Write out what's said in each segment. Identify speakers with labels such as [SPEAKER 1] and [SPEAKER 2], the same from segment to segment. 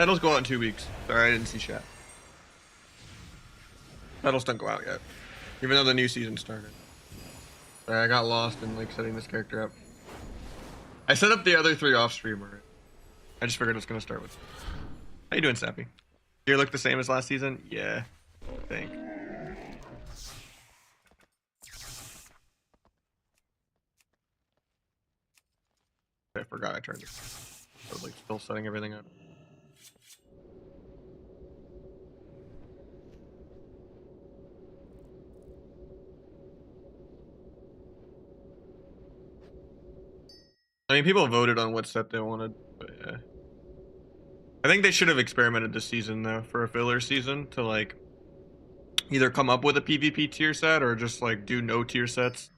[SPEAKER 1] Titles go out in 2 weeks. Sorry, I didn't see chat. Titles don't go out yet, even though the new season started. Sorry, I got lost in like setting this character up. I set up the other 3 off stream already. I just figured I was gonna start with. How you doing, Sappy? Do you look the same as last season? Yeah, I think. I forgot I turned it. I was like still setting everything up. I mean, people voted on what set they wanted, but yeah. I think they should have experimented this season though for a filler season to like either come up with a PvP tier set or just like do no tier sets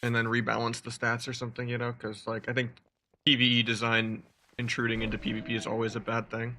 [SPEAKER 1] and then rebalance the stats or something, you know? Because like I think PvE design intruding into PvP is always a bad thing.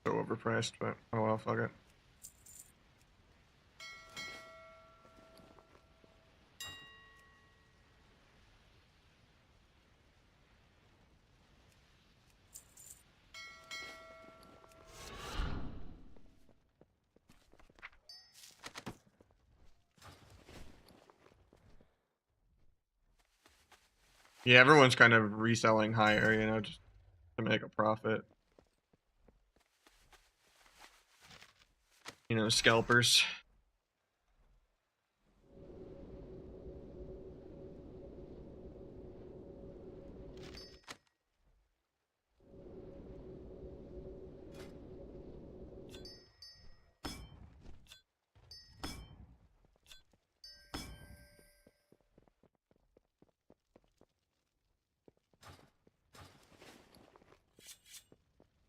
[SPEAKER 1] So overpriced, but oh well, fuck it. Yeah, everyone's kind of reselling higher, you know, just to make a profit. You know, scalpers.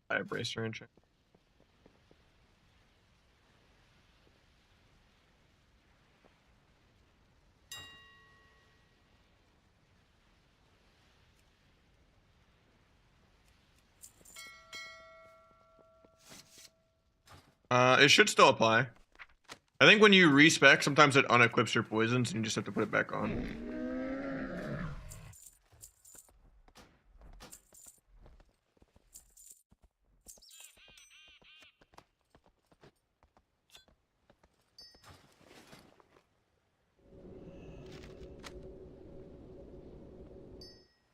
[SPEAKER 1] I bracer and check. It should still apply. I think when you respec, sometimes it unequips your poisons and you just have to put it back on.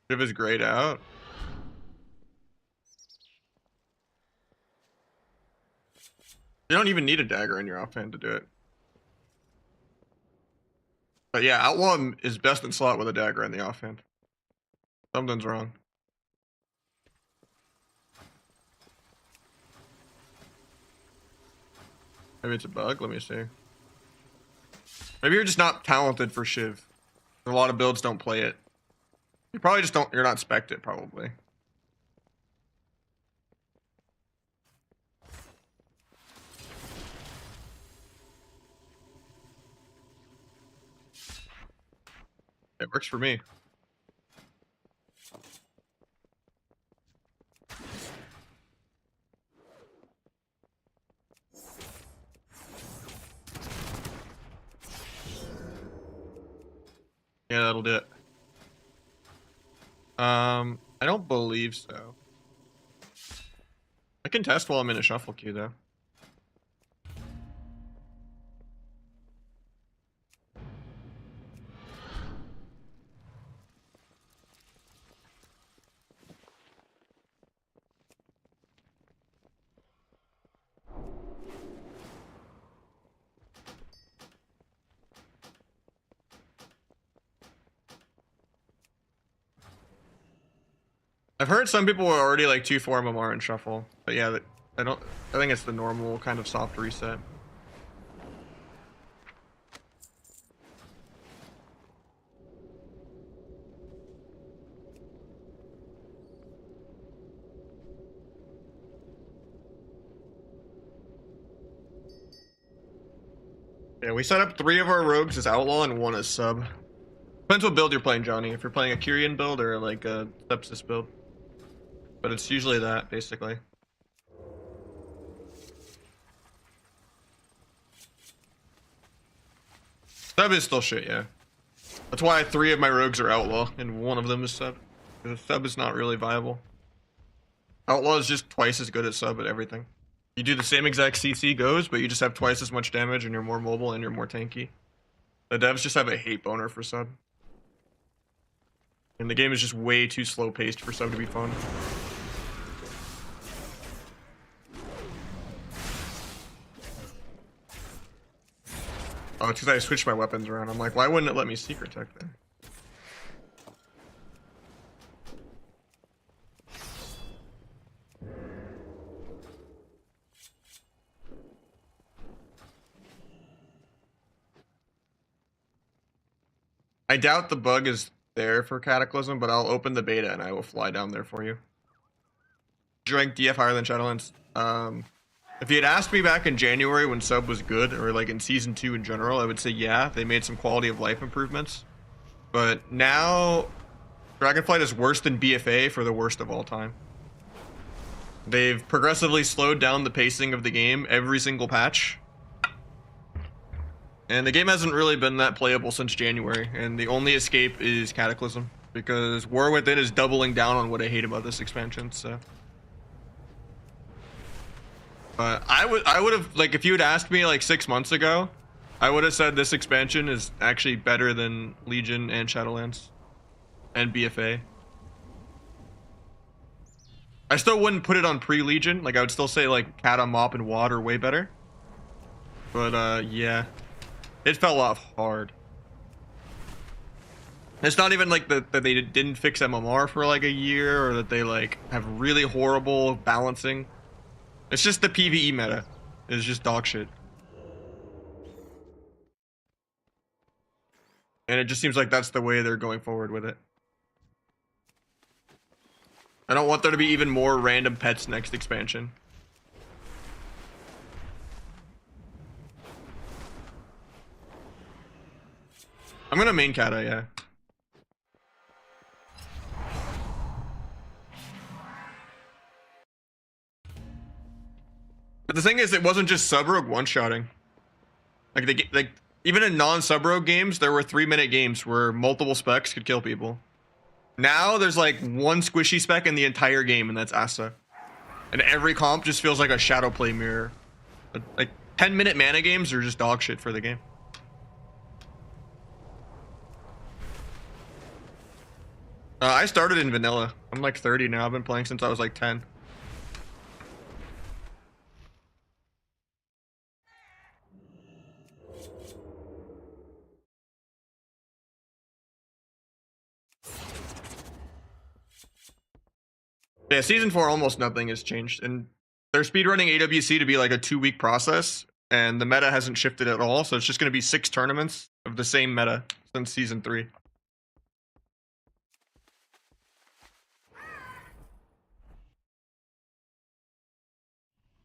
[SPEAKER 1] Shiv is grayed out. You don't even need a dagger in your offhand to do it. But yeah, Outlaw is best in slot with a dagger in the offhand. Something's wrong. Maybe it's a bug, let me see. Maybe you're just not talented for Shiv. A lot of builds don't play it. You probably just don't, you're not spec'd it, probably. It works for me. Yeah, that'll do it. I don't believe so. I can test while I'm in a shuffle queue though. I've heard some people are already like 2-4 MMR in shuffle, but yeah, I think it's the normal kind of soft reset. Yeah, we set up 3 of our rogues as outlaw and 1 as sub. Depends what build you're playing, Johnny. If you're playing a Kyrian build or like a Sepsis build. But it's usually that, basically. Sub is still shit, yeah. That's why 3 of my rogues are outlaw and 1 of them is sub. Because sub is not really viable. Outlaw is just twice as good as sub at everything. You do the same exact CC goes, but you just have twice as much damage and you're more mobile and you're more tanky. The devs just have a hate boner for sub. And the game is just way too slow paced for sub to be fun. Oh, it's because I switched my weapons around. I'm like, why wouldn't it let me secret tech there? I doubt the bug is there for Cataclysm, but I'll open the beta and I will fly down there for you. Did you rank DF higher than Shadowlands? If you had asked me back in January when sub was good, or like in season 2 in general, I would say yeah, they made some quality of life improvements. But now, Dragonflight is worse than BFA for the worst of all time. They've progressively slowed down the pacing of the game every single patch. And the game hasn't really been that playable since January, and the only escape is Cataclysm, because War Within is doubling down on what I hate about this expansion, so... I would have, like, if you had asked me, like, 6 months ago, I would have said this expansion is actually better than Legion and Shadowlands. And BFA. I still wouldn't put it on pre-Legion, like, I would still say, like, Kata, Mop, and WoD are way better. But, yeah. It fell off hard. It's not even like that they didn't fix MMR for like a year, or that they like have really horrible balancing. It's just the PvE meta. It's just dog shit. And it just seems like that's the way they're going forward with it. I don't want there to be even more random pets next expansion. I'm gonna main Kata, yeah. But the thing is, it wasn't just sub-rogue one-shotting. Like, even in non-sub-rogue games, there were 3-minute games where multiple specs could kill people. Now, there's like 1 squishy spec in the entire game, and that's Asa. And every comp just feels like a shadow play mirror. Like, 10-minute mana games are just dog shit for the game. I started in vanilla. I'm like 30 now. I've been playing since I was like 10. Yeah, season 4 almost nothing has changed, and they're speedrunning AWC to be like a 2-week process, and the meta hasn't shifted at all, so it's just going to be 6 tournaments of the same meta since season 3.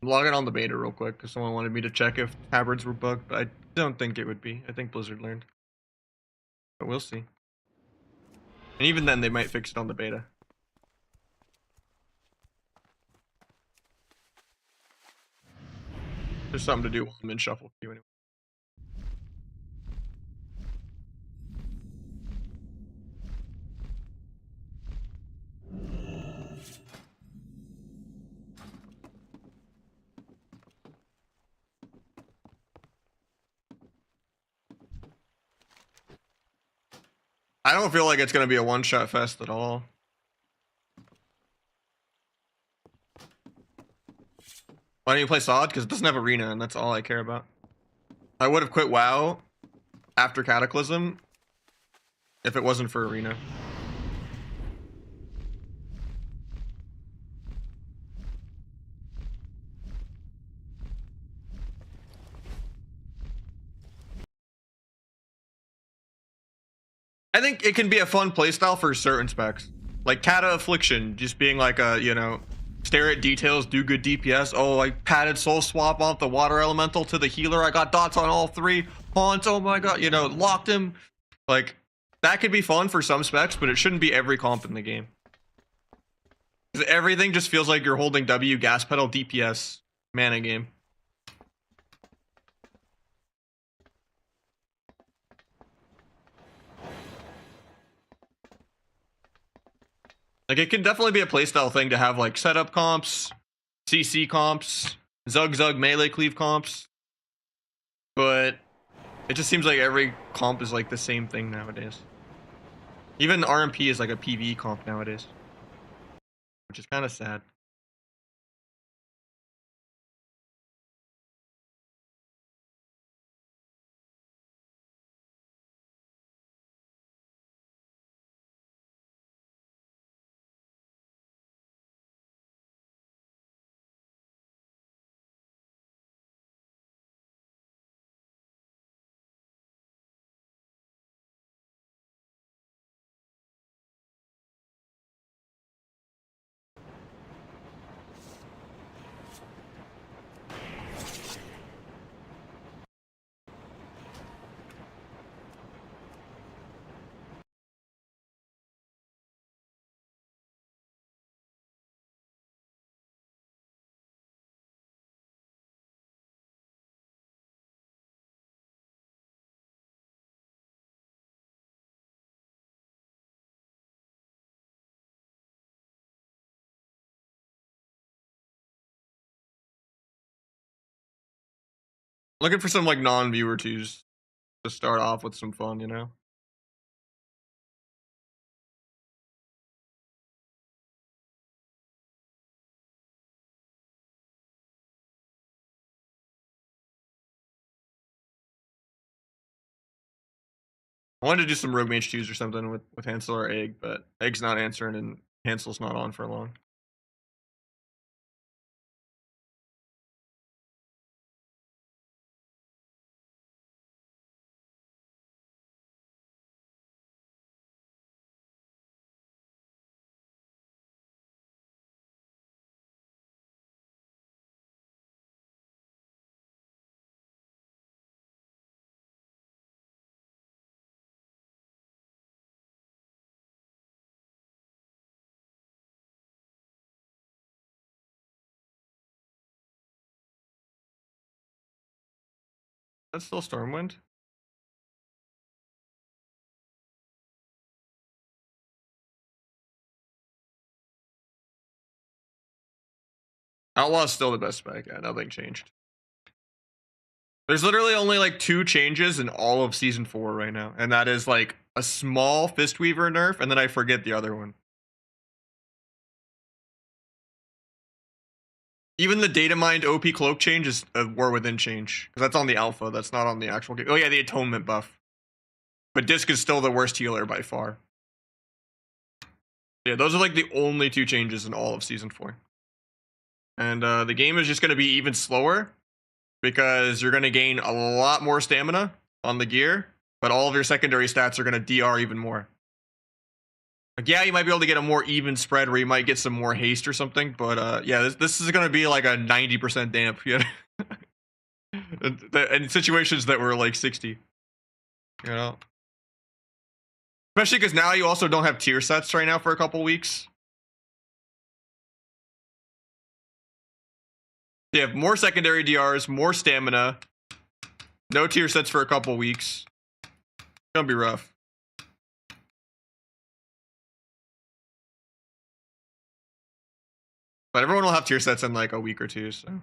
[SPEAKER 1] I'm logging on the beta real quick because someone wanted me to check if tabards were bugged, but I don't think it would be. I think Blizzard learned. But we'll see. And even then, they might fix it on the beta. There's something to do while I'm in shuffle queue anyway. I don't feel like it's going to be a one-shot fest at all. Why don't you play Solid? Because it doesn't have Arena, and that's all I care about. I would have quit WoW after Cataclysm if it wasn't for Arena. I think it can be a fun playstyle for certain specs. Like Kata Affliction, just being like a, you know, stare at details, do good DPS. Oh, I padded soul swap off the water elemental to the healer. I got dots on all three. Haunt, oh my god, you know, locked him. Like, that could be fun for some specs, but it shouldn't be every comp in the game. Everything just feels like you're holding W, gas pedal, DPS, mana game. Like, it can definitely be a playstyle thing to have, like, setup comps, CC comps, Zug melee cleave comps. But it just seems like every comp is, like, the same thing nowadays. Even RMP is, like, a PvE comp nowadays. Which is kind of sad. Looking for some, like, non-viewer twos to start off with some fun, you know? I wanted to do some Rogue Mage 2s or something with Hansel or Egg, but Egg's not answering and Hansel's not on for long. That's still Stormwind? Outlaw's still the best spec, yeah, nothing changed. There's literally only, like, 2 changes in all of Season 4 right now, and that is, like, a small Fistweaver nerf, and then I forget the other one. Even the data mined OP cloak change is a war within change, because that's on the alpha, that's not on the actual game. Oh yeah, the atonement buff. But Disc is still the worst healer by far. Yeah, those are, like, the only 2 changes in all of Season 4. And the game is just going to be even slower, because you're going to gain a lot more stamina on the gear, but all of your secondary stats are going to DR even more. Like, yeah, you might be able to get a more even spread where you might get some more haste or something, but yeah, this is going to be like a 90% damp. Yeah. In situations that were like 60, you know, especially because now you also don't have tier sets right now for a couple weeks. You have more secondary DRs, more stamina, no tier sets for a couple weeks. It's gonna be rough. But everyone will have tier sets in like a week or two, so.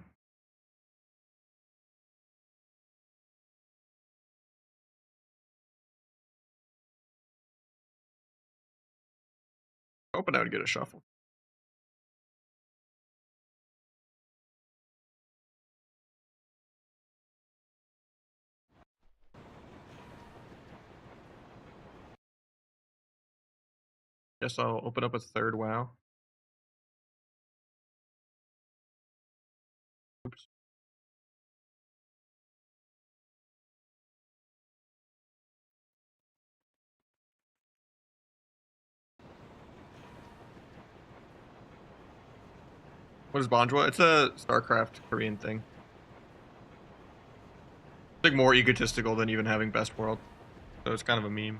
[SPEAKER 1] Hoping I would get a shuffle. Guess I'll open up a third WoW. Oops. What is Banjwa? It's a StarCraft Korean thing. It's like more egotistical than even having best world. So it's kind of a meme.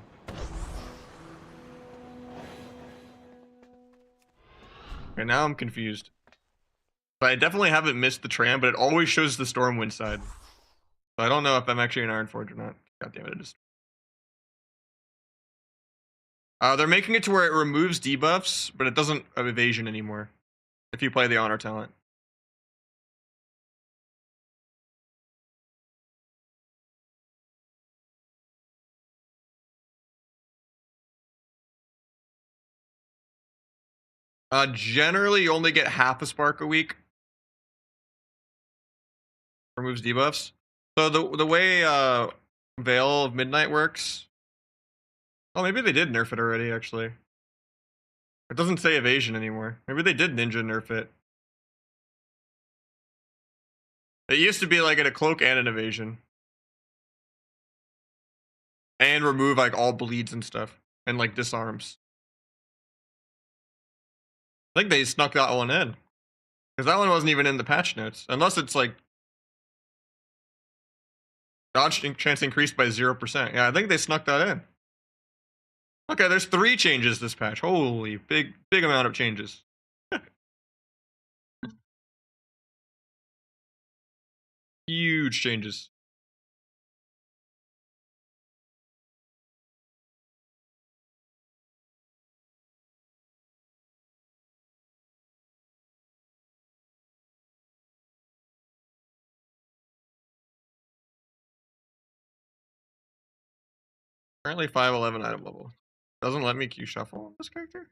[SPEAKER 1] Okay, now I'm confused. But I definitely haven't missed the tram, but it always shows the Stormwind side. So I don't know if I'm actually in Ironforge or not. God damn it, it is. They're making it to where it removes debuffs, but it doesn't have evasion anymore. If you play the honor talent. Generally, you only get half a spark a week. Removes debuffs. So the way Veil of Midnight works. Oh, maybe they did nerf it already. Actually, it doesn't say evasion anymore. Maybe they did ninja nerf it. It used to be like a cloak and an evasion, and remove like all bleeds and stuff, and like disarms. I think they snuck that one in. Because that one wasn't even in the patch notes. Unless it's like dodge chance increased by 0%. Yeah, I think they snuck that in. Okay, there's 3 changes this patch. Holy, big amount of changes. Huge changes. Currently 511 item level. Doesn't let me Q shuffle on this character.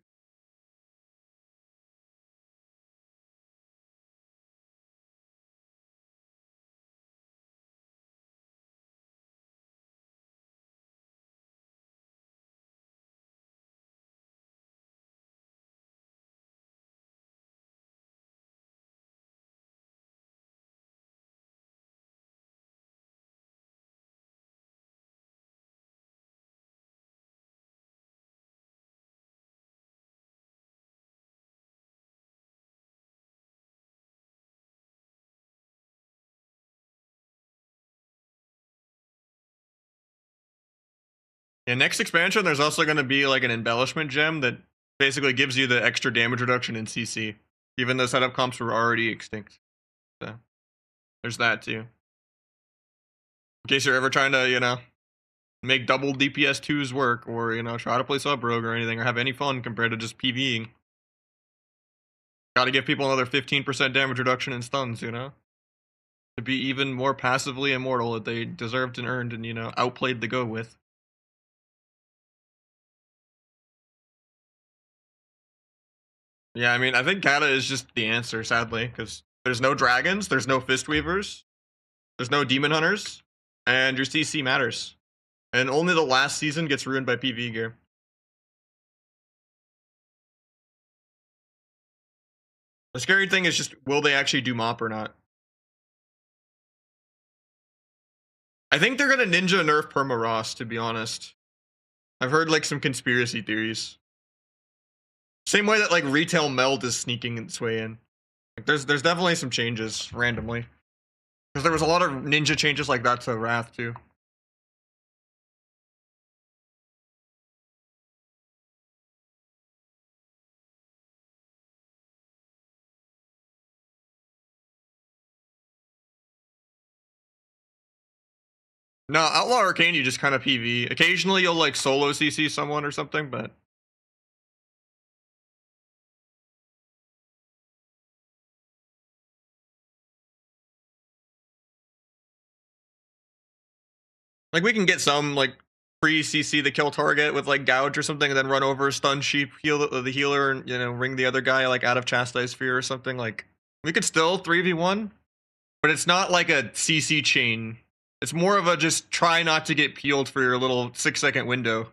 [SPEAKER 1] Yeah, next expansion, there's also going to be like an embellishment gem that basically gives you the extra damage reduction in CC, even though setup comps were already extinct. So there's that too. In case you're ever trying to, make double DPS 2s work, or, try to play sub rogue or anything, or have any fun compared to just PvEing. Gotta give people another 15% damage reduction in stuns, to be even more passively immortal that they deserved and earned and, outplayed the go with. Yeah, I mean, I think Kata is just the answer, sadly, because there's no dragons, there's no Fistweavers, there's no Demon Hunters, and your CC matters. And only the last season gets ruined by PvE gear. The scary thing is just, will they actually do MOP or not? I think they're gonna ninja nerf Perma Ross, to be honest. I've heard like some conspiracy theories. Same way that like retail meld is sneaking its way in. Like, there's definitely some changes randomly. Because there was a lot of ninja changes like that to Wrath too. No, Outlaw Arcane you just kind of PV. Occasionally you'll like solo CC someone or something, but like we can get some like pre-CC the kill target with like gouge or something, and then run over, stun sheep, heal the healer, and ring the other guy like out of chastise sphere or something. Like we could still 3v1, but it's not like a CC chain. It's more of a just try not to get peeled for your little 6-second window.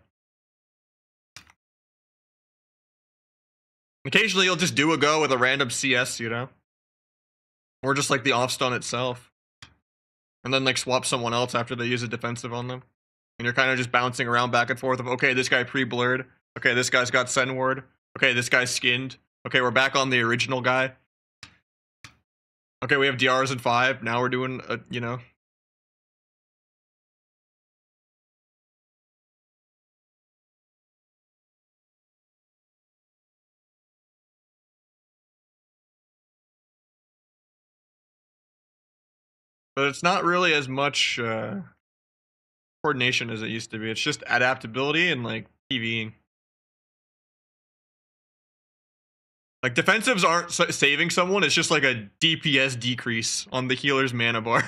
[SPEAKER 1] Occasionally you'll just do a go with a random CS, or just like the off stun itself, and then like swap someone else after they use a defensive on them. And you're kind of just bouncing around back and forth of, okay, this guy pre-blurred. Okay, this guy's got Sen Ward. Okay, this guy's skinned. Okay, we're back on the original guy. Okay, we have DRs in 5. Now we're doing a, you know. But it's not really as much coordination as it used to be. It's just adaptability and like PvEing. Like defensives aren't saving someone. It's just like a DPS decrease on the healer's mana bar.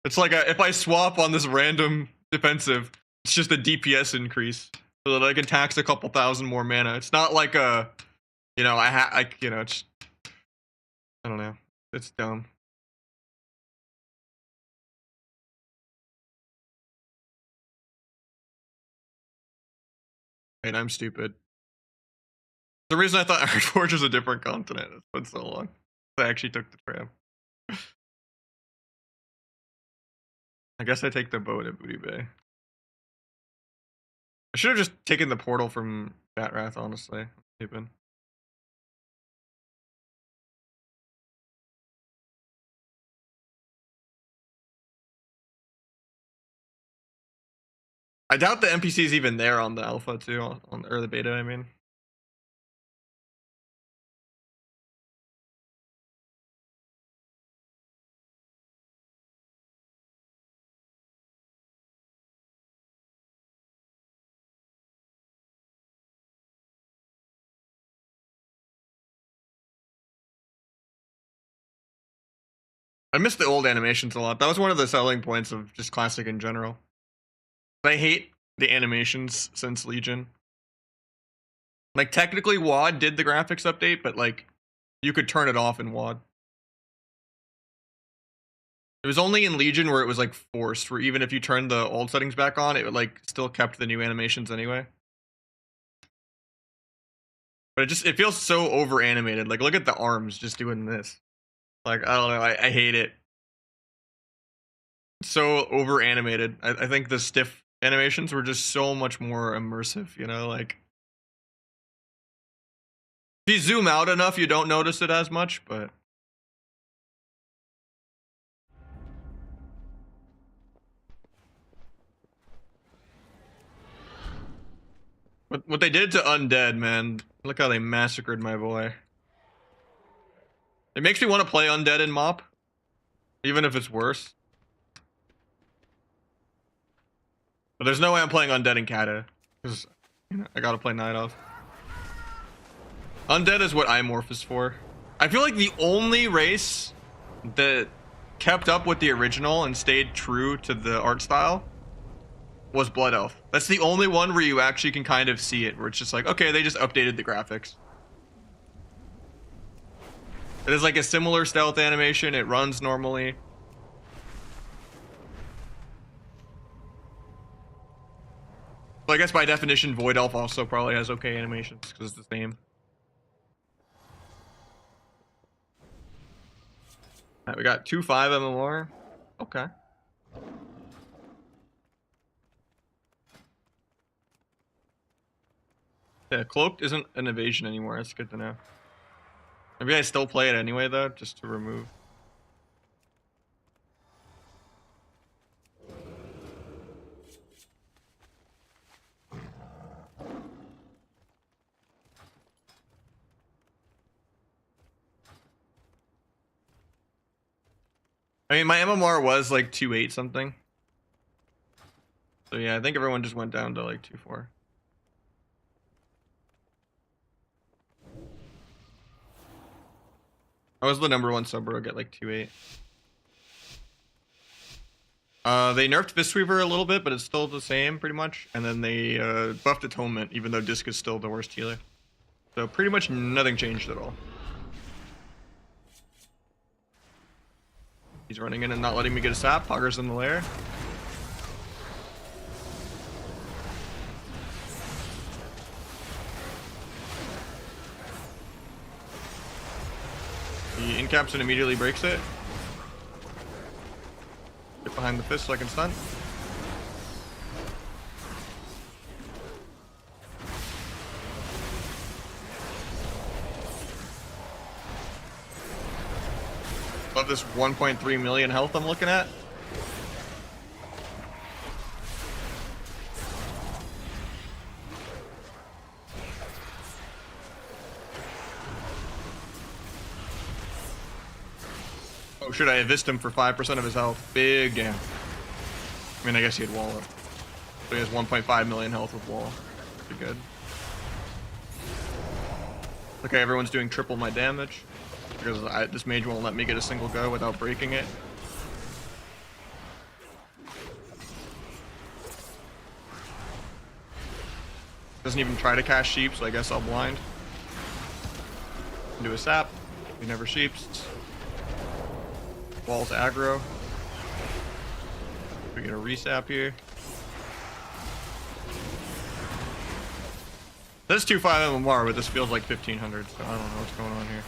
[SPEAKER 1] It's like if I swap on this random defensive, it's just a DPS increase so that I can tax a couple thousand more mana. It's not like a, you know, you know, it's, I don't know. It's dumb. Wait, I'm stupid. The reason I thought Ironforge was a different continent. It's been so long. I actually took the tram. I guess I take the boat at Booty Bay. I should have just taken the portal from Batrath, honestly. Stupid. I doubt the NPC is even there on the alpha too, or the beta, I mean. I miss the old animations a lot. That was one of the selling points of just Classic in general. I hate the animations since Legion. Like, technically, WoD did the graphics update, but, like, you could turn it off in WoD. It was only in Legion where it was, like, forced, where even if you turned the old settings back on, it would, like, still kept the new animations anyway. But it feels so over-animated. Like, look at the arms just doing this. Like, I don't know, I hate it. It's so over-animated. I think the stiff animations were just so much more immersive, you know, like. If you zoom out enough, you don't notice it as much, but. What they did to Undead, man. Look how they massacred my boy. It makes me want to play Undead in MoP. Even if it's worse. But there's no way I'm playing Undead in Kata. Because, you know, I gotta play Night Elf. Undead is what Imorph is for. I feel like the only race that kept up with the original and stayed true to the art style was Blood Elf. That's the only one where you actually can kind of see it, where it's just like, okay, they just updated the graphics. It is like a similar stealth animation. It runs normally. So I guess by definition, Void Elf also probably has okay animations because it's the same. Alright, we got 2-5 MMR. Okay. Yeah, Cloaked isn't an evasion anymore. That's good to know. Maybe I still play it anyway, though, just to remove. I mean, my MMR was like 2.8 something. So yeah, I think everyone just went down to like 2.4. I was the #1 sub-rogue at like 2.8. They nerfed Fistweaver a little bit, but it's still the same pretty much. And then they buffed Atonement, even though Disc is still the worst healer. So pretty much nothing changed at all. He's running in and not letting me get a sap. Pogger's in the lair. He incaps and immediately breaks it. Get behind the fist so I can stun. Love this 1.3 million health I'm looking at. Oh, should I evist him for 5% of his health? Big damn. I mean, I guess he had wall up. So he has 1.5 million health with wall. Pretty good. Okay, everyone's doing triple my damage. Because this mage won't let me get a single go without breaking it. Doesn't even try to cast sheep, so I guess I'll blind. Do a sap. He never sheeps. Wall's aggro. We get a resap here. This 2.5 MMR, but this feels like 1500, so I don't know what's going on here.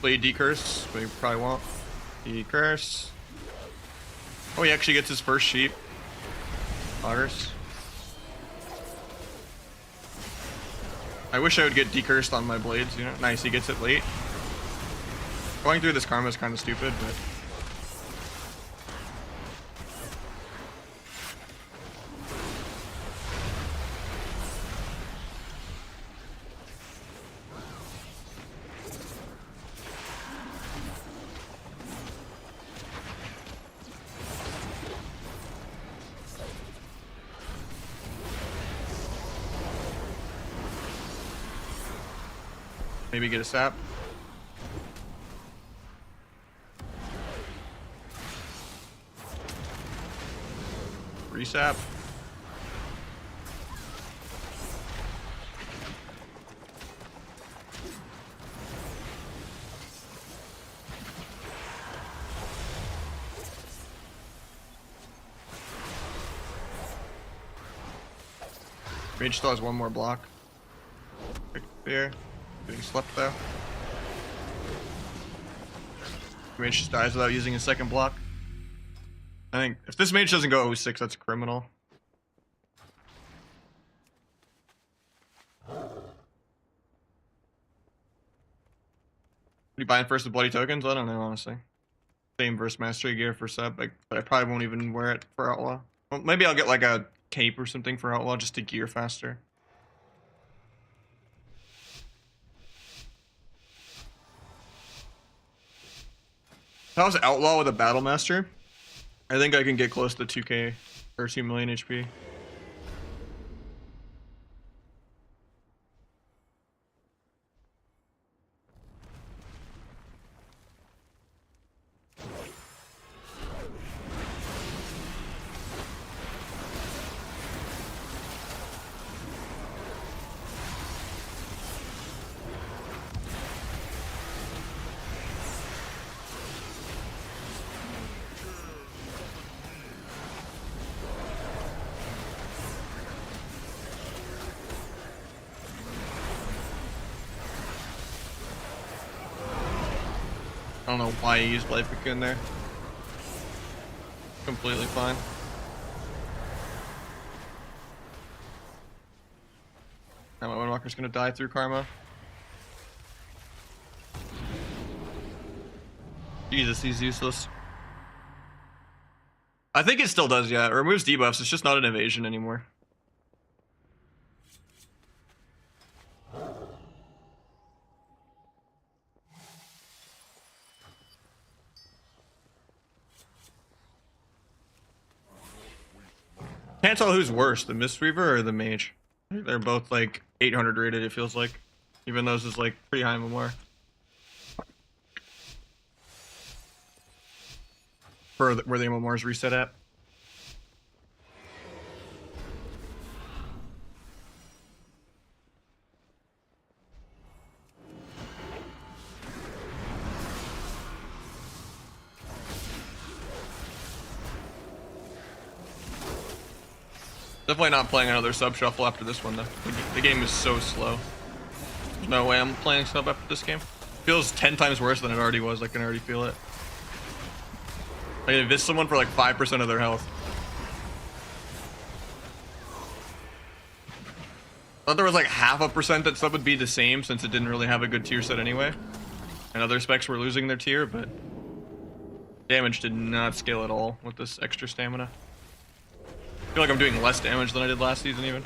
[SPEAKER 1] Play decurse, but he probably won't. Decurse. Oh, he actually gets his first sheep. Augers. I wish I would get decursed on my blades, you know? Nice, he gets it late. Going through this karma is kind of stupid, but... Maybe get a sap. Resap. Mage still has one more block. Here. Getting slept though. Mage just dies without using a second block. I think if this mage doesn't go 06, that's criminal. Are you buying first with bloody tokens? I don't know, honestly. Same verse mastery gear for sub, but I probably won't even wear it for outlaw. Well, maybe I'll get like a cape or something for outlaw just to gear faster. If I was outlaw with a battle master, I think I can get close to 2k or 2 million HP. I don't know why he used Life Cocoon there. Completely fine. Now my Windwalker's gonna die through karma. Jesus, he's useless. I think it still does, yeah. It removes debuffs, it's just not an evasion anymore. Can't tell who's worse, the Mistweaver or the Mage. They're both like 800 rated, it feels like. Even though this is like pretty high MMR. For where the MMR's reset at. Definitely not playing another sub shuffle after this one though. The game is so slow. There's no way I'm playing sub after this game. Feels 10 times worse than it already was. I can already feel it. I can invis someone for like 5% of their health. I thought there was like 0.5% that sub would be the same since it didn't really have a good tier set anyway. And other specs were losing their tier, but damage did not scale at all with this extra stamina. I feel like I'm doing less damage than I did last season even.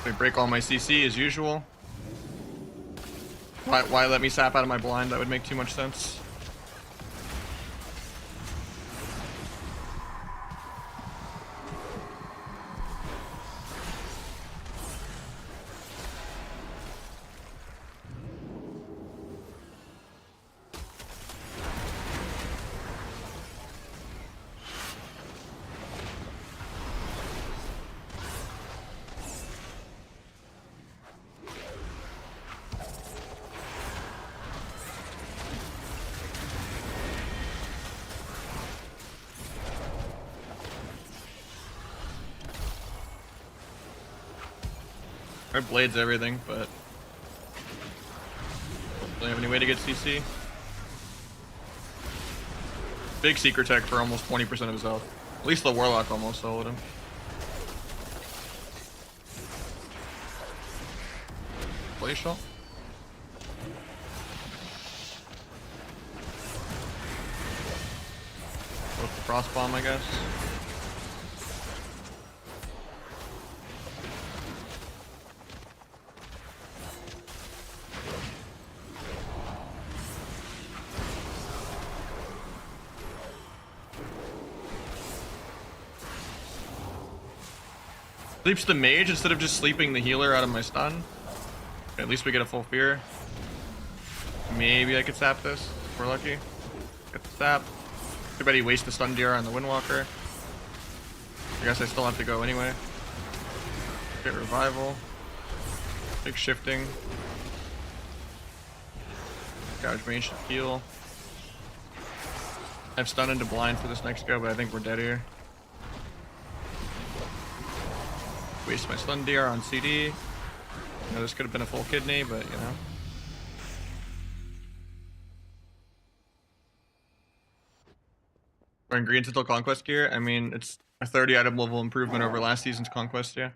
[SPEAKER 1] I break all my CC as usual. Why let me sap out of my blind? That would make too much sense. Our blades everything, but don't have any way to get CC. Big secret tech for almost 20% of his health. At least the warlock almost soloed him. Glacial. With the frost bomb, I guess. Sleeps the mage instead of just sleeping the healer out of my stun. Okay, at least we get a full fear. Maybe I could sap this if we're lucky. Get the sap. Too bad he wastes the stun DR on the Windwalker. I guess I still have to go anyway. Get revival. Big shifting. Gouge range to heal. I've stun into blind for this next go, but I think we're dead here. Waste my stun DR on CD. You know, this could have been a full kidney, but you know. We're in green until Conquest gear. I mean, it's a 30 item level improvement over last season's Conquest, yeah.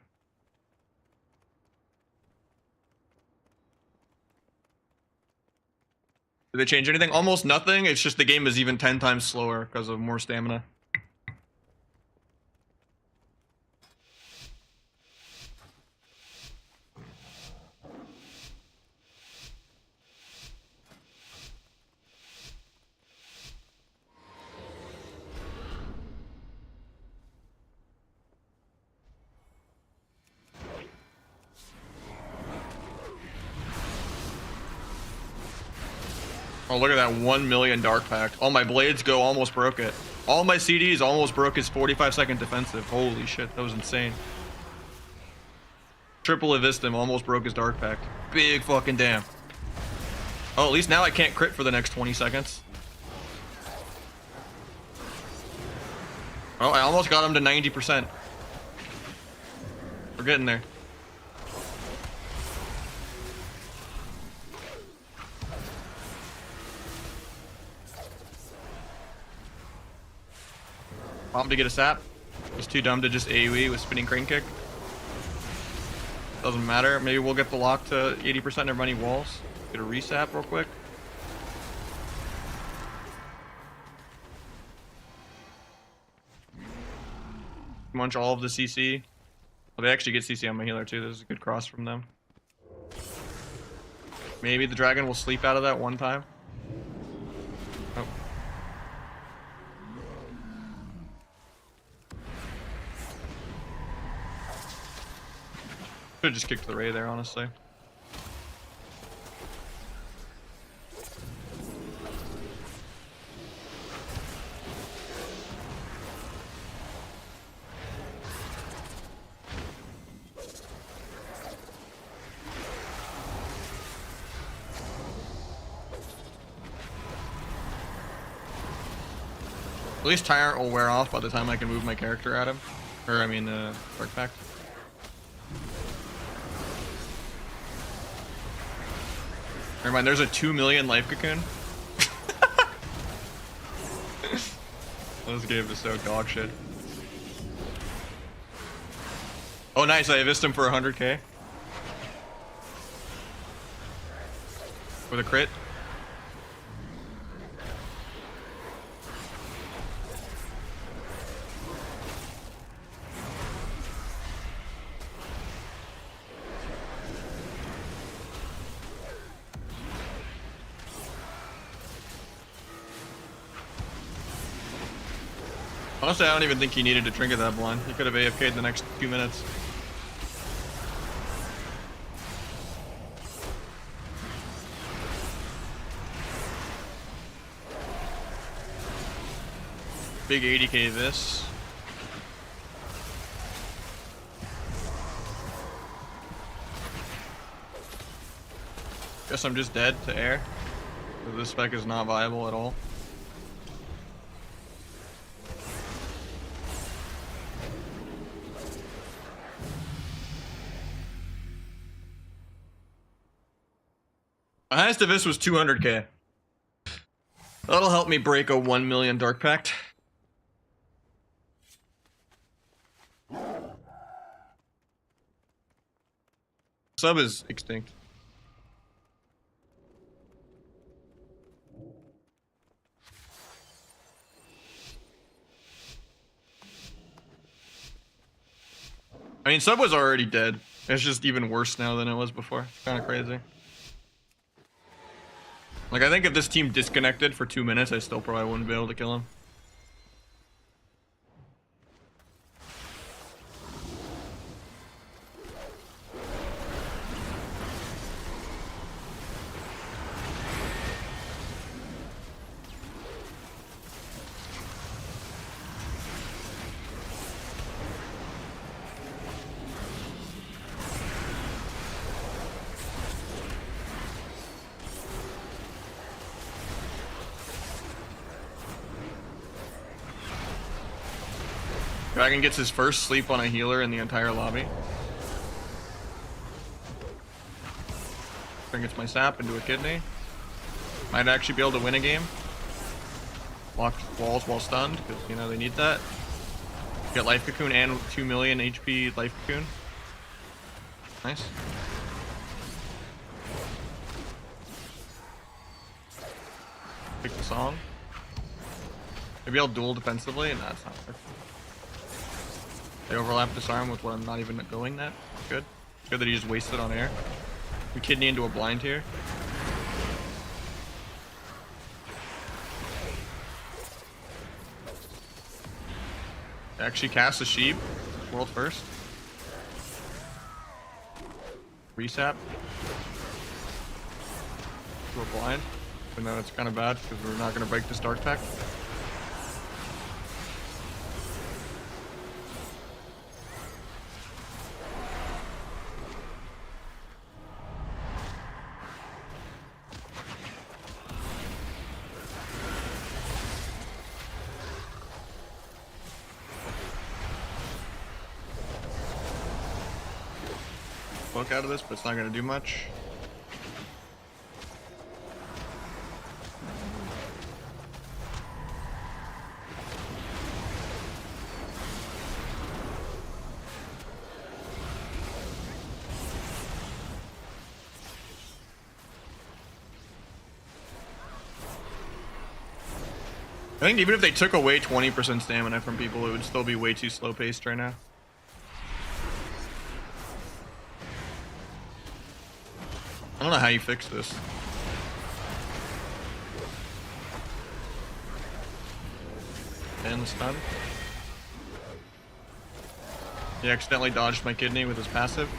[SPEAKER 1] Did they change anything? Almost nothing. It's just the game is even 10 times slower because of more stamina. Oh, look at that 1 million Dark Pact. All my blades go almost broke it. All my CDs almost broke his 45-second defensive. Holy shit, that was insane. Triple Evistim almost broke his Dark Pact. Big fucking damn. Oh, at least now I can't crit for the next 20 seconds. Oh, I almost got him to 90%. We're getting there. Bomb to get a sap. He's too dumb to just AoE with spinning crane kick. Doesn't matter. Maybe we'll get the lock to 80% of running walls. Get a resap real quick. Munch all of the CC. Well, they actually get CC on my healer too. This is a good cross from them. Maybe the dragon will sleep out of that one time. Oh. Could've just kicked the Ray there, honestly. At least Tyrant will wear off by the time I can move my character at him. Or, I mean, Dark Pact. Never mind, there's a 2 million life cocoon. This game is so dog shit. Oh, nice, I avist him for 100k. With a crit. Honestly, I don't even think he needed to trinket that blind. He could have AFK'd the next few minutes. Big 80k this. Guess I'm just dead to air. This spec is not viable at all. My highest of this was 200k. That'll help me break a 1 million Dark Pact. Sub is extinct. I mean, Sub was already dead. It's just even worse now than it was before. It's kind of crazy. Like, I think if this team disconnected for 2 minutes, I still probably wouldn't be able to kill him. Dragon gets his first sleep on a healer in the entire lobby. Dragon gets my sap into a kidney. Might actually be able to win a game. Block walls while stunned, because, you know, they need that. Get life cocoon and 2 million HP life cocoon. Nice. Pick the song. Maybe I'll duel defensively, and that's not perfect. They overlap disarm with what I'm not even going that. Good. Good that he just wasted on air. We kidney into a blind here. Actually cast a sheep. World first. Resap. To a blind. Even though it's kind of bad because we're not going to break this Dark Pact. Book out of this, but it's not going to do much. I think even if they took away 20% stamina from people, it would still be way too slow paced right now. I don't know how you fix this. And the stun. He accidentally dodged my kidney with his passive.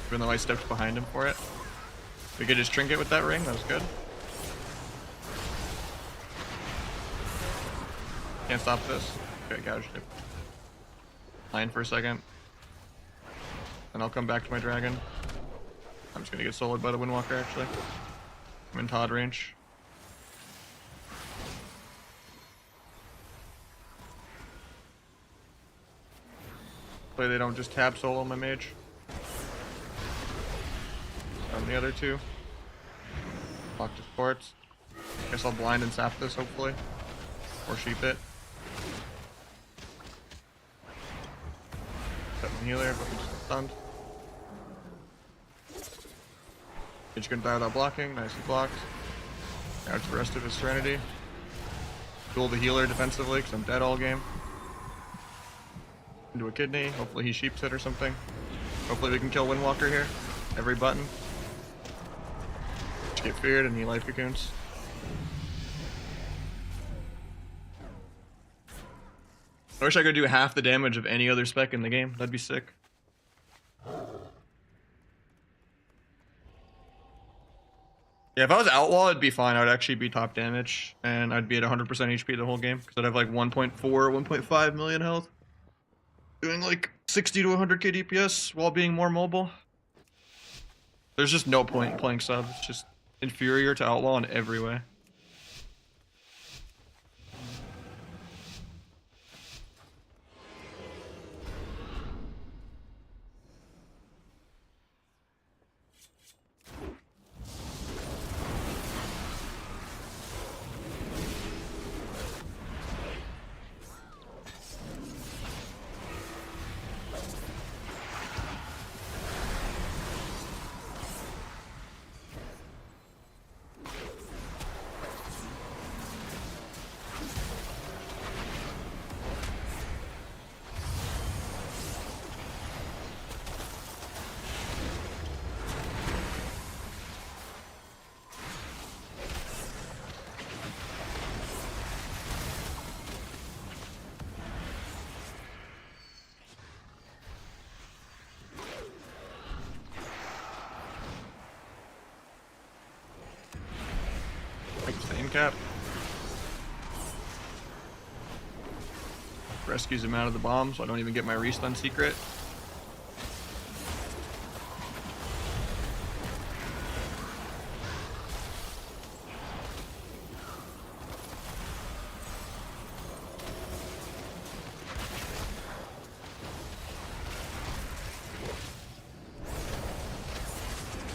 [SPEAKER 1] Even though I stepped behind him for it. We could just trinket with that ring, that was good. Can't stop this. Okay, gouged it. Line for a second. And I'll come back to my dragon. I'm just gonna get soloed by the Windwalker, actually. I'm in Todd range. Play they don't just tab solo my mage. On the other two. Block to sports. Guess I'll blind and sap this hopefully. Or sheep it. Set my healer, but we just stunned. Mage couldn't die without blocking. Nicely blocked. Now it's the rest of his Serenity. Duel the healer defensively because I'm dead all game. Into a kidney. Hopefully he sheeps it or something. Hopefully we can kill Windwalker here. Every button. Just get feared and he life cocoons. I wish I could do half the damage of any other spec in the game. That'd be sick. Yeah, if I was Outlaw, it'd be fine. I'd actually be top damage, and I'd be at 100% HP the whole game, because I'd have like 1.4, 1.5 million health. Doing like 60 to 100k DPS while being more mobile. There's just no point in playing sub. It's just inferior to Outlaw in every way. Cap. Rescues him out of the bomb, so I don't even get my restun secret.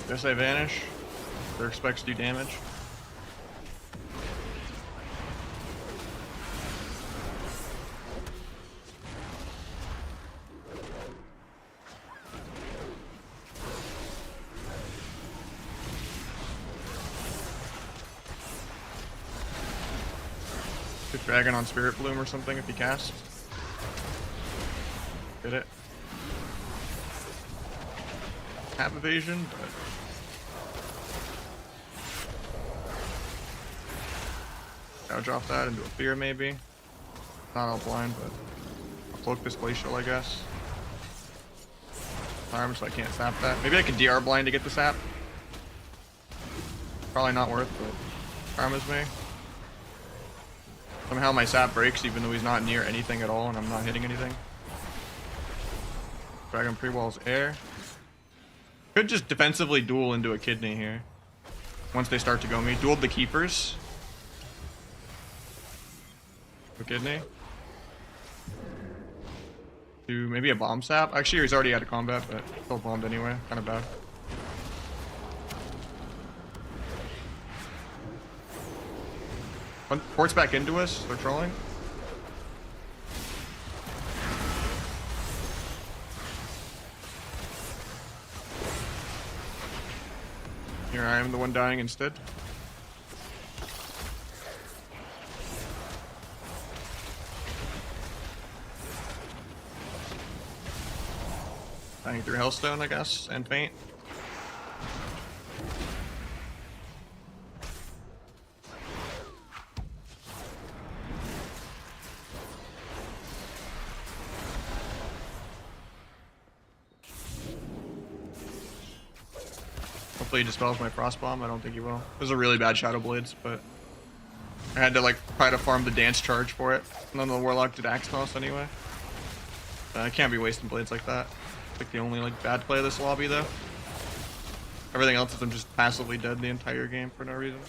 [SPEAKER 1] Guess I vanish. Their specs do damage. Dragon on Spirit Bloom or something if he casts. Did it. Have evasion, but gouge off that into a fear maybe. Not all blind, but I'll cloak this glacial, I guess. Arm, so I can't sap that. Maybe I can DR blind to get the sap. Probably not worth, but karma's me. Somehow my sap breaks even though he's not near anything at all and I'm not hitting anything. Dragon pre-walls air. Could just defensively duel into a kidney here. Once they start to go me. Dueled the keepers. A kidney. To maybe a bomb sap. Actually he's already out of combat, but still bombed anyway. Kind of bad. Port's back into us. They're trolling. Here I am the one dying instead. Dying through Hellstone, I guess, and Faint. Hopefully he dispels my Frost Bomb. I don't think he will. It was a really bad Shadow Blades, but I had to like try to farm the dance charge for it. None of the Warlock did Axe Toss anyway. I can't be wasting blades like that. It's like the only like bad play of this lobby though. Everything else is I'm just passively dead the entire game for no reason.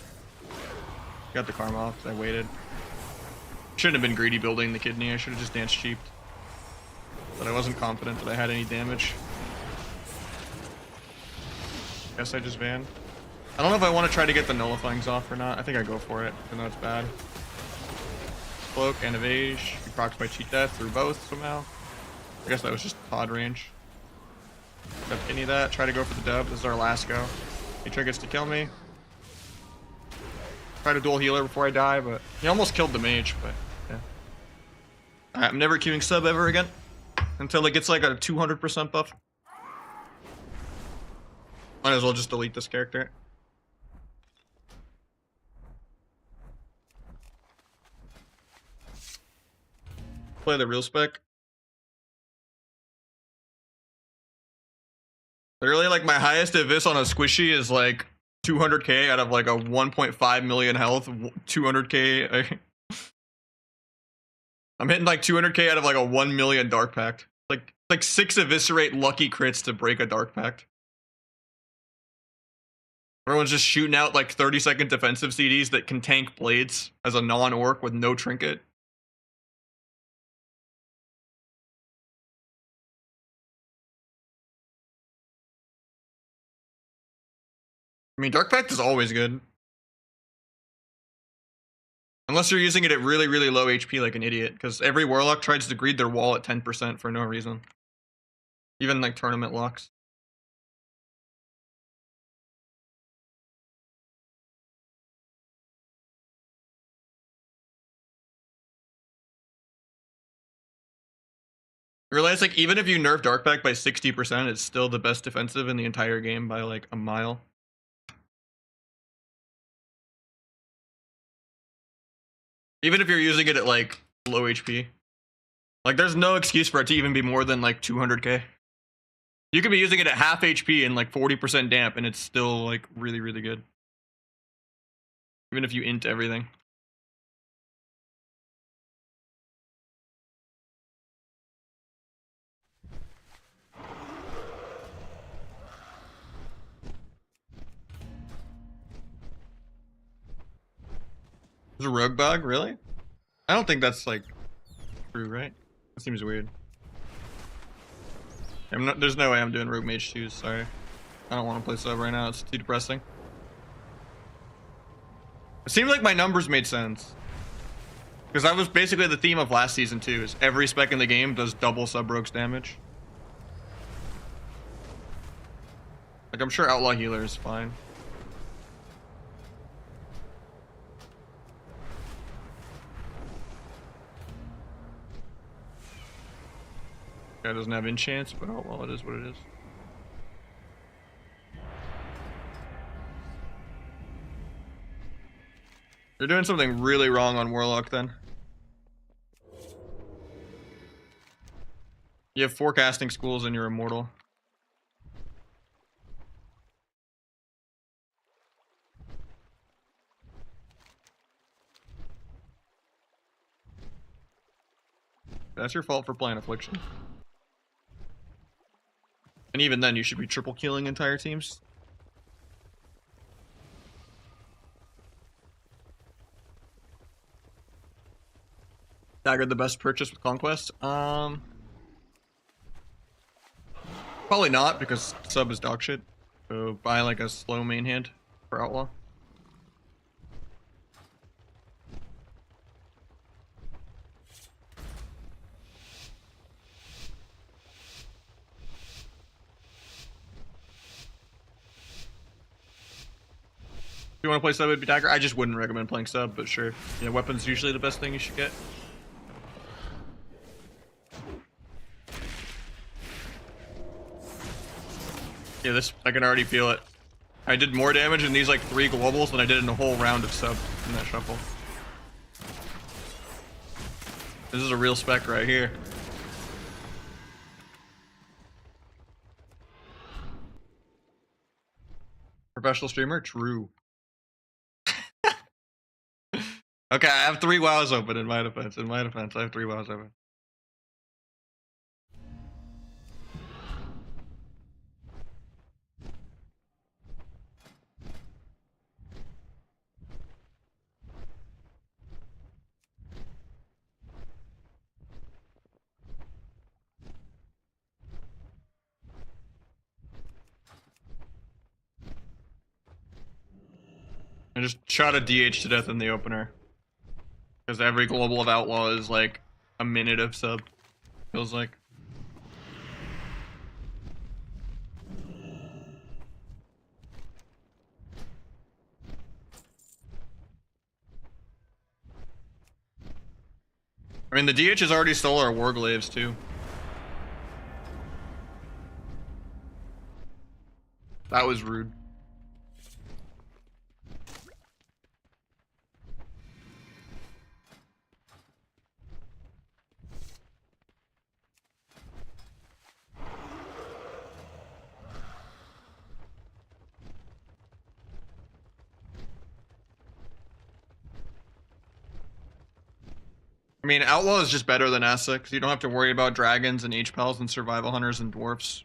[SPEAKER 1] Got the karma off because I waited. Shouldn't have been greedy building the kidney. I should have just danced cheaped. but I wasn't confident that I had any damage. Guess I just van. I don't know if I want to try to get the nullifyings off or not. I think I go for it, even though it's bad. Cloak and evade. You procs my cheat death through both somehow. I guess that was just pod range. Don't any of that. Try to go for the dub. This is our last go. Mitra gets to kill me. Try to dual healer before I die, but he almost killed the mage, but yeah. Alright, I'm never queuing sub ever again. Until it gets like a 200% buff. Might as well just delete this character. Play the real spec. Literally, like, my highest Abyss on a squishy is like 200k out of like a 1.5 million health, 200k. I'm hitting like 200k out of like a 1 million Dark Pact. Like 6 eviscerate lucky crits to break a Dark Pact. Everyone's just shooting out like 30-second defensive CDs that can tank blades as a non-orc with no trinket. I mean, Dark Pact is always good. Unless you're using it at really, really low HP like an idiot, because every Warlock tries to greed their wall at 10% for no reason. Even like tournament locks. You realize, like, even if you nerf Dark Pact by 60%, it's still the best defensive in the entire game by like a mile. Even if you're using it at like low HP. Like, there's no excuse for it to even be more than like 200k. You could be using it at half HP and like 40% damp, and it's still like really, really good. Even if you int everything. There's a rogue bug, really? I don't think that's like true, right? That seems weird. There's no way I'm doing rogue mage 2s, sorry. I don't want to play sub right now, it's too depressing. It seemed like my numbers made sense. Because that was basically the theme of last season too, is every spec in the game does double sub rogues damage. Like, I'm sure Outlaw Healer is fine. Guy doesn't have enchants, but oh well, it is what it is. You're doing something really wrong on Warlock then. You have forecasting schools and you're immortal. That's your fault for playing Affliction. And even then, you should be triple killing entire teams. Dagger the best purchase with Conquest? Probably not, because sub is dog shit. So buy like a slow main hand for Outlaw. If you want to play sub, it'd be Dagger. I just wouldn't recommend playing sub, but sure. Yeah, weapon's usually the best thing you should get. Yeah, this, I can already feel it. I did more damage in these like 3 globals than I did in a whole round of sub in that shuffle. This is a real spec right here. Professional streamer? True. Okay, I have 3 wows open in my defense. I have 3 wows open. I just shot a DH to death in the opener. Because every global of Outlaw is like a minute of sub. Feels like. I mean, the DH has already stole our Warglaives too. That was rude. I mean, Outlaw is just better than Asa, because you don't have to worry about dragons and H-Pals and survival hunters and dwarfs.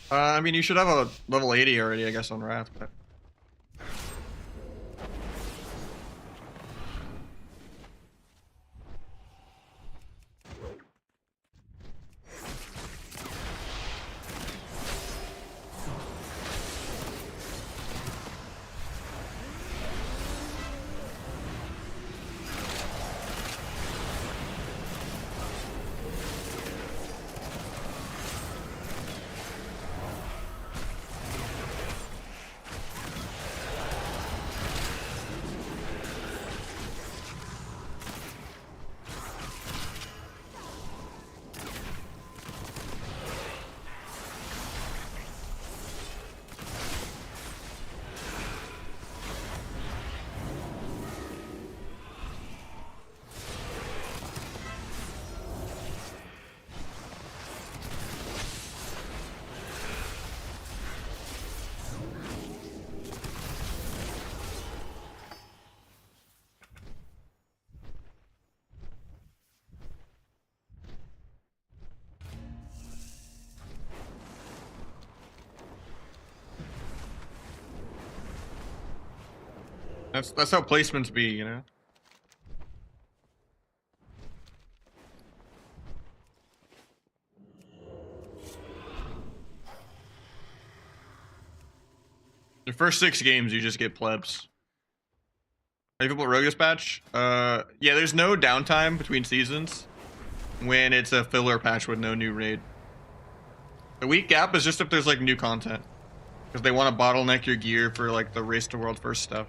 [SPEAKER 1] I mean, you should have a level 80 already, I guess, on Wrath, but... That's how placements be, you know? The first 6 games, you just get plebs. Are you about Rogue Dispatch? Yeah, there's no downtime between seasons when it's a filler patch with no new raid. The week gap is just if there's like new content. Because they want to bottleneck your gear for like the Race to World First stuff.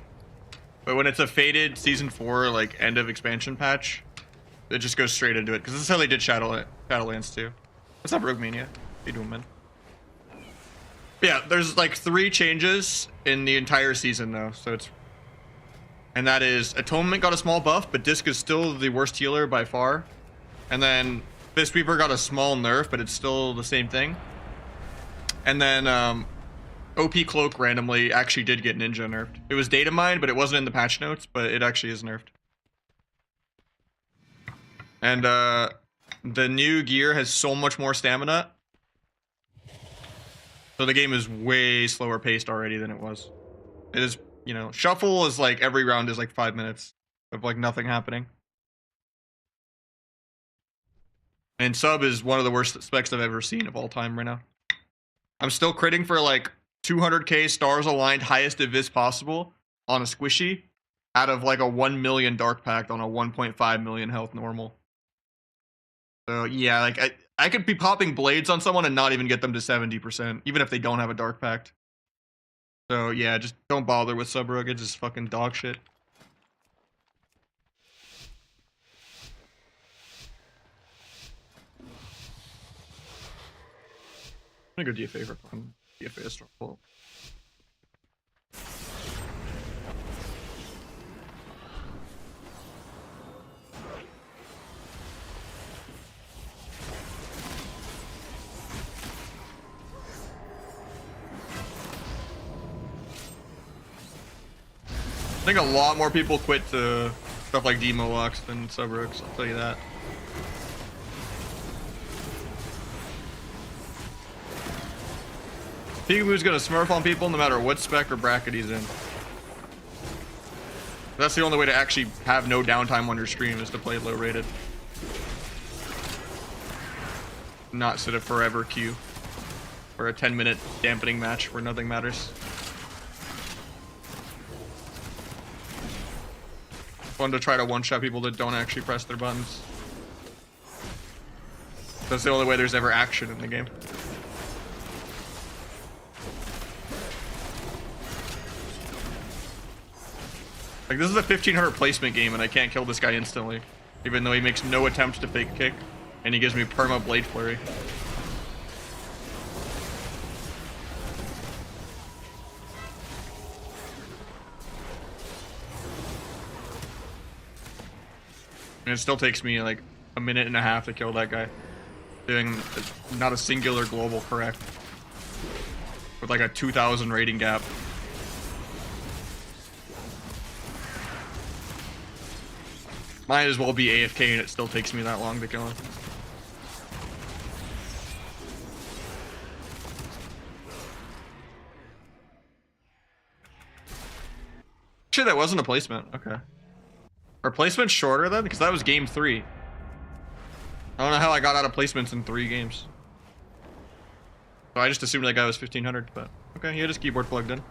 [SPEAKER 1] But when it's a fated Season 4, like, end of expansion patch, it just goes straight into it. Because this is how they did Shadowlands too. What's up, Rogue Mania? How you doing, man? Yeah, there's like 3 changes in the entire season though, so it's... And that is, Atonement got a small buff, but Disc is still the worst healer by far. And then Fistweaver got a small nerf, but it's still the same thing. And then, OP Cloak randomly actually did get Ninja nerfed. It was data mined, but it wasn't in the patch notes, but it actually is nerfed. And the new gear has so much more stamina. So the game is way slower paced already than it was. It is, you know, Shuffle is like every round is like 5 minutes of like nothing happening. And Sub is one of the worst specs I've ever seen of all time right now. I'm still critting for like 200k stars aligned highest divis possible on a squishy out of like a 1 million dark pact on a 1.5 million health normal. So yeah, like I could be popping blades on someone and not even get them to 70%, even if they don't have a dark pact. So yeah, just don't bother with Sub Rogue, it's just fucking dog shit. I'm gonna go DFA for fun. DFA is strong. I think a lot more people quit to Stuff like Demo Locks and Subrooks, I'll tell you that. Peekaboo's gonna smurf on people no matter what spec or bracket he's in. That's the only way to actually have no downtime on your stream, is to play low rated. Not sit a forever queue. Or a 10-minute dampening match where nothing matters. Fun to try to one-shot people that don't actually press their buttons. That's the only way there's ever action in the game. Like, this is a 1500 placement game and I can't kill this guy instantly. Even though he makes no attempt to fake kick. And he gives me perma blade flurry. And it still takes me like a minute and a half to kill that guy. Doing not a singular global correct. With like a 2000 rating gap. Might as well be AFK and it still takes me that long to kill him. Actually, that wasn't a placement. Okay. Are placements shorter then? Because that was game 3. I don't know how I got out of placements in 3 games. So I just assumed that guy was 1500, but okay, he had his keyboard plugged in.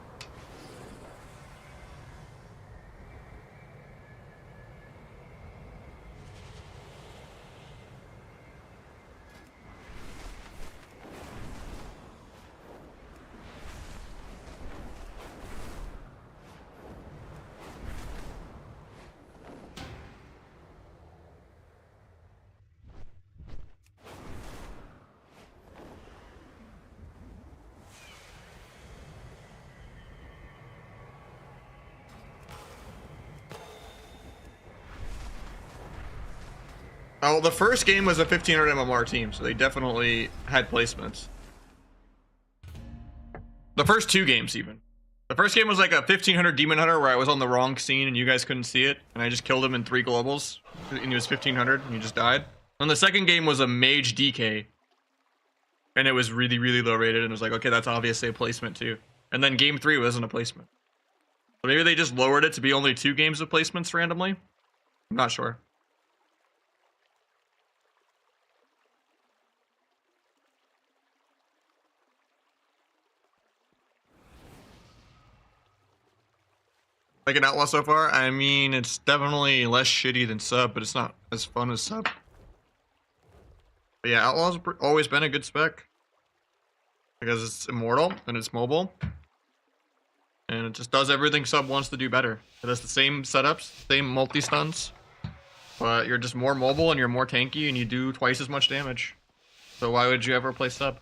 [SPEAKER 1] Oh, well, the first game was a 1500 MMR team, so they definitely had placements. The first 2 games, even. The first game was like a 1500 Demon Hunter where I was on the wrong scene and you guys couldn't see it, and I just killed him in 3 globals, and he was 1500 and he just died. And the second game was a Mage DK, and it was really, really low rated, and it was like, okay, that's obviously a placement too. And then game 3 wasn't a placement. So maybe they just lowered it to be only 2 games of placements randomly? I'm not sure. Like an Outlaw so far? I mean, it's definitely less shitty than Sub, but it's not as fun as Sub. But yeah, Outlaw's always been a good spec. Because it's immortal, and it's mobile. And it just does everything Sub wants to do better. It has the same setups, same multi-stuns. But you're just more mobile, and you're more tanky, and you do twice as much damage. So why would you ever play Sub?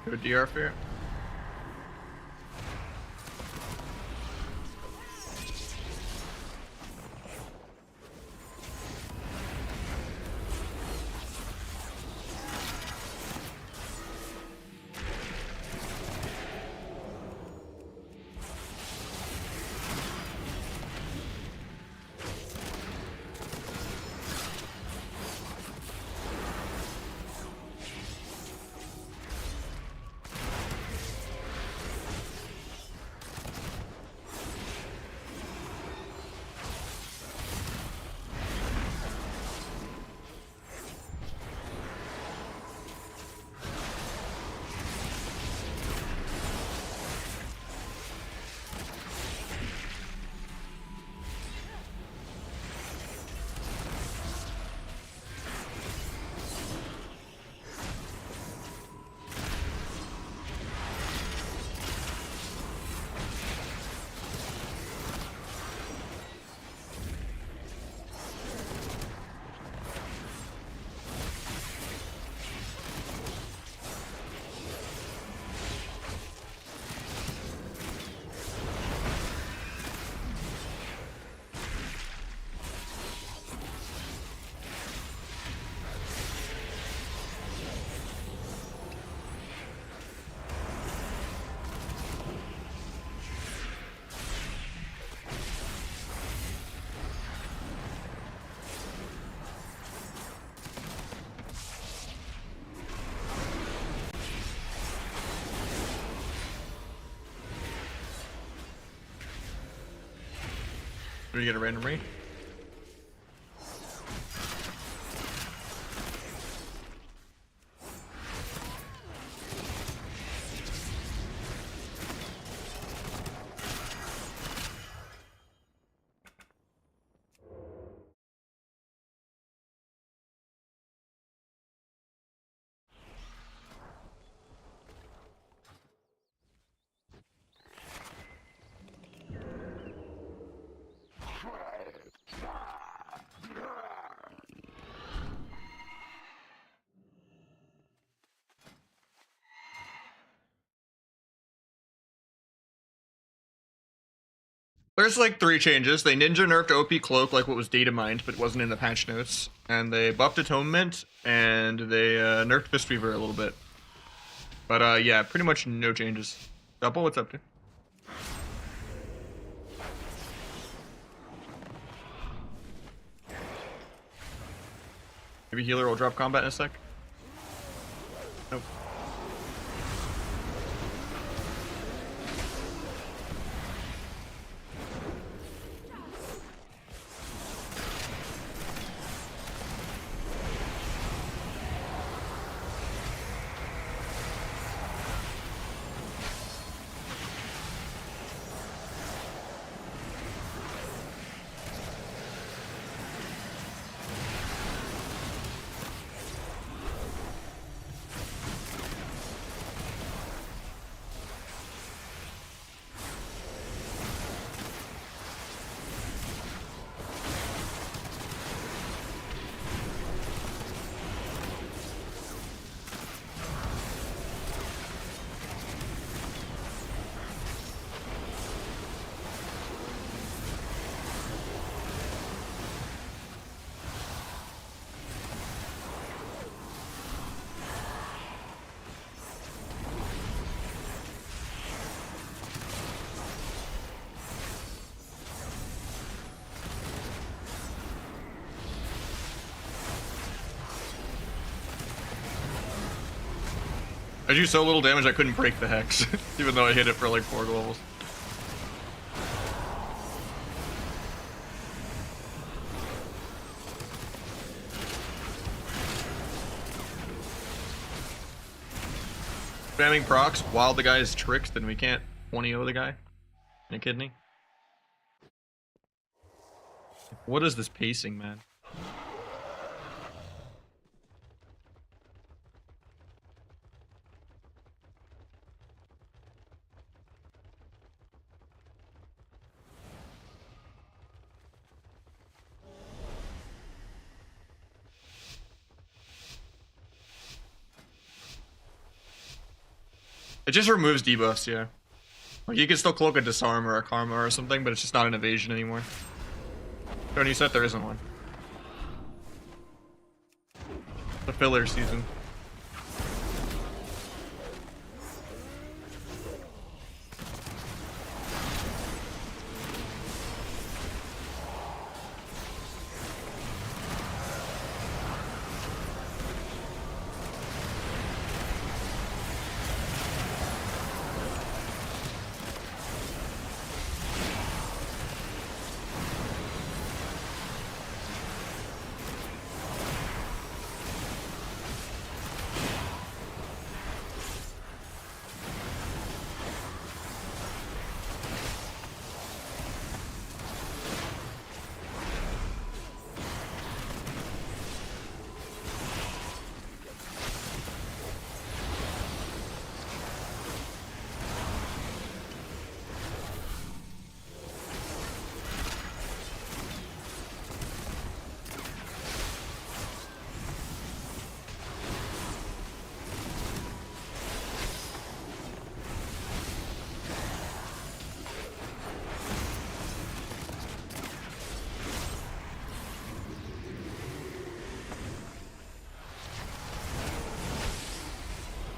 [SPEAKER 1] Good DR fear. Do we get a random rate? There's like 3 changes. They ninja nerfed OP Cloak like what was data mined, but wasn't in the patch notes. And they buffed Atonement, and they nerfed Fistweaver a little bit. But yeah, pretty much no changes. Double, what's up, dude? Maybe healer will drop combat in a sec. Nope. I do so little damage I couldn't break the Hex, even though I hit it for like 4 goals. Spamming procs while the guy is tricked, then we can't 20-0 the guy in a kidney. What is this pacing, man? It just removes debuffs, yeah. Like you can still cloak a disarm or a karma or something, but it's just not an evasion anymore. Tony said there isn't one. The filler season.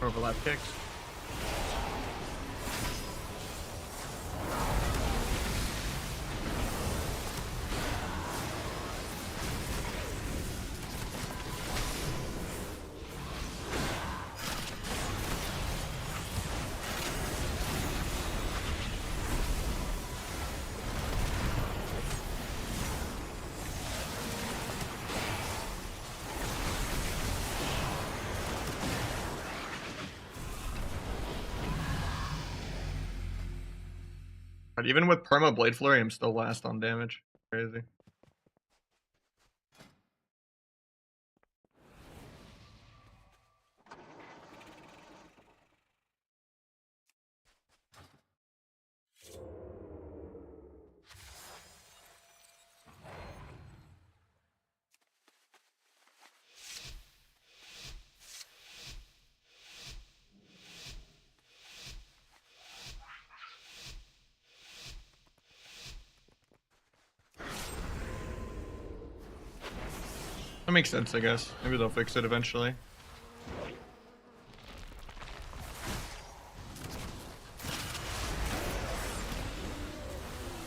[SPEAKER 1] Overlap kicks. But even with Perma Blade Flurry, I'm still last on damage. Crazy. That makes sense, I guess. Maybe they'll fix it eventually.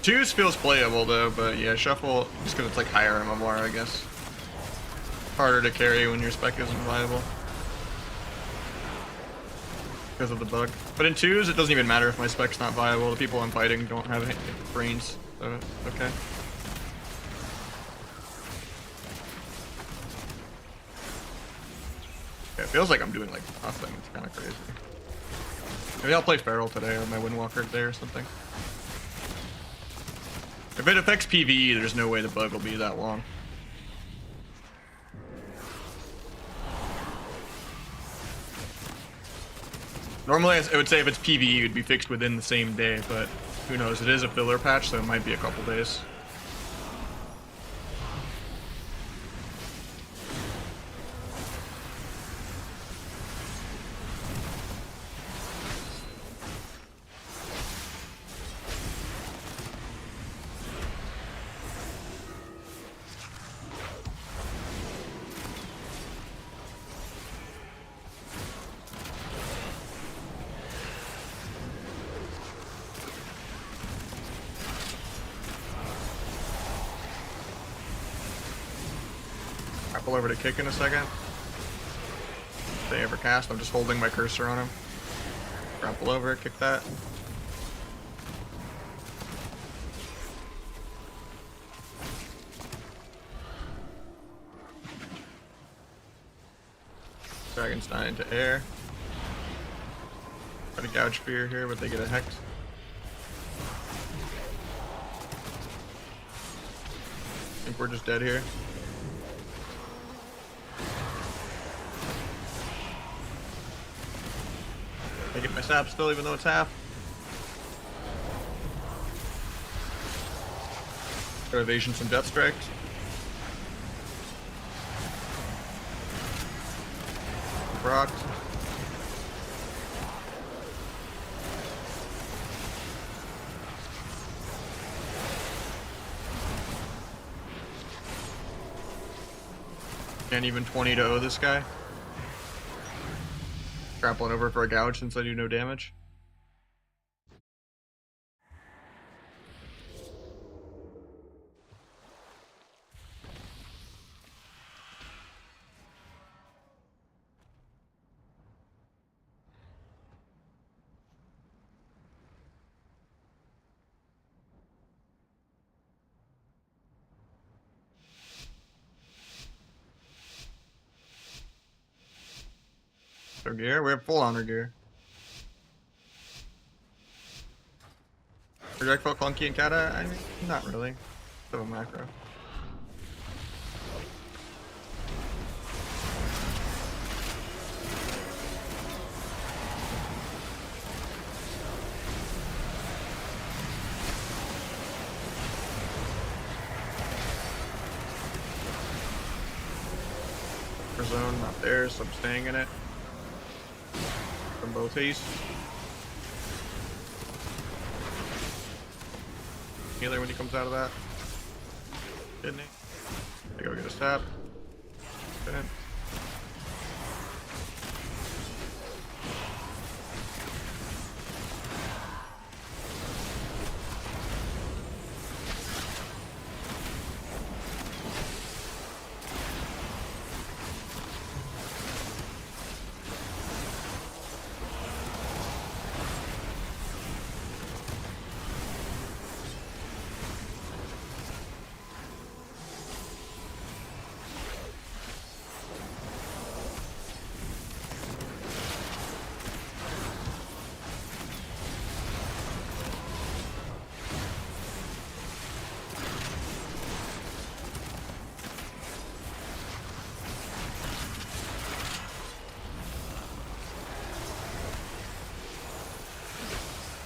[SPEAKER 1] Twos feels playable though, but yeah, Shuffle, just because it's like higher MMR, I guess. Harder to carry when your spec isn't viable. Because of the bug. But in twos, it doesn't even matter if my spec's not viable. The people I'm fighting don't have brains, so okay. Yeah, it feels like I'm doing like nothing. It's kind of crazy. Maybe I'll play Feral today or my Windwalker today or something. If it affects PvE, there's no way the bug will be that long. Normally, I would say if it's PvE, it would be fixed within the same day, but who knows? It is a filler patch, so it might be a couple days. Grapple over to kick in a second. If they ever cast, I'm just holding my cursor on him. Grapple over, kick that. Dragon's not into air. Try to gouge fear here, but they get a hex. I think we're just dead here. I get my sap still, even though it's half. Got evasion, some death strikes. Rocked. Can't even 20 to O this guy. Grappling over for a gouge since I do no damage. Our gear? We have full honor gear. Projectile, Clunky, and Kata? I mean, not really. Still a macro. Zone, not there, so I'm staying in it. From both east. Healer when he comes out of that. Didn't he? I go get a stab. Didn't.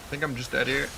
[SPEAKER 1] I think I'm just dead here.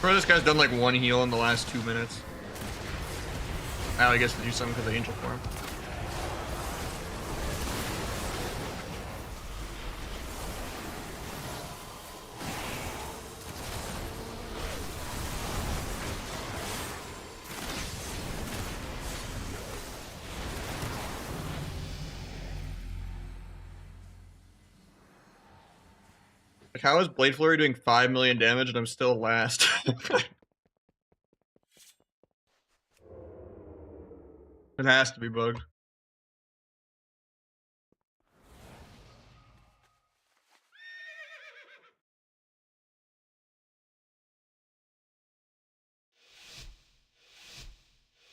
[SPEAKER 1] Bro, this guy's done like one heal in the last 2 minutes. Now he gets to do something because of Angel Form. Like, how is Blade Flurry doing 5 million damage and I'm still last? It has to be bugged.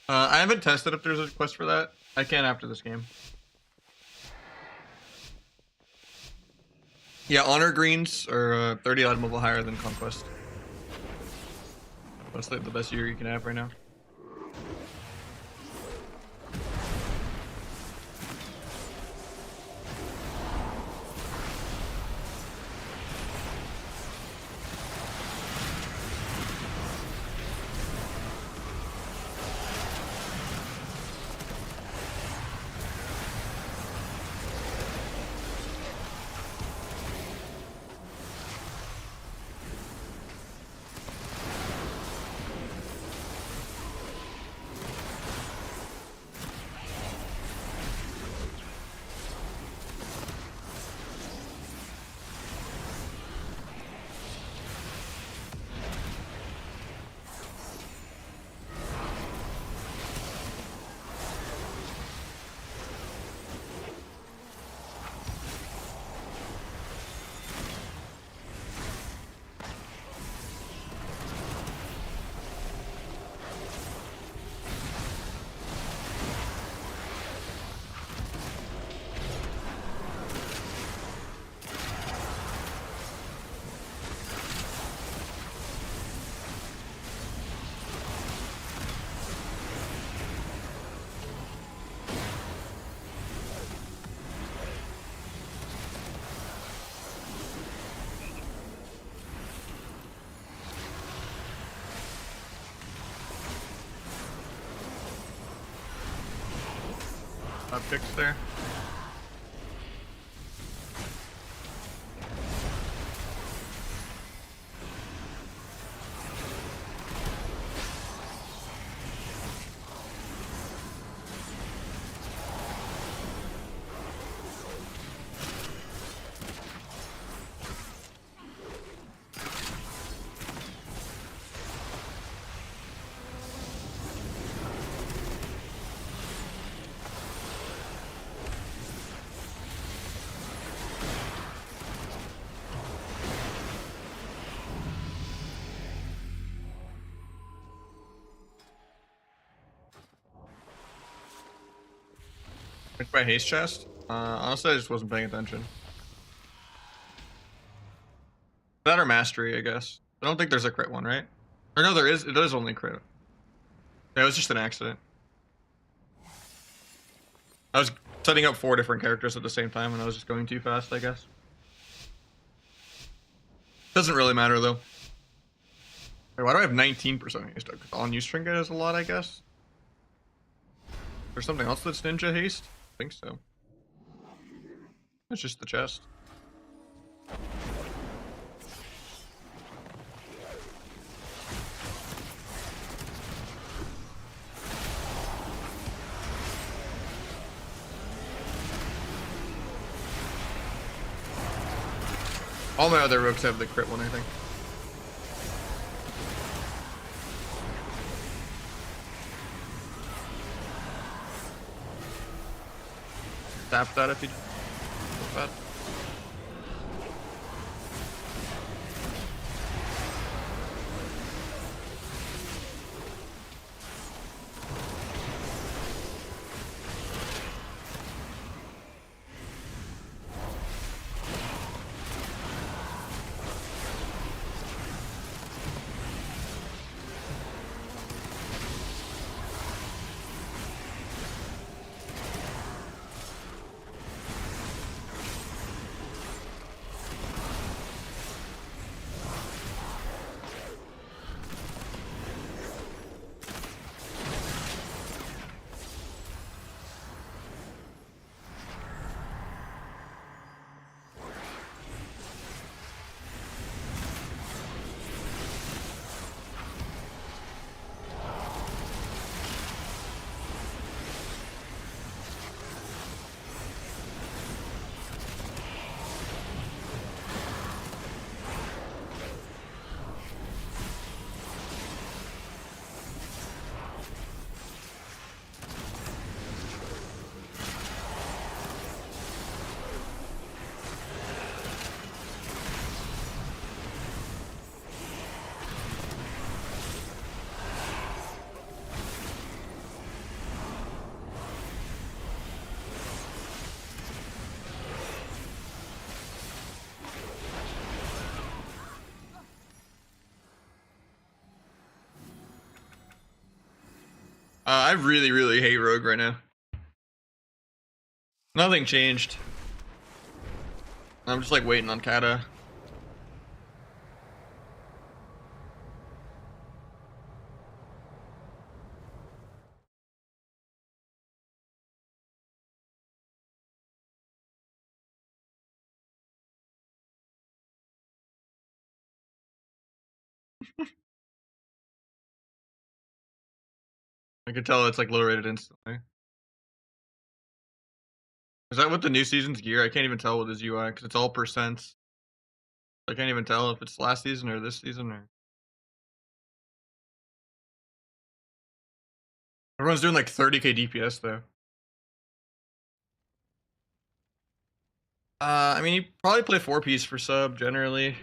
[SPEAKER 1] I haven't tested if there's a quest for that. I can after this game. Yeah, Honor Greens are 30 item level higher than Conquest. That's like the best year you can have right now. Picks there. Picked by Haste Chest? Honestly, I just wasn't paying attention. That or Mastery, I guess. I don't think there's a crit one, right? Or no, there is. It is only crit. Yeah, it was just an accident. I was setting up 4 different characters at the same time and I was just going too fast, I guess. Doesn't really matter, though. Wait, why do I have 19% haste? Because on use trinket is a lot, I guess. There's something else that's ninja haste? I think so. It's just the chest. All my other rogues have the crit one, I think. Tap that if you that. I really, really hate Rogue right now. Nothing changed. I'm just like waiting on Kata. I can tell it's like low rated instantly. Is that what the new season's gear? I can't even tell with his UI because it's all percents. I can't even tell if it's last season or this season or. Everyone's doing like 30k DPS though. I mean, you probably play 4-piece for sub generally.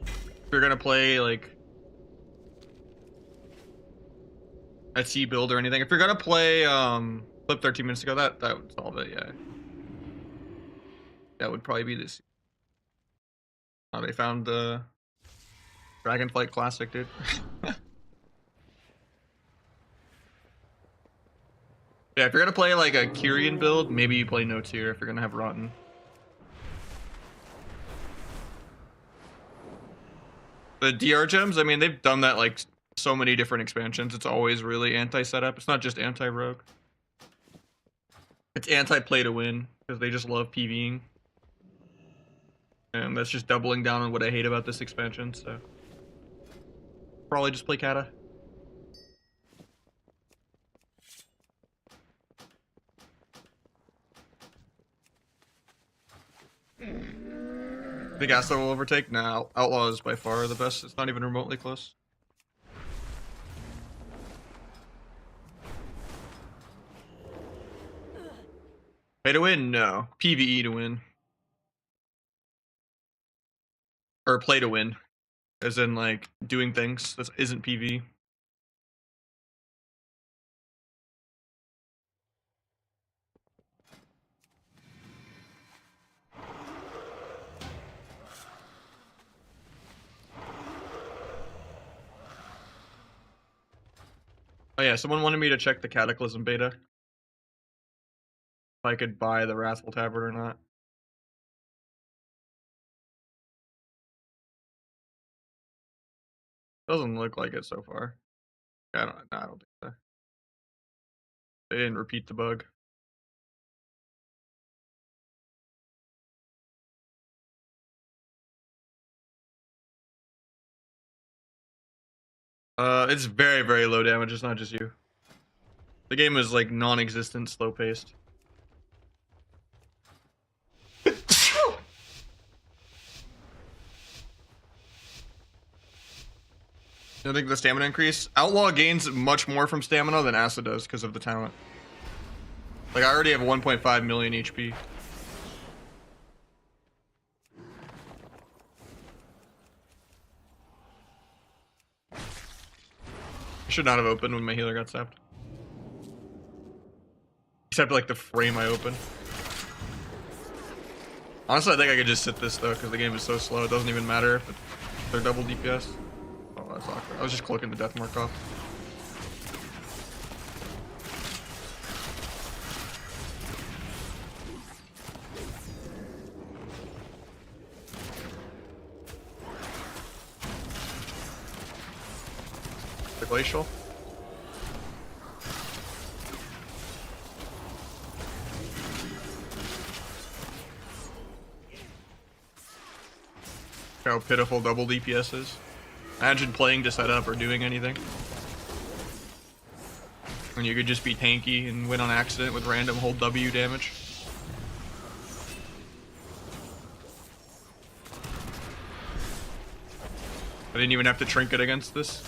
[SPEAKER 1] If you're gonna play like a C build or anything. If you're gonna play Flip 13 minutes ago, that would solve it, yeah. That would probably be this. Oh, they found the Dragonflight Classic, dude. Yeah, if you're gonna play like a Kyrian build, maybe you play No Tier if you're gonna have Rotten. The DR gems, I mean, they've done that like so many different expansions. It's always really anti-setup. It's not just anti-rogue. It's anti-play to win because they just love PvEing. And that's just doubling down on what I hate about this expansion, so. Probably just play Kata. Think Asta will overtake? Nah, Outlaw is by far the best. It's not even remotely close. Pay to win? No. PvE to win. Or play to win. As in, like, doing things. That isn't PvE. Oh yeah, someone wanted me to check the Cataclysm beta. If I could buy the Wrathful Tavern or not. Doesn't look like it so far. I don't think so. They didn't repeat the bug. It's very, very low damage. It's not just you. The game is like non-existent, slow-paced. I think the stamina increase. Outlaw gains much more from stamina than Acid does because of the talent. Like, I already have 1.5 million HP. I should not have opened when my healer got sapped. Except like the frame I opened. Honestly, I think I could just sit this though, because the game is so slow. It doesn't even matter if they're double DPS. Oh, that's awkward. I was just cloaking the death mark off. The glacial. How pitiful double DPS is. Imagine playing to set up or doing anything. When you could just be tanky and win on accident with random hold W damage. I didn't even have to trinket against this.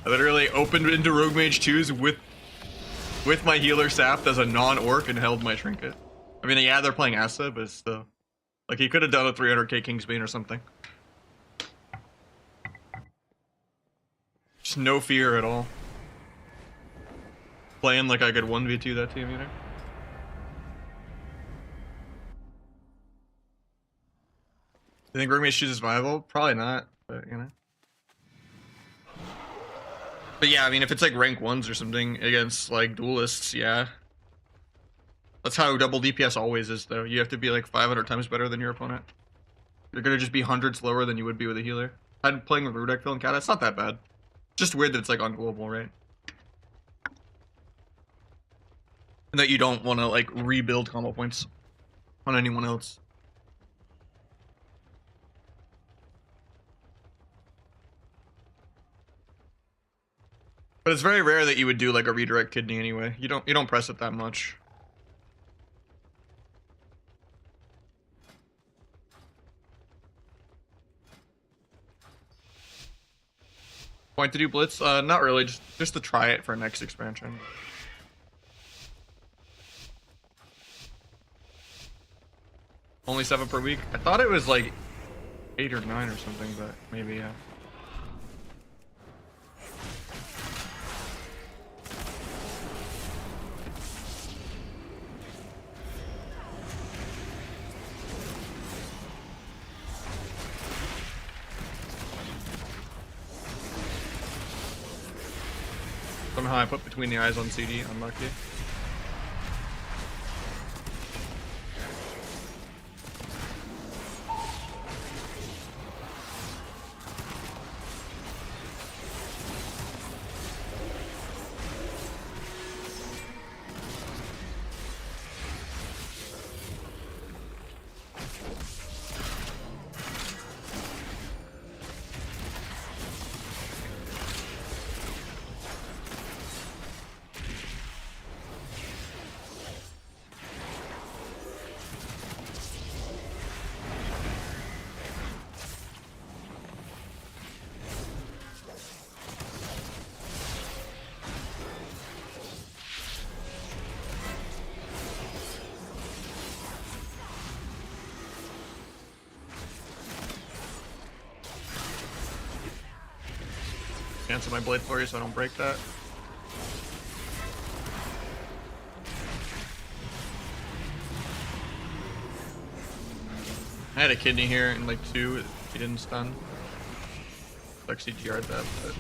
[SPEAKER 1] I literally opened into Rogue Mage 2s with my healer sapped as a non-orc and held my trinket. I mean, yeah, they're playing Asa, but still. Like, he could have done a 300k Kingsbane or something. Just no fear at all. Playing like I could 1v2 that team, you know? You think Rogue Mage chooses viable? Probably not, but you know. But yeah, I mean, if it's like rank 1s or something against like duelists, yeah. That's how double DPS always is, though. You have to be like 500 times better than your opponent. You're gonna just be hundreds lower than you would be with a healer. I'm playing with Rudek, Phil, and Cat. It's not that bad. Just weird that it's like on global, right? And that you don't want to like rebuild combo points on anyone else. But it's very rare that you would do like a redirect kidney anyway. You don't press it that much. Point to do blitz? Not really. Just to try it for next expansion. Only 7 per week. I thought it was like 8 or 9 or something, but maybe yeah. Somehow I put between the eyes on CD. Unlucky. Cancel my blade for you so I don't break that. I had a kidney here in like 2. He didn't stun. Like CGR'd that, but.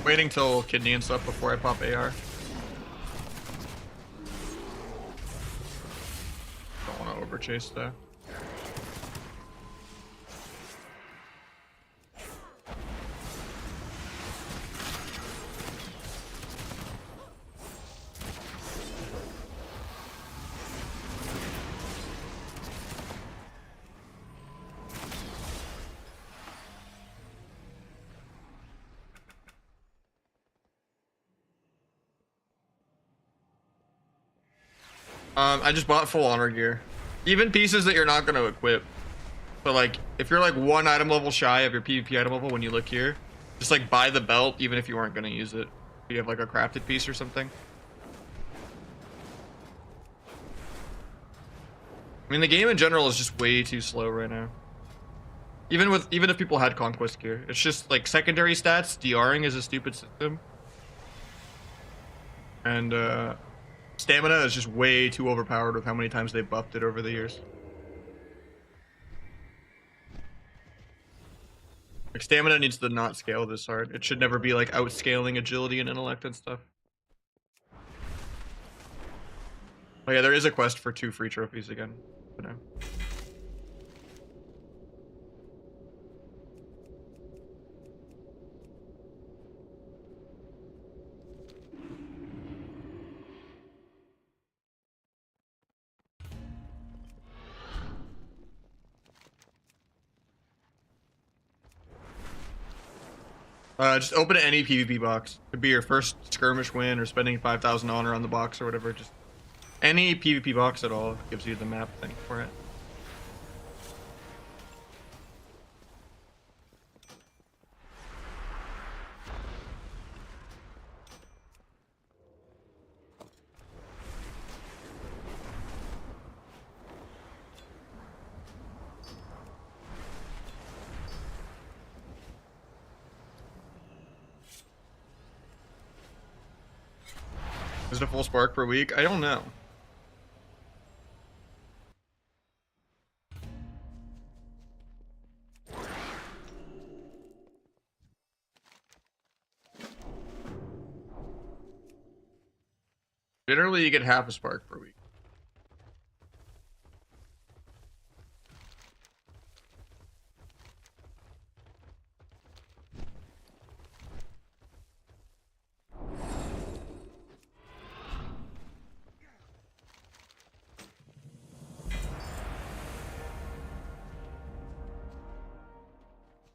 [SPEAKER 1] Waiting till kidney and stuff before I pop AR. Don't want to overchase though. I just bought full honor gear. Even pieces that you're not going to equip. But like, if you're like 1 item level shy of your PvP item level when you look here, just like buy the belt even if you weren't going to use it. If you have like a crafted piece or something. I mean, the game in general is just way too slow right now. Even if people had conquest gear, it's just like secondary stats. DRing is a stupid system, and stamina is just way too overpowered with how many times they buffed it over the years. Like stamina needs to not scale this hard. It should never be like outscaling agility and intellect and stuff. Oh yeah, there is a quest for 2 free trophies again. But no. Just open any PvP box. Could be your first skirmish win or spending 5,000 honor on the box or whatever. Just any PvP box at all gives you the map thing for it. Is it a full spark per week? I don't know. Generally, you get half a spark per week.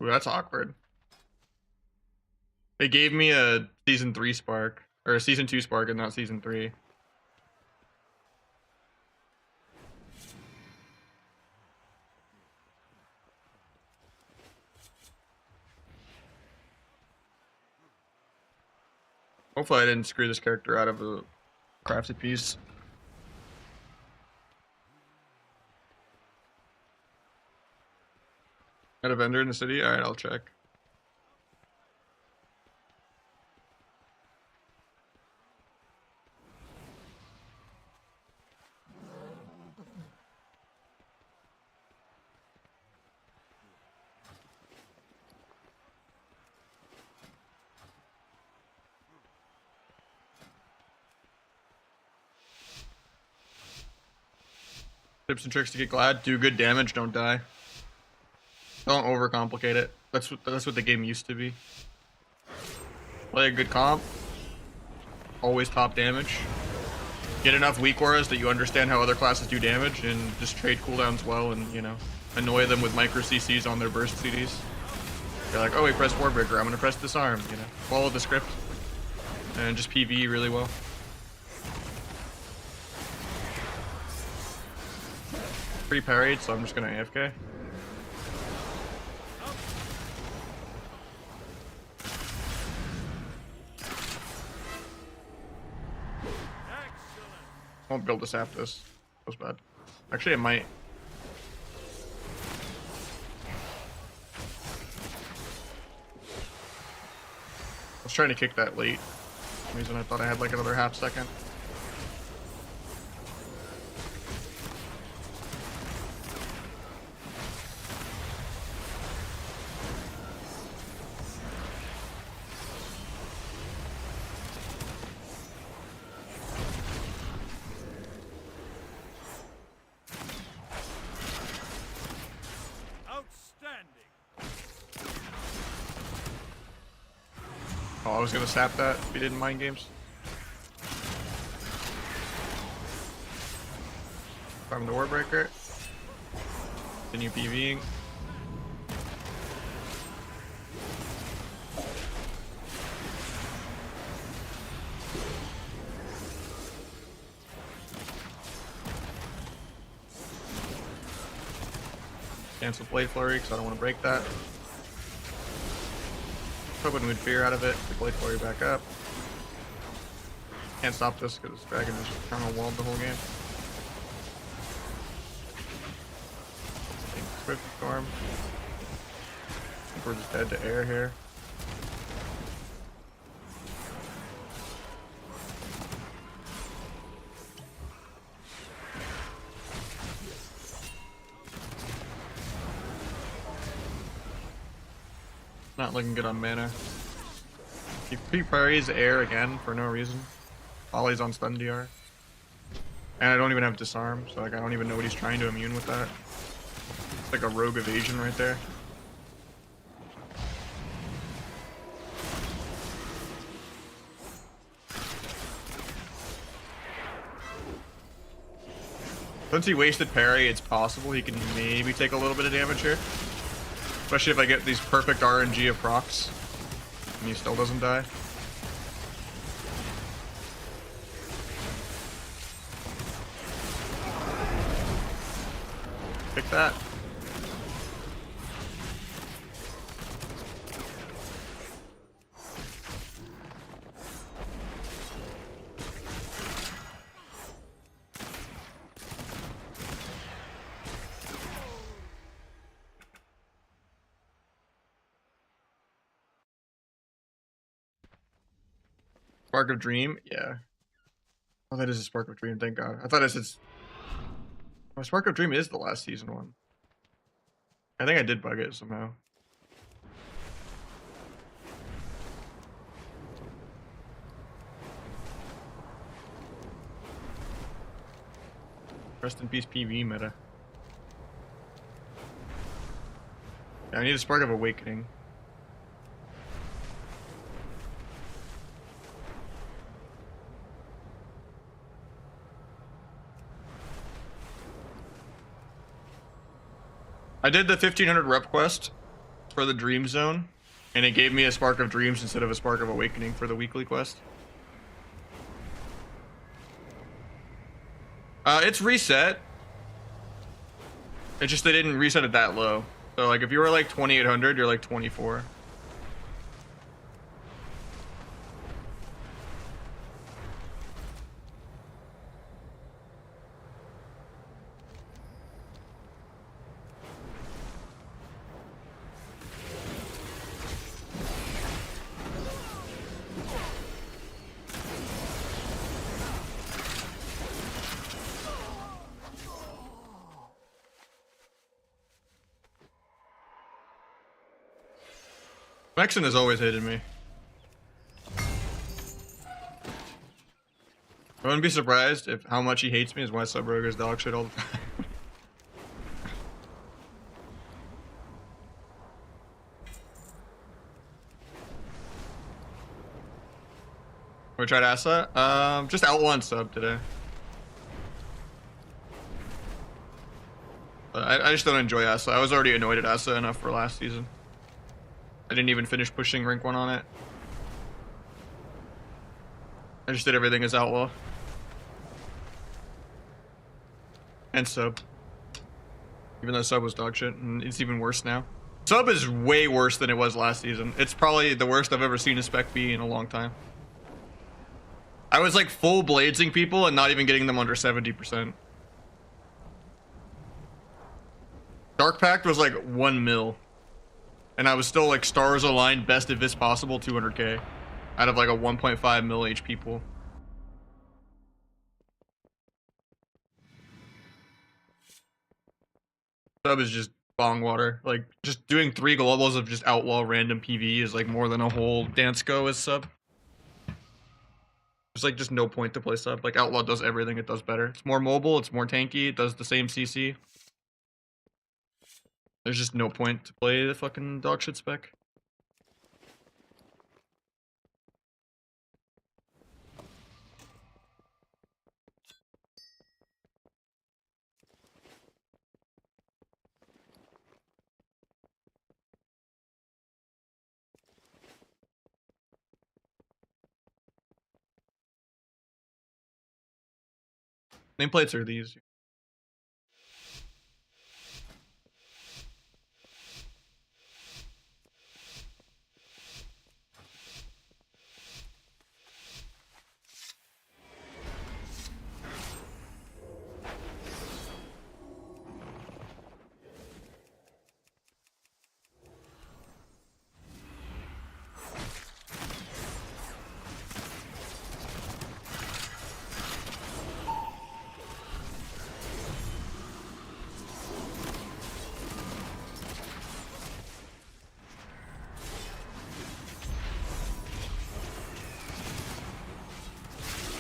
[SPEAKER 1] Ooh, that's awkward. They gave me a season 3 spark, or a season 2 spark and not season 3. Hopefully I didn't screw this character out of a crafted piece. At a vendor in the city? Alright, I'll check. Tips and tricks to get glad: do good damage, don't die. Don't overcomplicate it. That's what the game used to be. Play a good comp. Always top damage. Get enough weak auras that you understand how other classes do damage, and just trade cooldowns well, and you know, annoy them with micro CCs on their burst CDs. They're like, oh, he pressed Warbreaker, I'm gonna press Disarm. You know, follow the script, and just PvE really well. Pretty parried, so I'm just gonna AFK. I won't build this after this. That was bad. Actually, it might. I was trying to kick that late. For some reason I thought I had like another half second. Oh, I was gonna sap that if he didn't mind games. Farm the Warbreaker. Continue PvEing. cancel Blade Flurry because I don't want to break that. Hoping we'd fear out of it. The Blade Flurry back up. Can't stop this because Dragon is just kind of walled the whole game. Swift Storm. I think we're just dead to air here. Not looking good on mana. He parries air again for no reason. Ollie's on stun DR. And I don't even have disarm, so like I don't even know what he's trying to immune with that. It's like a rogue evasion right there. Since he wasted parry, it's possible he can maybe take a little bit of damage here. Especially if I get these perfect RNG of procs. And he still doesn't die. Pick that. Spark of Dream? Yeah. Oh, that is a Spark of Dream, thank God. I thought it said... Oh, Spark of Dream is the last season one. I think I did bug it somehow. Rest in peace PV meta. Yeah, I need a Spark of Awakening. I did the 1500 rep quest for the Dream Zone, and it gave me a Spark of Dreams instead of a Spark of Awakening for the weekly quest. It's reset. It's just they didn't reset it that low. So like if you were like 2800, you're like 24. Mexen has always hated me. I wouldn't be surprised if how much he hates me is why Sub Rogue is dog shit all the time. We tried Asa? Just Outlaw and Sub today. I just don't enjoy Asa. I was already annoyed at Asa enough for last season. I didn't even finish pushing rank 1 on it. I just did everything as Outlaw. And Sub. Even though Sub was dog shit, and it's even worse now. Sub is way worse than it was last season. It's probably the worst I've ever seen a spec be in a long time. I was like full bladesing people and not even getting them under 70%. Dark Pact was like 1 mil. And I was still like stars aligned best if it's possible 200k out of like a 1.5 mil HP pool. Sub is just bong water. Like just doing 3 globals of just outlaw random PV is like more than a whole dance go as Sub. There's like just no point to play Sub. Like Outlaw does everything it does better. It's more mobile, it's more tanky, it does the same CC. There's just no point to play the fucking dog shit spec. Nameplates are these.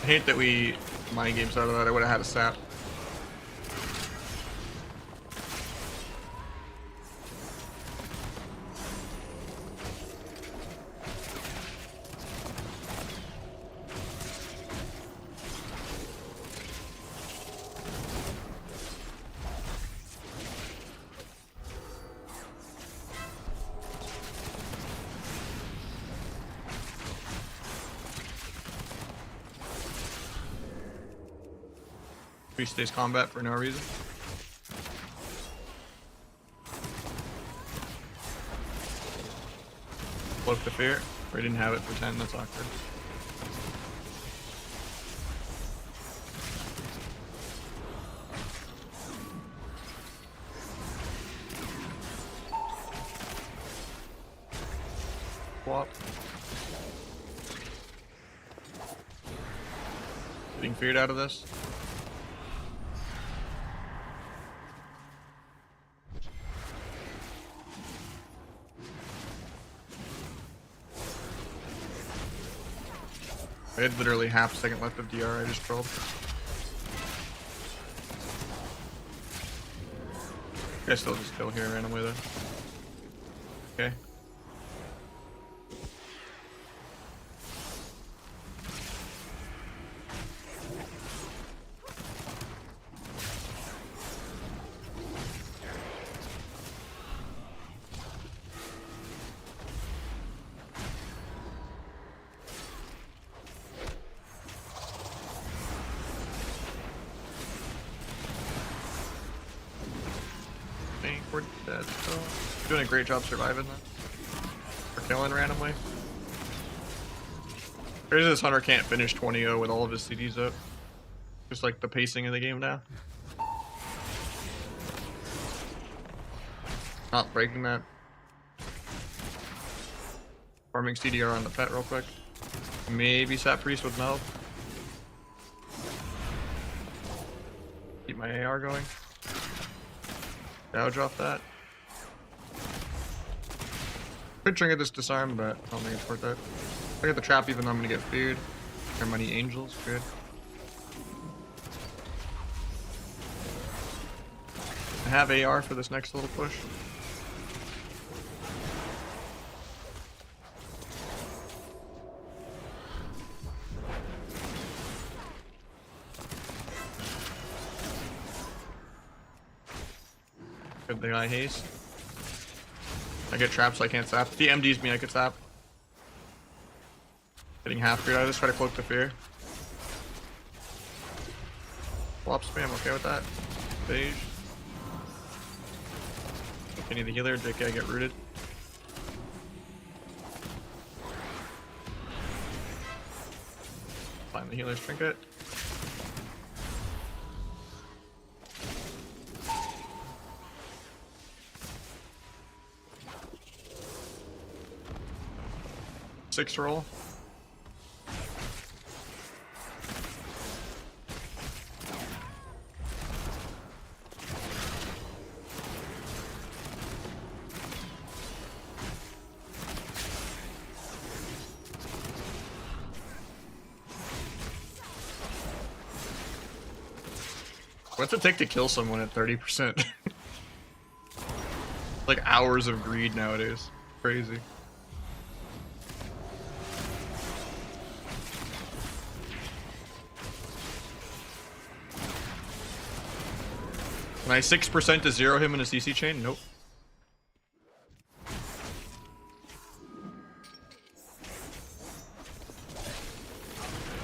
[SPEAKER 1] I hate that we mind games out of that. I would have had a sap. Three stays combat for no reason. Cloak the fear. We didn't have it for 10, that's awkward. Swap. Getting feared out of this. I had literally half a second left of DR, I just trolled. I still just kill here randomly though. Okay. We're dead still. Doing a great job surviving that. We're killing randomly. Crazy this hunter can't finish 20-0 with all of his CDs up. Just like the pacing of the game now. Not breaking that. Farming CDR on the pet real quick. Maybe Sap Priest with Meld. Keep my AR going. Dodge off that. Could trinket this disarm, but I don't think it's worth it. I get the trap even though I'm gonna get feared. Or money angels, good. I have AR for this next little push. Good thing I haste. I get trapped so I can't sap. If he MDs me, I could sap. Getting half feared. I just try to cloak the fear. Flop spam, okay with that. Beige. Kenny the healer, JK, I get rooted. Find the healer's trinket. Six roll. What's it take to kill someone at 30%? Like hours of greed nowadays. Crazy. Can I 6% to zero him in a CC chain? Nope.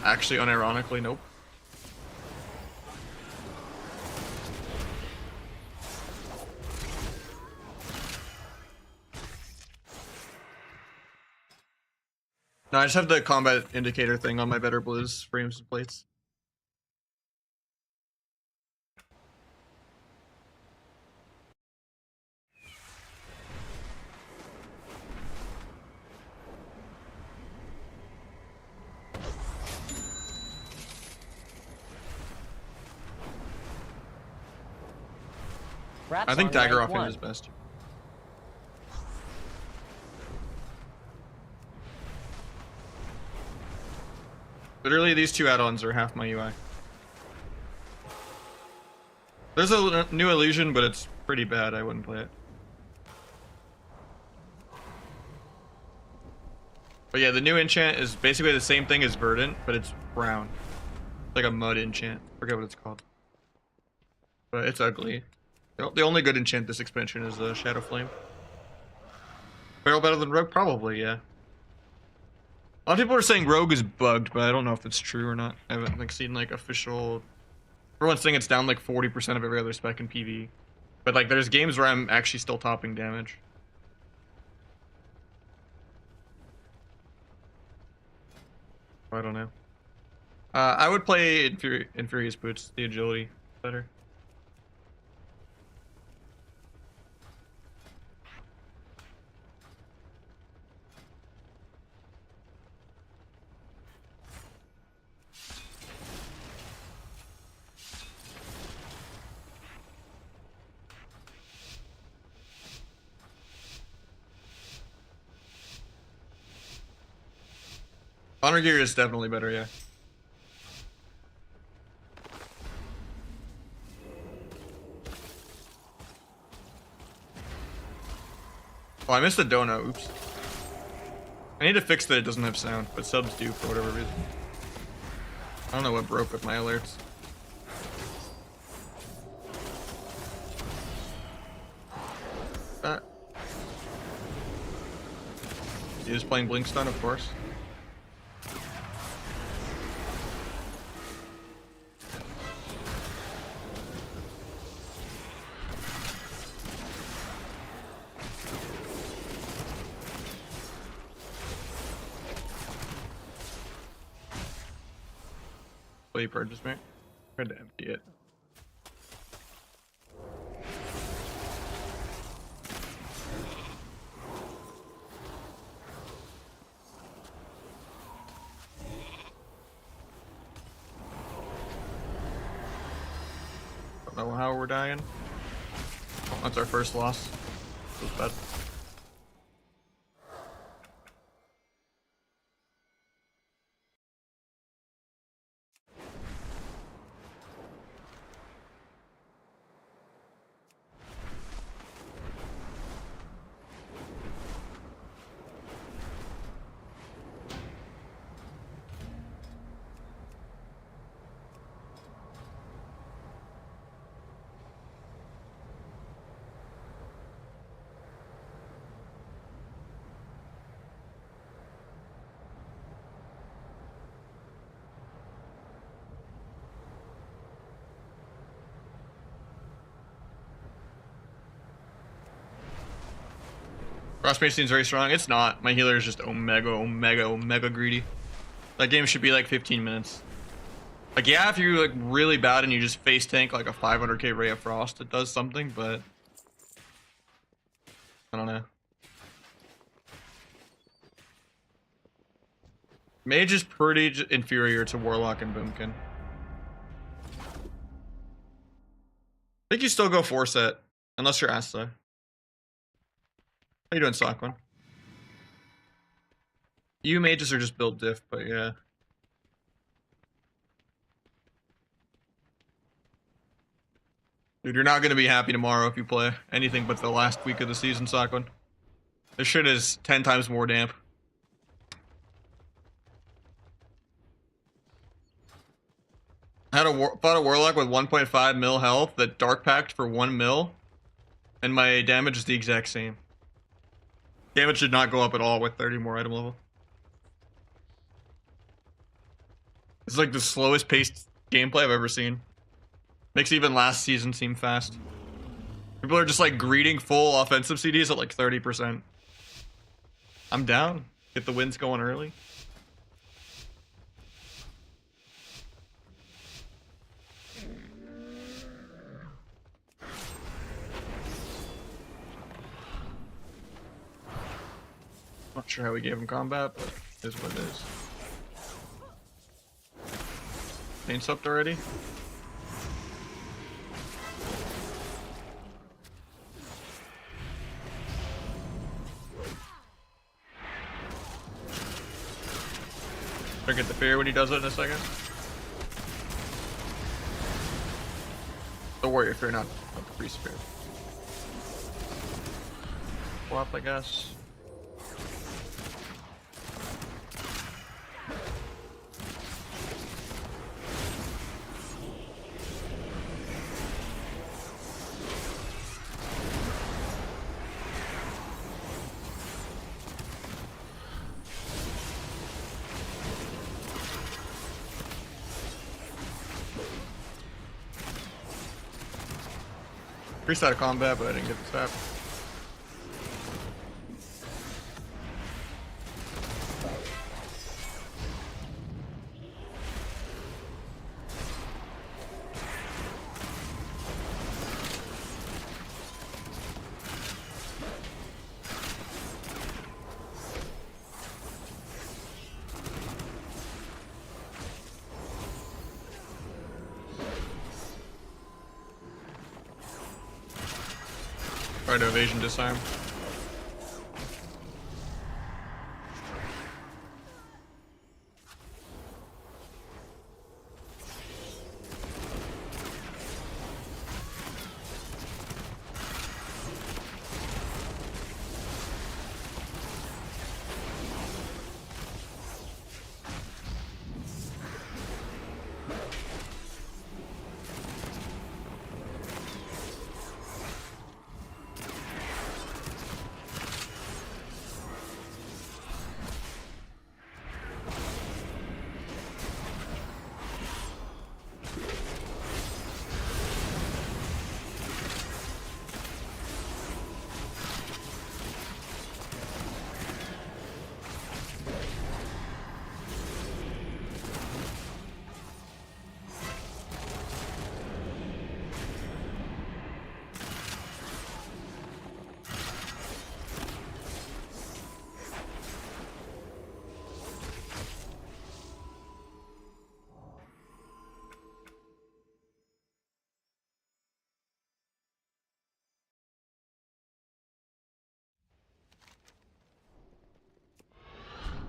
[SPEAKER 1] Actually, unironically, nope. No, I just have the combat indicator thing on my Better Blizz frames and plates. I think dagger off him is best. Literally, these two add-ons are half my UI. There's a new illusion, but it's pretty bad. I wouldn't play it. But yeah, the new enchant is basically the same thing as Verdant, but it's brown. It's like a mud enchant. I forget what it's called. But it's ugly. The only good enchant this expansion is the Shadow Flame. Barrel better than Rogue? Probably, yeah. A lot of people are saying Rogue is bugged, but I don't know if it's true or not. I haven't like seen like official. Everyone's saying it's down like 40% of every other spec in PvE. But like there's games where I'm actually still topping damage. I don't know. I would play Infurious Boots, the agility better. Honor Gear is definitely better, yeah. Oh, I missed the donut. Oops. I need to fix that it doesn't have sound, but subs do for whatever reason. I don't know what broke with my alerts. You just playing Blinkstun, of course. Play purchase me. Tried to empty it. Don't know how we're dying. Oh, that's our first loss. Feels bad. Frostmage seems very strong. It's not. My healer is just omega greedy. That game should be like 15 minutes. Like, yeah, if you're like really bad and you just face tank like a 500k Ray of Frost, it does something, but I don't know. Mage is pretty inferior to Warlock and Boomkin. I think you still go 4-set, unless you're Asta. How you doing, Sockman? You mages are just built diff, but yeah. Dude, you're not gonna be happy tomorrow if you play anything but the last week of the season, Sockman. This shit is 10 times more damp. I fought a Warlock with 1.5 mil health that Dark Packed for 1 mil, and my damage is the exact same. Damage should not go up at all with 30 more item level. It's like the slowest paced gameplay I've ever seen. Makes even last season seem fast. People are just like greeting full offensive CDs at like 30%. I'm down. Get the wins going early. Not sure how we gave him combat, but it is what it is. Paint supped already? Trinket the fear when he does it in a second. The warrior fear, not the priest fear. Flop, I guess. Priest out of combat, but I didn't get the tap. Try to evasion disarm.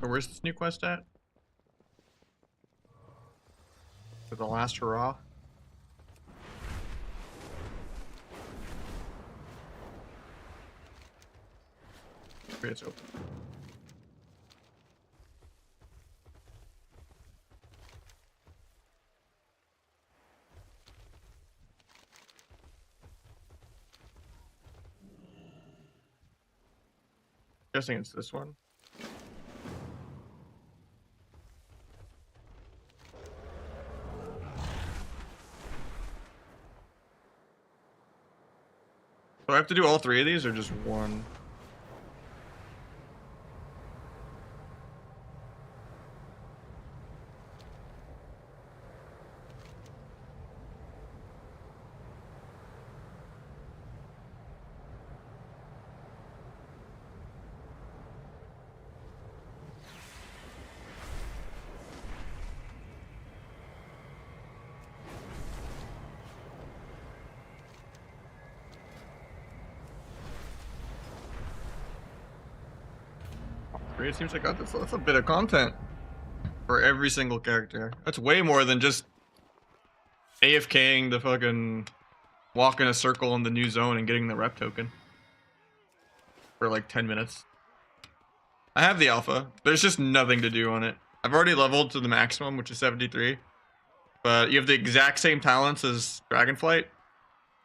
[SPEAKER 1] Where's this new quest at? For the last hurrah? It's open. Guessing it's this one. Do I have to do all three of these or just one? It seems like that's a bit of content for every single character. That's way more than just AFKing the fucking walk in a circle in the new zone and getting the rep token for like 10 minutes. I have the alpha. There's just nothing to do on it. I've already leveled to the maximum, which is 73. But you have the exact same talents as Dragonflight.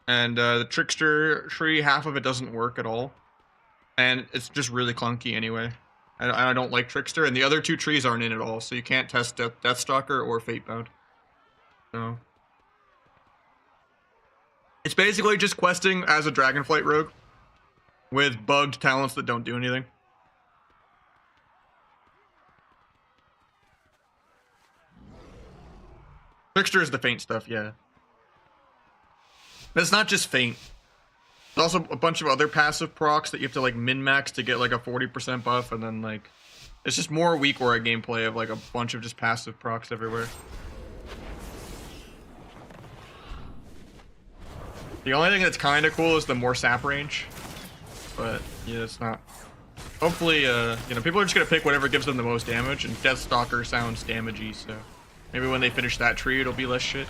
[SPEAKER 1] And the Trickster tree, half of it doesn't work at all. And it's just really clunky anyway. I don't like Trickster, and the other two trees aren't in at all, so you can't test Deathstalker or Fatebound. So it's basically just questing as a Dragonflight rogue with bugged talents that don't do anything. Trickster is the faint stuff, yeah. But it's not just faint. There's also a bunch of other passive procs that you have to like min-max to get like a 40% buff, and then like it's just more weak aura gameplay of like a bunch of just passive procs everywhere. The only thing that's kind of cool is the more sap range, but yeah, it's not Hopefully, you know, people are just gonna pick whatever gives them the most damage, and Deathstalker sounds damagey, so maybe when they finish that tree, it'll be less shit.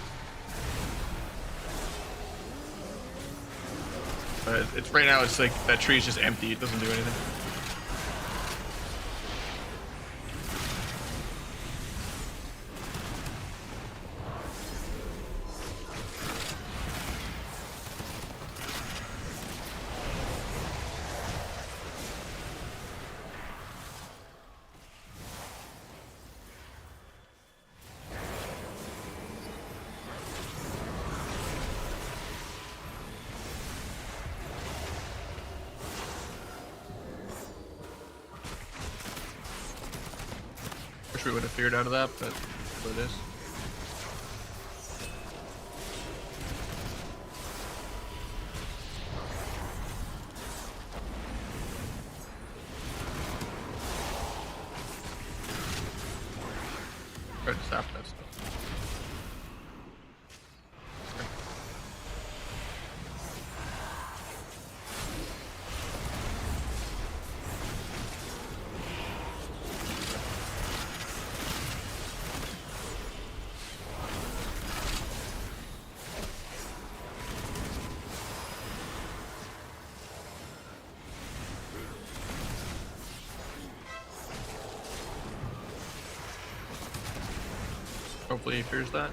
[SPEAKER 1] But it's right now, it's like that tree is just empty; it doesn't do anything. Wish we would have figured out of that, but that's what it is. Try to stop that stuff. Hopefully he fears that.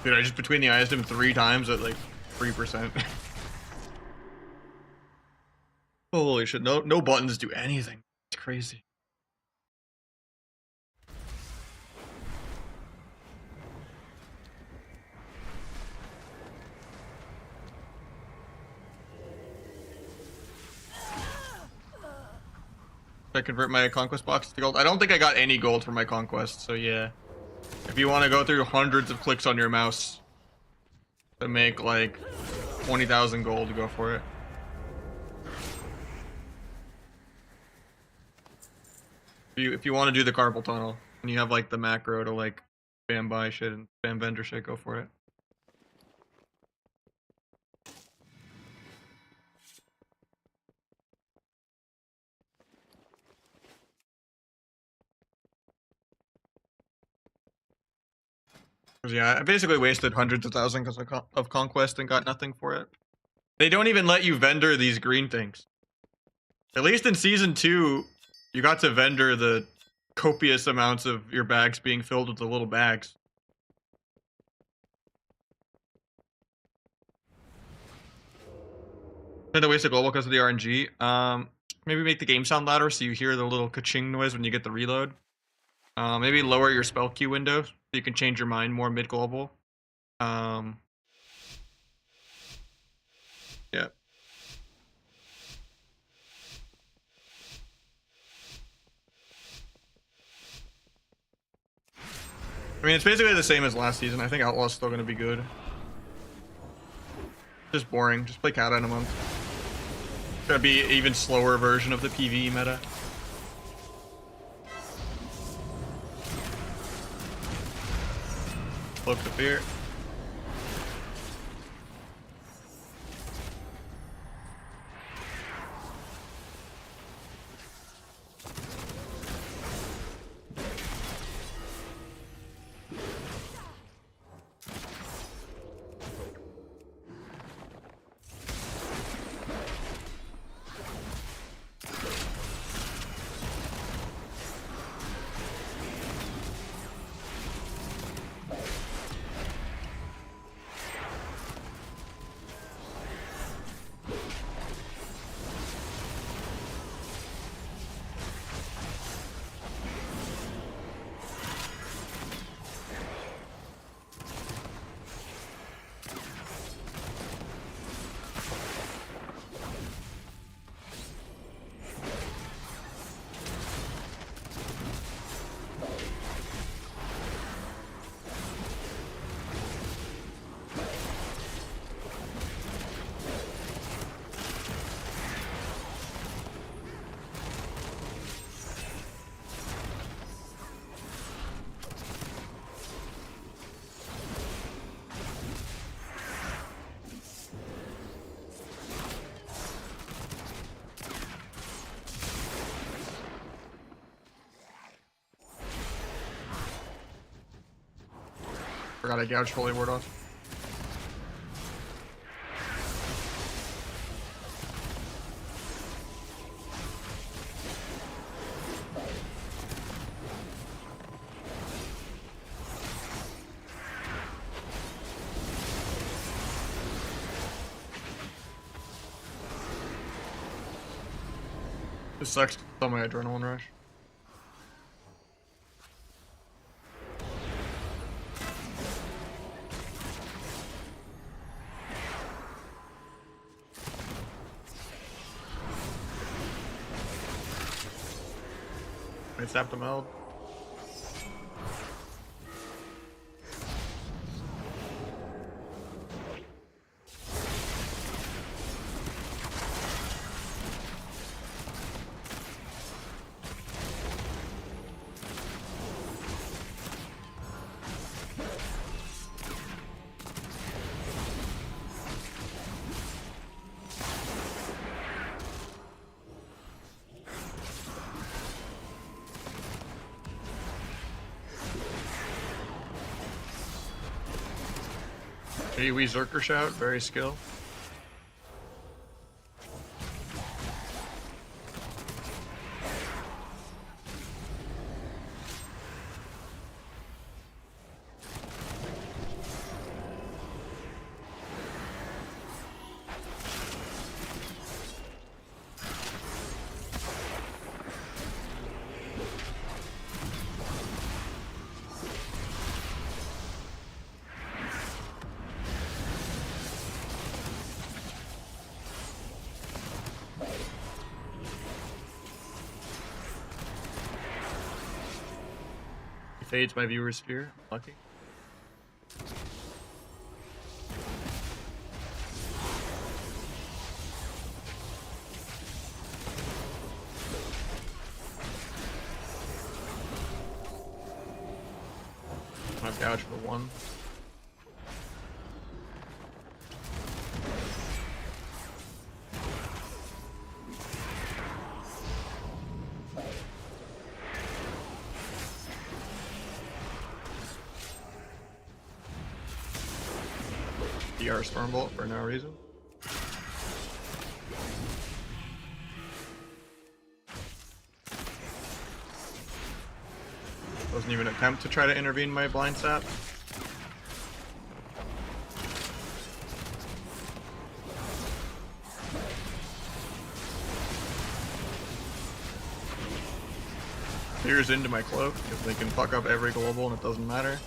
[SPEAKER 1] Dude, I just between the eyes him 3 times at like 3%. Holy shit, no buttons do anything. It's crazy. I convert my conquest box to gold. I don't think I got any gold for my conquest, so yeah. If you want to go through hundreds of clicks on your mouse to make like 20,000 gold, go for it. If you want to do the carpal tunnel and you have like the macro to like spam buy shit and spam vendor shit, go for it. Yeah, I basically wasted hundreds of thousands of conquest and got nothing for it. They don't even let you vendor these green things. At least in season 2, you got to vendor the copious amounts of your bags being filled with the little bags. Trying to waste a global because of the RNG. Maybe make the game sound louder so you hear the little ka-ching noise when you get the reload. Maybe lower your spell queue window so you can change your mind more mid-global. Yeah. I mean, it's basically the same as last season. I think Outlaw's still going to be good. Just boring. Just play Kata in a month. Gotta be an even slower version of the PvE meta. Cloak of Fear. Forgot I gouged Holy Ward off. This sucks on my adrenaline rush. I zapped him out. AoE Zerker Shout, very skill. Fades my viewer's sphere. Lucky. I've gouged for one. DR Stormbolt for no reason. Doesn't even attempt to try to intervene my blind sap. Peers into my cloak because they can fuck up every global and it doesn't matter.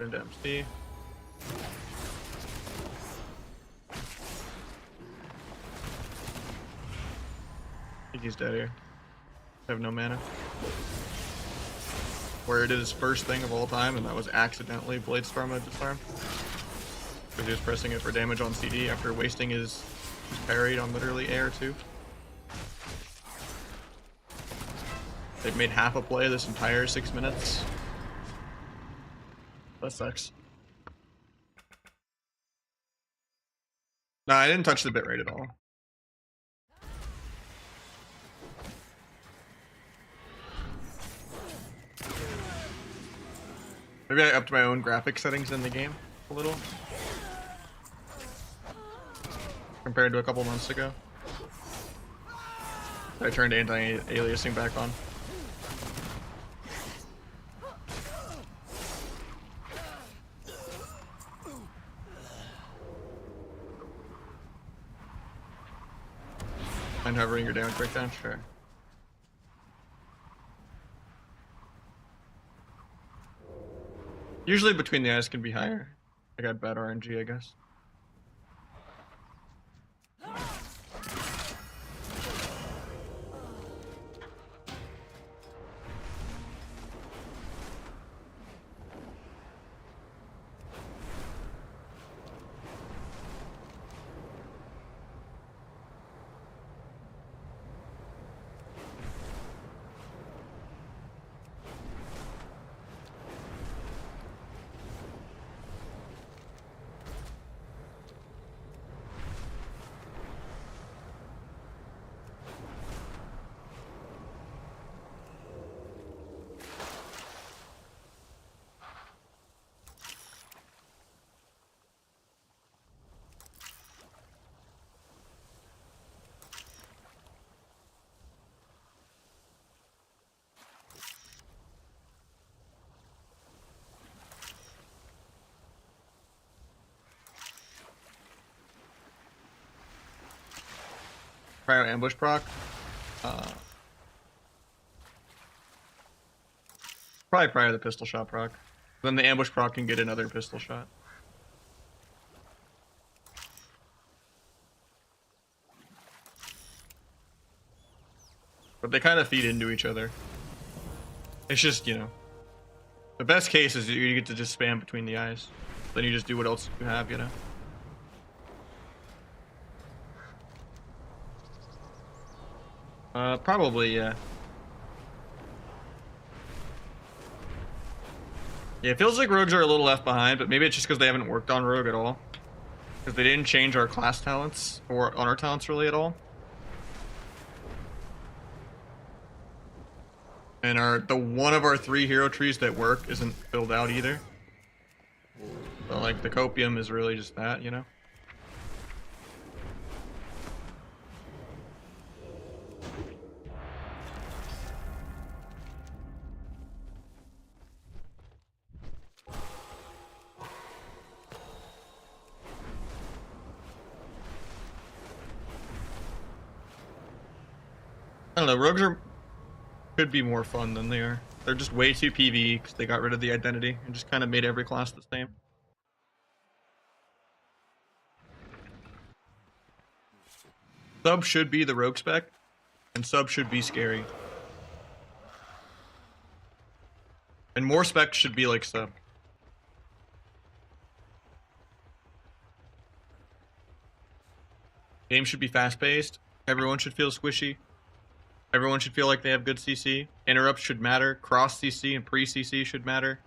[SPEAKER 1] Into MC. I think he's dead here. I have no mana. Where it is first thing of all time, and that was accidentally Bladestorm at disarm. Because he was pressing it for damage on CD after wasting his parried on literally AR2. They've made half a play this entire 6 minutes. That sucks. Nah, I didn't touch the bitrate at all. Maybe I upped my own graphic settings in the game a little. Compared to a couple months ago. I turned anti-aliasing back on. Mind hovering your damage breakdown? Sure. Usually between the eyes can be higher. I got bad RNG, I guess. Prior ambush proc. Probably prior the pistol shot proc. Then the ambush proc can get another pistol shot. But they kind of feed into each other. It's just, you know. The best case is you get to just spam between the eyes. Then you just do what else you have, you know. Probably, yeah. Yeah, it feels like rogues are a little left behind, but maybe it's just because they haven't worked on rogue at all. Because they didn't change our class talents, or honor talents really at all. And the one of our 3 hero trees that work isn't filled out either. So like the copium is really just that, you know? I don't know, rogues could be more fun than they are. They're just way too PvE because they got rid of the identity and just kind of made every class the same. Sub should be the rogue spec, and sub should be scary. And more specs should be like sub. Game should be fast-paced. Everyone should feel squishy. Everyone should feel like they have good CC. Interrupts should matter. Cross CC and pre-CC should matter.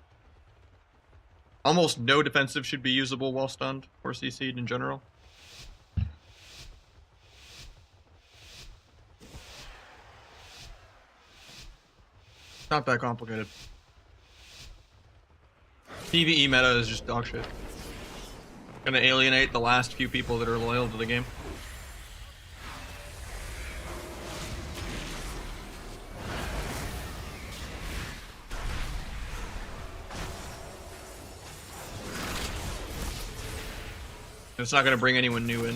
[SPEAKER 1] Almost no defensive should be usable while stunned or CC'd in general. Not that complicated. PvE meta is just dog shit. Gonna alienate the last few people that are loyal to the game. It's not going to bring anyone new in.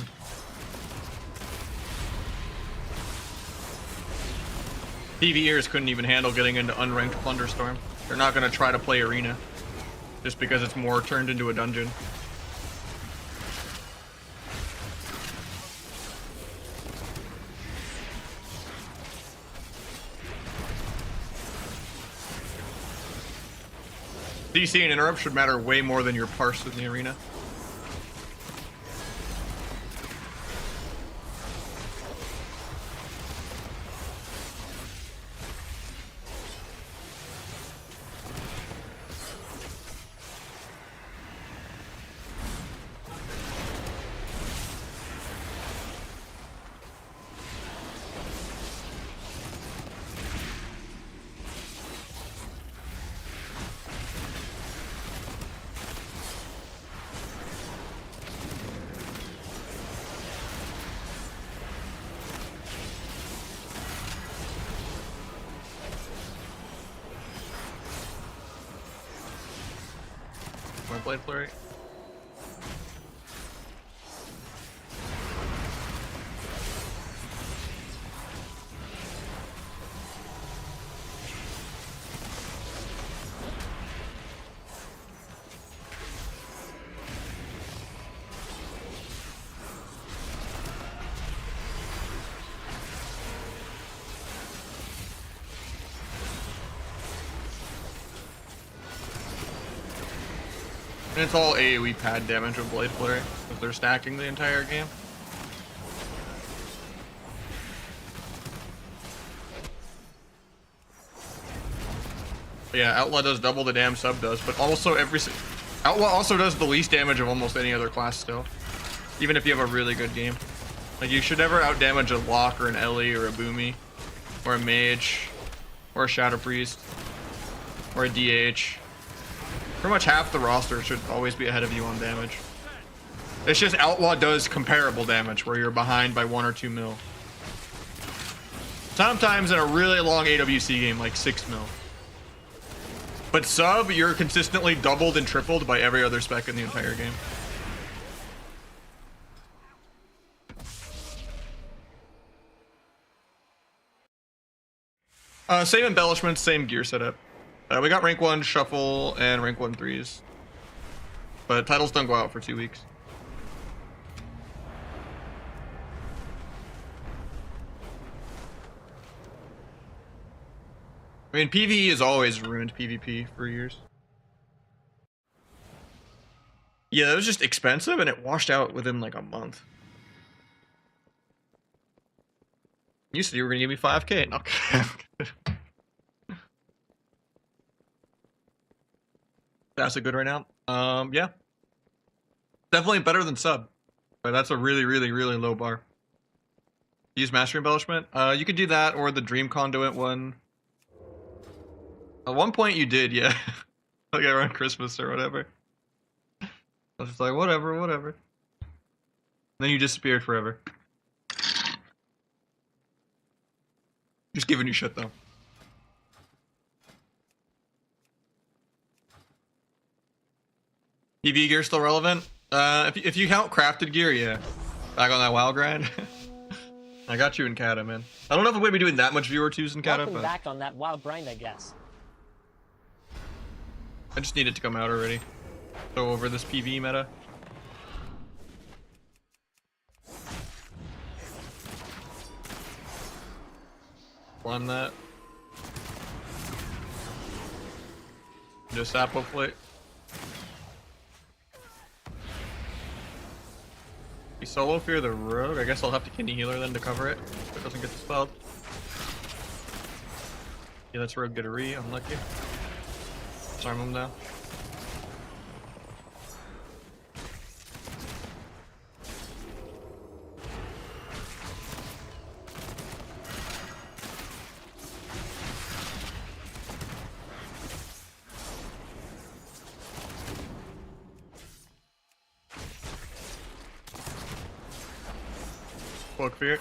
[SPEAKER 1] PvEers couldn't even handle getting into unranked Plunderstorm. They're not going to try to play Arena. Just because it's more turned into a dungeon. DC and interrupt should matter way more than your parse in the arena. My blade flurry. And it's all AoE pad damage with Blade Flurry, if they're stacking the entire game. But yeah, Outlaw does double the damn sub does, but also Outlaw also does the least damage of almost any other class still. Even if you have a really good game. Like, you should never outdamage a Locke or an Ellie or a Boomy or a Mage or a Shadow Priest or a DH. Pretty much half the roster should always be ahead of you on damage. It's just Outlaw does comparable damage where you're behind by 1 or 2 mil. Sometimes in a really long AWC game, like 6 mil. But sub, you're consistently doubled and tripled by every other spec in the entire game. Same embellishments, same gear setup. We got rank 1 shuffle and rank 1 threes. But titles don't go out for 2 weeks. I mean, PvE has always ruined PvP for years. Yeah, it was just expensive and it washed out within like a month. You said you were gonna give me 5K. Okay. That's a good right now. Yeah. Definitely better than sub. But that's a really, really, really low bar. Use Mastery Embellishment. You could do that or the Dream Conduit one. At one point you did, yeah. Like around Christmas or whatever. I was just like, whatever, whatever. Then you disappeared forever. Just giving you shit though. PvE gear still relevant? If you count crafted gear, yeah. Back on that WoW grind. I got you in Kata, man. I don't know if I'm gonna be doing that much viewer twos in Kata,
[SPEAKER 2] Welcome
[SPEAKER 1] but
[SPEAKER 2] back on that WoW grind, I guess.
[SPEAKER 1] I just need it to come out already. Go over this PvE meta. Climb that. Just sap hopefully. You solo fear the rogue. I guess I'll have to kidney healer then to cover it. If it doesn't get dispelled. Yeah, that's rogue get a re. Unlucky. Disarm him now. Cloak fear.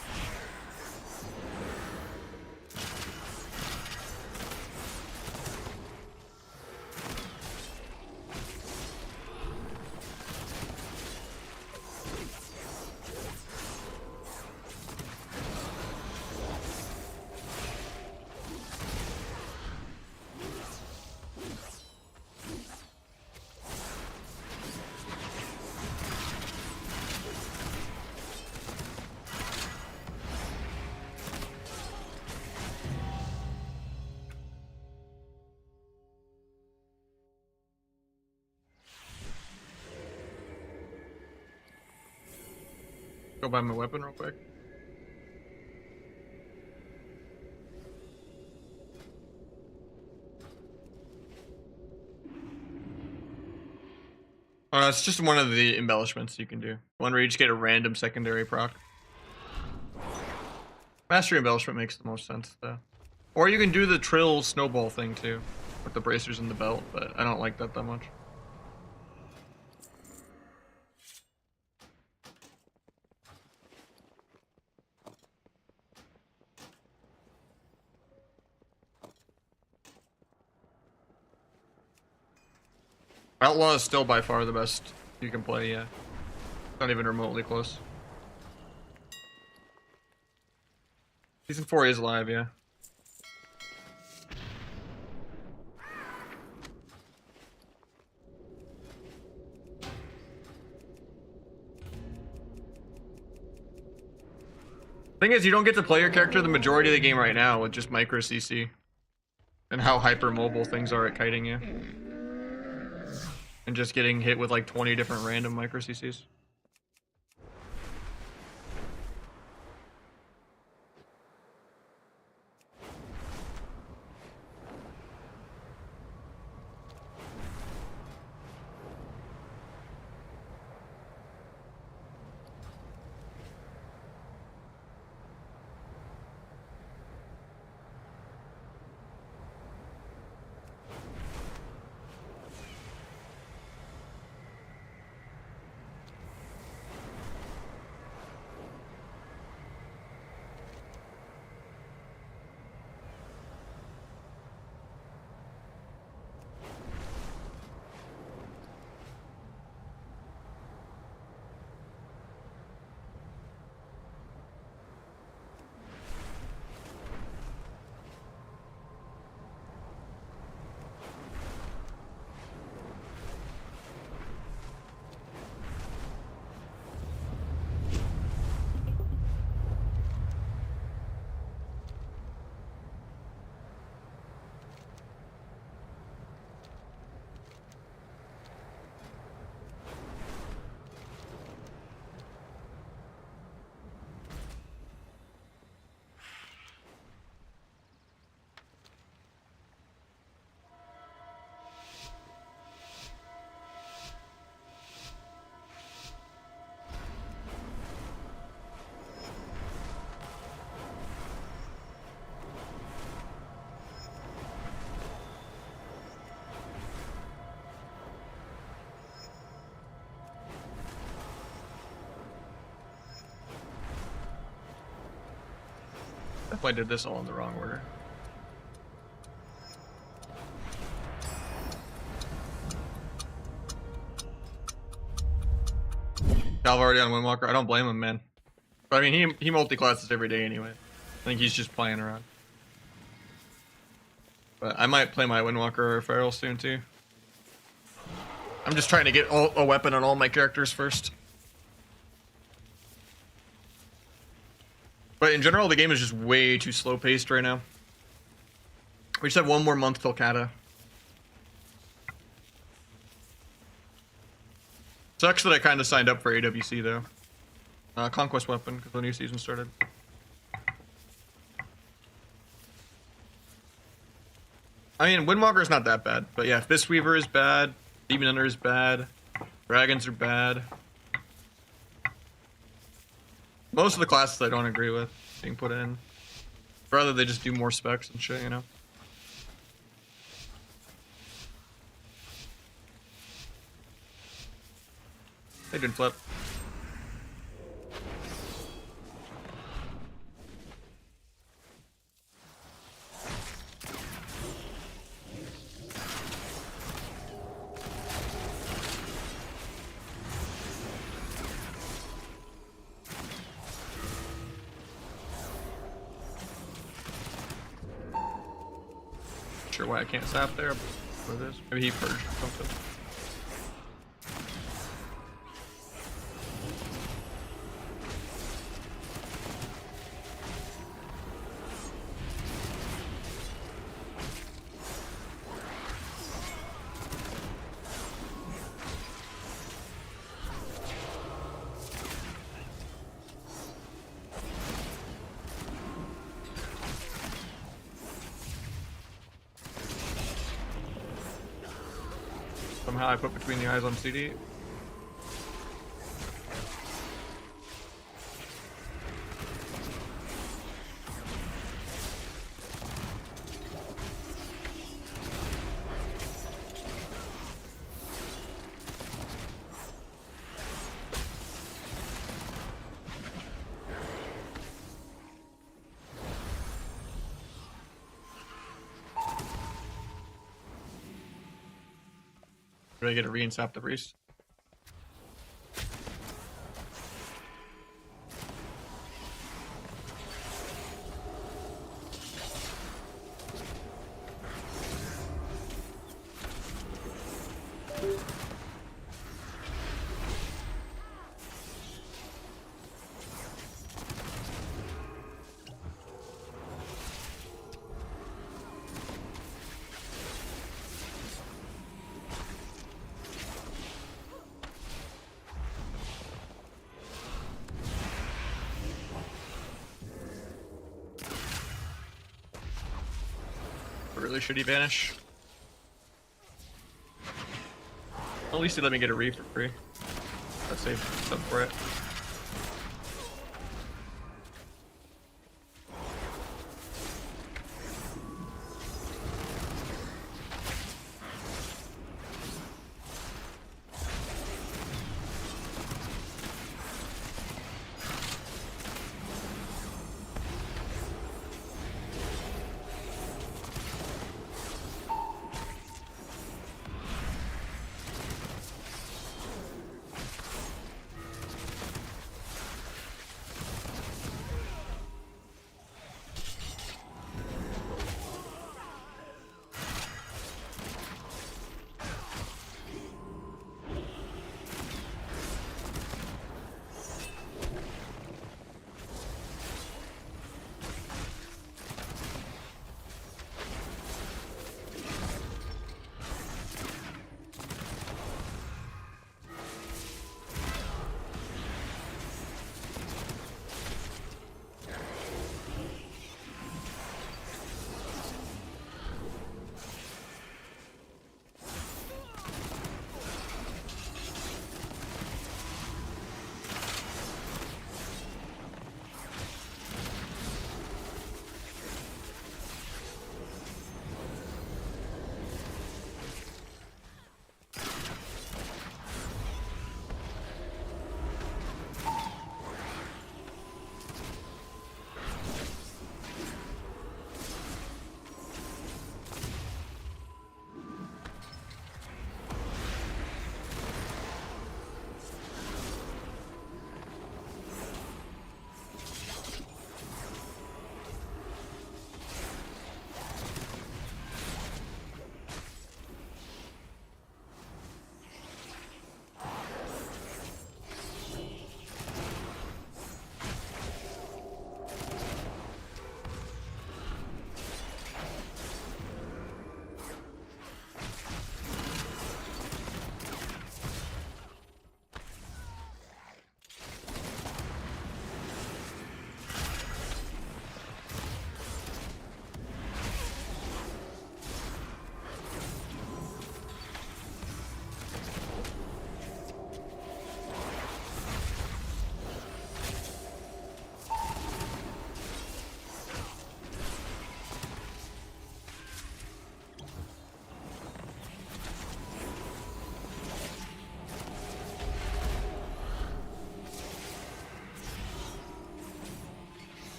[SPEAKER 1] Go buy my weapon real quick. It's just one of the embellishments you can do. One where you just get a random secondary proc. Mastery embellishment makes the most sense though. Or you can do the Trill snowball thing too, with the bracers and the belt, but I don't like that much. Outlaw is still by far the best you can play, yeah. Not even remotely close. Season 4 is live, yeah. Thing is, you don't get to play your character the majority of the game right now with just micro CC. And how hyper mobile things are at kiting you. And just getting hit with like 20 different random micro CCs. I did this all in the wrong order. Calv already on Windwalker. I don't blame him, man. But I mean, he multi-classes every day anyway. I think he's just playing around. But I might play my Windwalker or Feral soon too. I'm just trying to get a weapon on all my characters first. But in general, the game is just way too slow paced right now. We just have one more month till Kata. Sucks that I kind of signed up for AWC though. Conquest weapon, because the new season started. I mean, Windwalker is not that bad, but yeah, Fistweaver is bad, Demon Hunter is bad, Dragons are bad. Most of the classes I don't agree with being put in. Rather they just do more specs and shit, you know? They did flip. Sure why I can't zap there, but what it is. Maybe he purged or something. Somehow I put between the eyes on CD. Do I get a reinsap the priest? Really shitty banish. At least he let me get a re for free. Let's save stuff for it.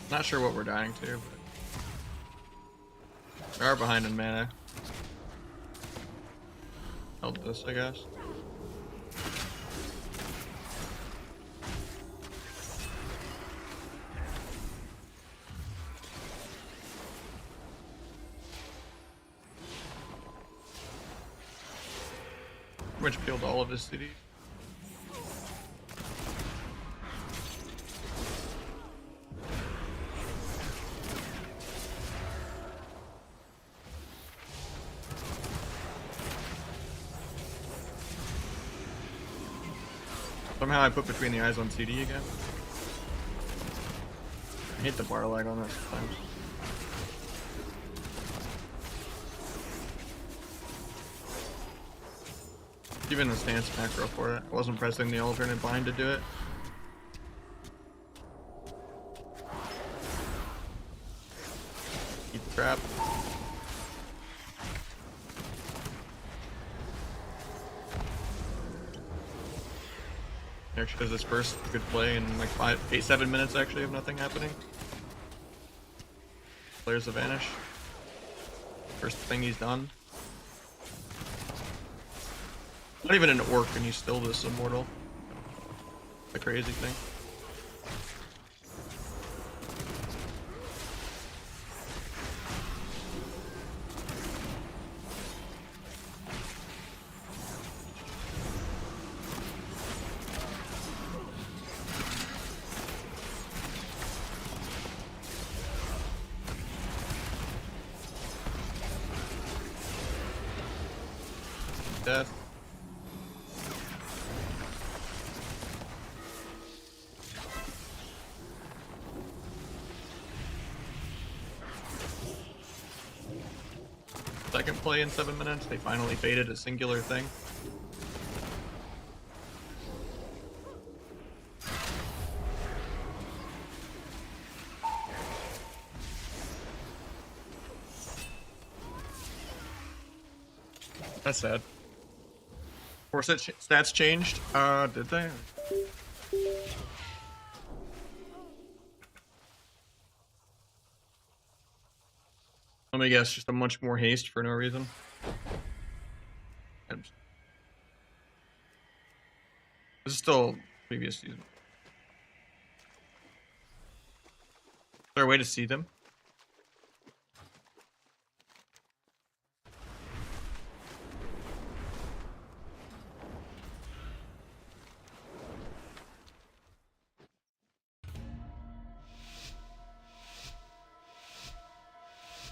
[SPEAKER 1] Not sure what we're dying to, but we are behind in mana. Held this, I guess. Pretty much peeled all of his cities. Somehow I put between the eyes on CD again. I hate the bar lag on that sometimes. Even the stance macro for it. I wasn't pressing the alternate bind to do it. Keep the trap. Actually does his first good play in like 7 minutes actually of nothing happening. Players to vanish. First thing he's done. Not even an orc and he's still this immortal. The crazy thing. Death. Second play in 7 minutes, they finally faded a singular thing. That's sad. Force stats changed? Did they? Let me guess, just a much more haste for no reason. This is still previous season. Is there a way to see them?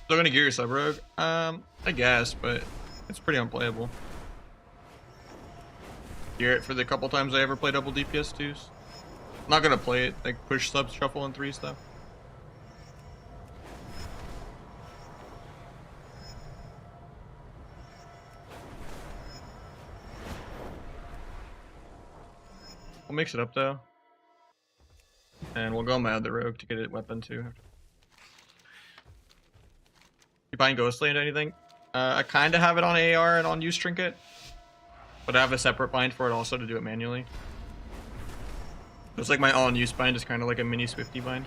[SPEAKER 1] Still gonna gear your sub rogue? I guess, but it's pretty unplayable. Gear it for the couple times I ever play double DPS 2s. I'm not gonna play it, like push subs, shuffle, and 3 stuff. We'll mix it up though. And we'll go mad the rogue to get it weapon too. You buying Ghostland or anything? I kind of have it on AR and on use trinket, but I have a separate bind for it also to do it manually. It's like my on use bind is kind of like a mini Swifty bind.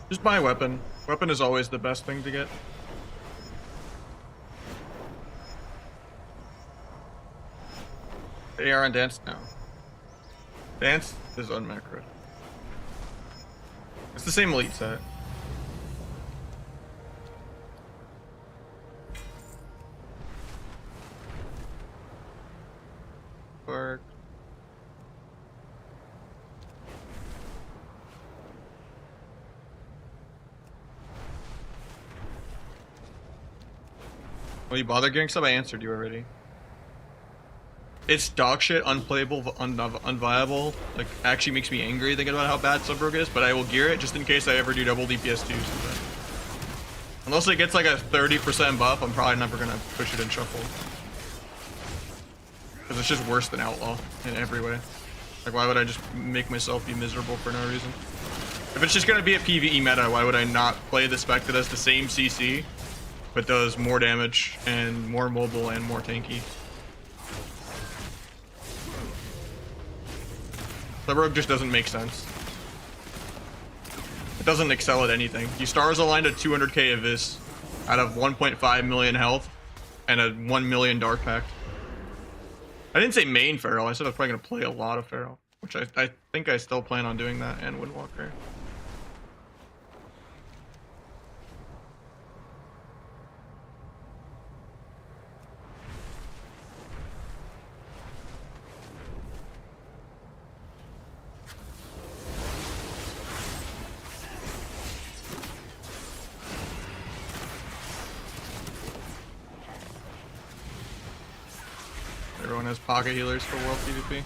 [SPEAKER 1] Just buy a weapon. Weapon is always the best thing to get. AR and dance now. Dance is unmacroed. It's the same elite set. Bark. Will you bother getting sub? I answered you already. It's dog shit, unplayable, unviable. Like, actually makes me angry thinking about how bad sub rogue is, but I will gear it just in case I ever do double DPS 2s. Unless it gets like a 30% buff, I'm probably never gonna push it in shuffle. Because it's just worse than outlaw in every way. Like, why would I just make myself be miserable for no reason? If it's just gonna be a PvE meta, why would I not play the spec that has the same CC, but does more damage and more mobile and more tanky? The rogue just doesn't make sense. It doesn't excel at anything. You stars aligned at 200k of this out of 1.5 million health and a 1 million dark pact. I didn't say main Feral, I said I was probably gonna play a lot of Feral, which I think I still plan on doing that, and Windwalker. has pocket healers for world PvP.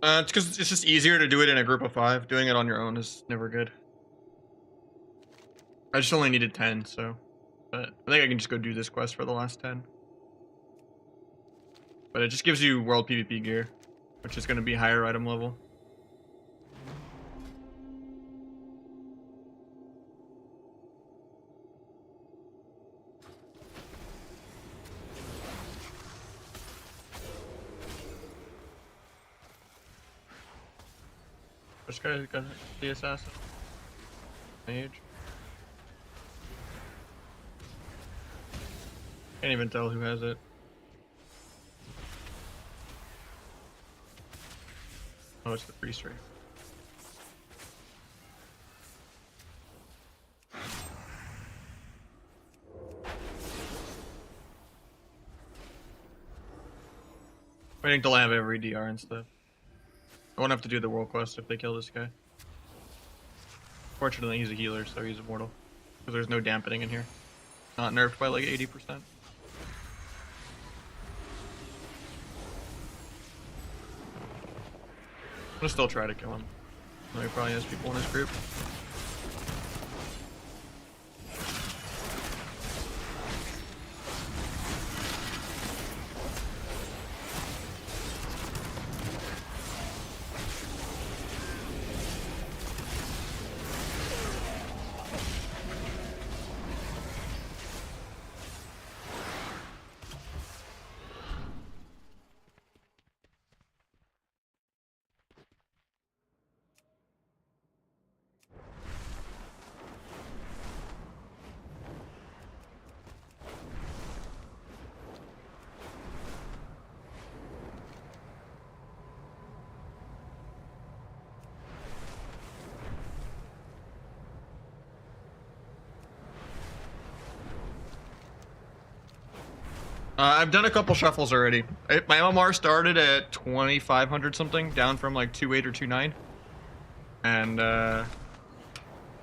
[SPEAKER 1] It's because it's just easier to do it in a group of 5. Doing it on your own is never good. I just only needed 10, so. But I think I can just go do this quest for the last 10. But it just gives you world PvP gear, which is going to be higher item level. This guy's got the assassin. Mage. Can't even tell who has it. Oh, it's the priest ring. Waiting till I have every DR and stuff. I won't have to do the world quest if they kill this guy. Fortunately, he's a healer, so he's immortal. Because there's no dampening in here. Not nerfed by like 80%. I'm gonna still try to kill him. I know he probably has people in his group. I've done a couple shuffles already. My MMR started at 2500 something, down from like 2.8 or 2.9. And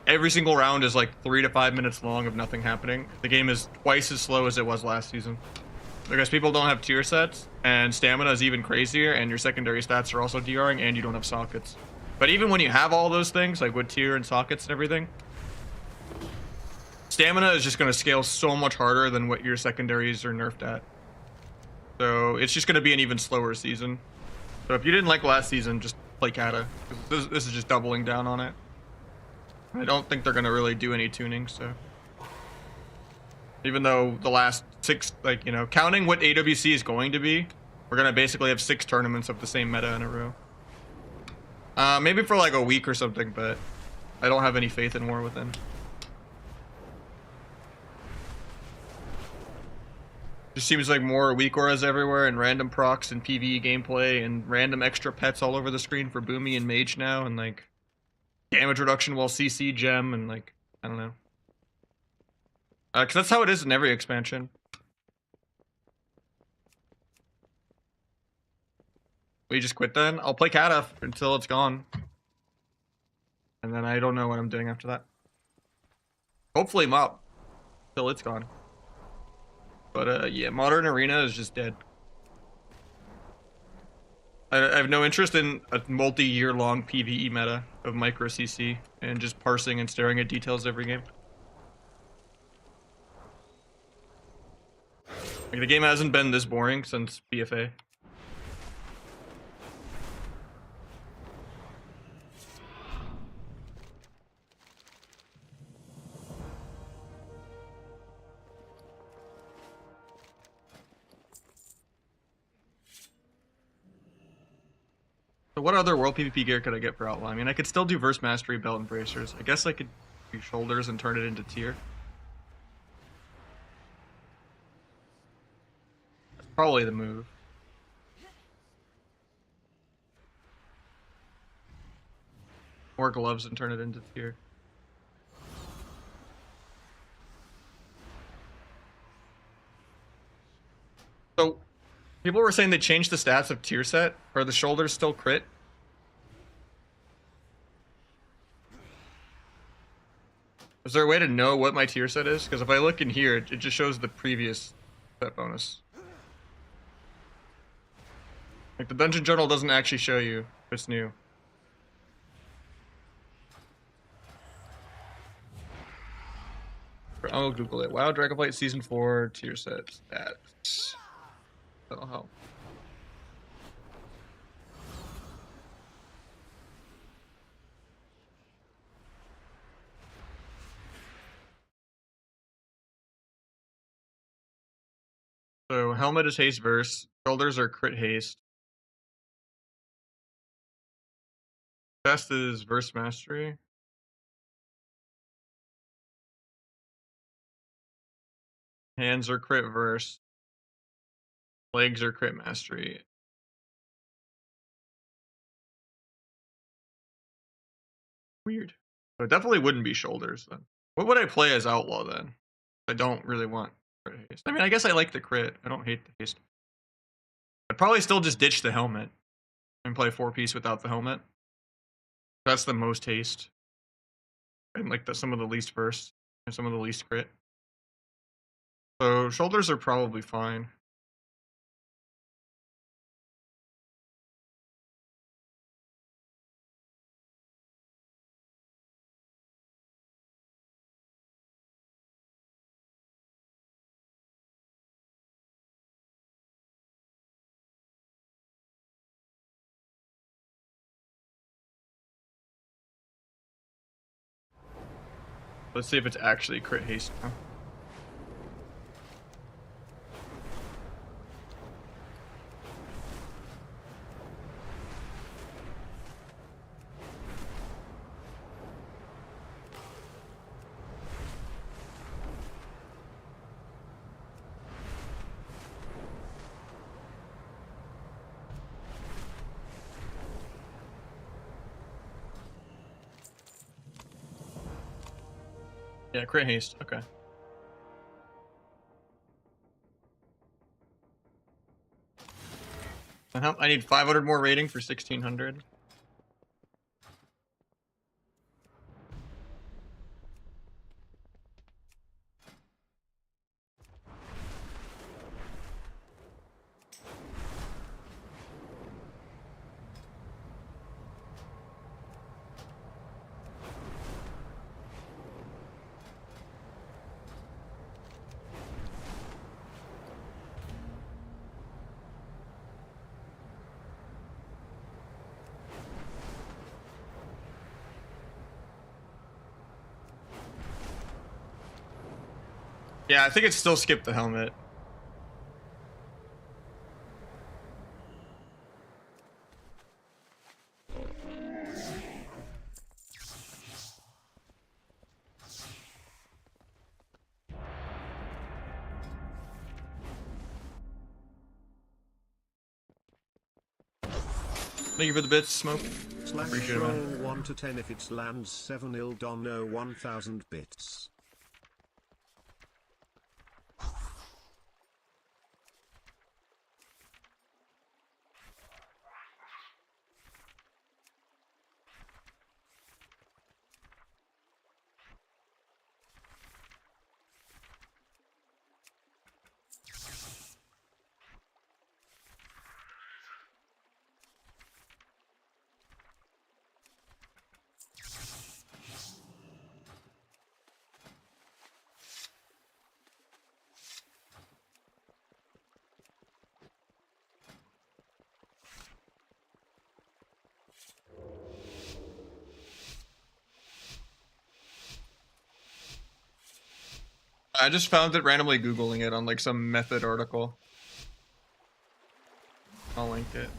[SPEAKER 1] every single round is like 3 to 5 minutes long of nothing happening. The game is twice as slow as it was last season. Because people don't have tier sets, and stamina is even crazier, and your secondary stats are also DRing, and you don't have sockets. But even when you have all those things, like with tier and sockets and everything, stamina is just going to scale so much harder than what your secondaries are nerfed at. So it's just going to be an even slower season. So if you didn't like last season, just play Kata. This is just doubling down on it. I don't think they're going to really do any tuning, so. Even though the last 6, like, you know, counting what AWC is going to be, we're going to basically have 6 tournaments of the same meta in a row. Maybe for like a week or something, but I don't have any faith in War Within. Just seems like more weak auras everywhere, and random procs and PvE gameplay, and random extra pets all over the screen for Boomy and Mage now, and like damage reduction while CC gem, and like, I don't know. Because that's how it is in every expansion. We just quit then? I'll play Kata until it's gone. And then I don't know what I'm doing after that. Hopefully Mop. Till it's gone. But yeah, Modern Arena is just dead. I have no interest in a multi-year long PvE meta of micro CC and just parsing and staring at details every game. Like, the game hasn't been this boring since BFA. So what other world PvP gear could I get for Outlaw? I mean, I could still do Verse Mastery, Belt, and Bracers. I guess I could do Shoulders and turn it into Tier. That's probably the move. Or Gloves and turn it into Tier. So, people were saying they changed the stats of Tier set. Are the Shoulders still crit? Is there a way to know what my Tier set is? Because if I look in here, it just shows the previous set bonus. Like, the Dungeon Journal doesn't actually show you if it's new. I'll Google it. WoW Dragonflight Season 4 Tier set stats. That'll help. So helmet is haste verse, shoulders are crit haste. Chest is verse mastery. Hands are crit verse. Legs are crit mastery. Weird. So it definitely wouldn't be shoulders then. What would I play as outlaw then? I don't really want crit haste. I mean, I guess I like the crit. I don't hate the haste. I'd probably still just ditch the helmet and play 4-piece without the helmet. That's the most haste. And like some of the least verse and some of the least crit. So shoulders are probably fine. Let's see if it's actually crit haste now. Yeah, crit haste. Okay. I need 500 more rating for 1600. Yeah, I think it still skipped the helmet. Thank you for the bits, Smoke.
[SPEAKER 3] Slash roll 1 to 10 if it lands 7 Ildono 1000 bits.
[SPEAKER 1] I just found it randomly Googling it on like some method article. I'll link it.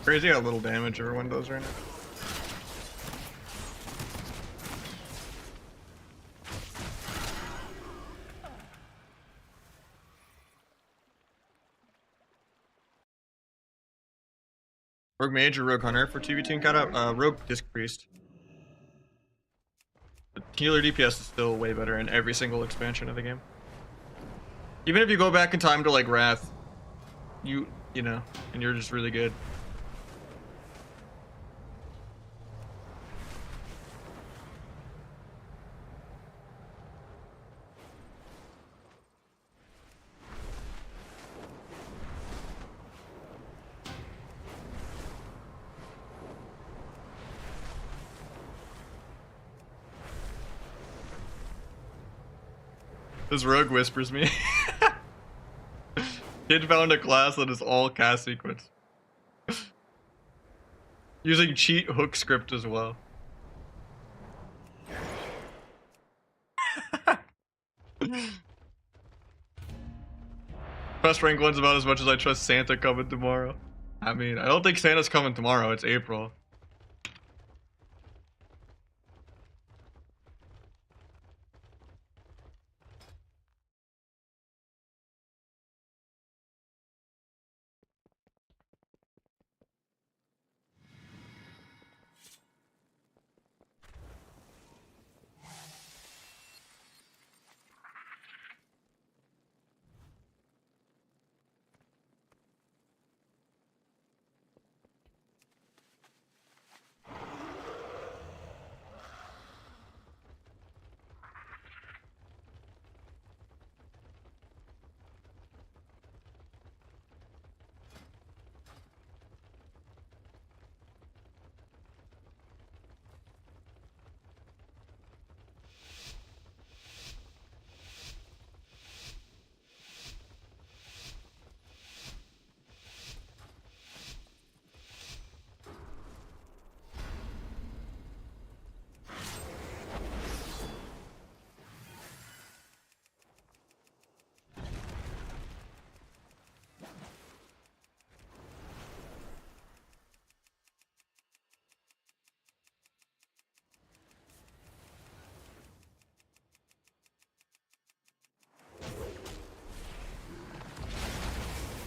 [SPEAKER 1] Crazy how little damage everyone does right now. Rogue Mage or Rogue Hunter for 2v2 and cut Rogue Disc Priest. The healer DPS is still way better in every single expansion of the game. Even if you go back in time to like Wrath, you know, and you're just really good. This rogue whispers me. Kid found a class that is all cast sequence. Using cheat hook script as well. Trust rank one's about as much as I trust Santa coming tomorrow. I mean, I don't think Santa's coming tomorrow. It's April.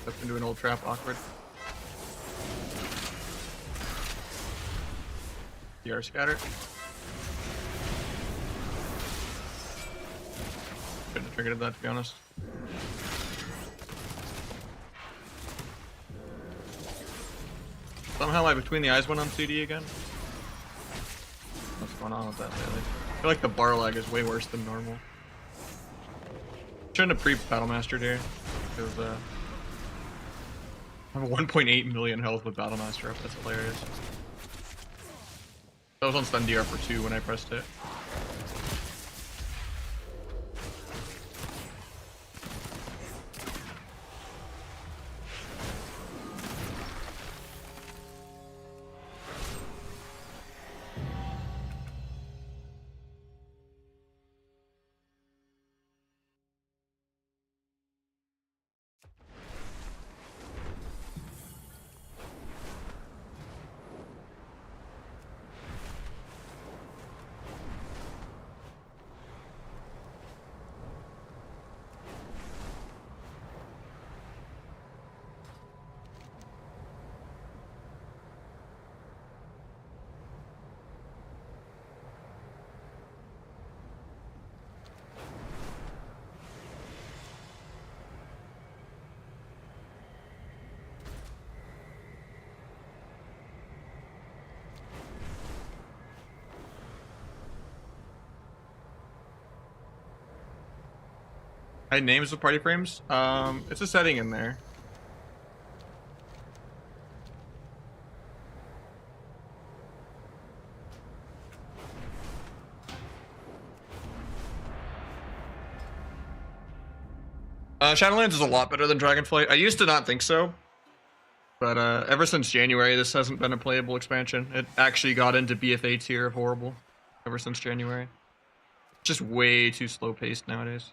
[SPEAKER 1] Stepped into an old trap, awkward. DR scatter. Couldn't have triggered that, to be honest. Somehow my Between the Eyes went on CD again. What's going on with that lately? I feel like the bar lag is way worse than normal. Shouldn't have pre-Battlemastered here. Because, I have 1.8 million health with Battlemaster up. That's hilarious. That was on stun DR for 2 when I pressed it. Hide names with party frames? It's a setting in there. Shadowlands is a lot better than Dragonflight. I used to not think so, but ever since January, this hasn't been a playable expansion. It actually got into BFA tier of horrible ever since January. Just way too slow paced nowadays.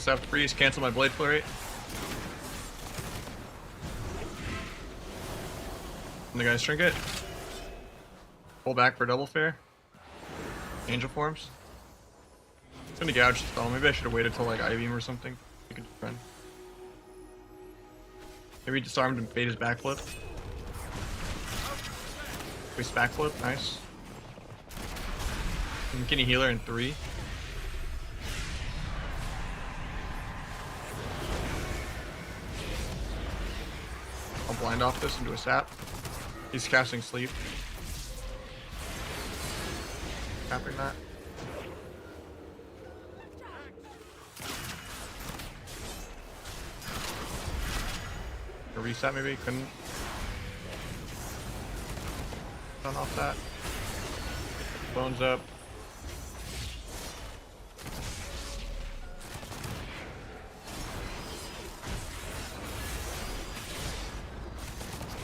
[SPEAKER 1] sap to freeze, cancel my Blade Flurry. And the guy's trinket. Pull back for double fair. Angel forms. It's gonna gouge the spell. Maybe I should have waited till like I-beam or something. I could run. Maybe disarmed and bait his backflip. Waste backflip, nice. McKinney healer in 3. I'll blind off this into a sap. He's casting sleep. Tapping that. A reset maybe? Couldn't. Done off that. Bones up.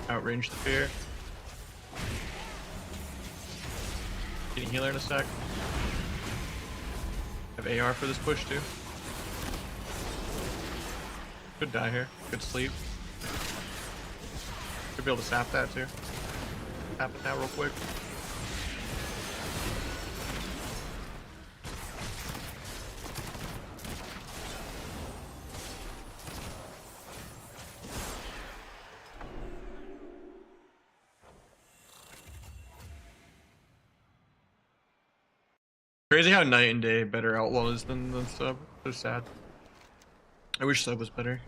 [SPEAKER 1] Outrange the fear. Getting healer in a sec. Have AR for this push too. Could die here. Good sleep. Could be able to sap that too. Tap it now real quick. Crazy how night and day better outlaw is than sub. So sad. I wish sub was better.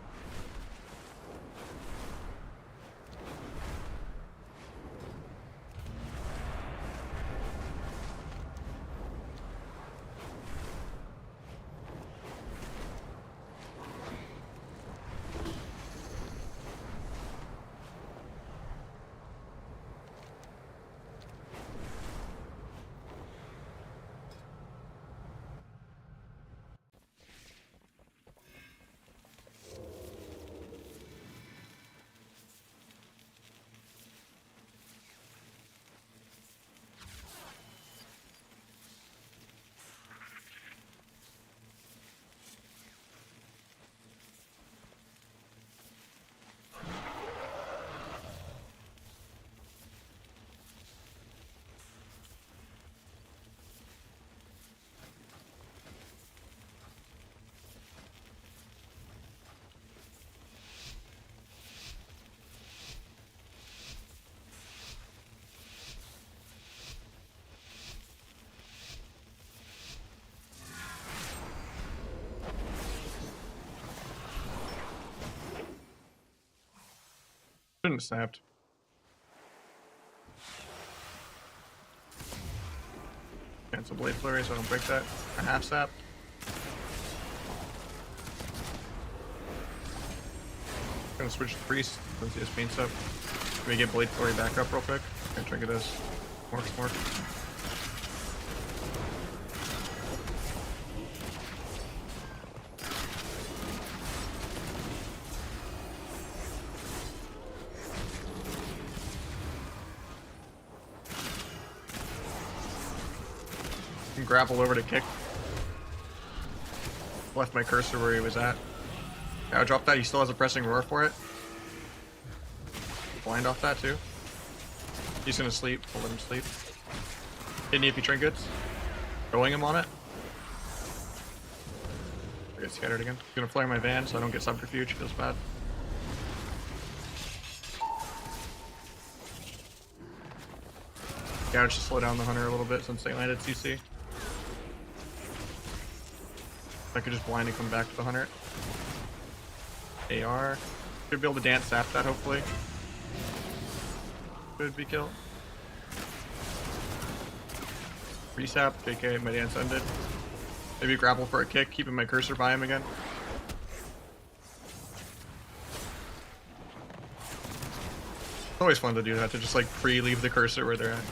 [SPEAKER 1] Shouldn't have snapped. Cancel Blade Flurry so I don't break that. A half sap. Gonna switch to Priest since he has Paint Up. Let me get Blade Flurry back up real quick. And trinket this. Mork. Grapple over to kick. Left my cursor where he was at. Yeah, I dropped that. He still has a pressing roar for it. Blind off that too. He's gonna sleep. I'll let him sleep. Hitting if he trinkets. Throwing him on it. I get scattered again. Gonna flare my van so I don't get subterfuge. Feels bad. Gouge to slow down the hunter a little bit since they landed CC. I could just blind and come back to the hunter. AR. Should be able to dance sap that hopefully. Could be killed. Resap, JK, my dance ended. Maybe grapple for a kick, keeping my cursor by him again. It's always fun to do that, to just like pre-leave the cursor where they're at.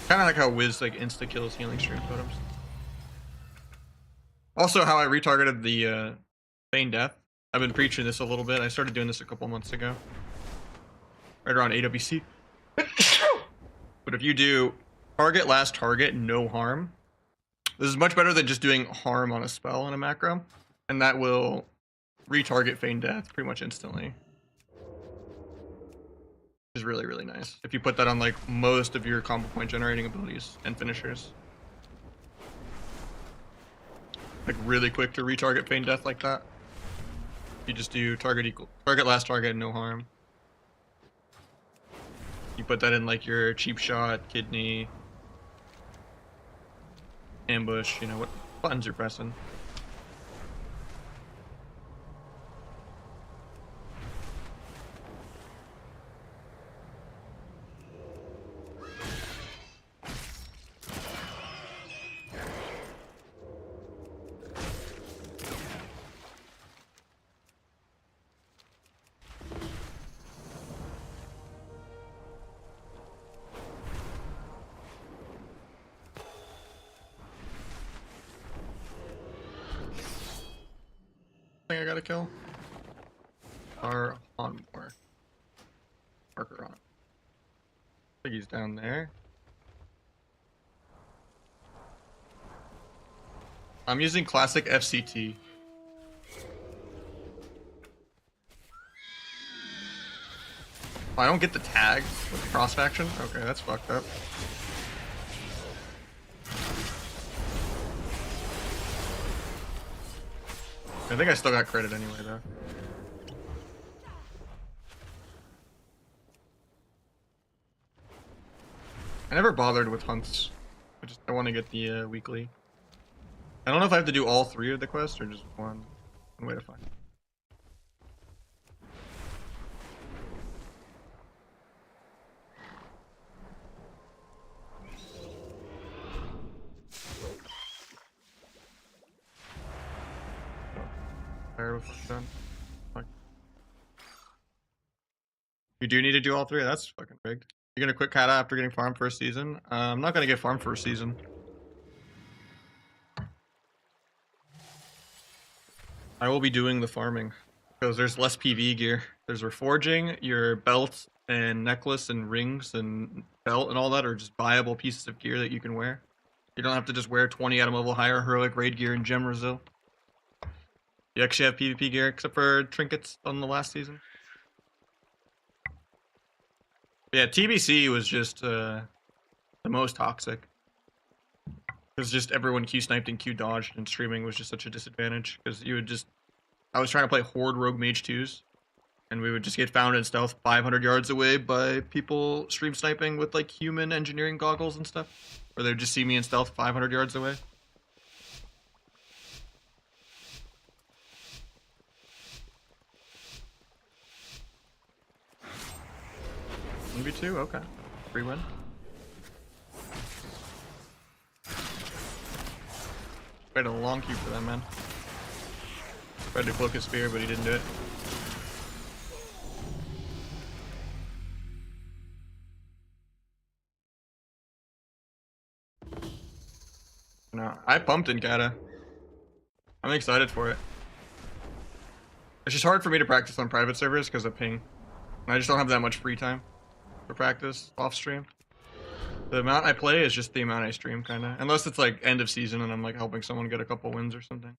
[SPEAKER 1] Kinda like how Wiz like insta-kills healing stream totems. Also, how I retargeted the Feign Death. I've been preaching this a little bit. I started doing this a couple months ago. Right around AWC. But if you do target, last target, no harm. This is much better than just doing harm on a spell in a macro. and that will retarget Feign Death pretty much instantly. Which is really, really nice. If you put that on like most of your combo point generating abilities and finishers. Like really quick to retarget Feign Death like that. You just do target last target, no harm. You put that in like your cheap shot, kidney, ambush, you know what buttons you're pressing. Thing I gotta kill. Or on more. Marker on. I think he's down there. I'm using classic FCT. Oh, I don't get the tag with the cross faction? Okay, that's fucked up. I think I still got credit anyway, though. I never bothered with hunts. I want to get the weekly. I don't know if I have to do all 3 of the quests or just one. One way to find it. Done. You do need to do all 3? That's fucking rigged. You're gonna quit Kata after getting farmed for a season? I'm not gonna get farmed for a season. I will be doing the farming because there's less PV gear. There's reforging, your belt and necklace and rings and belt and all that are just buyable pieces of gear that you can wear. You don't have to just wear 20 item level higher heroic raid gear in Gem Brazil. You actually have PvP gear except for trinkets on the last season. But yeah, TBC was just the most toxic. Because just everyone Q sniped and Q dodged, and streaming was just such a disadvantage. Because you would just, I was trying to play Horde Rogue Mage 2s, and we would just get found in stealth 500 yards away by people stream sniping with like human engineering goggles and stuff. Or they'd just see me in stealth 500 yards away. Maybe 2? Okay. Free win. Tried a long queue for that, man. Tried to cloak his spear, but he didn't do it. No, I pumped in Kata. I'm excited for it. It's just hard for me to practice on private servers because of ping. And I just don't have that much free time for practice off stream. The amount I play is just the amount I stream, kind of. Unless it's like end of season and I'm like helping someone get a couple wins or something.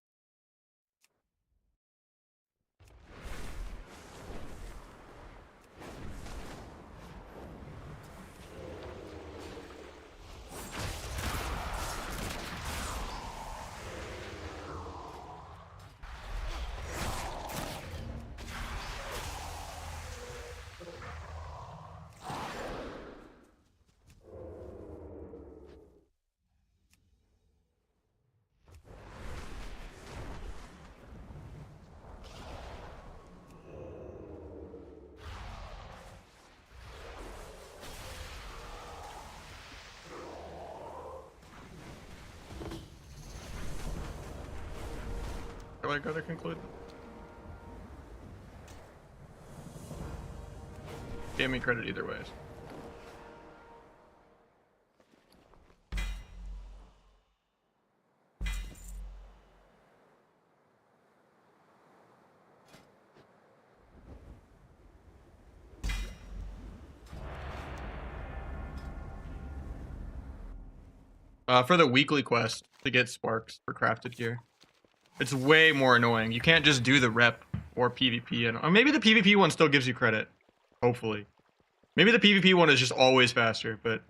[SPEAKER 1] Do I go to conclude? Gave me credit either way. For the weekly quest to get sparks for crafted gear. It's way more annoying. You can't just do the rep or PvP, and or maybe the PvP one still gives you credit. Hopefully, maybe the PvP one is just always faster. But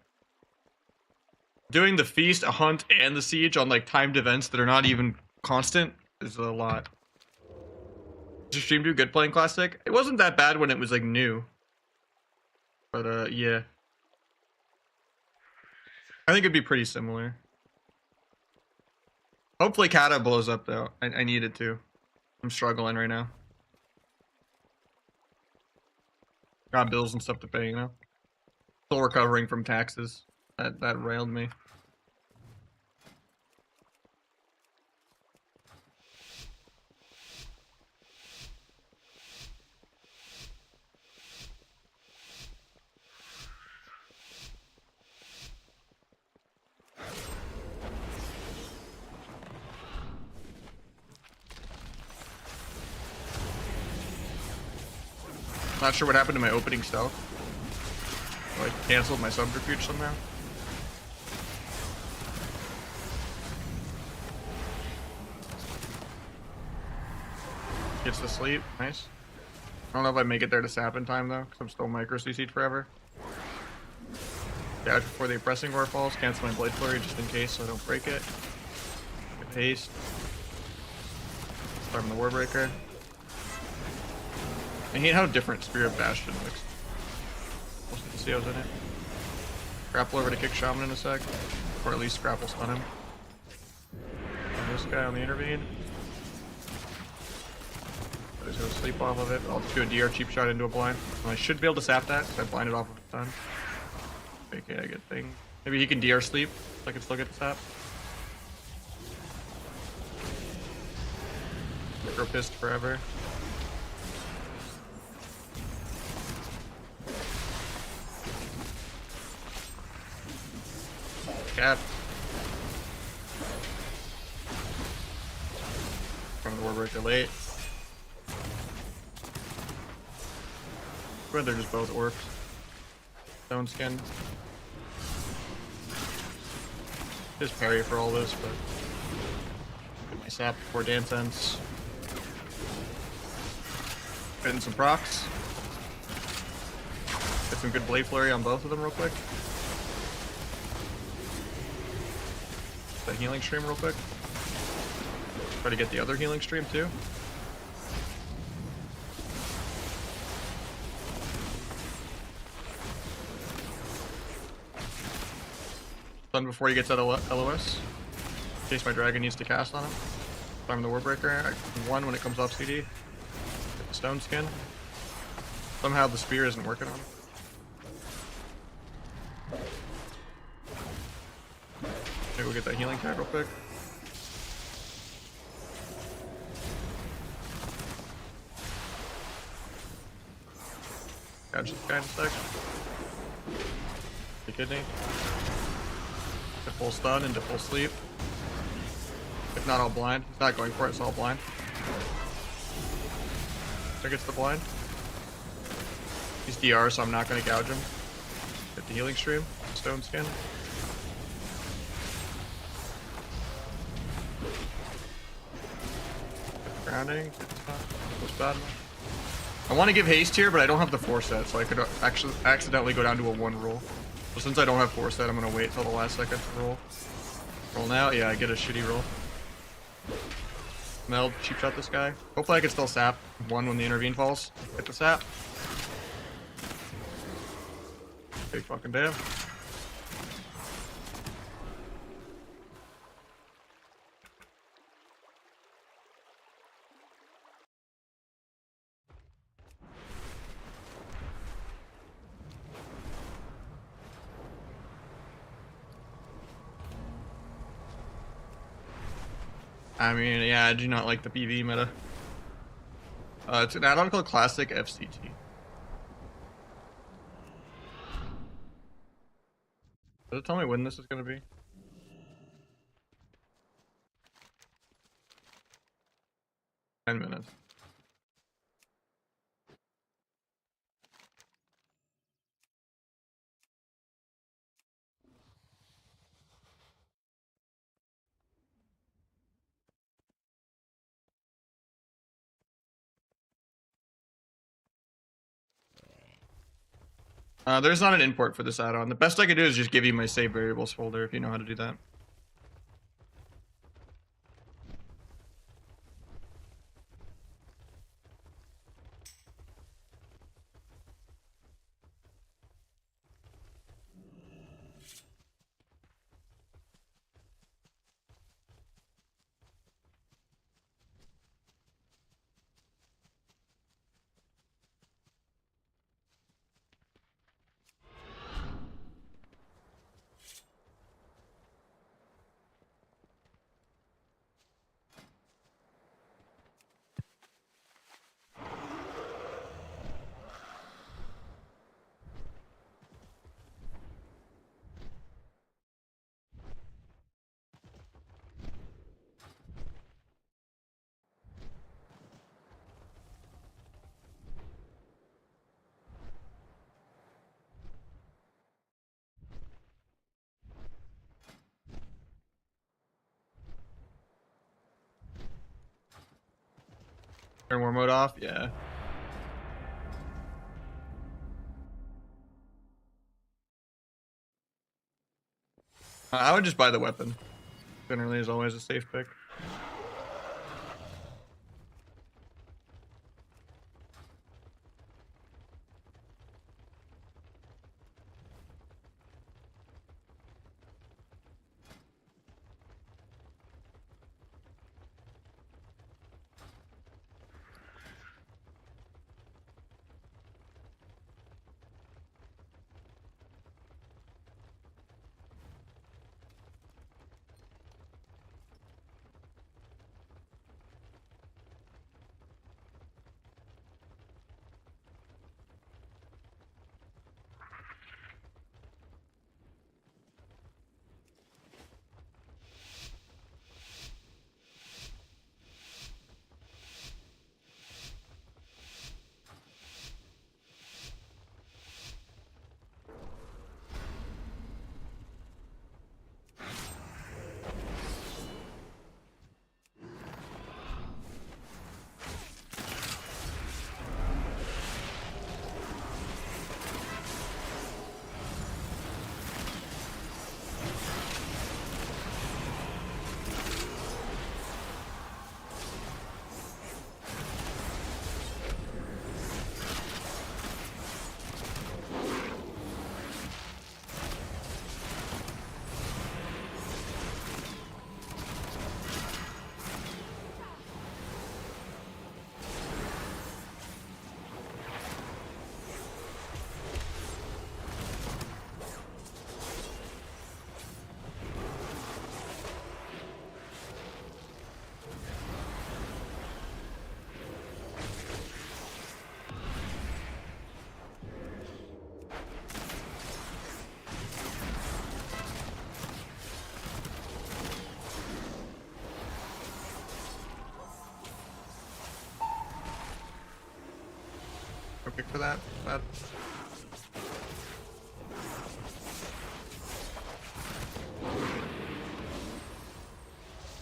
[SPEAKER 1] doing the feast, a hunt, and the siege on like timed events that are not even constant is a lot. Did your stream do good playing Classic? It wasn't that bad when it was like new. But yeah. I think it'd be pretty similar. Hopefully Kata blows up though. I need it to. I'm struggling right now. Got bills and stuff to pay, you know? Still recovering from taxes. That railed me. Not sure what happened to my opening stealth. Like canceled my subterfuge somehow. Gets to sleep. Nice. I don't know if I make it there to sap in time though, because I'm still micro CC'd forever. Dodge before the oppressing gore falls. Cancel my blade flurry just in case so I don't break it. Get haste. Start the Warbreaker. I hate how different Spear of Bastion looks. Most of the CO's in it. Grapple over to kick Shaman in a sec. Or at least grapple stun him. And this guy on the intervene. He's gonna sleep off of it. I'll just do a DR cheap shot into a blind. And I should be able to sap that because I blinded off of a stun. Okay, I get thing. Maybe he can DR sleep so I can still get the sap. Micro pissed forever. Cap. From the Warbreaker late. They're just both orcs. Stone skin. Just parry for all this, but get my sap before dance ends. Getting some procs. Get some good blade flurry on both of them real quick. That healing stream real quick. Try to get the other healing stream too. Stun before he gets out of LOS. In case my dragon needs to cast on him. Farm the Warbreaker. I can 1 when it comes off CD. Get the stone skin. Somehow the spear isn't working on him. Maybe we'll get that healing tag real quick. Catch this guy in a sec. The kidney. To full stun into full sleep. If not, all blind. He's not going for it, it's all blind. So gets the blind. He's DR, so I'm not going to gouge him. Get the healing stream. Stone skin. Grounding. Bad. I want to give haste here, but I don't have the 4 set, so I could actually accidentally go down to a 1 roll. So since I don't have 4 set, I'm going to wait till the last second to roll. Roll now? Yeah, I get a shitty roll. Meld, cheap shot this guy. Hopefully I can still sap 1 when the intervene falls. Hit the sap. Big fucking damn. I mean, yeah, I do not like the PV meta. It's an add-on called Classic FCT. Does it tell me when this is going to be? 10 minutes. There's not an import for this add-on. The best I could do is just give you my save variables folder if you know how to do that. Turn war mode off, yeah. I would just buy the weapon. Generally is always a safe pick. Pick for that.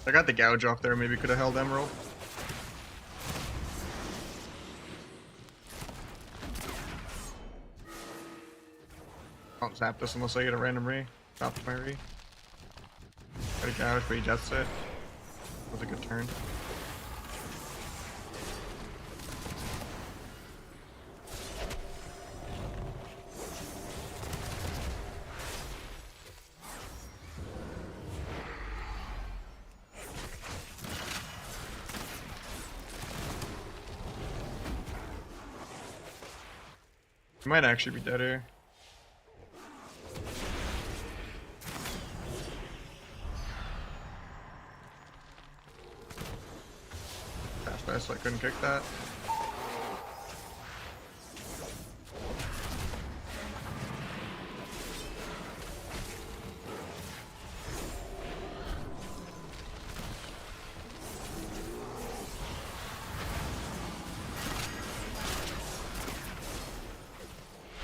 [SPEAKER 1] I got the gouge off there, maybe could have held Emerald. I won't zap this unless I get a random re. Stop my re. Got a gouge, but he jets it. That was a good turn. He might actually be dead here. Fast, so I couldn't kick that.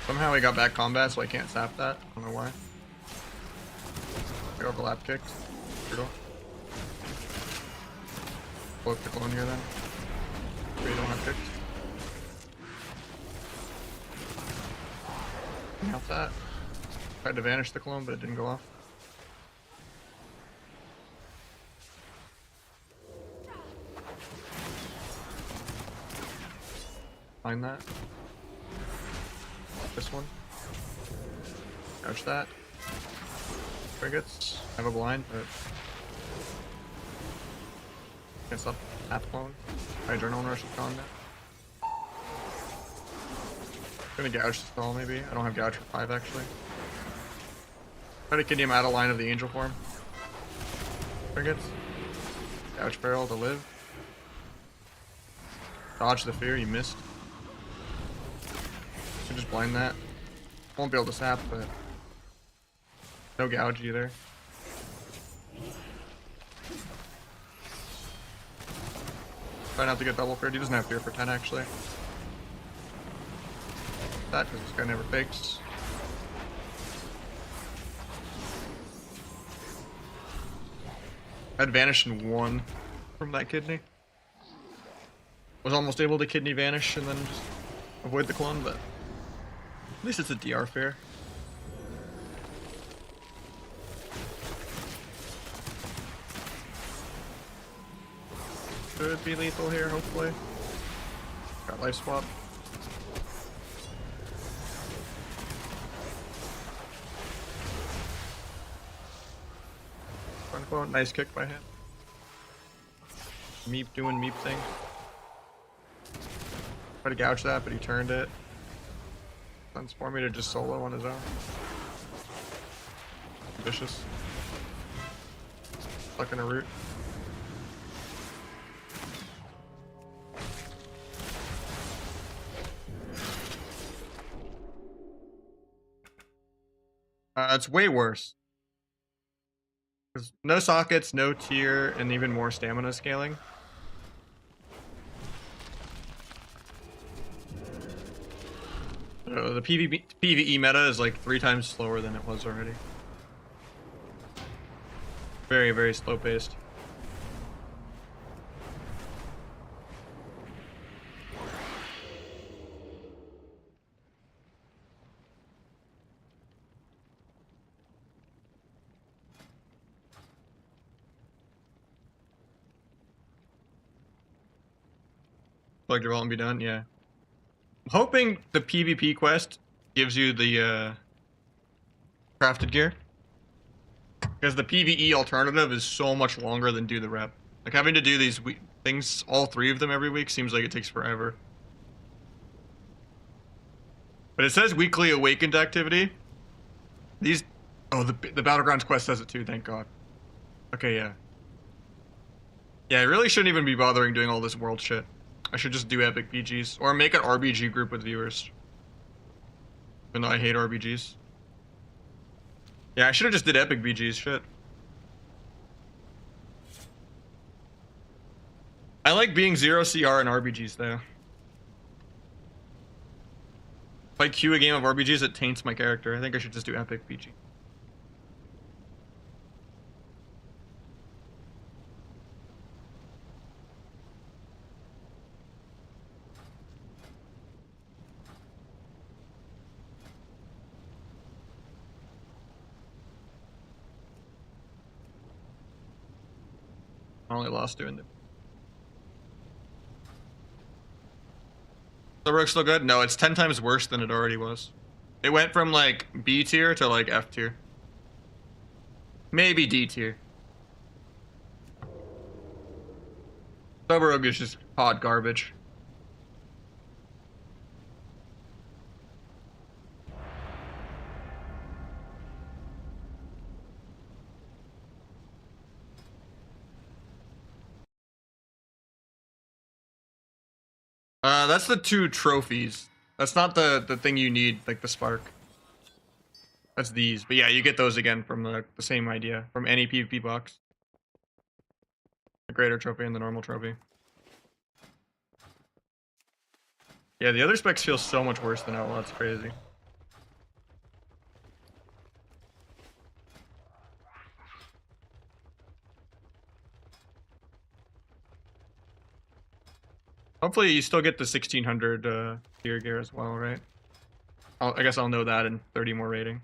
[SPEAKER 1] Somehow he got back combat, so I can't sap that. I don't know why. I overlap kicked. Brutal. Both the clone here then. We don't have kicked. Out that. Tried to vanish the clone, but it didn't go off. Find that. This one. Crouch that. Frigates. Have a blind, but guess up half clone. Adrenaline rush is gone now. Gonna gouge the stall maybe. I don't have gouge for 5 actually. Try to kidney him out of line of the angel form. Frigates. Gouge barrel to live. Dodge the fear, you missed. Can just blind that. Won't be able to sap, but no gouge either. Try not to get double feared. He doesn't have fear for 10 actually. That because this guy never fakes. I'd vanish in 1 from that kidney. Was almost able to kidney vanish and then just avoid the clone, but at least it's a DR fair. Should be lethal here, hopefully. Got life swap. Unquote, nice kick by him. Meep doing Meep thing. Tried to gouge that, but he turned it. Transform me to just solo on his own. Vicious. Stuck in a root. It's way worse. There's no sockets, no tier, and even more stamina scaling. The PvE meta is like 3 times slower than it was already. Very, very slow paced. Plug development be done, yeah. I'm hoping the PvP quest gives you the crafted gear. Because the PvE alternative is so much longer than do the rep. Like having to do these things, all 3 of them every week, seems like it takes forever. But it says weekly awakened activity. These, oh, the Battlegrounds quest says it too, thank God. Okay, yeah. Yeah, I really shouldn't even be bothering doing all this world shit. I should just do epic BGs. Or make an RBG group with viewers. Even though I hate RBGs. Yeah, I should have just did epic BGs, shit. I like being 0 CR in RBGs though. If I queue a game of RBGs, it taints my character. I think I should just do epic BG. I only lost doing the. The rook's still good? No, it's 10 times worse than it already was. It went from like B tier to like F tier. Maybe D tier. Sober is just hot garbage. That's the 2 trophies. That's not the thing you need, like the spark. That's these. But yeah, you get those again from the same idea. From any PvP box. The greater trophy and the normal trophy. Yeah, the other specs feel so much worse than Outlaw, it's crazy. Hopefully you still get the 1600 tier gear as well, right? I guess I'll know that in 30 more rating.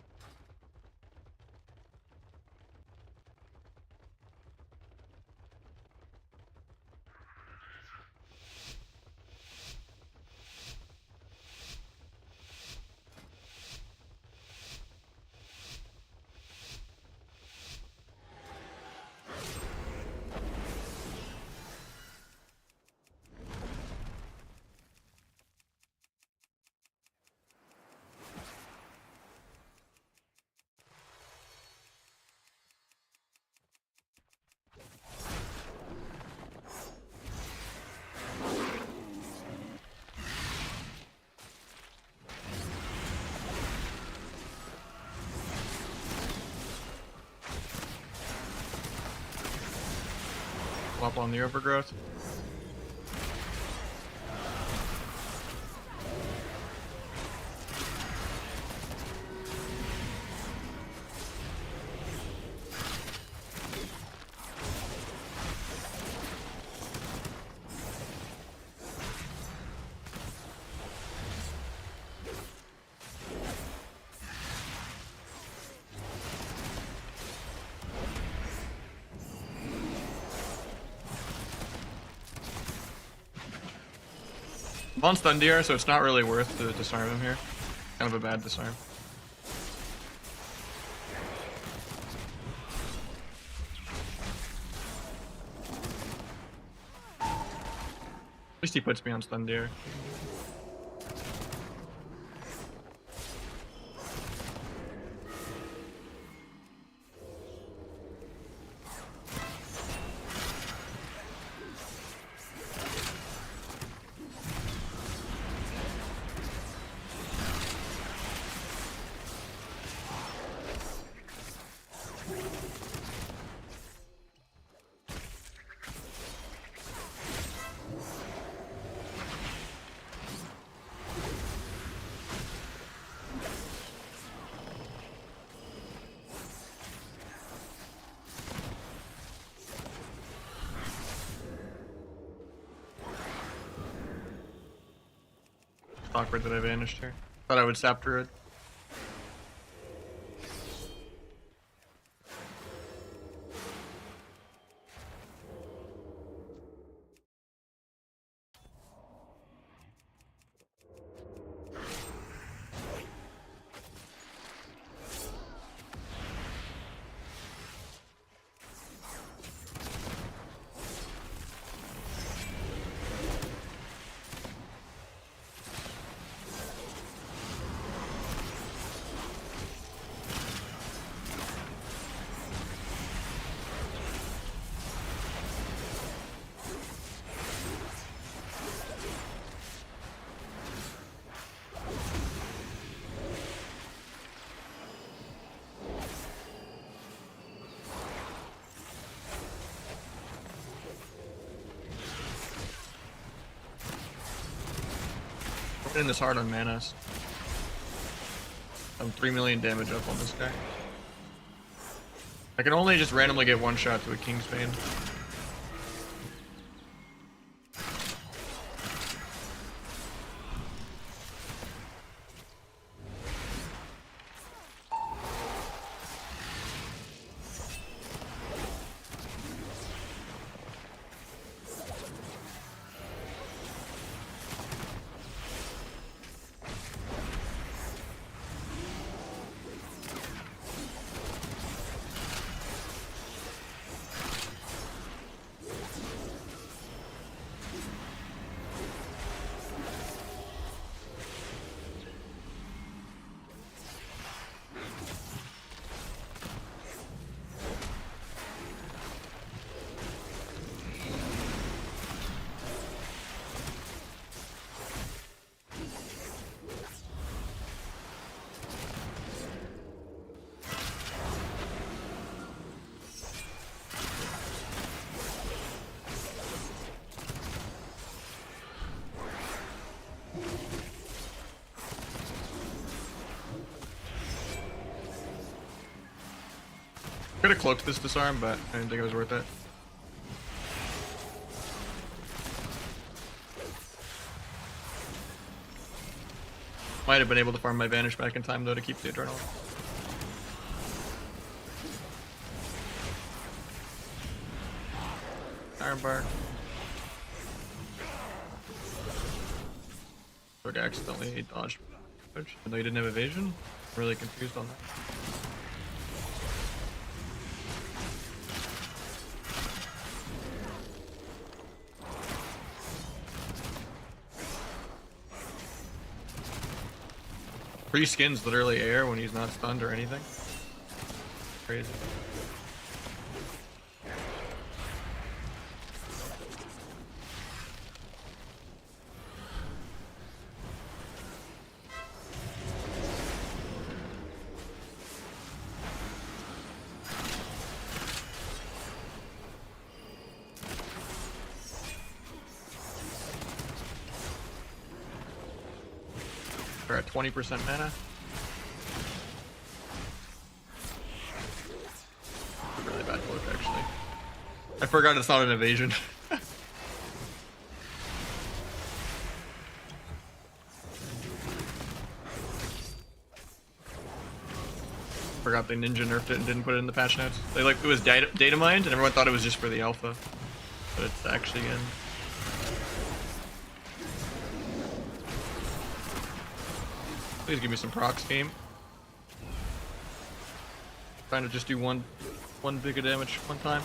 [SPEAKER 1] Flop on the overgrowth. I'm on Stundier, so it's not really worth to disarm him here. Kind of a bad disarm. At least he puts me on Stundier. Awkward that I vanished here. Thought I would sap Druid. Hitting this hard on Manas. I'm 3 million damage up on this guy. I can only just randomly get one shot to a Kingsbane. Could have cloaked this disarm, but I didn't think it was worth it. Might have been able to farm my Vanish back in time though to keep the Adrenaline. Iron Bar. Took accidentally dodged, even though he didn't have evasion. I'm really confused on that. Free skins literally air when he's not stunned or anything. Crazy. We're at 20% mana. Really bad cloak, actually. I forgot it's not an evasion. Forgot they ninja nerfed it and didn't put it in the patch notes. They like it was data mined and everyone thought it was just for the alpha, but it's actually in. Please give me some procs, game. Trying to just do one big of damage one time.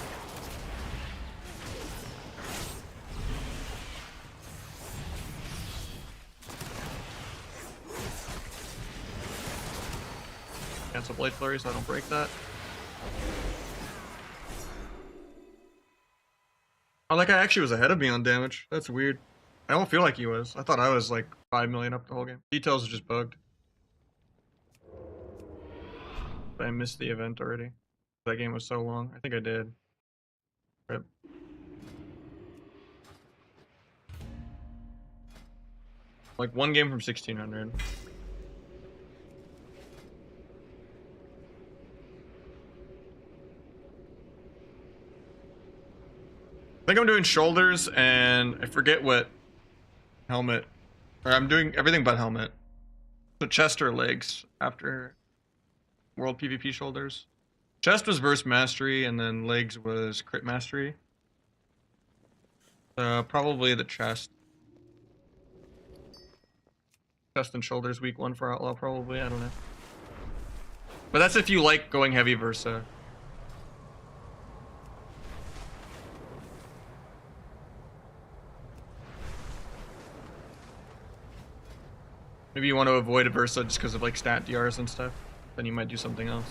[SPEAKER 1] Cancel Blade Flurry so I don't break that. Oh, that guy actually was ahead of me on damage. That's weird. I don't feel like he was. I thought I was like 5 million up the whole game. Details are just bugged. But I missed the event already. That game was so long. I think I did. Rip. Like one game from 1600. I think I'm doing shoulders and I forget what helmet. Or I'm doing everything but helmet. So chest or legs after World PvP shoulders. Chest was Burst Mastery and then legs was Crit Mastery. Probably the chest. Chest and shoulders week 1 for Outlaw probably, I don't know. But that's if you like going heavy Versa. Maybe you want to avoid a Versa just because of like stat DRs and stuff. Then you might do something else.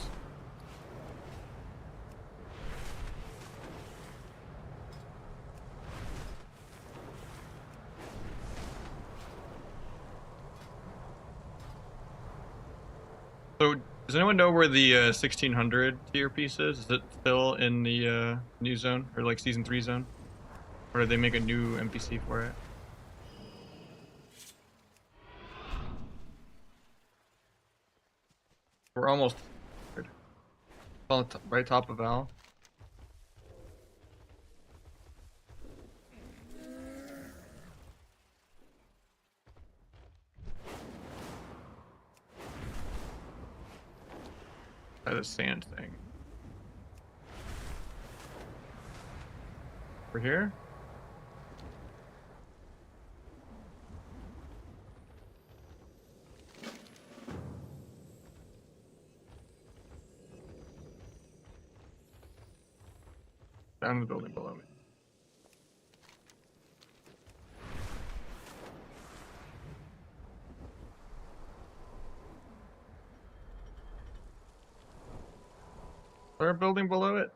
[SPEAKER 1] So, does anyone know where the 1600 tier piece is? Is it still in the new zone or like season 3 zone? Or did they make a new NPC for it? We're almost on the right top of Val. By the sand thing. We're here? Down in the building below me. Is there a building below it?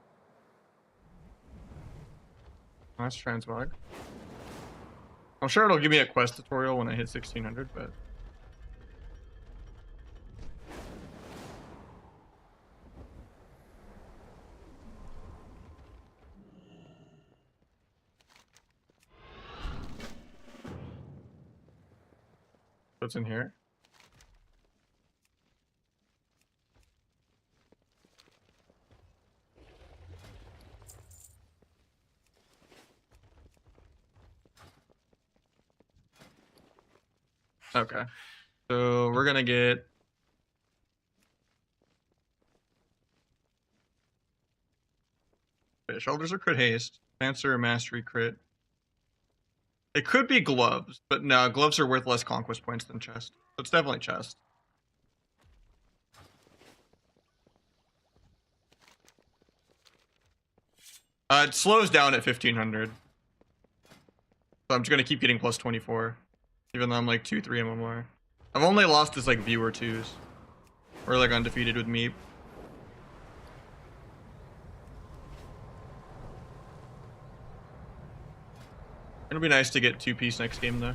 [SPEAKER 1] Oh, that's transmog. I'm sure it'll give me a quest tutorial when I hit 1600, but... What's in here? Okay. So we're gonna get shoulders or crit haste, Lancer or mastery crit. It could be gloves, but no, gloves are worth less conquest points than chest. So it's definitely chest. It slows down at 1500. So I'm just gonna keep getting plus 24, even though I'm like 2-3 MMR. I've only lost as like viewer 2s. Or like undefeated with Meep. It'll be nice to get 2-piece next game though.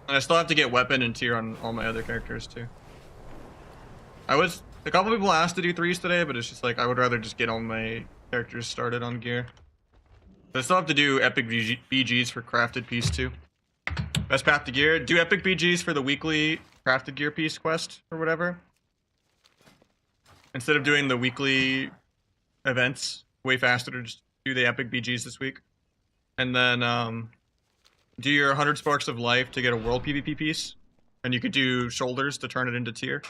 [SPEAKER 1] And I still have to get weapon and tier on all my other characters too. A couple people asked to do 3s today, but it's just like I would rather just get all my characters started on gear. But I still have to do epic BGs for crafted piece too. Best path to gear. Do epic BGs for the weekly crafted gear piece quest or whatever. Instead of doing the weekly events way faster, to just do the epic BGs this week. And then do your 100 sparks of life to get a world PvP piece. And you could do shoulders to turn it into tier.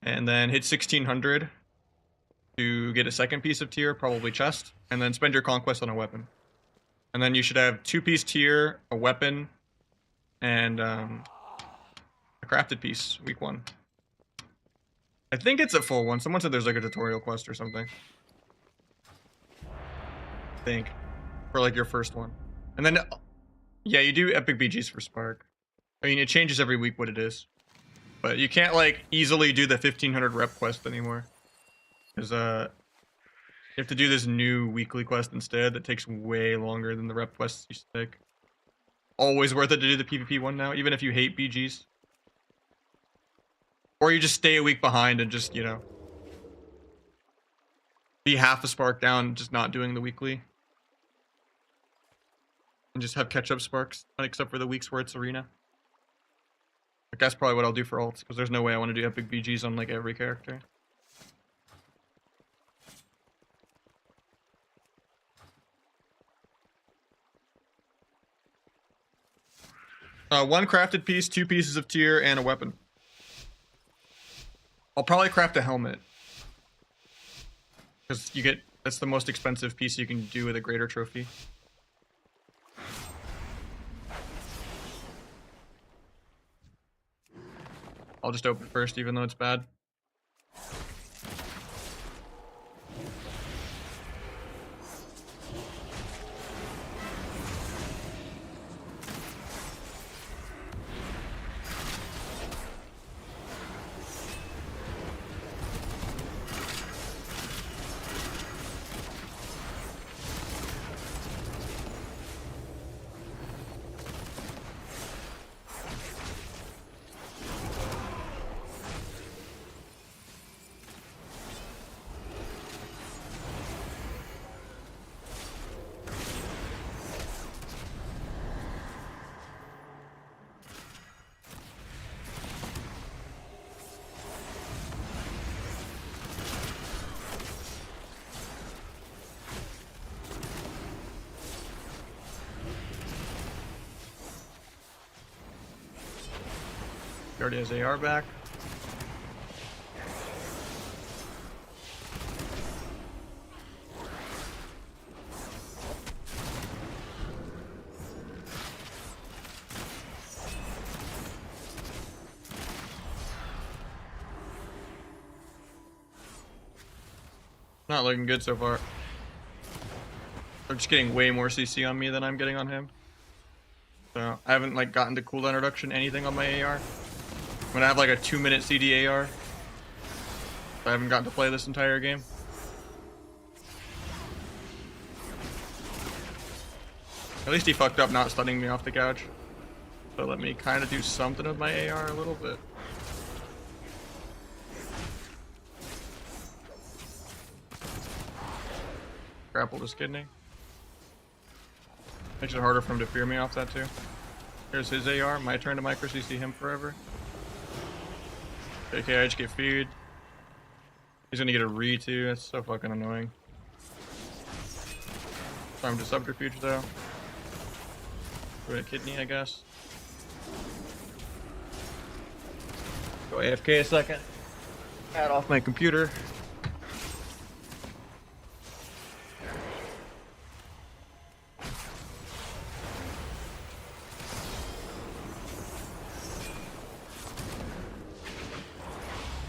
[SPEAKER 1] And then hit 1600 to get a second piece of tier, probably chest. And then spend your conquest on a weapon. And then you should have 2-piece tier, a weapon, and a crafted piece week 1. I think it's a full one. Someone said there's like a tutorial quest or something. I think. For like your first one. And then, yeah, you do epic BGs for Spark. I mean, it changes every week what it is. But you can't like easily do the 1500 rep quest anymore. Because you have to do this new weekly quest instead that takes way longer than the rep quests used to take. Always worth it to do the PvP one now, even if you hate BGs. Or you just stay a week behind and just, you know, be half a spark down, just not doing the weekly. And just have catch-up sparks, except for the weeks where it's arena. Like, that's probably what I'll do for ults, because there's no way I want to do epic BGs on, like, every character. One crafted piece, 2 pieces of tier, and a weapon. I'll probably craft a helmet. Because that's the most expensive piece you can do with a greater trophy. I'll just open first, even though it's bad. He already has AR back. Not looking good so far. They're just getting way more CC on me than I'm getting on him. So I haven't like gotten to cooldown reduction anything on my AR. I'm gonna have like a 2-minute CD AR. I haven't gotten to play this entire game. At least he fucked up not stunning me off the couch. So let me kind of do something with my AR a little bit. Grappled his kidney. Makes it harder for him to fear me off that too. Here's his AR. My turn to micro CC him forever. Okay, I just get feed. He's gonna get a re too. That's so fucking annoying. Time to subterfuge though. Put a kidney, I guess. Go AFK a second. Add off my computer.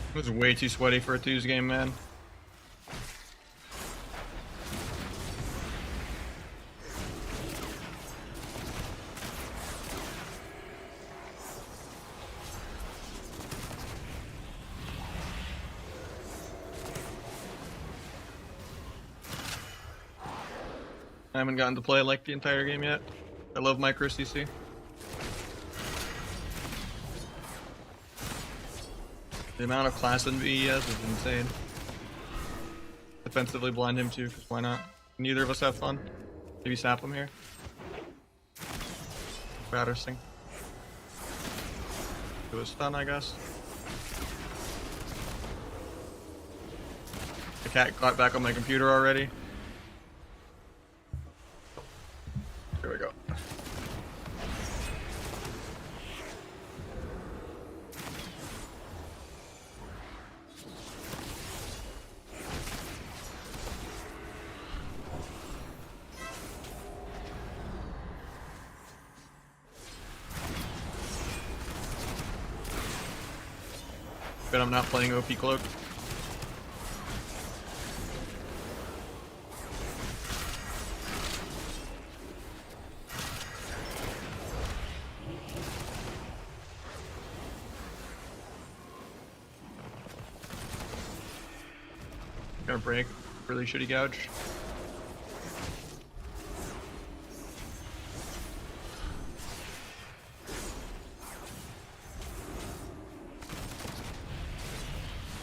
[SPEAKER 1] It was way too sweaty for a twos game, man. I haven't gotten to play like the entire game yet. I love micro CC. The amount of class in VES is insane. Defensively blind him too, because why not? Neither of us have fun. Maybe sap him here. Battersing. Do a stun, I guess. The cat got back on my computer already. Here we go. But I'm not playing OP Cloak. Gonna break. Really shitty gouge.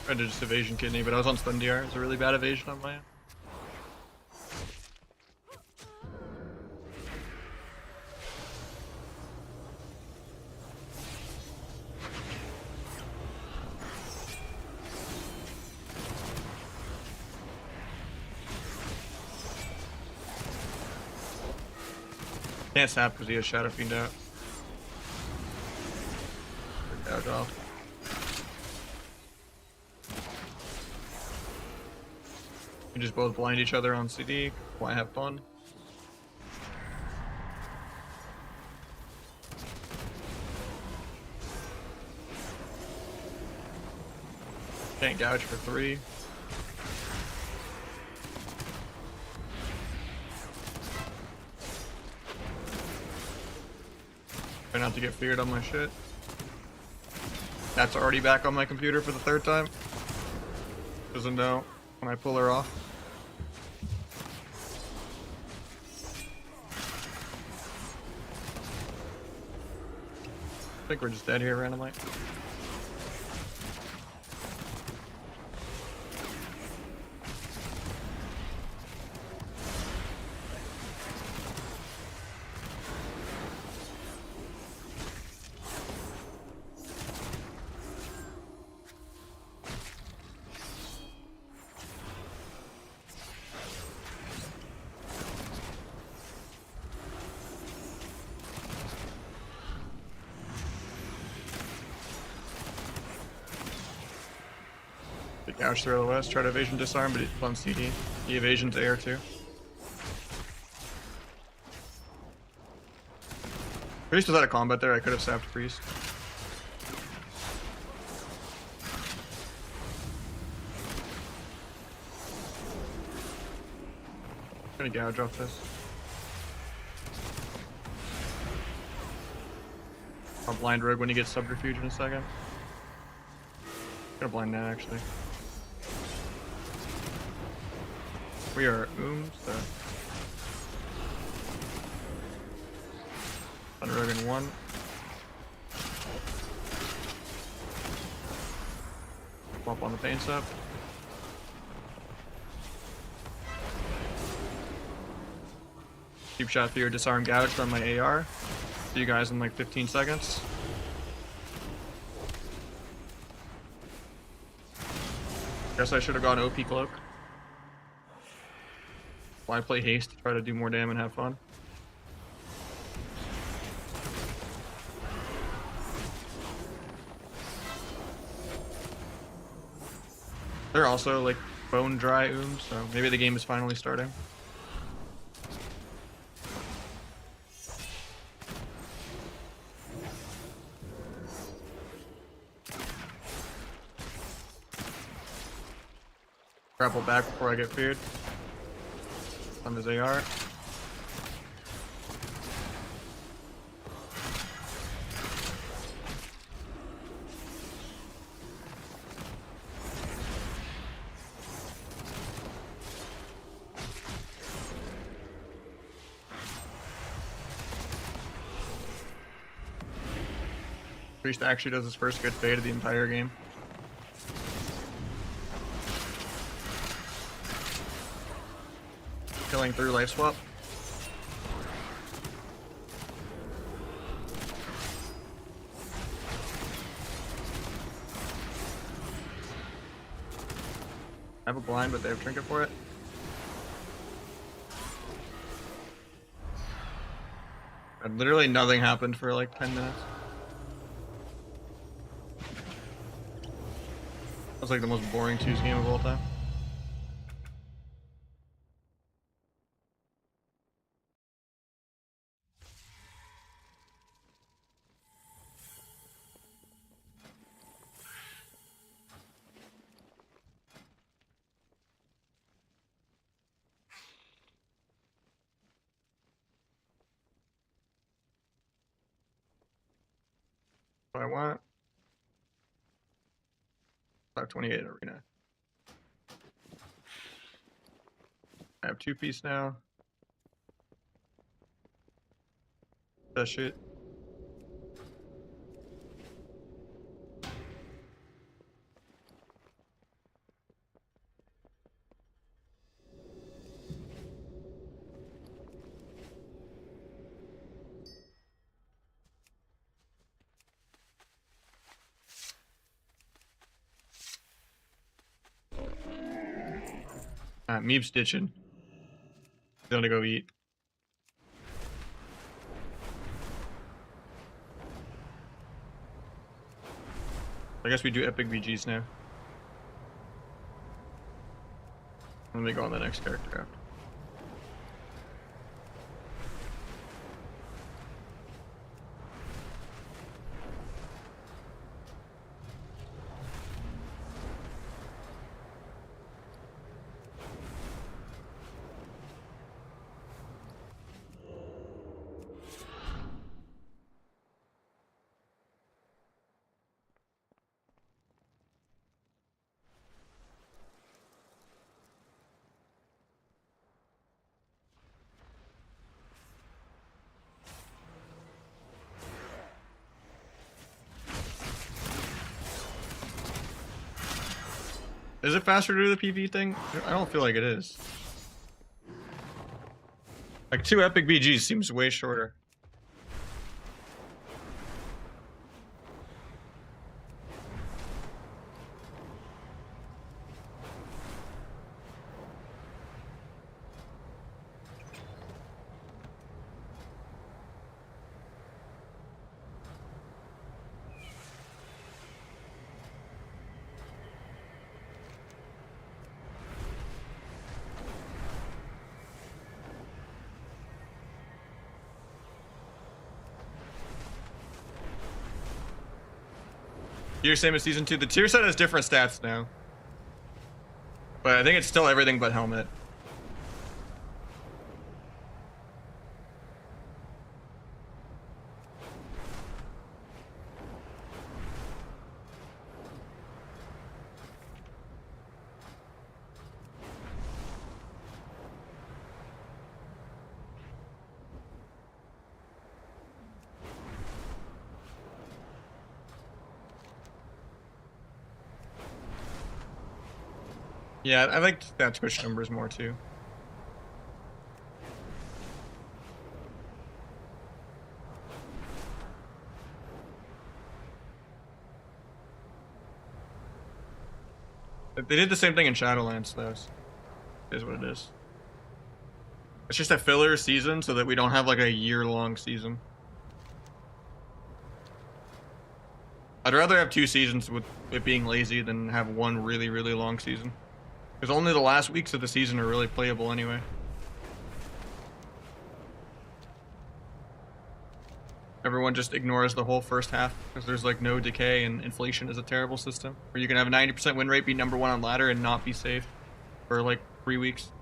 [SPEAKER 1] Tried to just evasion kidney, but I was on stun DR. It's a really bad evasion on my end. Can't sap because he has Shadow Fiend out. Gouge off. We just both blind each other on CD. Why have fun? Can't gouge for 3. Try not to get feared on my shit. That's already back on my computer for the 3rd time. Doesn't know when I pull her off. I think we're just dead here randomly. Gouge through the west, try to evasion disarm, but it's on CD. The evasion's air too. Priest was out of combat there, I could have sapped Priest. I'm gonna gouge off this. I'll blind Rogue when he gets subterfuge in a second. Gonna blind that actually. We are so Thunder Rogue in 1. Swap on the pain sub. Keep shot through your disarm gouge from my AR. See you guys in like 15 seconds. Guess I should have gone OP Cloak. Why play haste to try to do more damage and have fun? They're also like bone dry so maybe the game is finally starting. Grapple back before I get feared. On his AR. Priest actually does his first good fade of the entire game. Killing through life swap. I have a blind, but they have trinket for it. And literally nothing happened for like 10 minutes. That was like the most boring 2s game of all time. What I want. 528 arena. I have 2-piece now. That shit. Meeb's ditching. He's gonna go eat. I guess we do epic BGs now. Let me go on the next character after. Is it faster to do the PV thing? I don't feel like it is. Like 2 epic BGs seems way shorter. Tier same as season 2. The tier set has different stats now. But I think it's still everything but helmet. Yeah, I like that Twitch numbers more too. They did the same thing in Shadowlands though. So it is what it is. It's just a filler season so that we don't have like a year-long season. I'd rather have 2 seasons with it being lazy than have one really, really long season. Because only the last weeks of the season are really playable anyway. Everyone just ignores the whole first half because there's like no decay, and inflation is a terrible system. Where you can have a 90% win rate, be number 1 on ladder, and not be safe for like 3 weeks.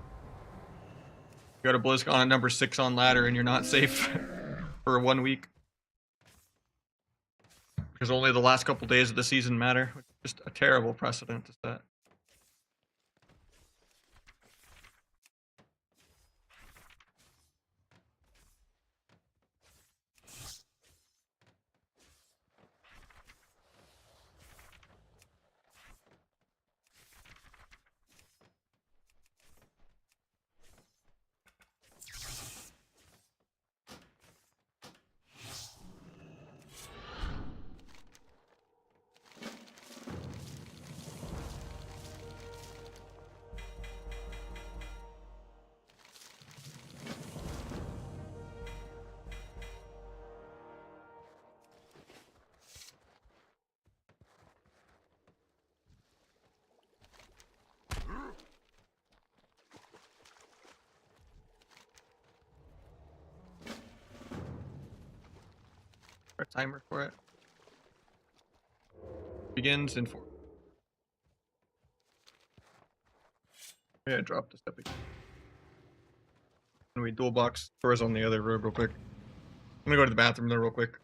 [SPEAKER 1] You go to BlizzCon at number 6 on ladder and you're not safe for 1 week. Because only the last couple days of the season matter. Which is just a terrible precedent to set. A timer for it. Begins in 4. Yeah, drop this epic. And we dual box Thor's on the other road real quick. I'm gonna go to the bathroom there real quick.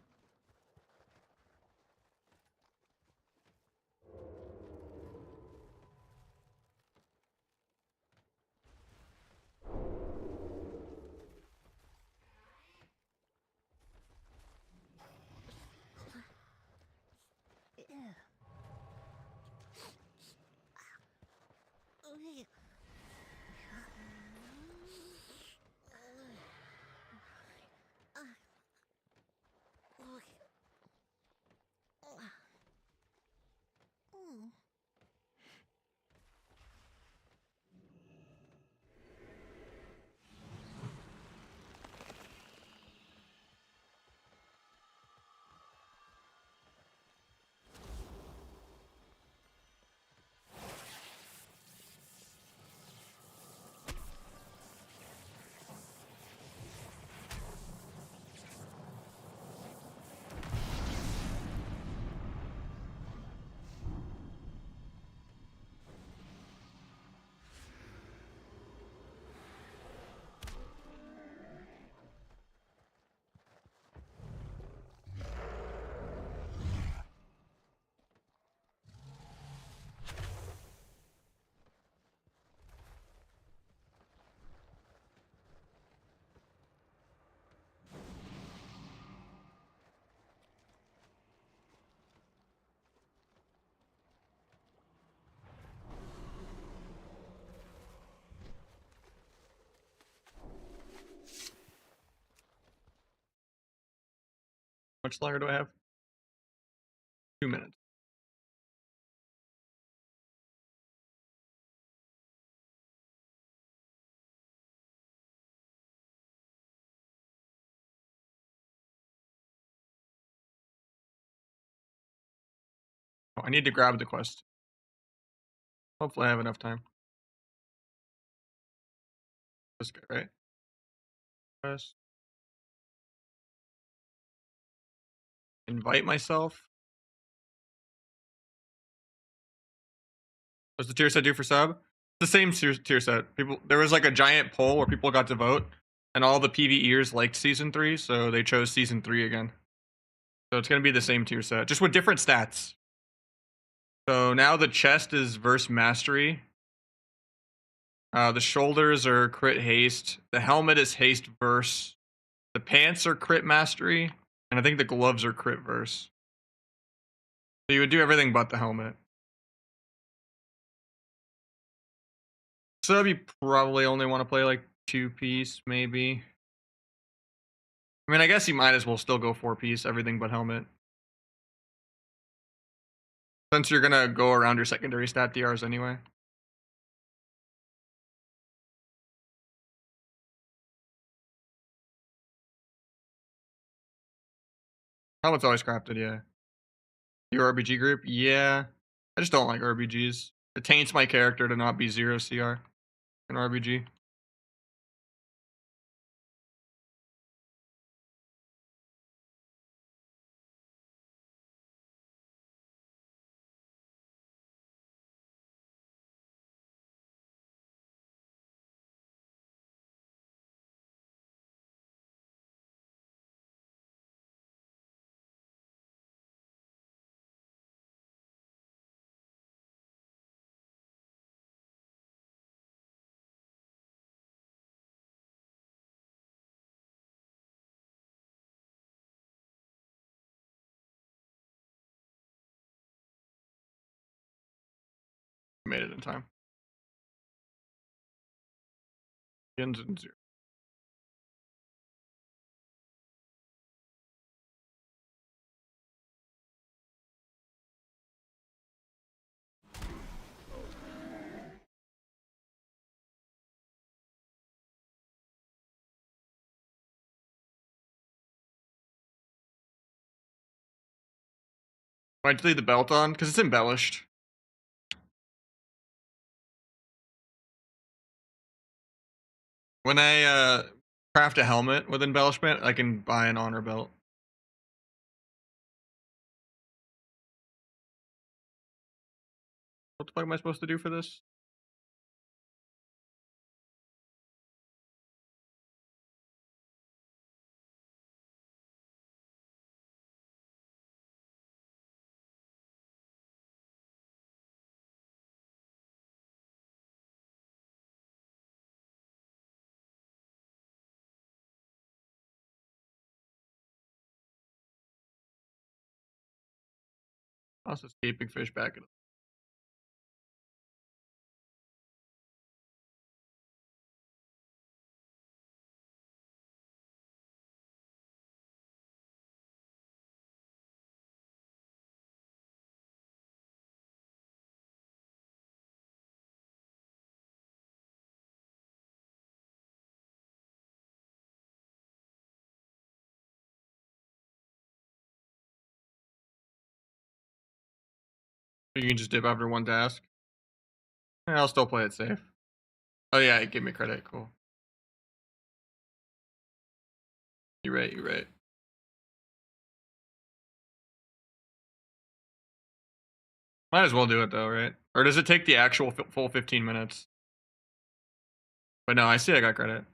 [SPEAKER 1] How much longer do I have? 2 minutes. Oh, I need to grab the quest. Hopefully I have enough time. This guy, right? Quest. Invite myself. What's the tier set do for sub? The same tier set. There was like a giant poll where people got to vote, and all the PvEers liked season 3, so they chose season 3 again. So it's gonna be the same tier set, just with different stats. So now the chest is verse mastery. The shoulders are crit haste. The helmet is haste verse. The pants are crit mastery, and I think the gloves are crit verse. So you would do everything but the helmet. Sub, you probably only want to play like 2-piece, maybe. I mean, I guess you might as well still go 4-piece, everything but helmet. Since you're gonna go around your secondary stat DRs anyway. Helmet's always crafted, yeah. Your RBG group? Yeah. I just don't like RBGs. It taints my character to not be 0 CR in RBG. Made it in time. Begins in 0. Why'd you leave the belt on? Because it's embellished. When I craft a helmet with embellishment, I can buy an honor belt. What the fuck am I supposed to do for this? Toss escaping fish back in. You can just dip after one task. Yeah, I'll still play it safe. Oh yeah, it gave me credit. Cool. You're right. You're right. Might as well do it though, right? Or does it take the actual full 15 minutes? But no, I see I got credit.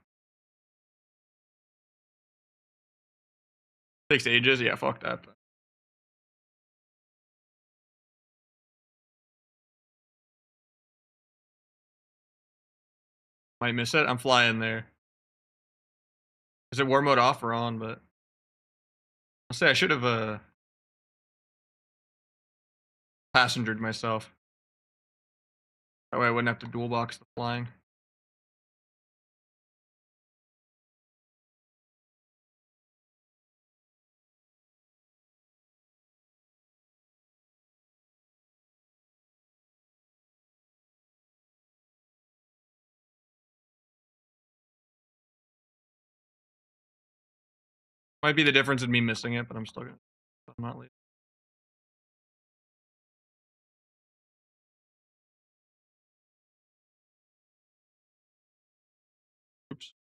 [SPEAKER 1] Takes ages. Yeah, fuck that. Might miss it. I'm flying there. Is it war mode off or on? But I'll say I should have passengered myself. That way I wouldn't have to dual box the flying. Might be the difference in me missing it, but I'm still gonna. I'm not late. Oops.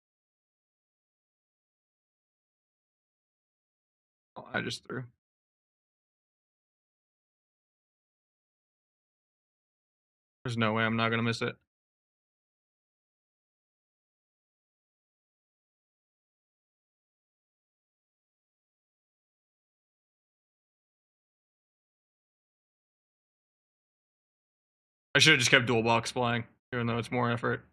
[SPEAKER 1] Oh, I just threw. There's no way I'm not gonna miss it. I should have just kept dual box flying, even though it's more effort.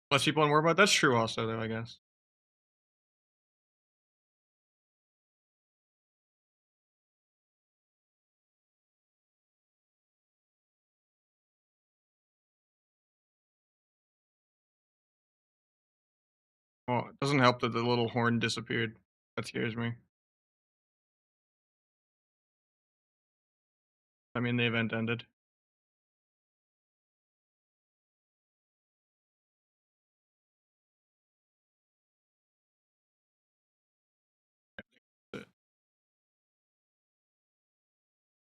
[SPEAKER 1] Less people on Warbot. That's true also though, I guess. Well, it doesn't help that the little horn disappeared. That scares me. I mean, the event ended.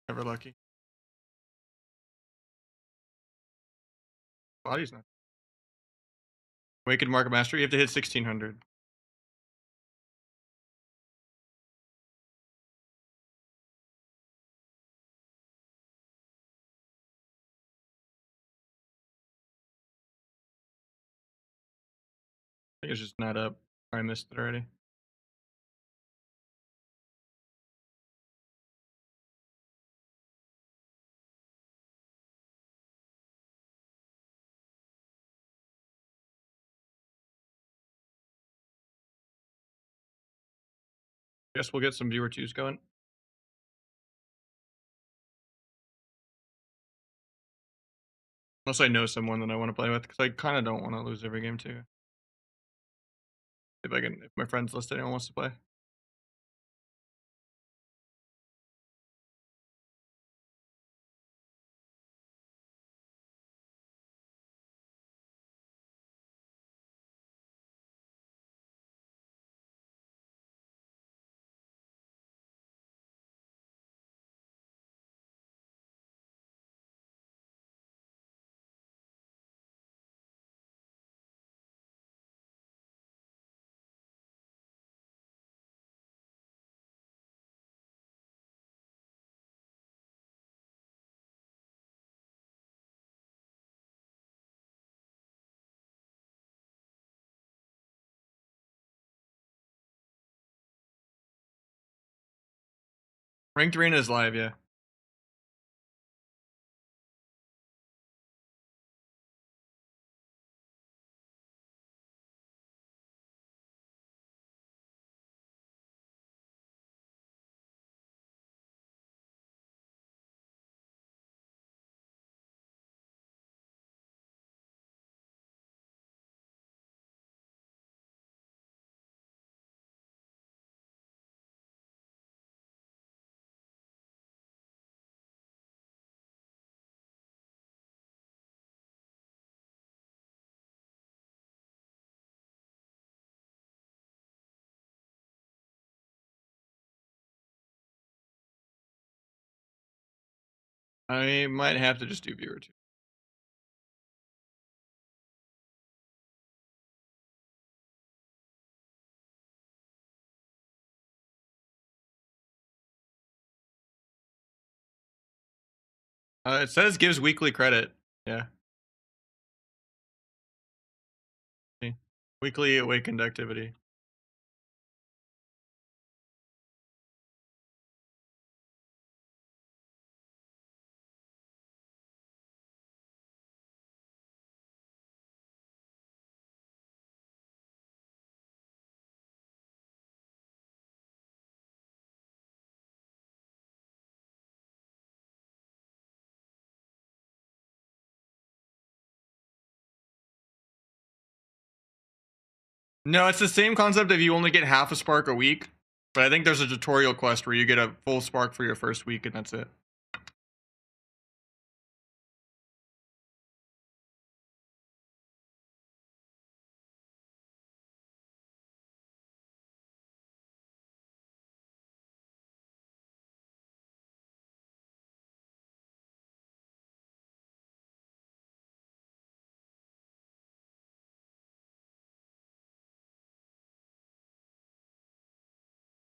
[SPEAKER 1] Never lucky. Body's not. Wicked Market Master, you have to hit 1600. I think it's just not up. I missed it already. Guess we'll get some viewer twos going. Unless I know someone that I want to play with, because I kind of don't want to lose every game too. If my friends list anyone wants to play. Ranked Arena is live, yeah. I might have to just do viewer two. It says gives weekly credit. Yeah. See. Weekly awakened activity. No, it's the same concept if you only get half a spark a week. But I think there's a tutorial quest where you get a full spark for your first week and that's it.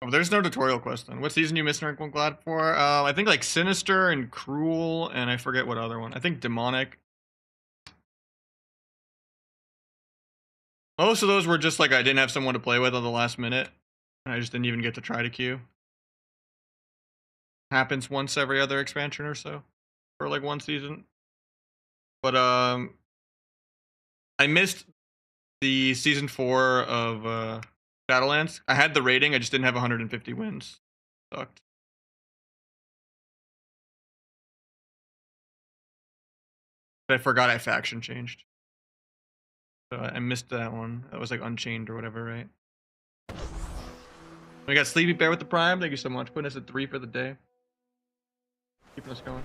[SPEAKER 1] Oh, there's no tutorial quest then. What season you missed Rank 1 Glad for? I think like Sinister and Cruel, and I forget what other one. I think Demonic. Most of those were just like I didn't have someone to play with on the last minute. And I just didn't even get to try to queue. Happens once every other expansion or so. For like one season. But I missed the season 4 of Shadowlands. I had the rating, I just didn't have 150 wins. Sucked. I forgot I faction changed. So I missed that one. That was like Unchained or whatever, right? We got Sleepy Bear with the Prime. Thank you so much. Putting us at 3 for the day. Keeping us going.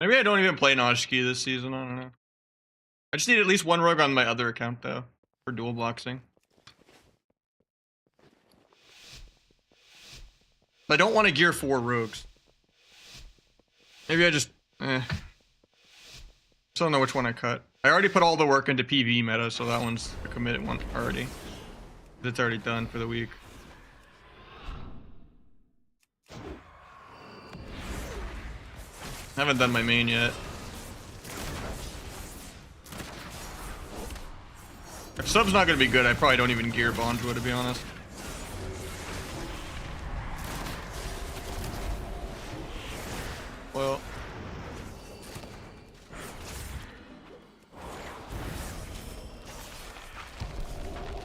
[SPEAKER 1] Maybe I don't even play Noshiki this season. I don't know. I just need at least one rogue on my other account though for dual boxing. I don't want to gear 4 rogues. Maybe I just Just don't know which one I cut. I already put all the work into PvE meta, so that one's a committed one already. It's already done for the week. I haven't done my main yet. If sub's not gonna be good, I probably don't even gear Bonjour, to be honest. Well.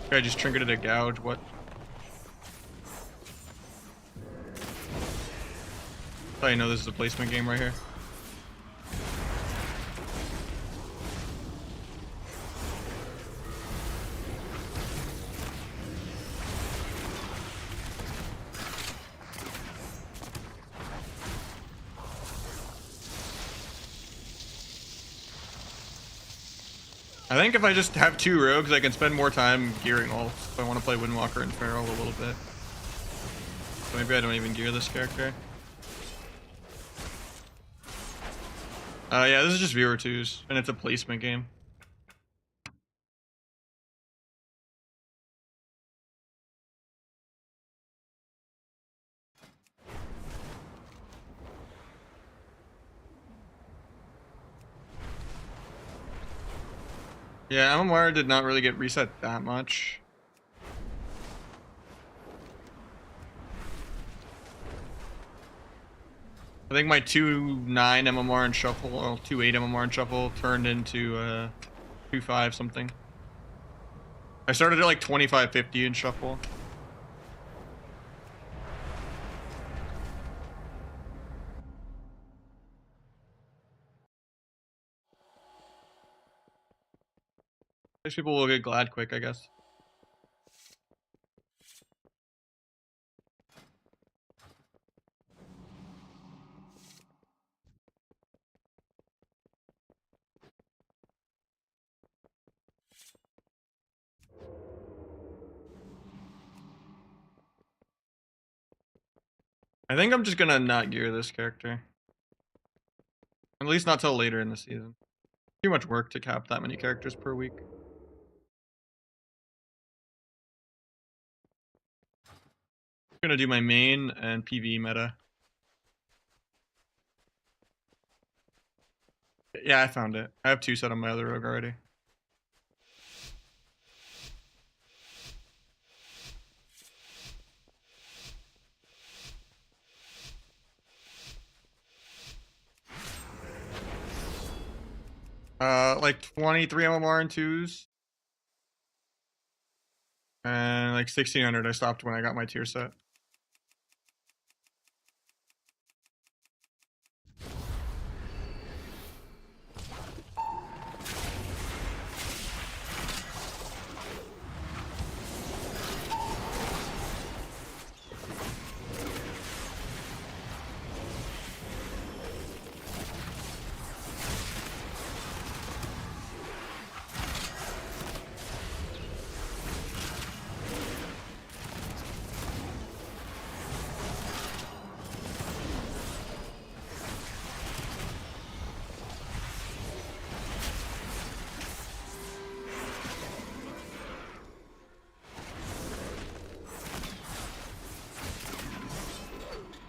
[SPEAKER 1] Okay, I just trinketed a gouge, what? Oh, you know this is a placement game right here. I think if I just have 2 rogues, I can spend more time gearing ults if I want to play Windwalker and Feral a little bit. So maybe I don't even gear this character. Yeah, this is just viewer 2s, and it's a placement game. Yeah, MMR did not really get reset that much. I think my 2.9 MMR and shuffle, or 2.8 MMR and shuffle turned into 2.5 something. I started at like 25.50 in shuffle. These people will get glad quick, I guess. I think I'm just gonna not gear this character. At least not till later in the season. Too much work to cap that many characters per week. I'm gonna do my main and PvE meta. Yeah, I found it. I have 2 set on my other rogue already. Like 23 MMR and 2s. And like 1600 I stopped when I got my tier set.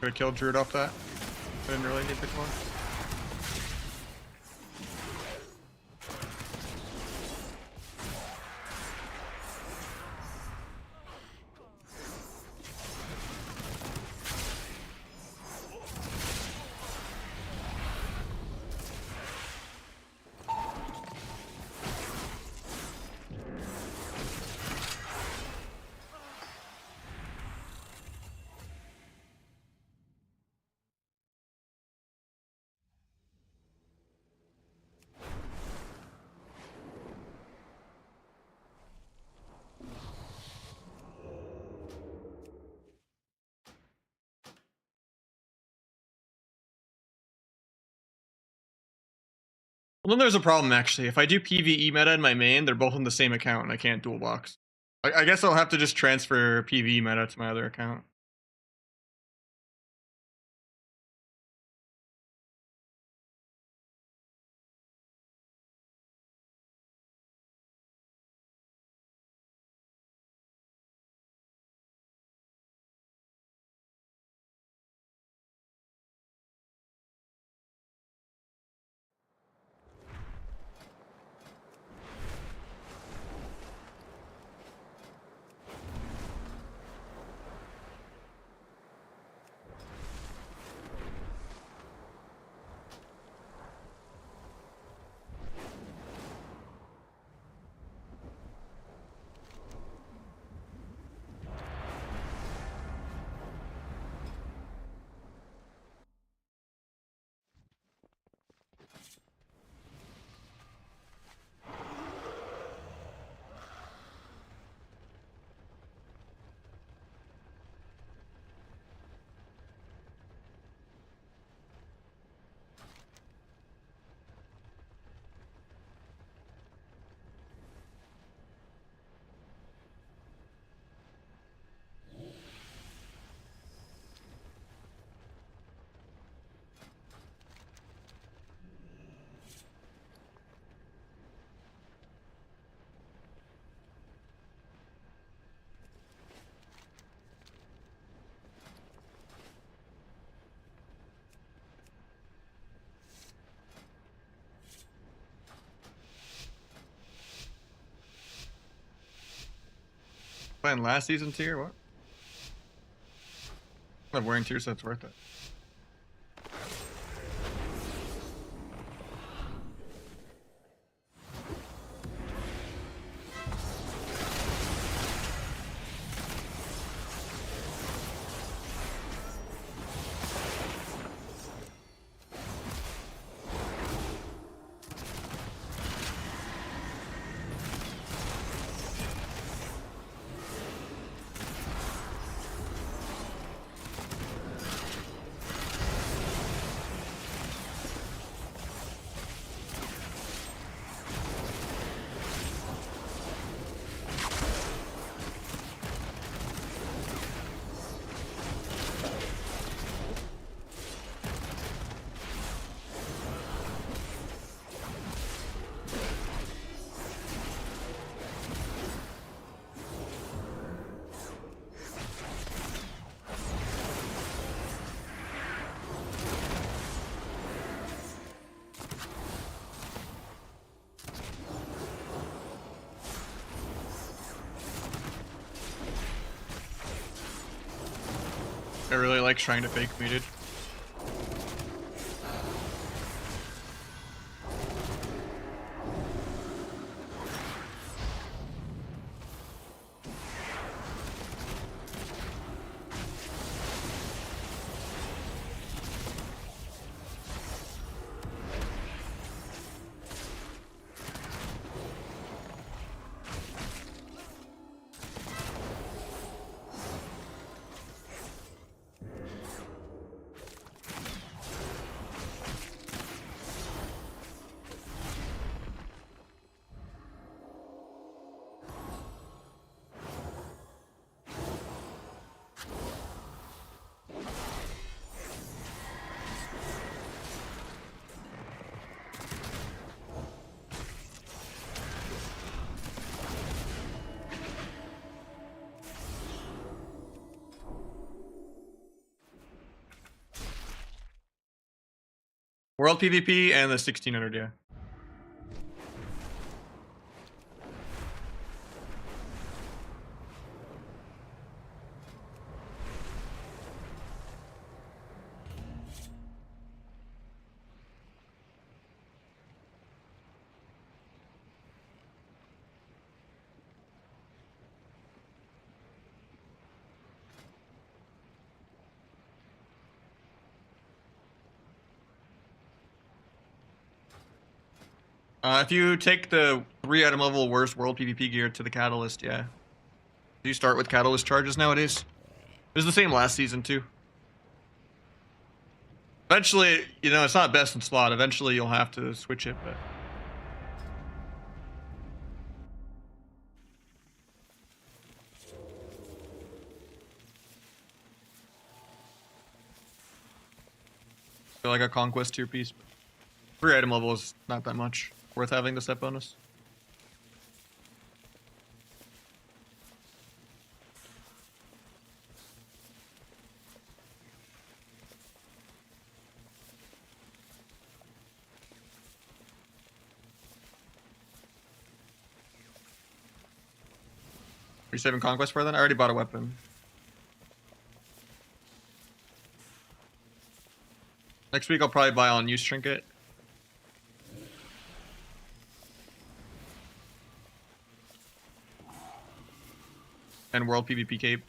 [SPEAKER 1] Could have killed Druid off that. I didn't really need the clone. Well, then there's a problem actually. If I do PvE meta in my main, they're both on the same account and I can't dual box. I guess I'll have to just transfer PvE meta to my other account. Playing last season tier, what? I'm wearing tier, so it's worth it. I really like trying to fake muted. World PvP and the 1600, yeah. If you take the 3 item level worst world PvP gear to the Catalyst, yeah. Do you start with Catalyst charges nowadays? It was the same last season too. Eventually, you know, it's not best in slot. Eventually you'll have to switch it, but... I feel like a Conquest tier piece. 3 item level is not that much. Worth having the set bonus. Are you saving Conquest for then? I already bought a weapon. Next week I'll probably buy on use trinket. And world PvP cape.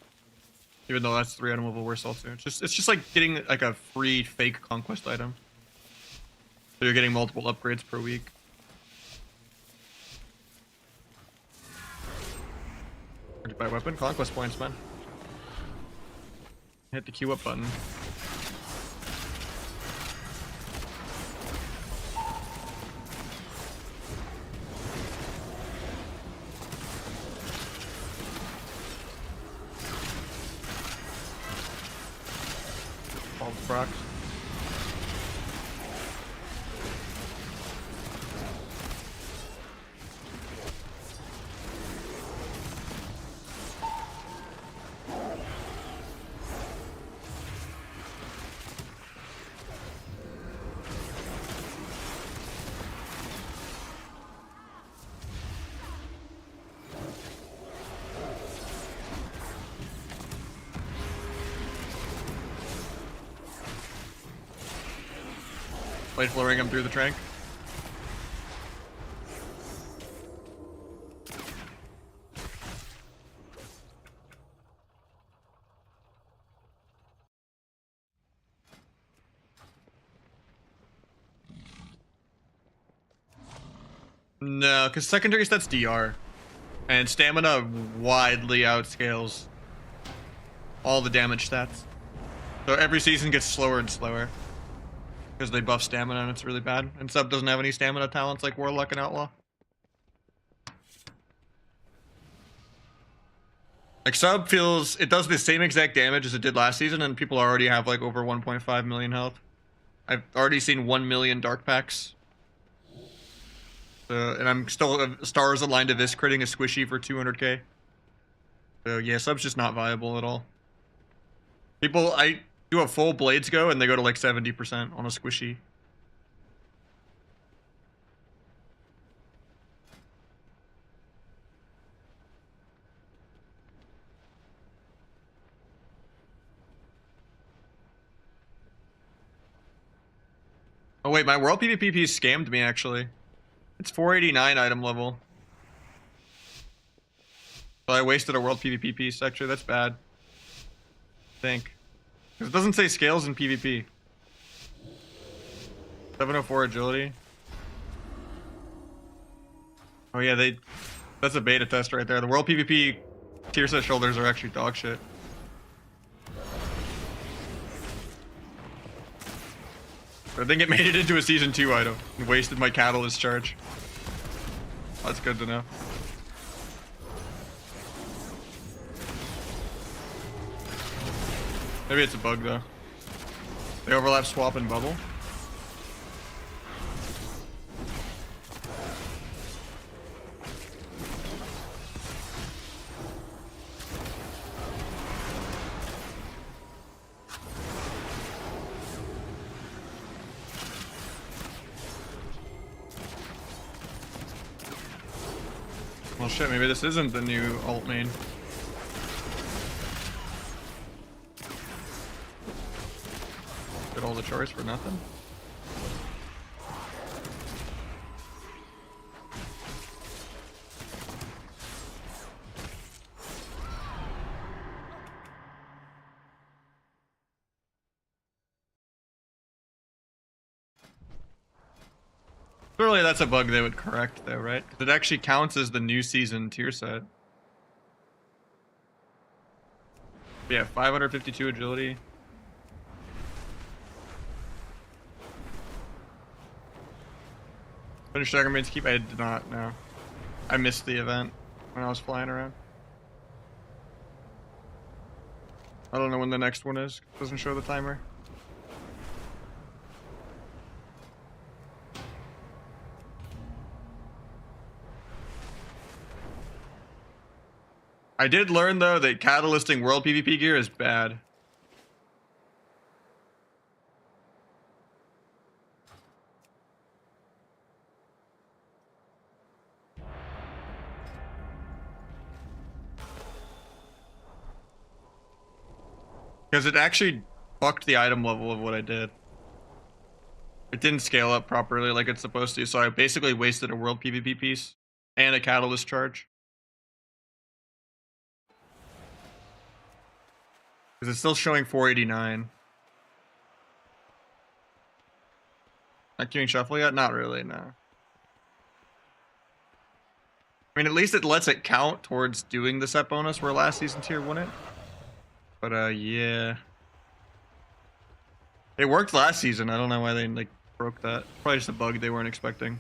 [SPEAKER 1] Even though that's 3 item level worse also. It's just like getting like a free fake conquest item. So you're getting multiple upgrades per week. Where'd you buy a weapon? Conquest points, man. Hit the queue up button. All the procs. Blade flowing him through the trank. No, because secondary stats DR. And stamina widely outscales all the damage stats. So every season gets slower and slower. Because they buff stamina and it's really bad. And Sub doesn't have any stamina talents like Warlock and Outlaw. Like Sub feels, it does the same exact damage as it did last season and people already have like over 1.5 million health. I've already seen 1 million dark packs. And I'm still, stars aligned to this, critting a squishy for 200k. So yeah, Sub's just not viable at all. People, I do a full Blades go and they go to like 70% on a squishy. Oh wait, my world PvP piece scammed me actually. It's 489 item level. So I wasted a world PvP piece actually, that's bad. I think. Because it doesn't say scales in PvP. 704 agility. Oh yeah, that's a beta test right there. The world PvP tier set shoulders are actually dog shit. I think it made it into a season 2 item and wasted my catalyst charge. That's good to know. Maybe it's a bug though. They overlap swap and bubble. Well, shit, maybe this isn't the new alt main. Did all the chores for nothing? Surely that's a bug they would correct though, right? 'Cause it actually counts as the new season tier set. Yeah, 552 agility. Finish Dragon Maid's Keep? I did not, no. I missed the event when I was flying around. I don't know when the next one is. It doesn't show the timer. I did learn though that catalysting world PvP gear is bad. Because it actually fucked the item level of what I did. It didn't scale up properly like it's supposed to, so I basically wasted a world PvP piece and a catalyst charge. Because it's still showing 489. Not queuing shuffle yet? Not really, no. I mean, at least it lets it count towards doing the set bonus where last season tier wouldn't. But, yeah. It worked last season. I don't know why they, like, broke that. Probably just a bug they weren't expecting.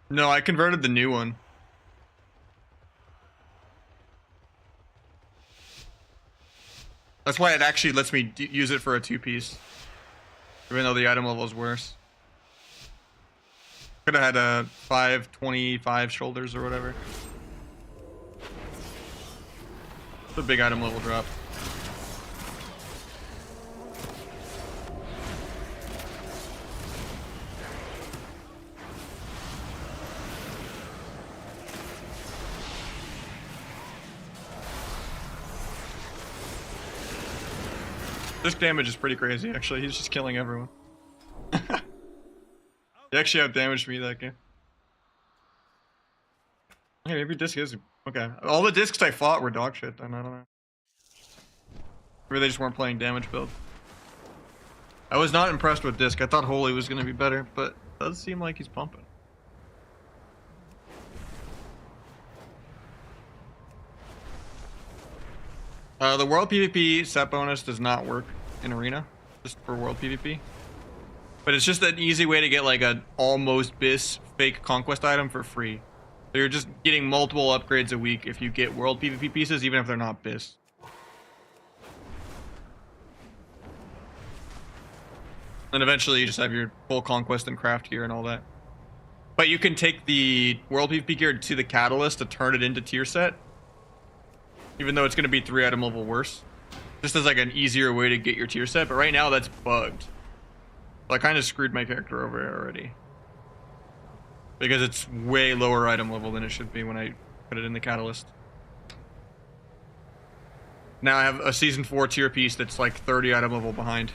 [SPEAKER 1] No, I converted the new one. That's why it actually lets me use it for a two-piece. Even though the item level is worse. Could have had a 525 shoulders or whatever. It's a big item level drop. Disc damage is pretty crazy, actually. He's just killing everyone. He actually outdamaged me that game. Okay, maybe disc is... Okay. All the discs I fought were dog shit, then I don't know. Maybe they just weren't playing damage build. I was not impressed with disc. I thought Holy was going to be better, but it does seem like he's pumping. The World PvP set bonus does not work in Arena, just for World PvP. But it's just an easy way to get like an almost BIS fake conquest item for free. So you're just getting multiple upgrades a week if you get World PvP pieces, even if they're not BIS. And eventually you just have your full conquest and craft gear and all that. But you can take the World PvP gear to the Catalyst to turn it into tier set. Even though it's going to be 3 item level worse. Just as like an easier way to get your tier set. But right now that's bugged. So I kind of screwed my character over already. Because it's way lower item level than it should be when I put it in the Catalyst. Now I have a season 4 tier piece that's like 30 item level behind.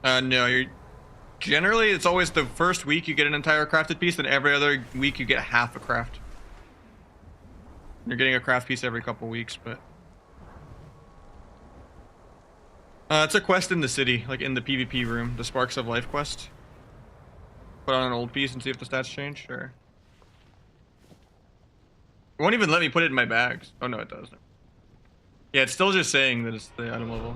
[SPEAKER 1] No, you're... Generally, it's always the first week you get an entire crafted piece, then every other week you get half a craft. You're getting a craft piece every couple weeks, but... it's a quest in the city, like in the PvP room, the Sparks of Life quest. Put on an old piece and see if the stats change, sure. It won't even let me put it in my bags. Oh no, it does. Yeah, it's still just saying that it's the item level.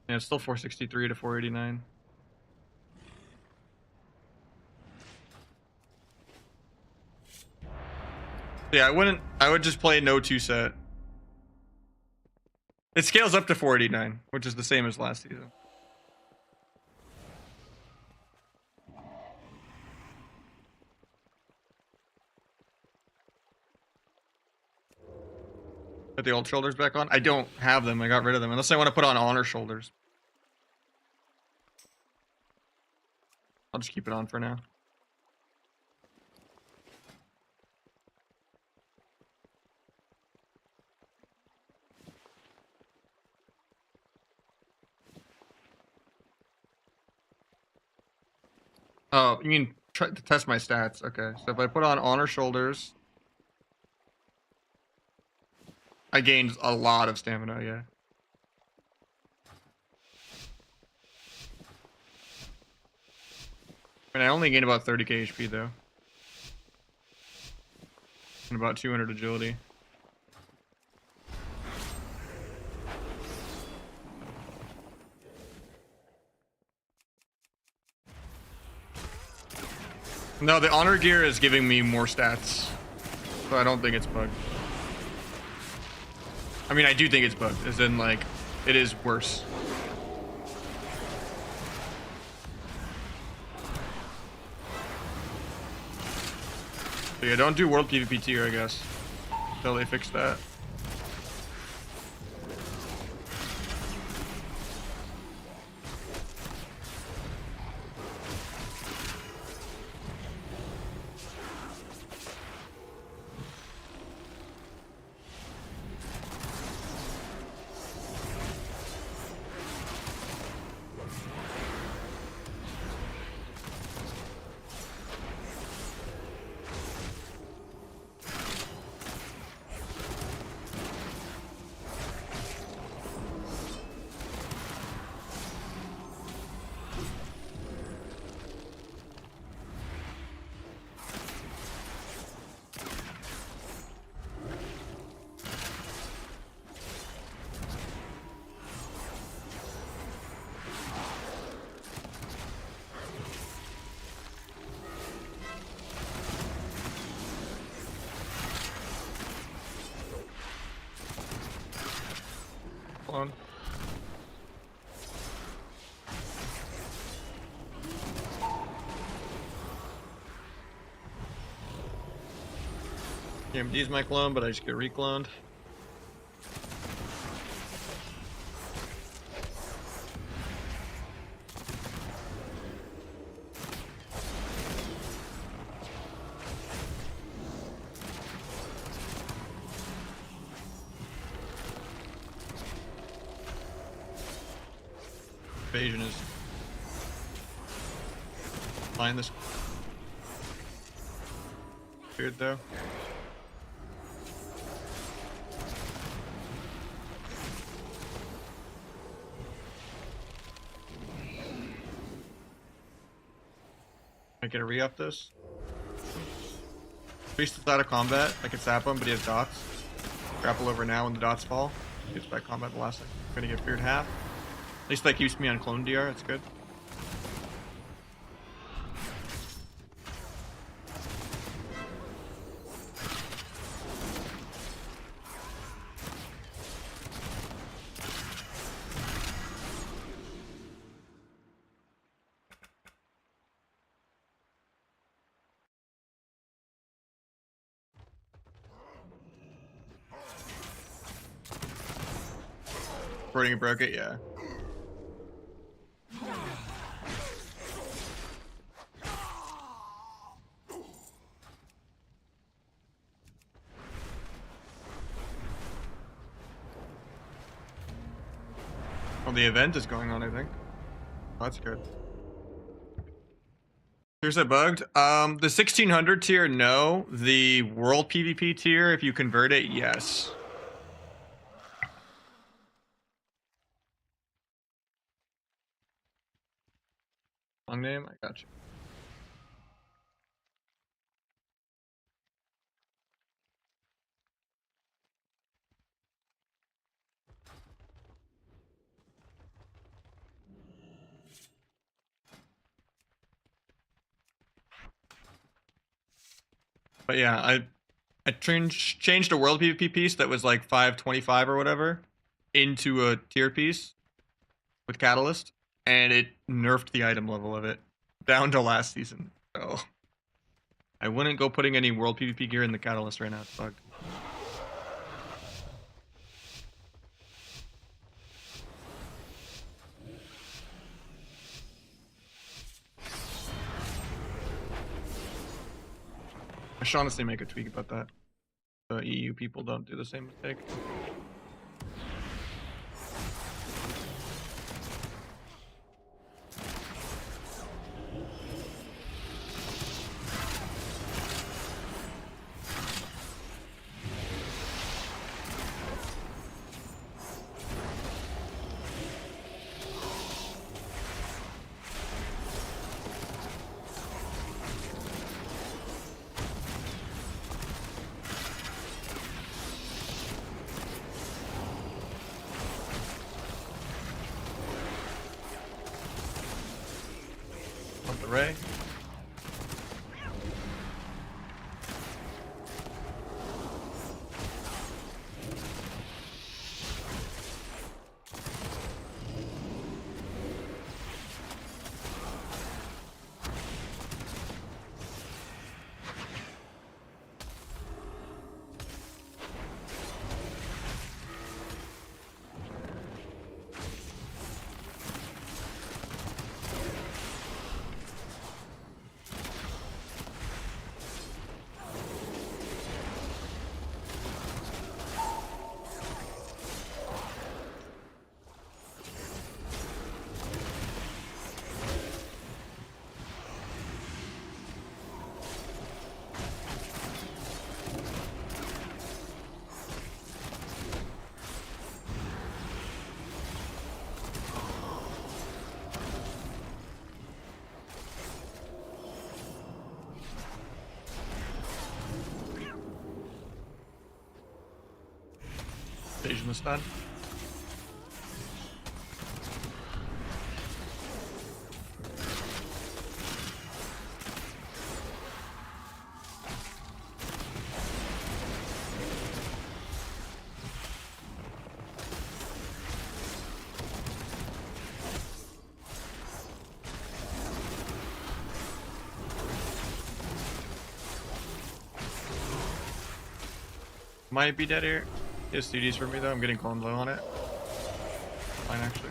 [SPEAKER 1] Yeah, it's still 463 to 489. Yeah, I would just play no 2 set. It scales up to 489, which is the same as last season. Put the old shoulders back on. I don't have them. I got rid of them. Unless I want to put on honor shoulders. I'll just keep it on for now. Oh, you mean try to test my stats? Okay, so if I put on honor shoulders, I gained a lot of stamina. Yeah. I mean, I only gained about 30k HP though, and about 200 agility. No, the honor gear is giving me more stats, so I don't think it's bugged. I mean, I do think it's bugged, as in, like, it is worse. But yeah, don't do world PvP tier, I guess, until they fix that. On. KMD's my clone, but I just get recloned. Evasion is fine. This weird though. I get a re-up this. Priest is out of combat. I can sap him, but he has dots. Grapple over now when the dots fall. He gets back combat the last thing. Gonna get feared half. At least that keeps me on clone DR, that's good. Recording broke it, yeah. Well, the event is going on, I think. Oh, that's good. Here's a bugged. The 1600 tier, no. The world PvP tier, if you convert it, yes. Long name? I got you. But yeah, I changed a world PvP piece that was like 525 or whatever into a tier piece with Catalyst, and it nerfed the item level of it down to last season. So I wouldn't go putting any world PvP gear in the Catalyst right now. It's bugged. should honestly make a tweak about that. The EU people don't do the same mistake. Want the Ray? Station the stun. Might be dead here. He has CDs for me though. I'm getting clone low on it. Fine actually.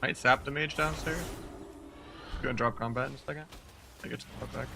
[SPEAKER 1] Might sap the mage downstairs. Gonna drop combat in a second. I get to pop back.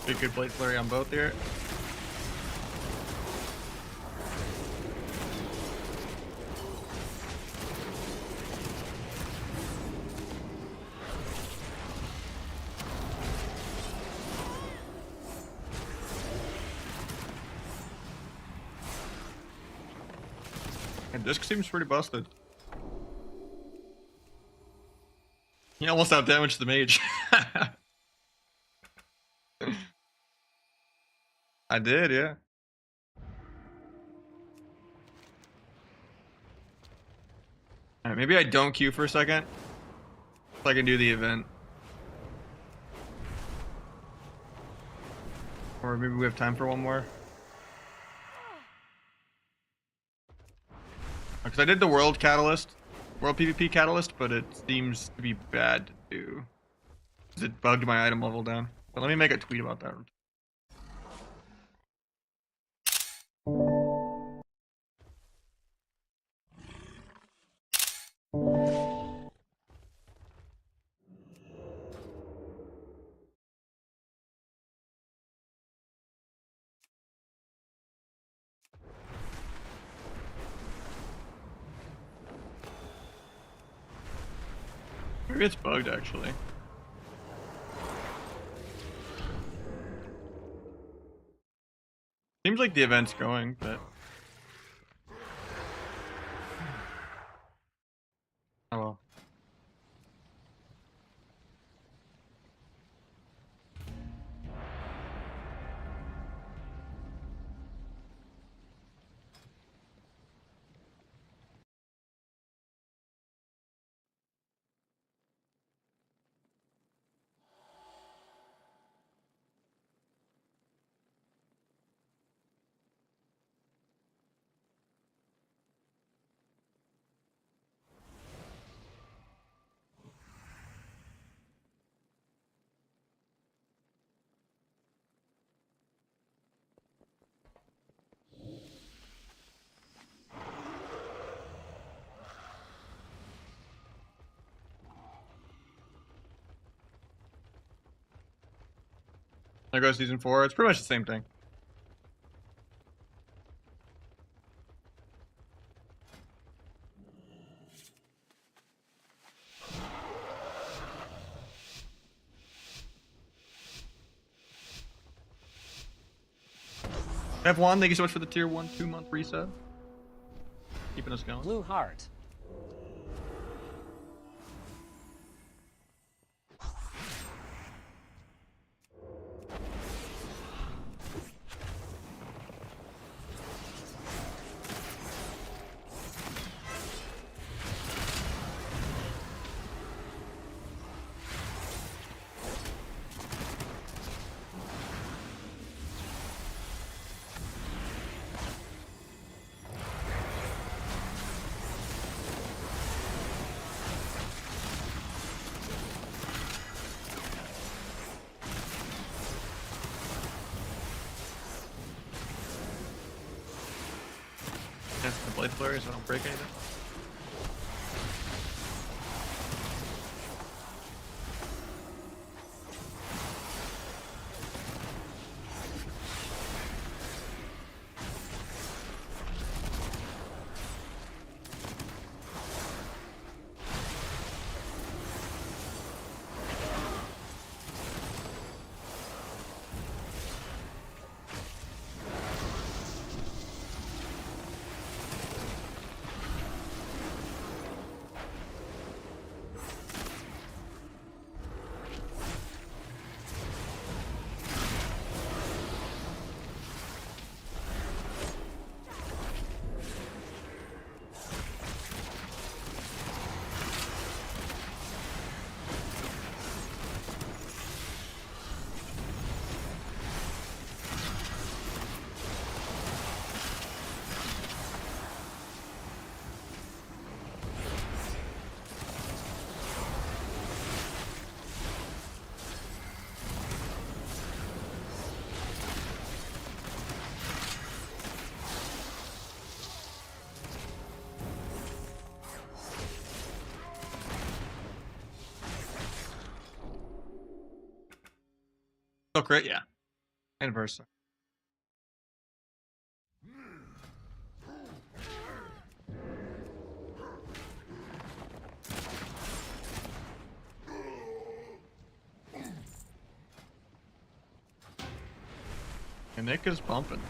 [SPEAKER 1] You could play flurry on both here. And disc seems pretty busted. He almost outdamaged the mage. I did, yeah. Alright, maybe I don't queue for a second. So I can do the event. Or maybe we have time for one more. Because I did the World Catalyst. World PvP Catalyst, but it seems to be bad to do. Because it bugged my item level down. But let me make a tweet about that. Maybe it's bugged actually. Seems like the event's going, but oh well. There goes season 4. It's pretty much the same thing. F1, thank you so much for the tier 1 2-month reset. Keeping us going.
[SPEAKER 2] Blue heart. Against the blade flurry so I don't break anything. Oh, crit, yeah. And versa. And Nick is bumping.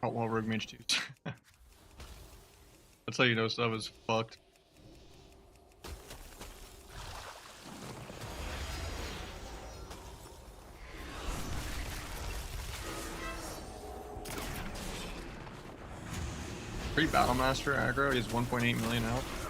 [SPEAKER 1] Oh, well, Rogue Mage 2. That's how you know stuff is fucked. Free Battlemaster aggro, he has 1.8 million health.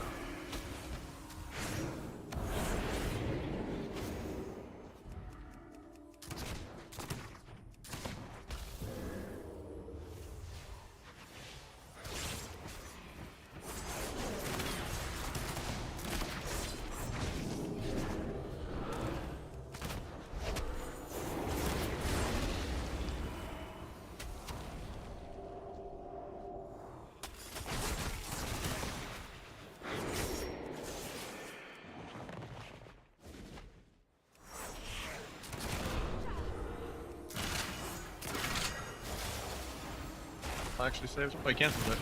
[SPEAKER 1] Actually saves it. Oh, he cancels it.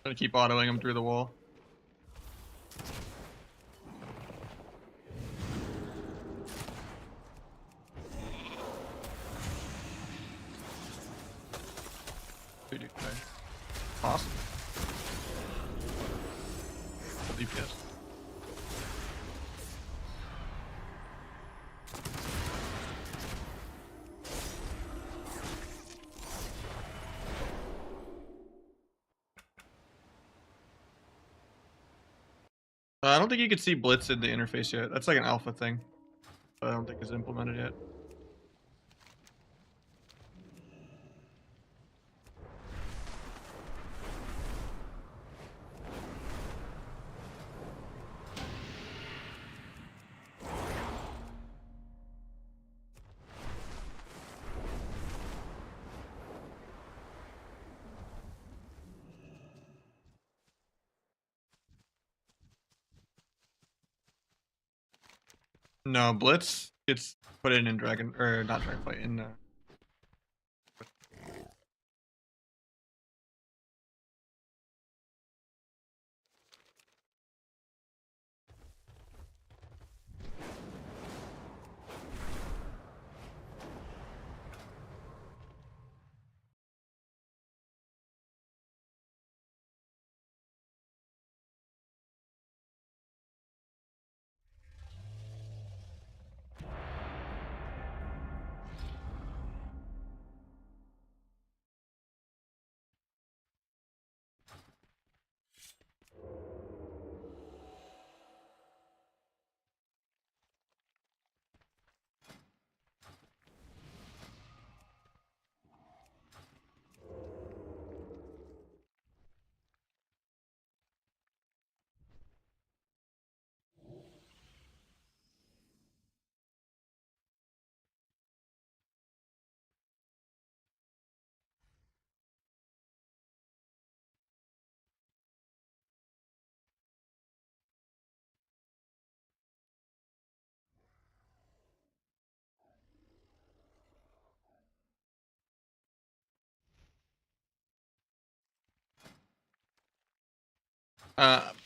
[SPEAKER 1] Gonna keep autoing him through the wall. Dude, okay. Awesome. DPS. I don't think you can see Blitz in the interface yet. That's like an alpha thing. But I don't think it's implemented yet. No, Blitz gets put in Dragon, or not Dragonflight, in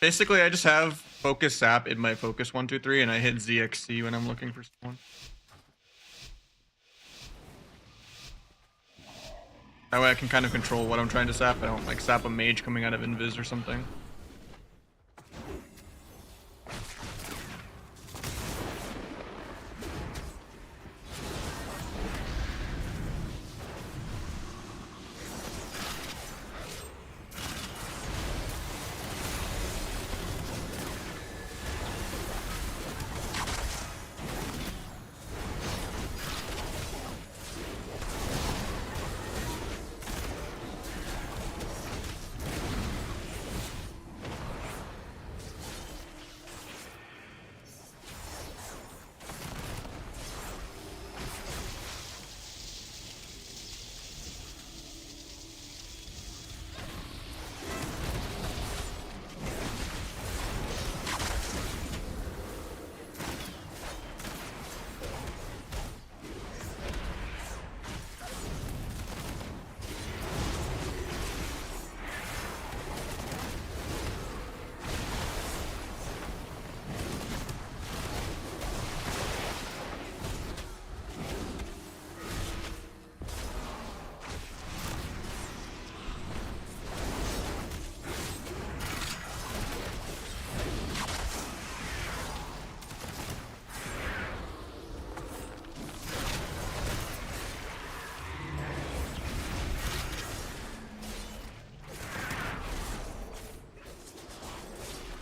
[SPEAKER 1] basically, I just have Focus Sap in my Focus 1, 2, 3, and I hit ZXC when I'm looking for someone. That way I can kind of control what I'm trying to sap. I don't like sap a mage coming out of Invis or something.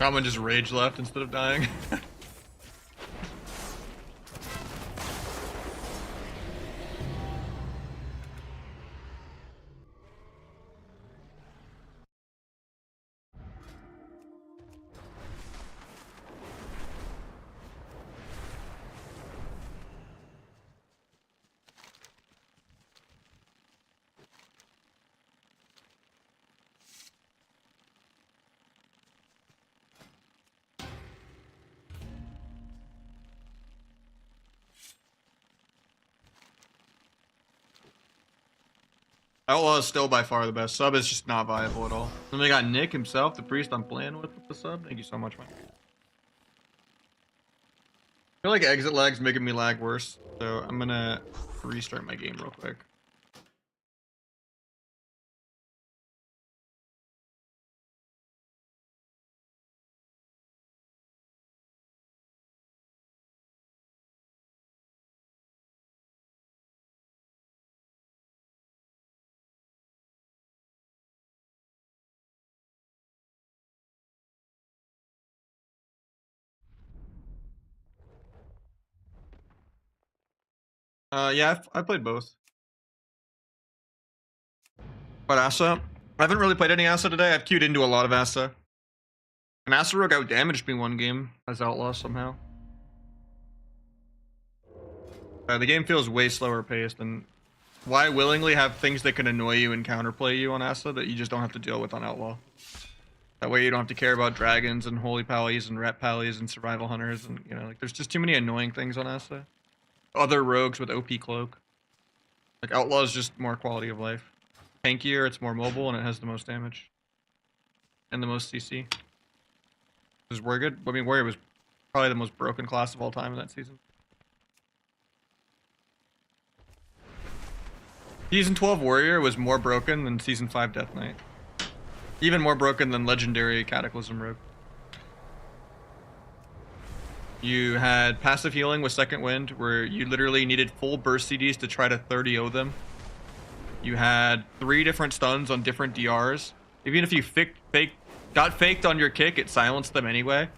[SPEAKER 1] Common just rage left instead of dying. Outlaw is still by far the best. Sub is just not viable at all. Then we got Nick himself, the priest I'm playing with the sub. Thank you so much, man. I feel like exit lag's making me lag worse, so I'm gonna restart my game real quick. Yeah, I played both. But Asa, I haven't really played any Asa today. I've queued into a lot of Asa. And Asa Rogue out damaged me one game as Outlaw somehow. The game feels way slower paced, and why willingly have things that can annoy you and counterplay you on Asa that you just don't have to deal with on Outlaw? That way you don't have to care about dragons and holy pallies and ret pallies and survival hunters, and you know, like there's just too many annoying things on Asa. Other rogues with OP cloak. Like Outlaw is just more quality of life. Tankier, it's more mobile, and it has the most damage. And the most CC. Is Warrior good? I mean, Warrior was probably the most broken class of all time in that season. Season 12 Warrior was more broken than Season 5 Death Knight. Even more broken than Legendary Cataclysm Rogue. You had passive healing with Second Wind, where you literally needed full burst CDs to try to 30-0 them. You had 3 different stuns on different DRs. Even if you got faked on your kick, it silenced them anyway.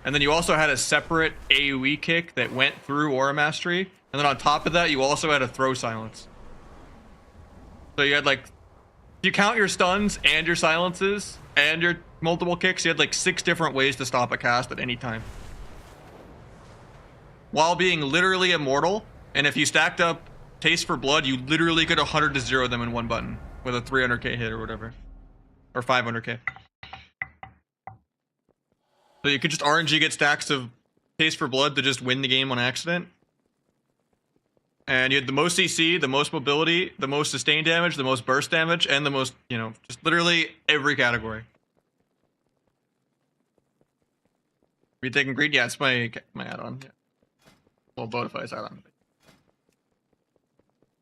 [SPEAKER 1] And then you also had a separate AoE kick that went through Aura Mastery. And then on top of that, you also had a throw silence. So you had like, if you count your stuns and your silences and your multiple kicks, you had like 6 different ways to stop a cast at any time. While being literally immortal, and if you stacked up Taste for Blood, you literally could 100-0 them in one button with a 300k hit or whatever. Or 500k. So you could just RNG get stacks of Taste for Blood to just win the game on accident. And you had the most CC, the most mobility, the most sustained damage, the most burst damage, and the most, you know, just literally every category. Are you taking greed? Yeah, it's my add-on. Yeah. Well, Bodify's add-on.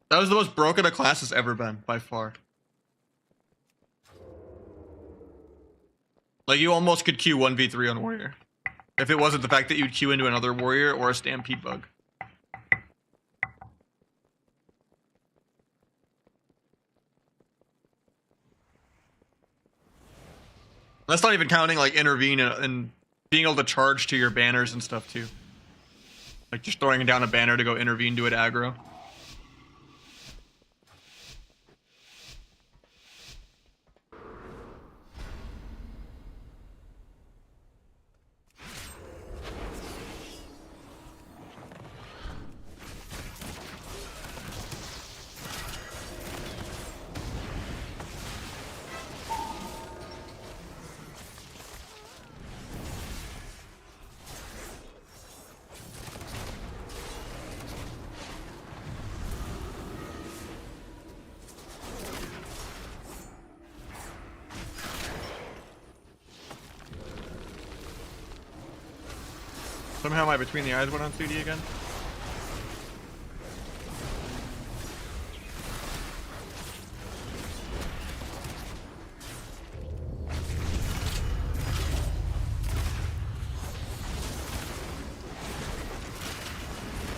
[SPEAKER 1] That was the most broken a class has ever been, by far. Like, you almost could queue 1v3 on Warrior. If it wasn't the fact that you'd queue into another Warrior or a Stampede bug. That's not even counting, like, intervene and being able to charge to your banners and stuff, too. Like, just throwing down a banner to go intervene to it aggro. Somehow my Between the Eyes went on CD again.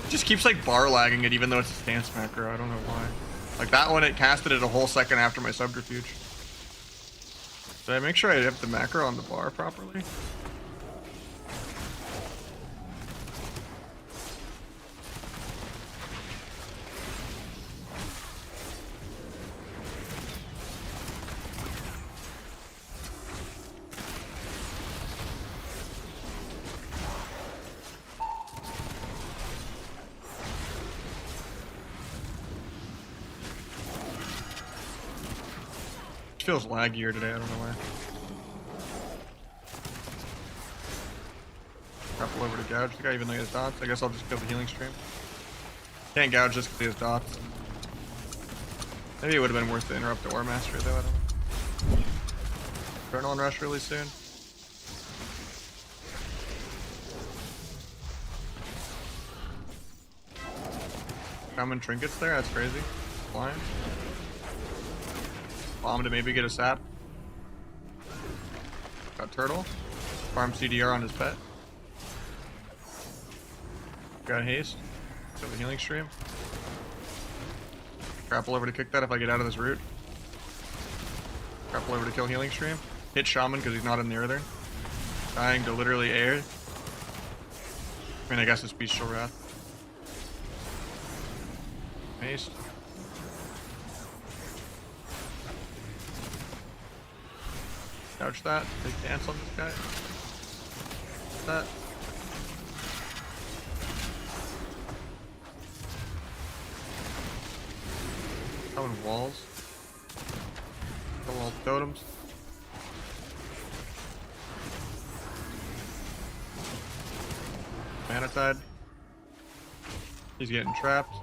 [SPEAKER 1] It just keeps like bar lagging it even though it's a stance macro. I don't know why. Like that one, it casted it a whole second after my subterfuge. Did I make sure I have the macro on the bar properly? feels laggier today, I don't know why. Grapple over to gouge the guy even though he has dots. I guess I'll just kill the healing stream. Can't gouge just because he has dots. Maybe it would have been worth to interrupt the Ore Master though, I don't know. Eternal and rush really soon. Common trinkets there, that's crazy. Flying. Bomb to maybe get a sap. Got turtle. Farm CDR on his pet. Got haste. Got the healing stream. Grapple over to kick that if I get out of this route. Grapple over to kill healing stream. Hit shaman because he's not in the earthen. Dying to literally air. I mean, I guess it's Bestial Wrath. Haste. Couch that. Take dance on this guy. That. Throwing walls. Kill all the totems. Mana Tide. He's getting trapped.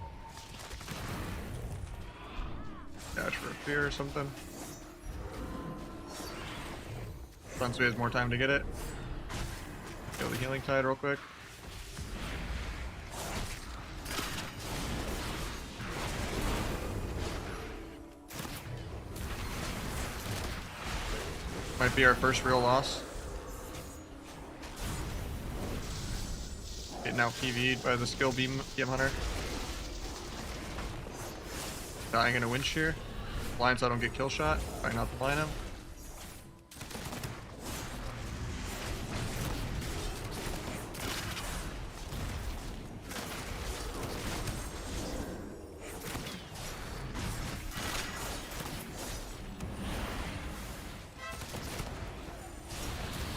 [SPEAKER 1] Dash for a fear or something. Fun so he has more time to get it. Kill the healing tide real quick. Might be our first real loss. Getting out PV'd by the skill beam hunter. Dying in a wind shear. Blind so I don't get kill shot. Trying not to blind him.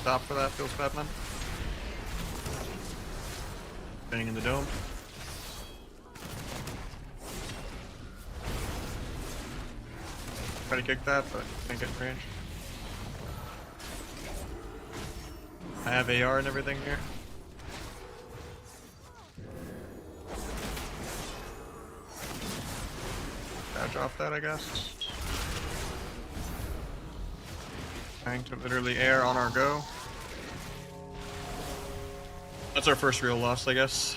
[SPEAKER 1] Stop for that, feels Batman. Staying in the dome. Try to kick that, but can't get in range. I have AR and everything here. Dodge off that, I guess. Trying to literally air on our go. That's our first real loss, I guess.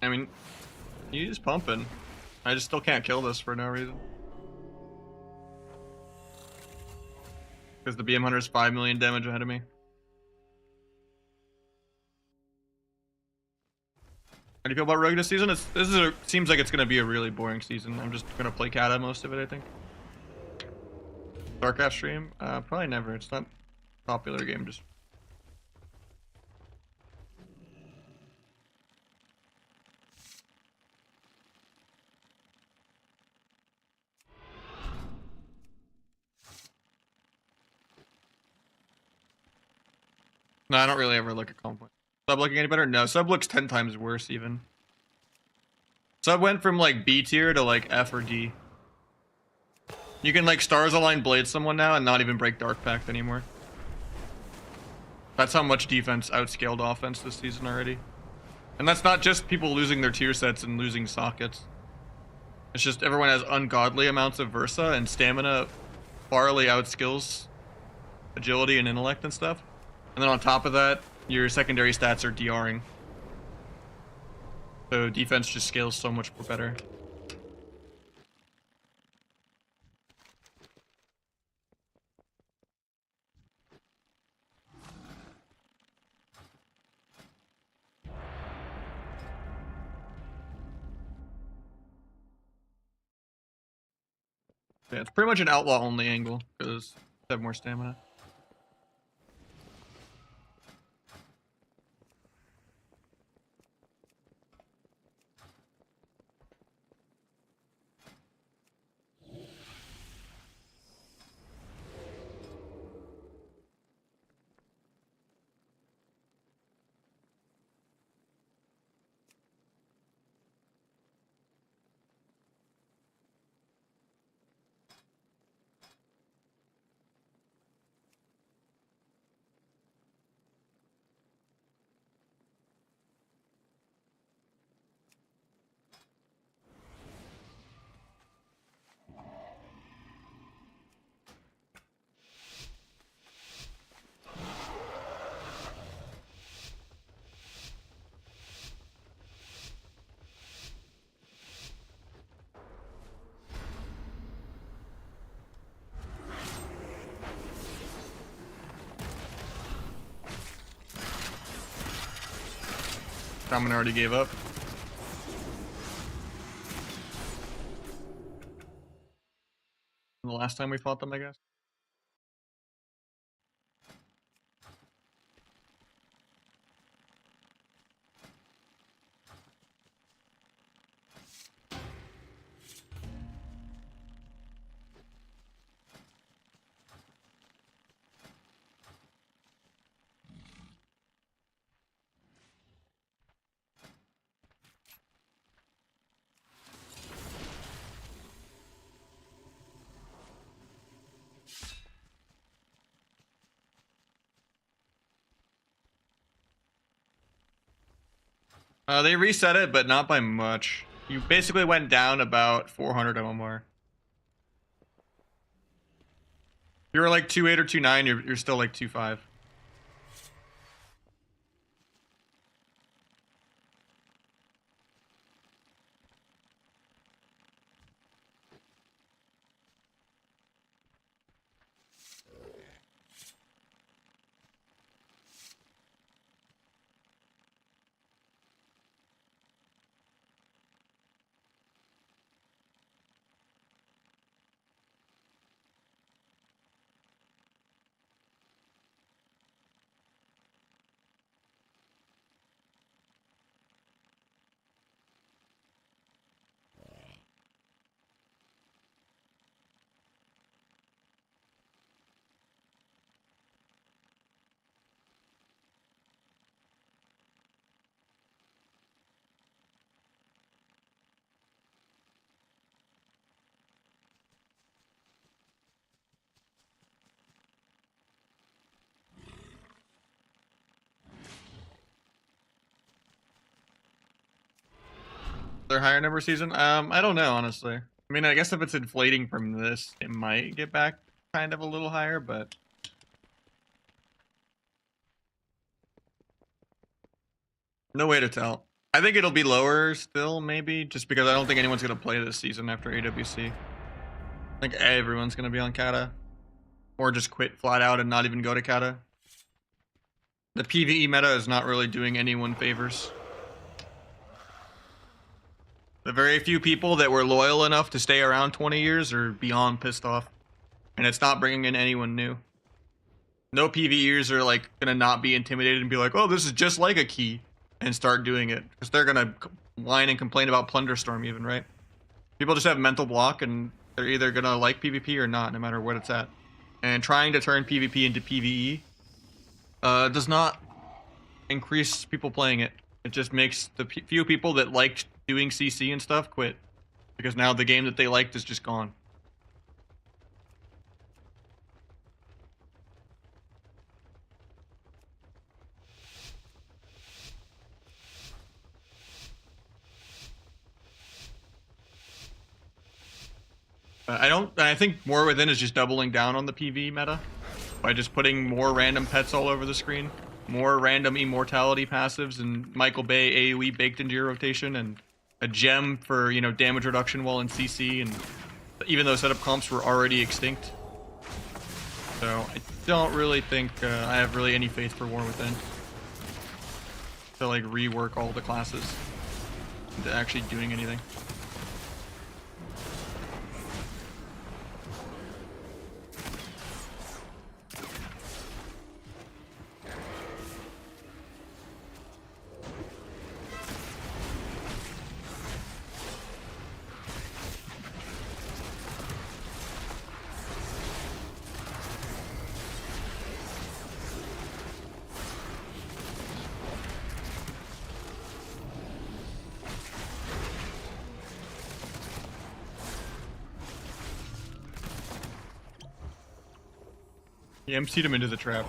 [SPEAKER 1] I mean, he's pumping. I just still can't kill this for no reason. Because the BM Hunter's 5 million damage ahead of me. How do you feel about Rogue this season? Seems like it's going to be a really boring season. I'm just going to play Kata most of it, I think. Starcraft stream? Probably never. It's not a popular game, just... No, I don't really ever look at comp. Sub looking any better? No, sub looks 10 times worse even. Sub went from like B tier to like F or D. You can like stars align blade someone now and not even break Dark Pact anymore. That's how much defense outscaled offense this season already. And that's not just people losing their tier sets and losing sockets. It's just everyone has ungodly amounts of Versa, and stamina farly outskills agility and intellect and stuff. And then on top of that, your secondary stats are DRing. So defense just scales so much more better. Yeah, it's pretty much an outlaw only angle because they have more stamina. Shaman already gave up. The last time we fought them, I guess. They reset it, but not by much. You basically went down about 400 MMR. If you were like 2.8 or 2.9, you're still like 2.5. Their higher number season? I don't know, honestly. I mean, I guess if it's inflating from this, it might get back kind of a little higher, but no way to tell. I think it'll be lower still, maybe, just because I don't think anyone's gonna play this season after AWC. I think everyone's gonna be on Kata, or just quit flat out and not even go to Kata. The PvE meta is not really doing anyone favors. The very few people that were loyal enough to stay around 20 years are beyond pissed off. And it's not bringing in anyone new. No PvEers are like gonna not be intimidated and be like, oh, this is just like a key, and start doing it. Because they're gonna whine and complain about Plunderstorm even, right? People just have mental block and they're either gonna like PvP or not, no matter what it's at. And trying to turn PvP into PvE does not increase people playing it. It just makes the few people that liked doing CC and stuff quit, because now the game that they liked is just gone. I think More Within is just doubling down on the PvE meta by just putting more random pets all over the screen, more random immortality passives, and Michael Bay AoE baked into your rotation, and a gem for, you know, damage reduction while in CC, and even though setup comps were already extinct. So I don't really think I have really any faith for War Within to like rework all the classes into actually doing anything. He emptied him into the trap.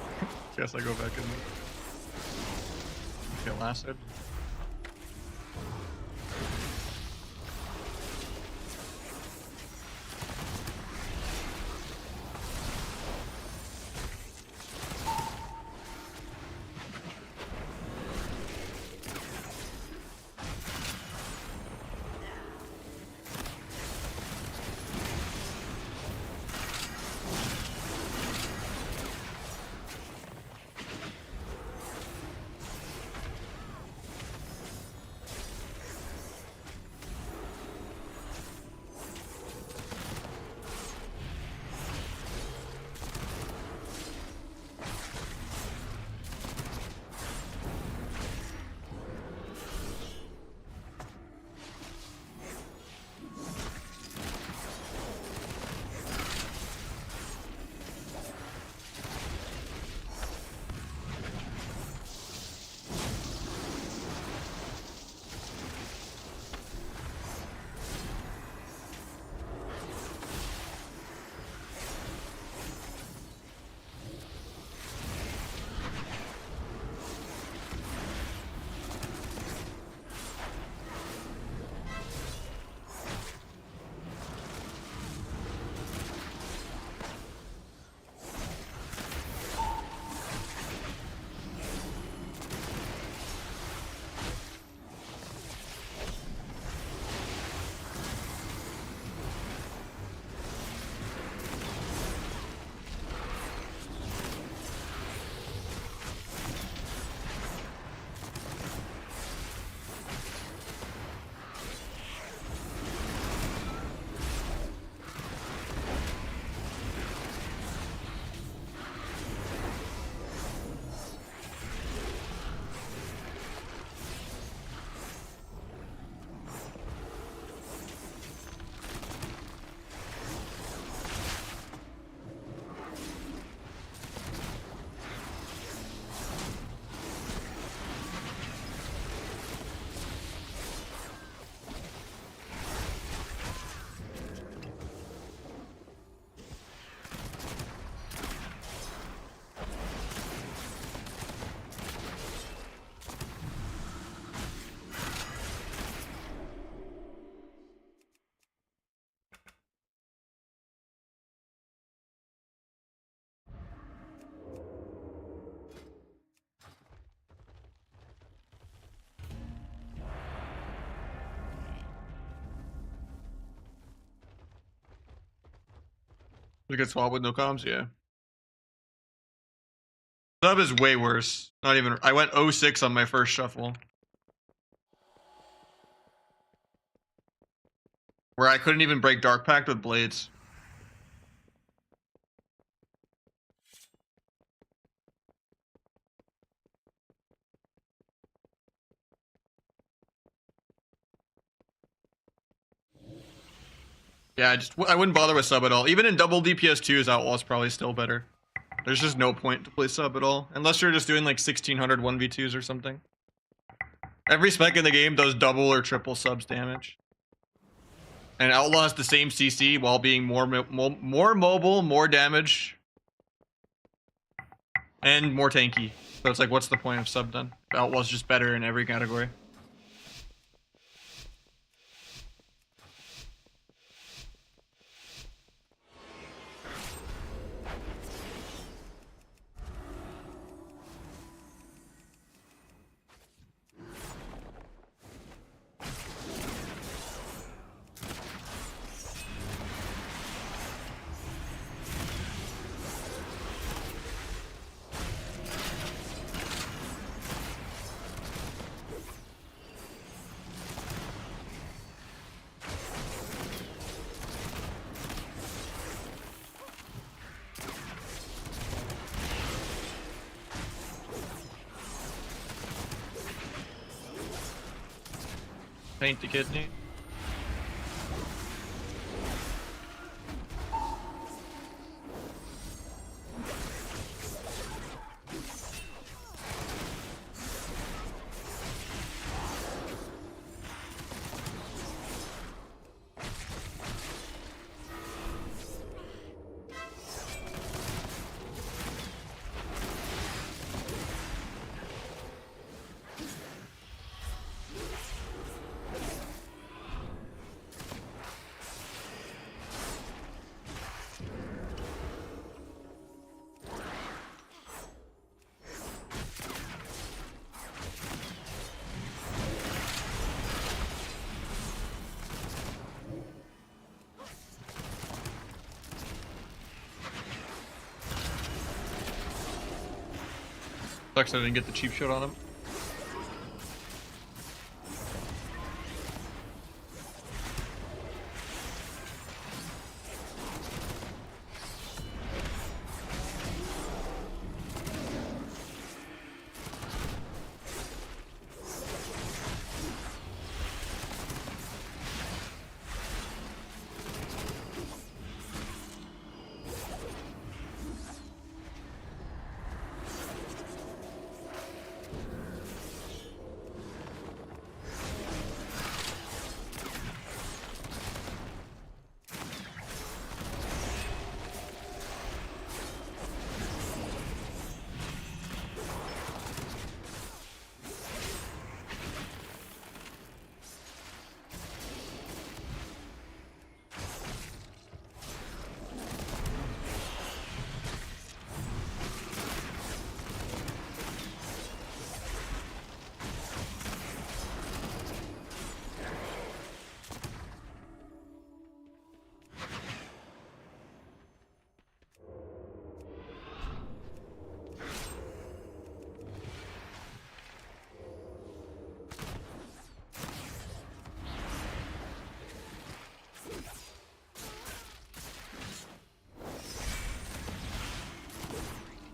[SPEAKER 1] Guess I go back in. Get lasted. We could swap with no comms, yeah. Sub is way worse. Not even. I went 0-6 on my first shuffle. Where I couldn't even break Dark Pact with Blades. Yeah, I wouldn't bother with sub at all. Even in double DPS 2's Outlaw's probably still better. There's just no point to play sub at all. Unless you're just doing like 1600 1v2s or something. Every spec in the game does double or triple subs damage. And Outlaw has the same CC while being more mobile, more damage, and more tanky. So it's like, what's the point of sub then? Outlaw's just better in every category. Paint the kidney. Sucks I didn't get the cheap shot on him.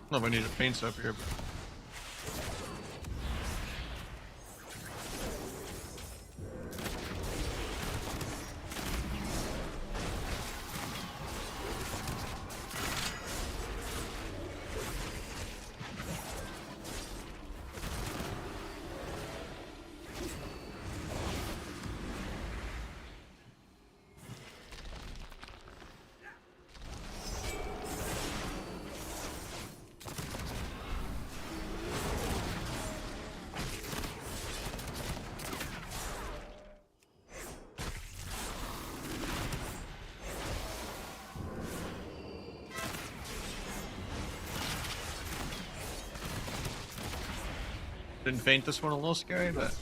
[SPEAKER 1] I don't know if I need to paint stuff here, but... Didn't faint this one, a little scary, but...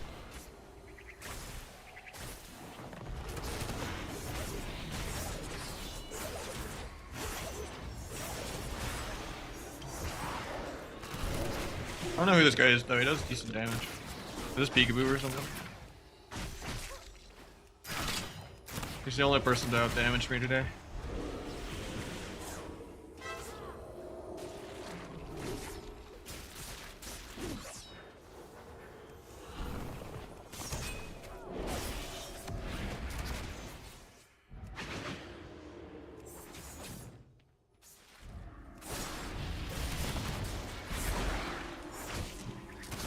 [SPEAKER 1] I don't know who this guy is though. He does decent damage. Is this Peekaboo or something? He's the only person to out damage me today.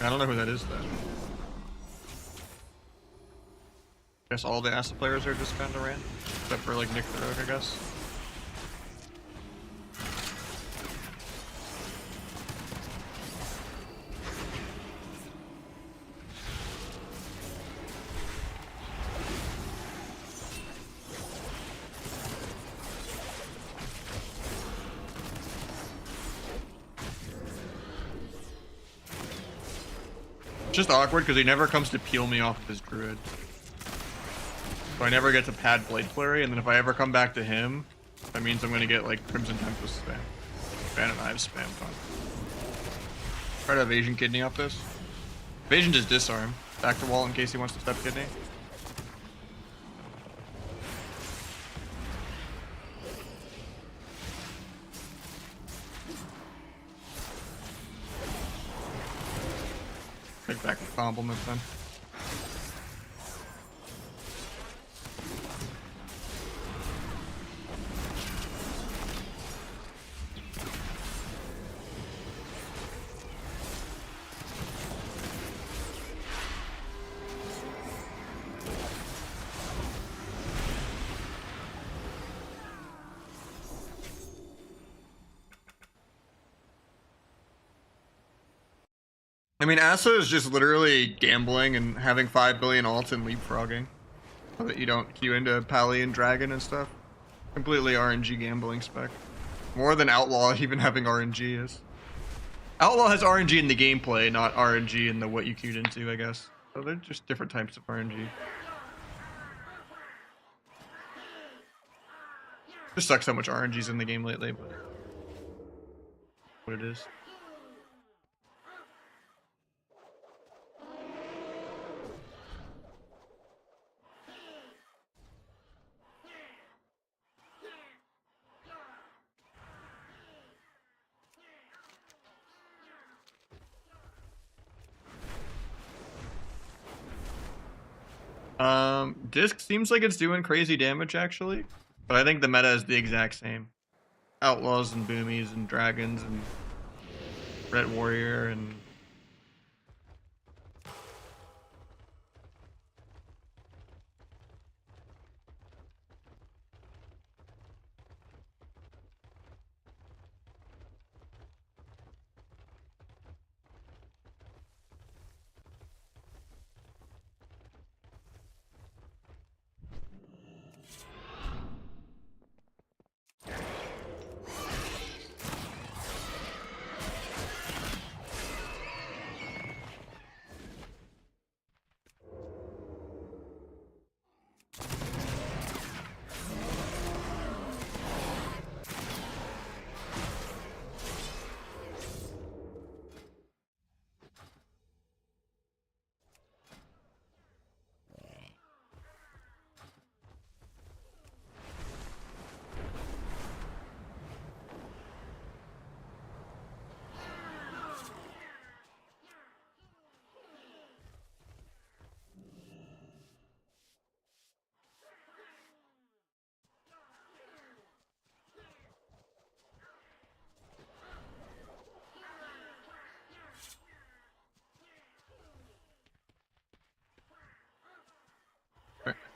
[SPEAKER 1] I don't know who that is though. Guess all the Asa players are just kind of ran, except for like Nick the Rogue, I guess. It's just awkward because he never comes to peel me off of his druid. So I never get to pad Blade Flurry, and then if I ever come back to him, that means I'm gonna get like Crimson Tempest spam. Fan and I've spammed on. Try to Evasion Kidney off this. Evasion just disarm. Back to wall in case he wants to step Kidney. Take back the compliment then. I mean, Asa is just literally gambling and having 5 billion alts and leapfrogging. So that you don't queue into Pally and Dragon and stuff. Completely RNG gambling spec. More than Outlaw even having RNG is. Outlaw has RNG in the gameplay, not RNG in the what you queued into, I guess. So they're just different types of RNG. Just sucks how much RNG's in the game lately, but what it is. Disc seems like it's doing crazy damage actually, but I think the meta is the exact same. Outlaws and Boomies and Dragons and Red Warrior and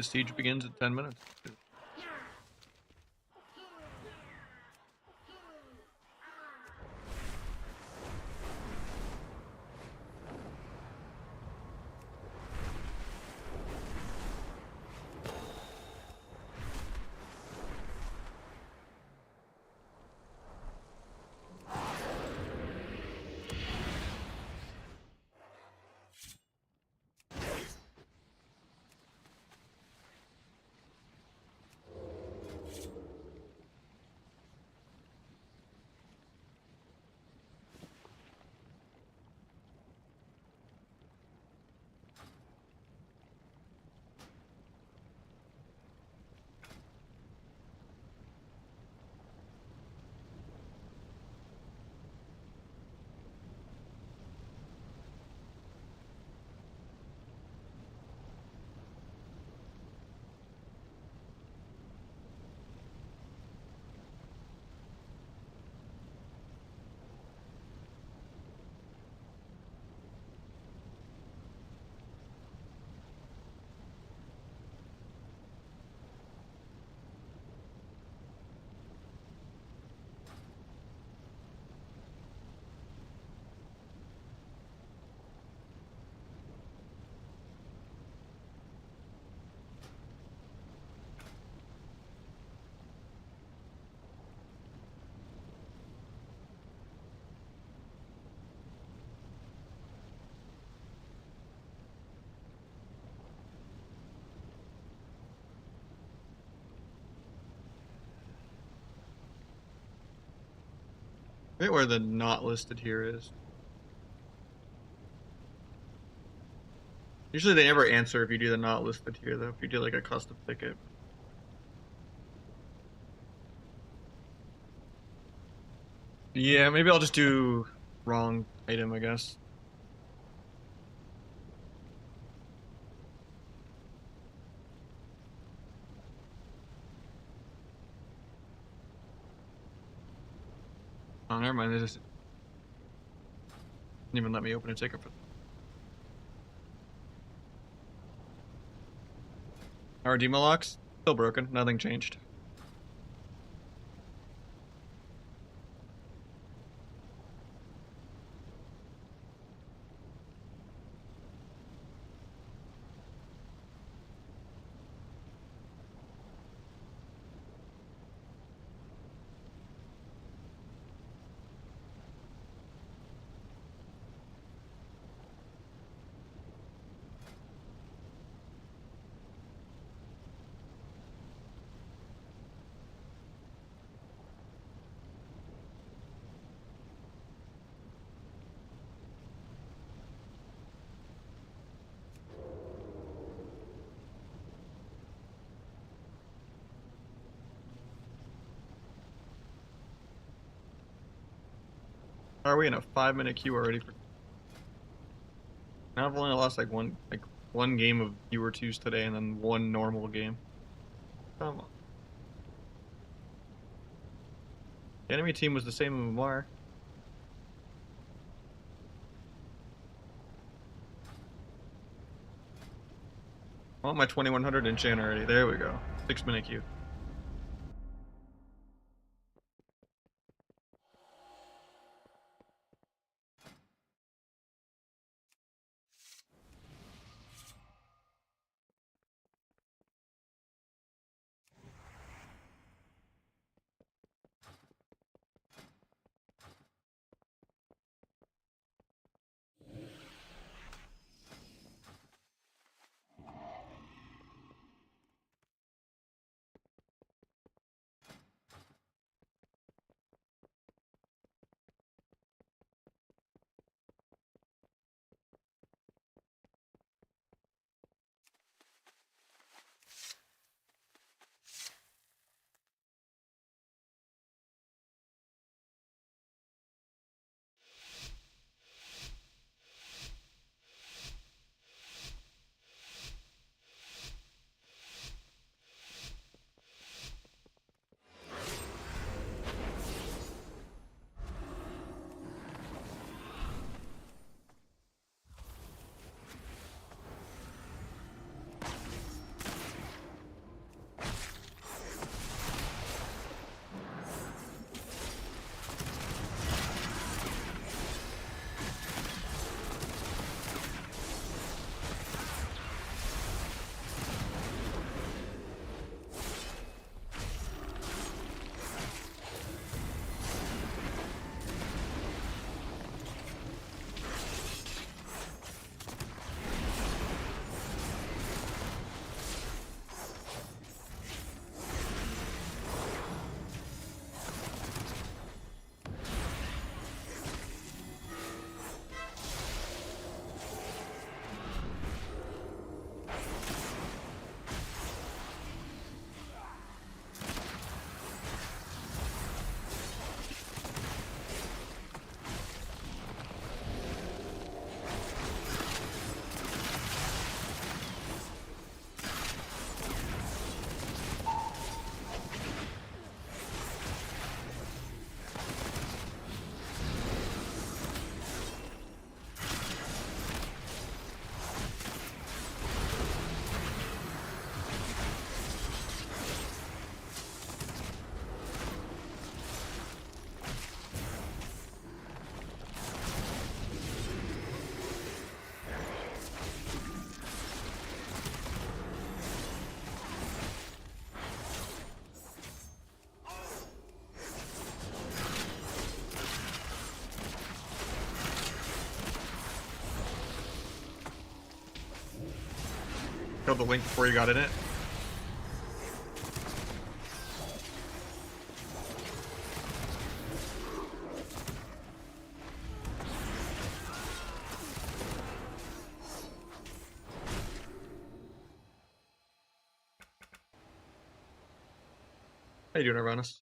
[SPEAKER 1] the siege begins at 10 minutes. Forget where the not listed here is. Usually they never answer if you do the not listed here, though, if you do like a custom ticket. Yeah, maybe I'll just do wrong item, I guess. Oh, never mind. They just didn't even let me open a ticket for them. Our demo locks still broken. Nothing changed. Are we in a 5-minute queue already? Now I've only lost like one game of viewer twos today, and then one normal game. Come on. The enemy team was the same as Mar. I want my 2100 enchant already. There we go. 6-minute queue. Killed the link before you got in it. How you doing, Aranis?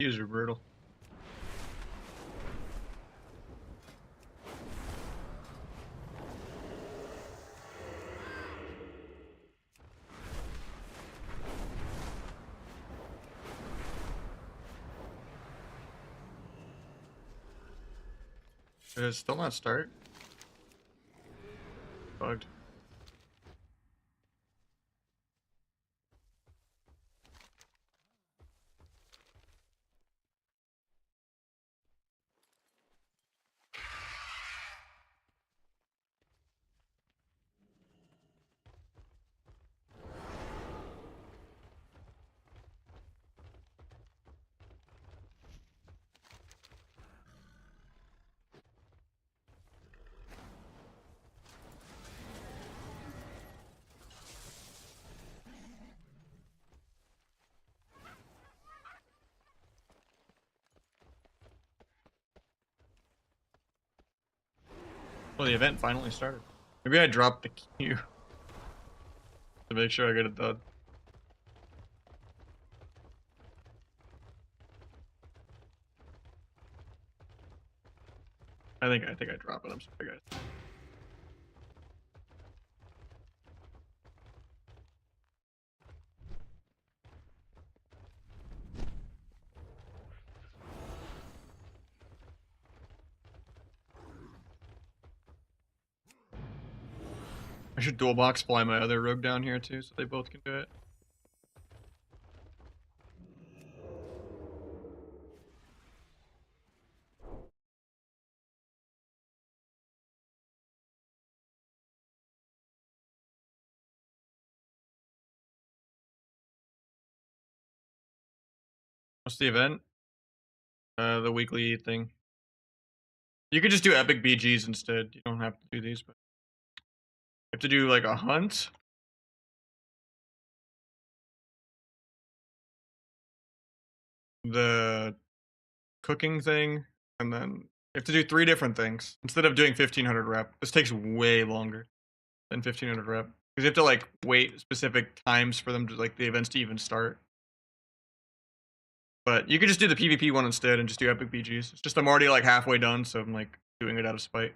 [SPEAKER 1] User brutal. Did it still not start? Bugged. Well, the event finally started. Maybe I dropped the queue to make sure I get it done. I think I dropped it. I'm sorry, guys. I should dual box fly my other rogue down here too, so they both can do it. What's the event? The weekly thing. You could just do epic BGs instead. You don't have to do these, but you have to do like a hunt. The cooking thing, and then you have to do 3 different things instead of doing 1500 rep. This takes way longer than 1500 rep because you have to like wait specific times for them to like the events to even start. But you could just do the PvP one instead and just do epic BGs. It's just I'm already like halfway done, so I'm like doing it out of spite.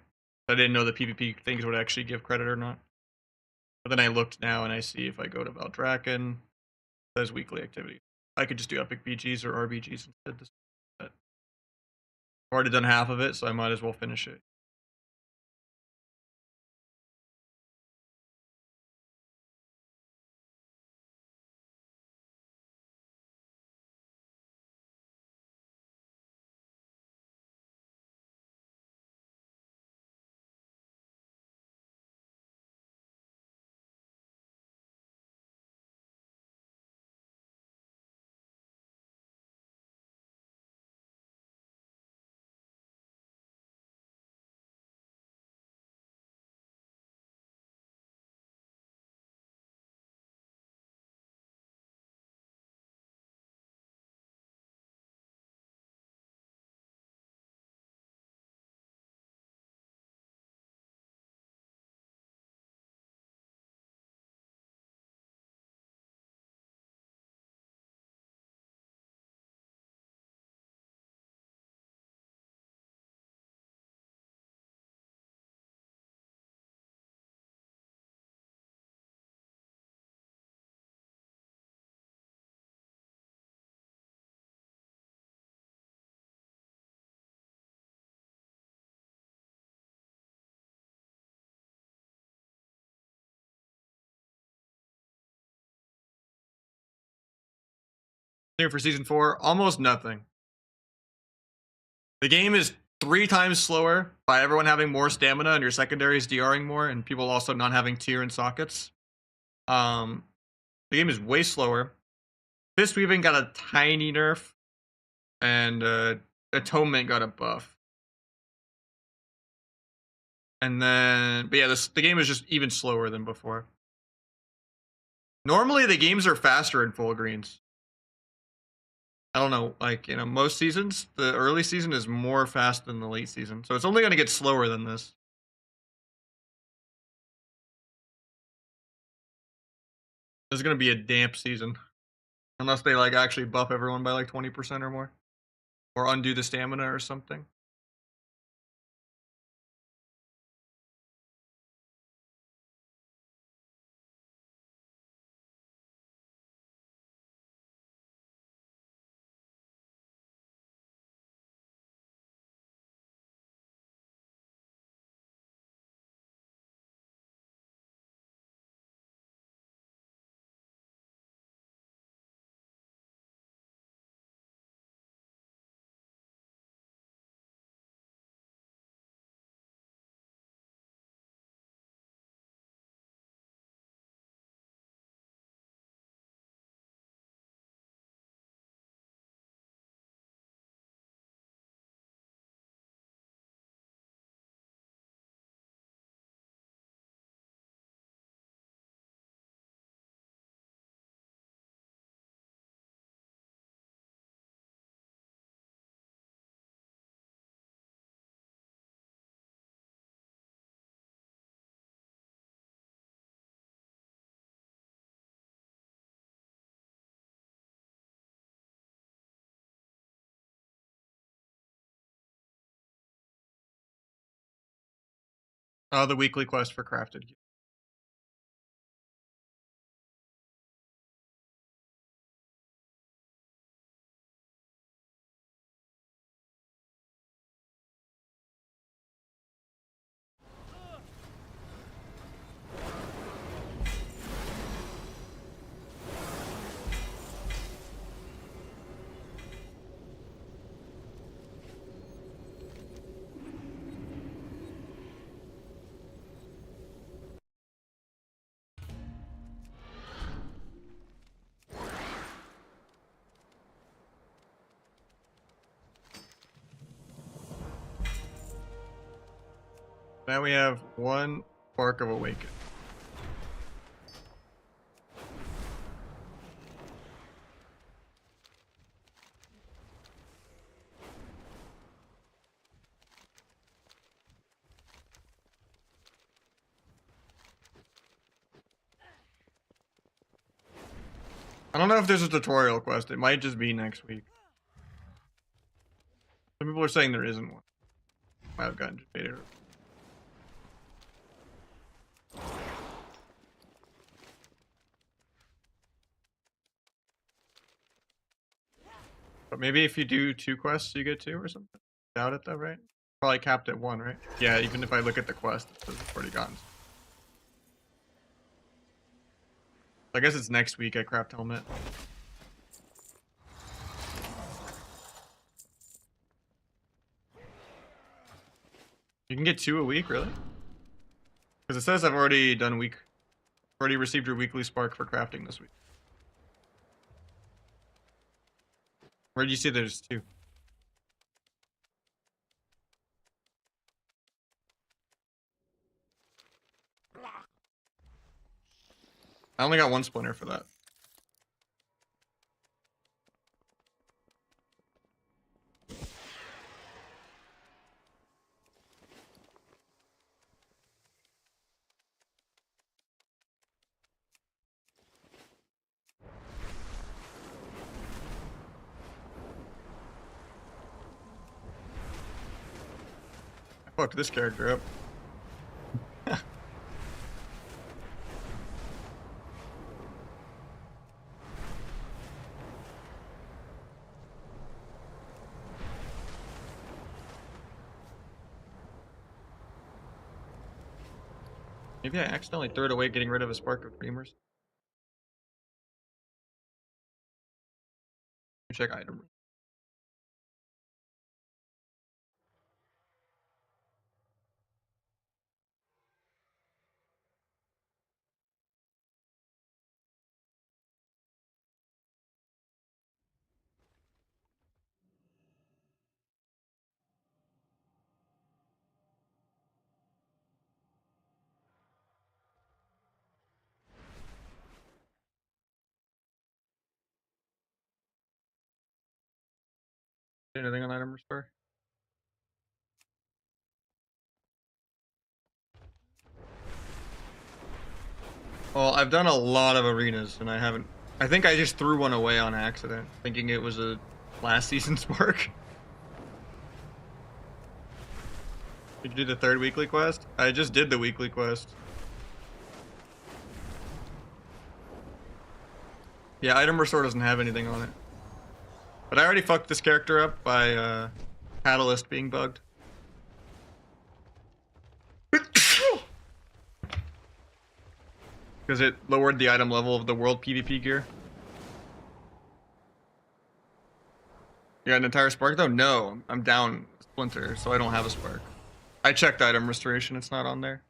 [SPEAKER 1] I didn't know the PvP things would actually give credit or not. But then I looked now and I see if I go to Valdrakken, it says weekly activity. I could just do epic BGs or RBGs instead. I've already done half of it, so I might as well finish it. New for season 4, almost nothing. The game is 3 times slower by everyone having more stamina and your secondaries DRing more, and people also not having tier and sockets. The game is way slower. Fist Weaving got a tiny nerf, and Atonement got a buff. And then, but yeah, the game is just even slower than before. Normally, the games are faster in full greens. I don't know, like, you know, most seasons, the early season is more fast than the late season. So it's only going to get slower than this. This is going to be a damp season. Unless they, like, actually buff everyone by, like, 20% or more. Or undo the stamina or something. The weekly quest for crafted. Now we have one Spark of Awakening. I don't know if there's a tutorial quest. It might just be next week. Some people are saying there isn't one. Might have gotten debated. But maybe if you do 2 quests, you get 2 or something. Doubt it though, right? Probably capped at 1, right? Yeah, even if I look at the quest, it says it's already gotten. I guess it's next week at Craft Helmet. You can get 2 a week, really? Because it says I've already done already received your weekly spark for crafting this week. Where did you see there's 2? I only got 1 splinter for that. I fucked this character up. Maybe I accidentally threw it away getting rid of a spark of dreamers. Check item. Anything on item restore? Well, I've done a lot of arenas and I haven't. I think I just threw one away on accident, thinking it was a last season spark. Did you do the 3rd weekly quest? I just did the weekly quest. Yeah, item restore doesn't have anything on it. But I already fucked this character up by Catalyst being bugged. Because it lowered the item level of the world PvP gear. You got an entire spark though? No, I'm down splinter, so I don't have a spark. I checked item restoration, it's not on there.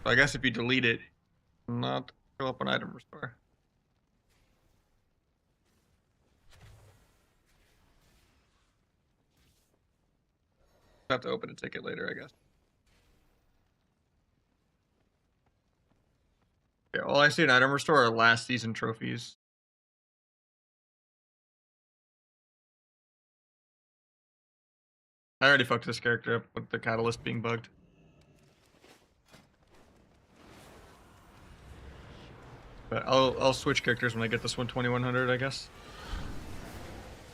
[SPEAKER 1] So I guess if you delete it, not show up on item restore. Have to open a ticket later, I guess. Yeah, all I see in item restore are last season trophies. I already fucked this character up with the catalyst being bugged. But I'll switch characters when I get this one 2100, I guess.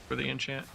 [SPEAKER 1] For the enchant.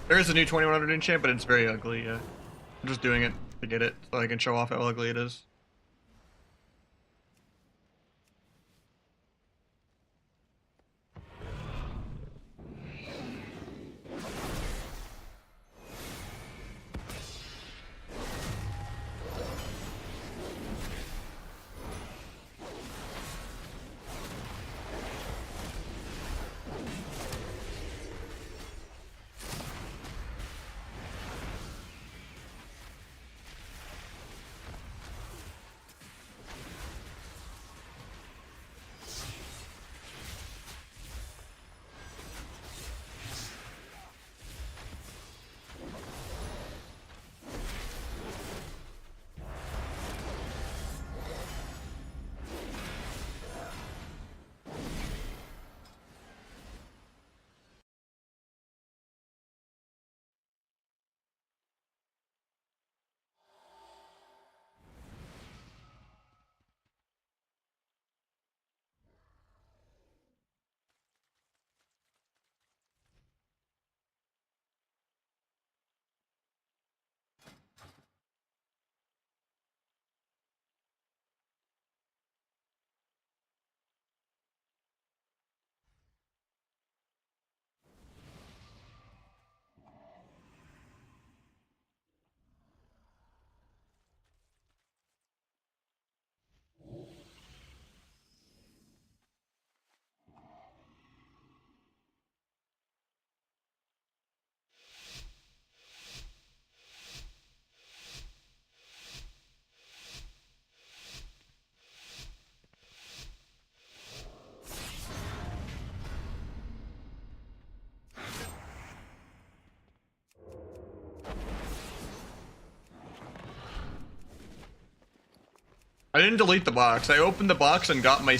[SPEAKER 1] There is a new 2100 enchant, but it's very ugly, yeah. I'm just doing it to get it, so I can show off how ugly it is. I didn't delete the box. I opened the box and got my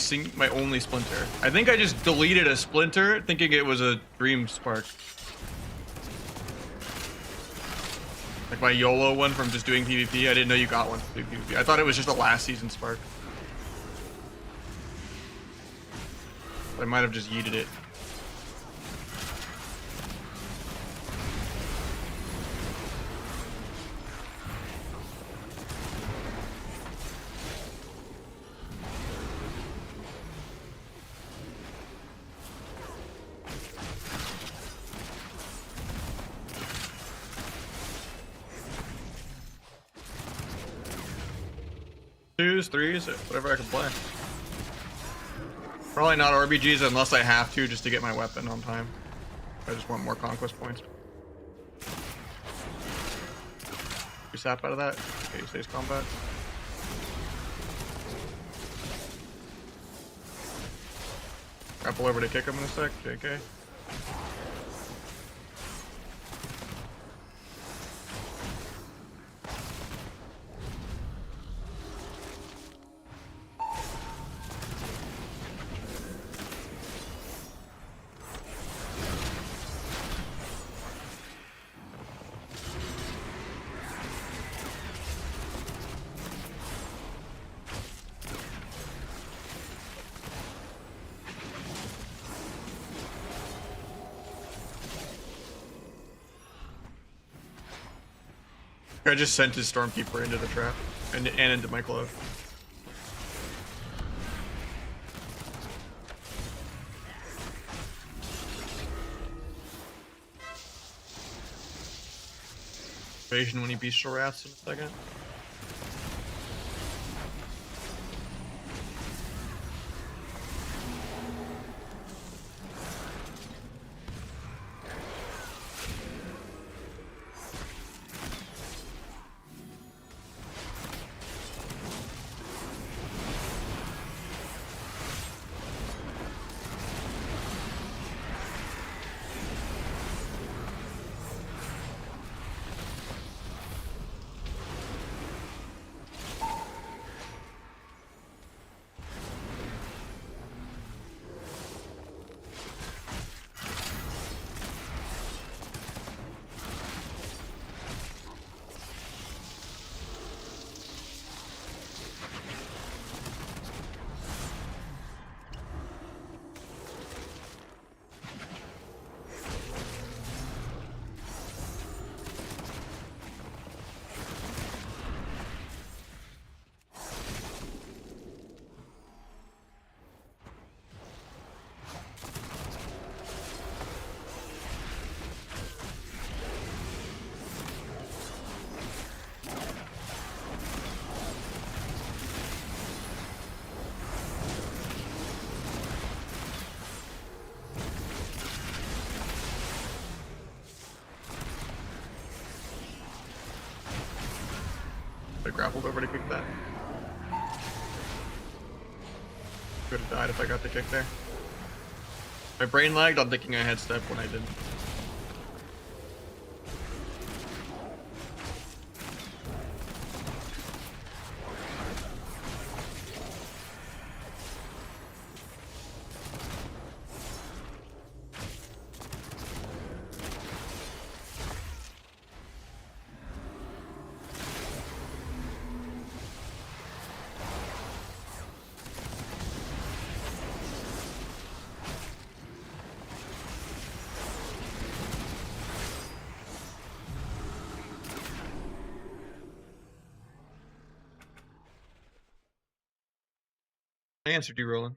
[SPEAKER 1] only splinter. I think I just deleted a splinter thinking it was a dream spark. Like my YOLO one from just doing PvP. I didn't know you got one from doing PvP. I thought it was just a last season spark. I might have just yeeted it. Twos, threes, whatever I can play. Probably not RBGs unless I have to, just to get my weapon on time. I just want more conquest points. You sap out of that? Okay, stays combat. Grapple over to kick him in a sec, JK. I just sent his Stormkeeper into the trap and into my glove. Evasion when he bestial wraths in a second. have grappled over to kick that. Could have died if I got the kick there. My brain lagged on thinking I had step when I didn't. I answered you, Roland.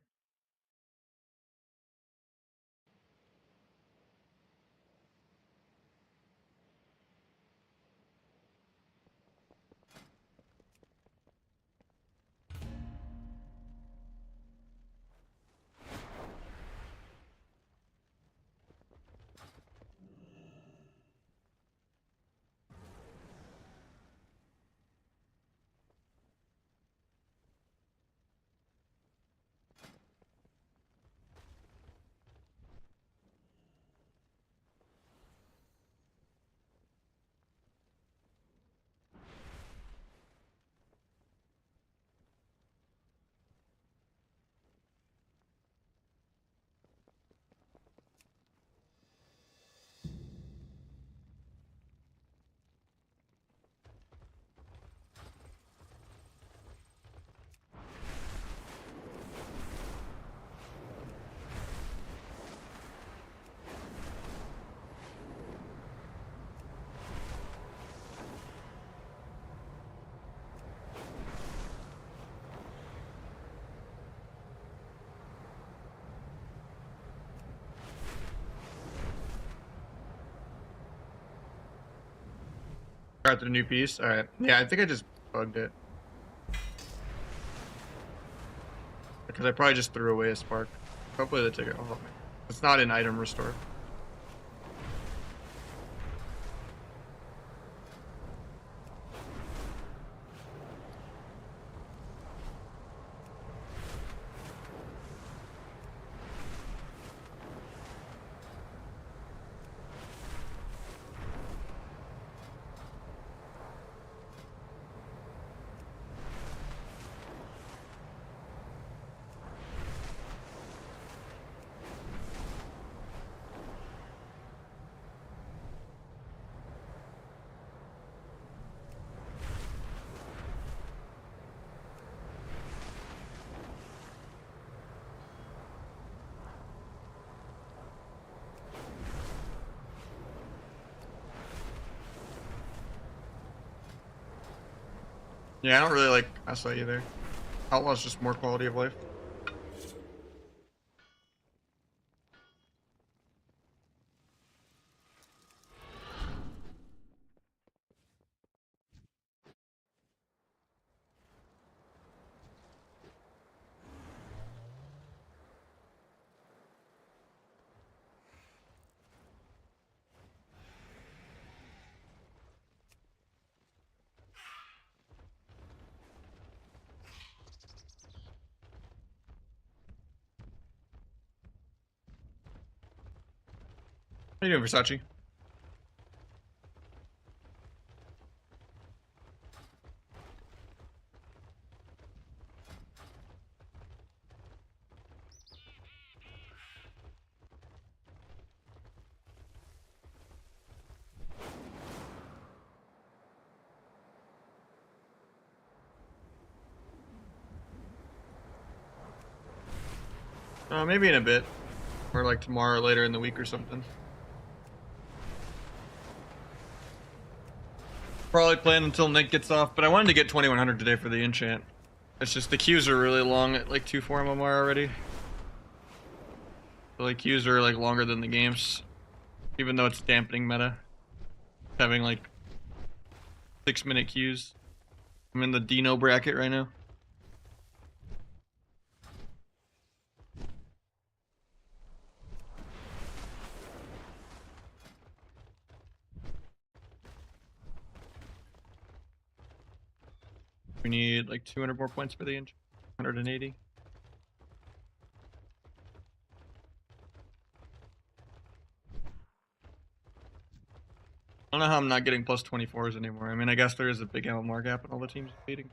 [SPEAKER 1] Got the new piece. All right. Yeah, I think I just bugged it because I probably just threw away a spark. Hopefully the ticket will help me. It's not an item restore. Yeah, I don't really like Asa either. Outlaw's just more quality of life. How you doing, Versace? Maybe in a bit. Or like tomorrow or later in the week or something. Probably playing until Nick gets off, but I wanted to get 2100 today for the enchant. It's just the queues are really long at like 2-4 MMR already. So like queues are like longer than the games. Even though it's dampening meta. Having like 6-minute queues. I'm in the Dino bracket right now. We need like 200 more points for the inch. 180. I don't know how I'm not getting plus 24s anymore. I mean, I guess there is a big LMR gap in all the teams beating.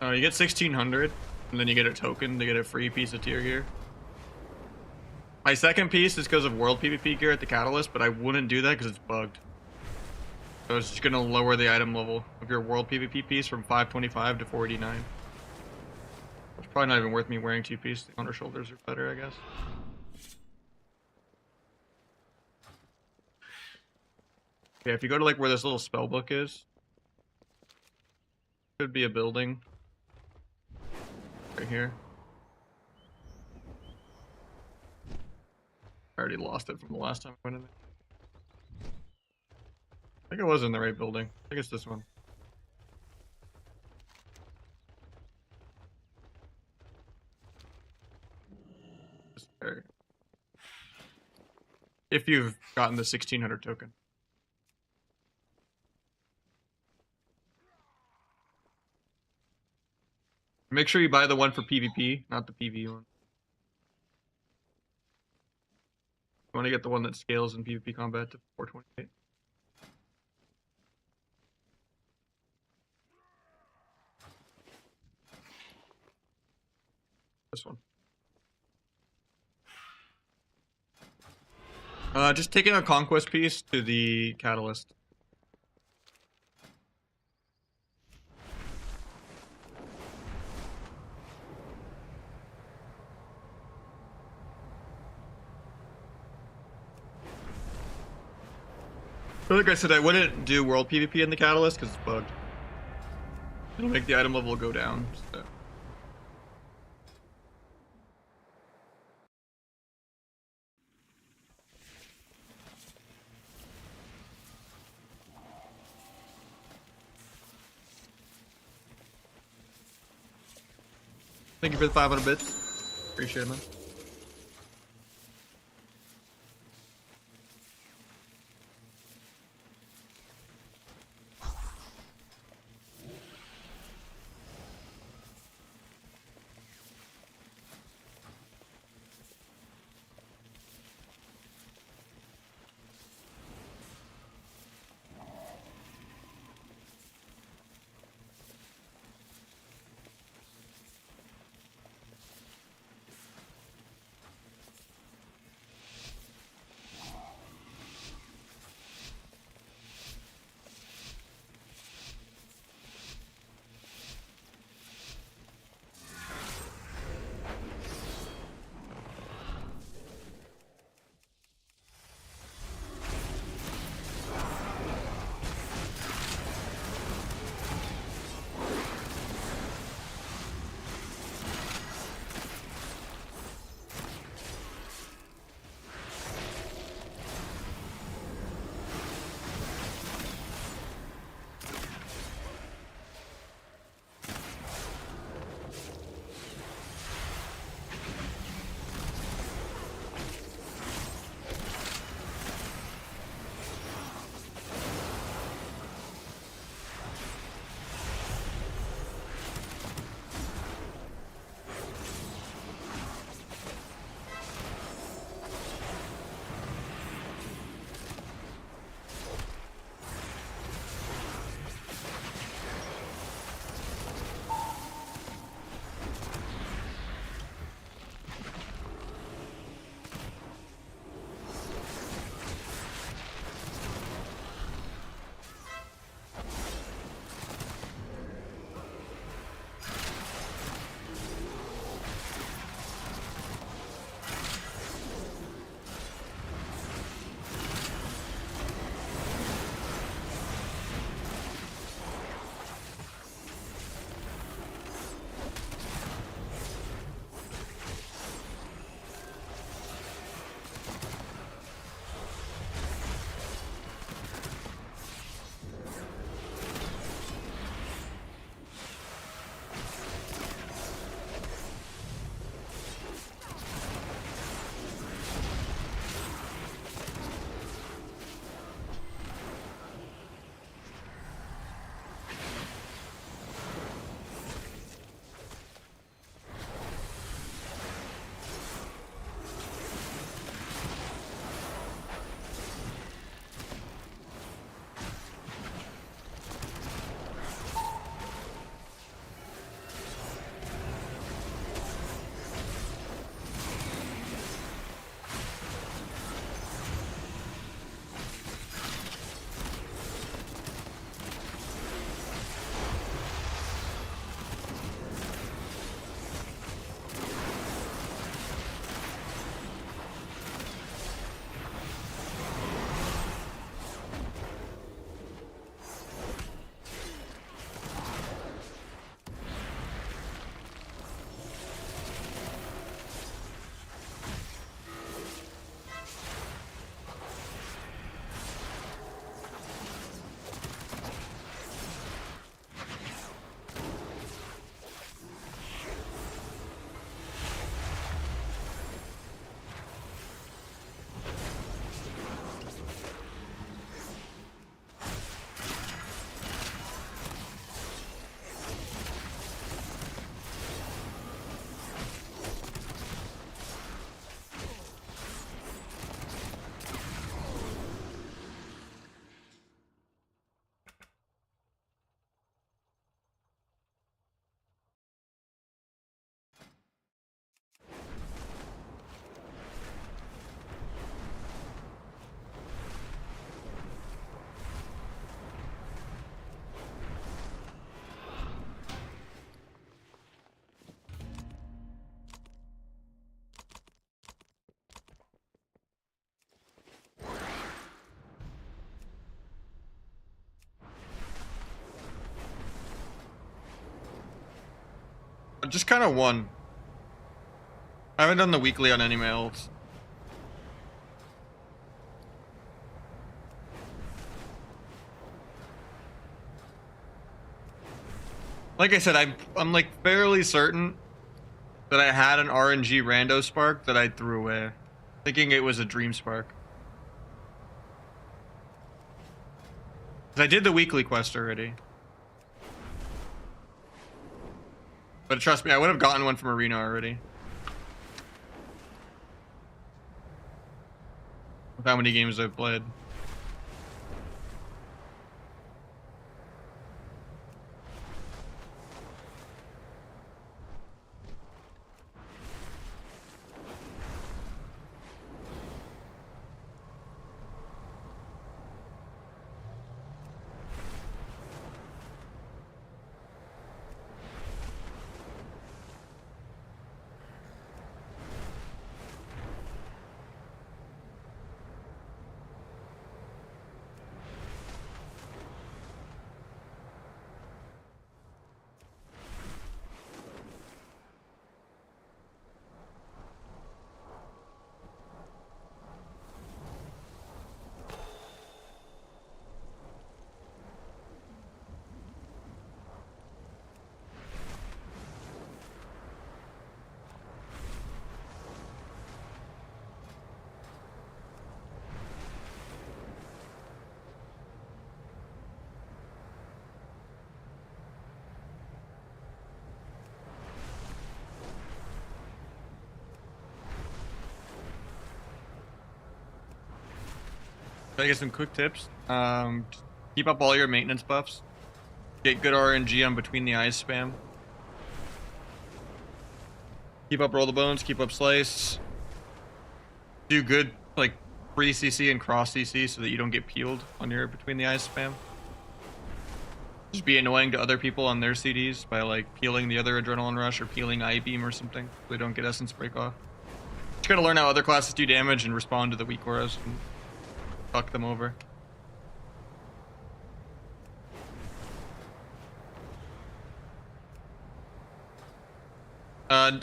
[SPEAKER 1] You get 1600, and then you get a token to get a free piece of tier gear. My second piece is because of world PvP gear at the Catalyst, but I wouldn't do that because it's bugged. So it's just gonna lower the item level of your world PvP piece from 525 to 489. It's probably not even worth me wearing two pieces. The owner shoulders are better, I guess. Okay, if you go to like where this little spell book is, could be a building. Right here. I already lost it from the last time I went in there. I think I was in the right building. I think it's this one. If you've gotten the 1600 token. Make sure you buy the one for PvP, not the PvE one. You want to get the one that scales in PvP combat to 428. This one. Just taking a conquest piece to the Catalyst. Like I said, I wouldn't do world PvP in the Catalyst because it's bugged. It'll make the item level go down. So. Thank you for the 500 bits. Appreciate it, man. Just kind of one. I haven't done the weekly on any mails. Like I said, I'm like fairly certain that I had an RNG rando spark that I threw away, thinking it was a dream spark. 'Cause I did the weekly quest already. But trust me, I would have gotten one from Arena already. With how many games I've played. Can I get some quick tips? Keep up all your maintenance buffs. Get good RNG on between the eyes spam. Keep up roll the bones. Keep up slice. Do good like pre CC and cross CC so that you don't get peeled on your between the eyes spam. Just be annoying to other people on their CDs by like peeling the other adrenaline rush or peeling eye beam or something so they don't get essence break off. Just gotta learn how other classes do damage and respond to the weak auras and fuck them over.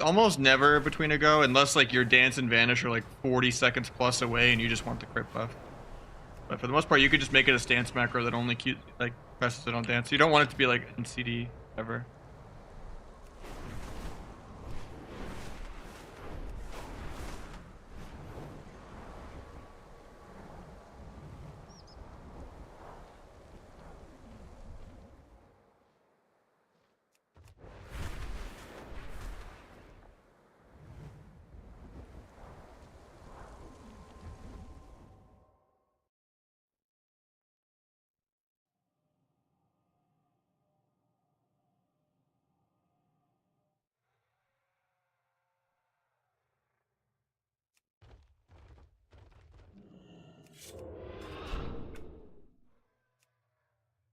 [SPEAKER 1] Almost never between a go, unless like your dance and vanish are like 40 seconds plus away and you just want the crit buff. But for the most part, you could just make it a stance macro that only like presses it on dance. You don't want it to be like in CD ever.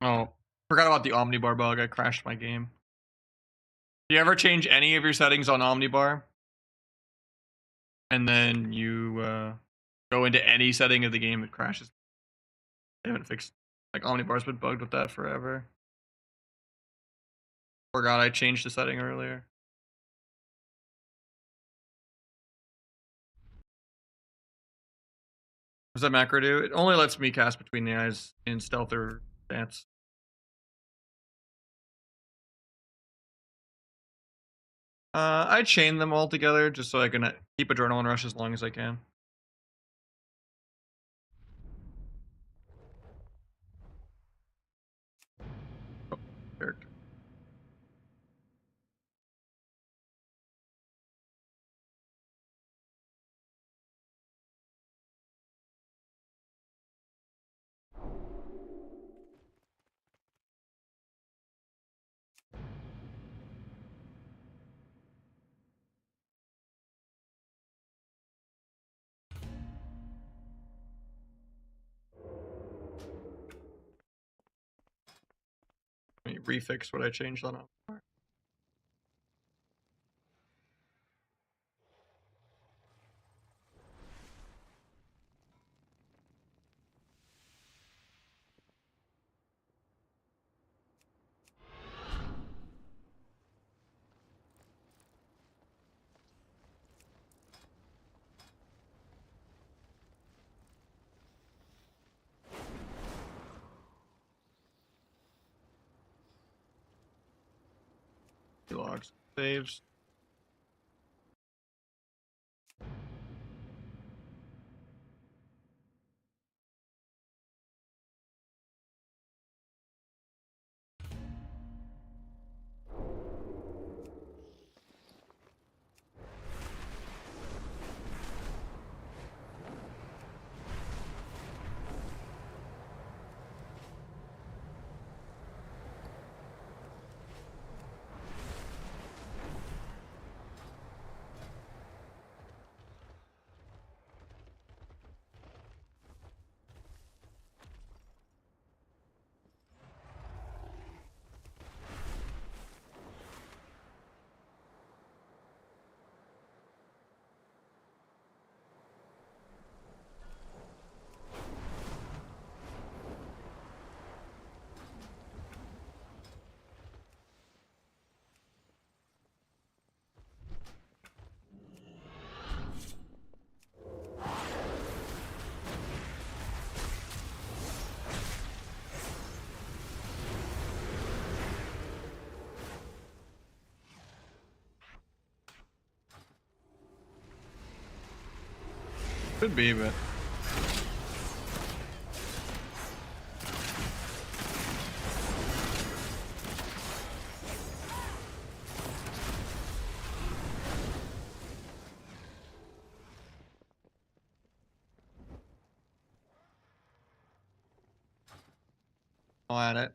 [SPEAKER 1] Oh, forgot about the Omnibar bug. I crashed my game. Do you ever change any of your settings on Omnibar? And then you go into any setting of the game, it crashes. They haven't fixed. Like Omnibar's been bugged with that forever. Forgot I changed the setting earlier. What does that macro do? It only lets me cast between the eyes in stealth or dance. I chain them all together just so I can keep adrenaline rush as long as I can. Oh, character. Let me refix what I changed on it. dogs saves. Could be, but
[SPEAKER 2] I'll add it.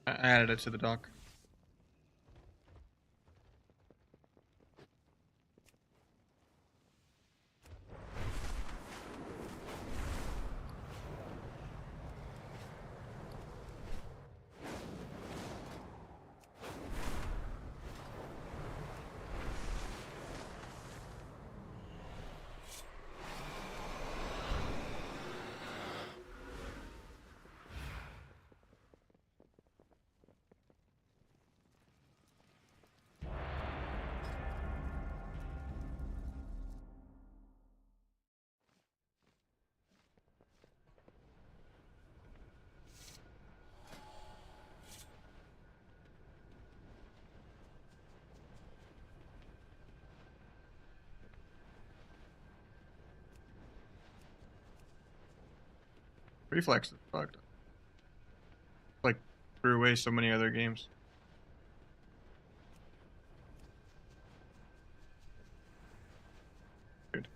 [SPEAKER 1] I added it to the dock. Reflex is fucked. Like, threw away so many other games. Good.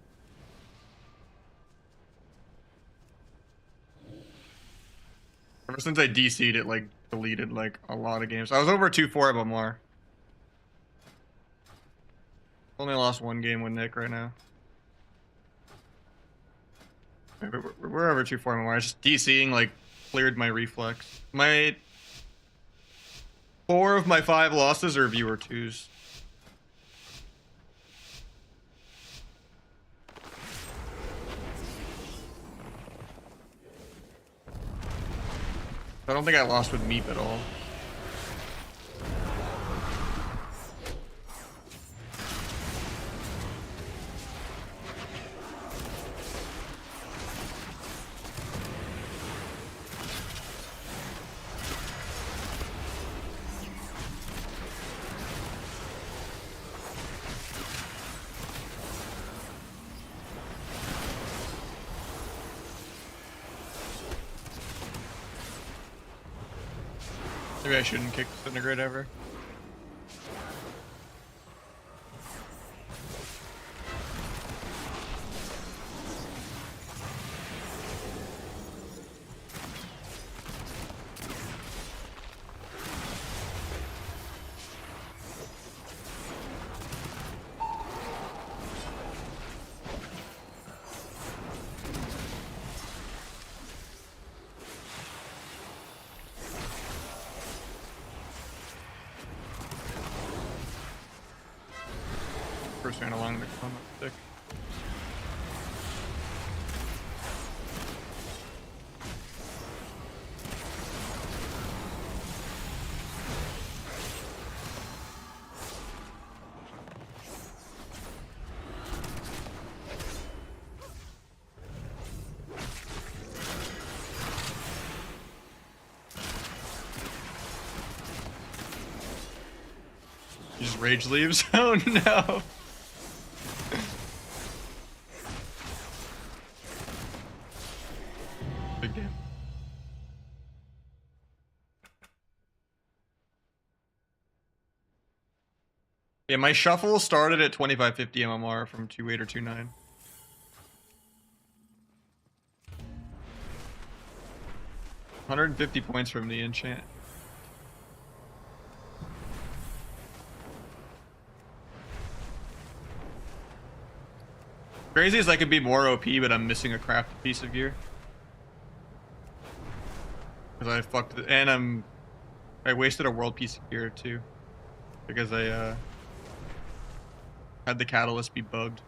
[SPEAKER 1] Ever since I DC'd it, like, deleted, like, a lot of games. I was over 2-4 of them more. Only lost one game with Nick right now. We're over 2-4 more. I was just DCing, like, cleared my reflex. My 4 of my 5 losses are viewer 2s. I don't think I lost with Meep at all. Maybe I shouldn't kick Disintegrate ever. First ran along the combat stick. He just rage leaves. Oh no. Big game. Yeah, my shuffle started at 2550 MMR from 2.8 or 2.9. $150 points from the enchant. Crazy is I could be more OP, but I'm missing a crafted piece of gear. Because I fucked it, and I wasted a world piece of gear too. Because I had the catalyst be bugged.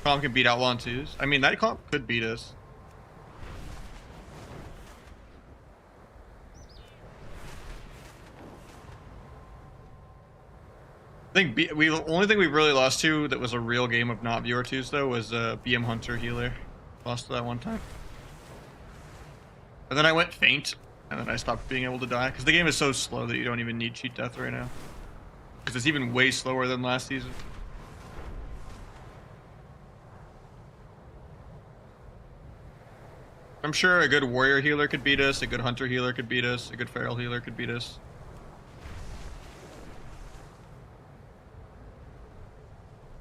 [SPEAKER 1] Comp can beat Outlaw 2s. I mean, that comp could beat us. I think the only thing we really lost to that was a real game of not viewer 2s though was BM Hunter Healer. Lost to that one time. And then I went faint, and then I stopped being able to die because the game is so slow that you don't even need cheat death right now. Because it's even way slower than last season. I'm sure a good warrior healer could beat us, a good hunter healer could beat us, a good feral healer could beat us.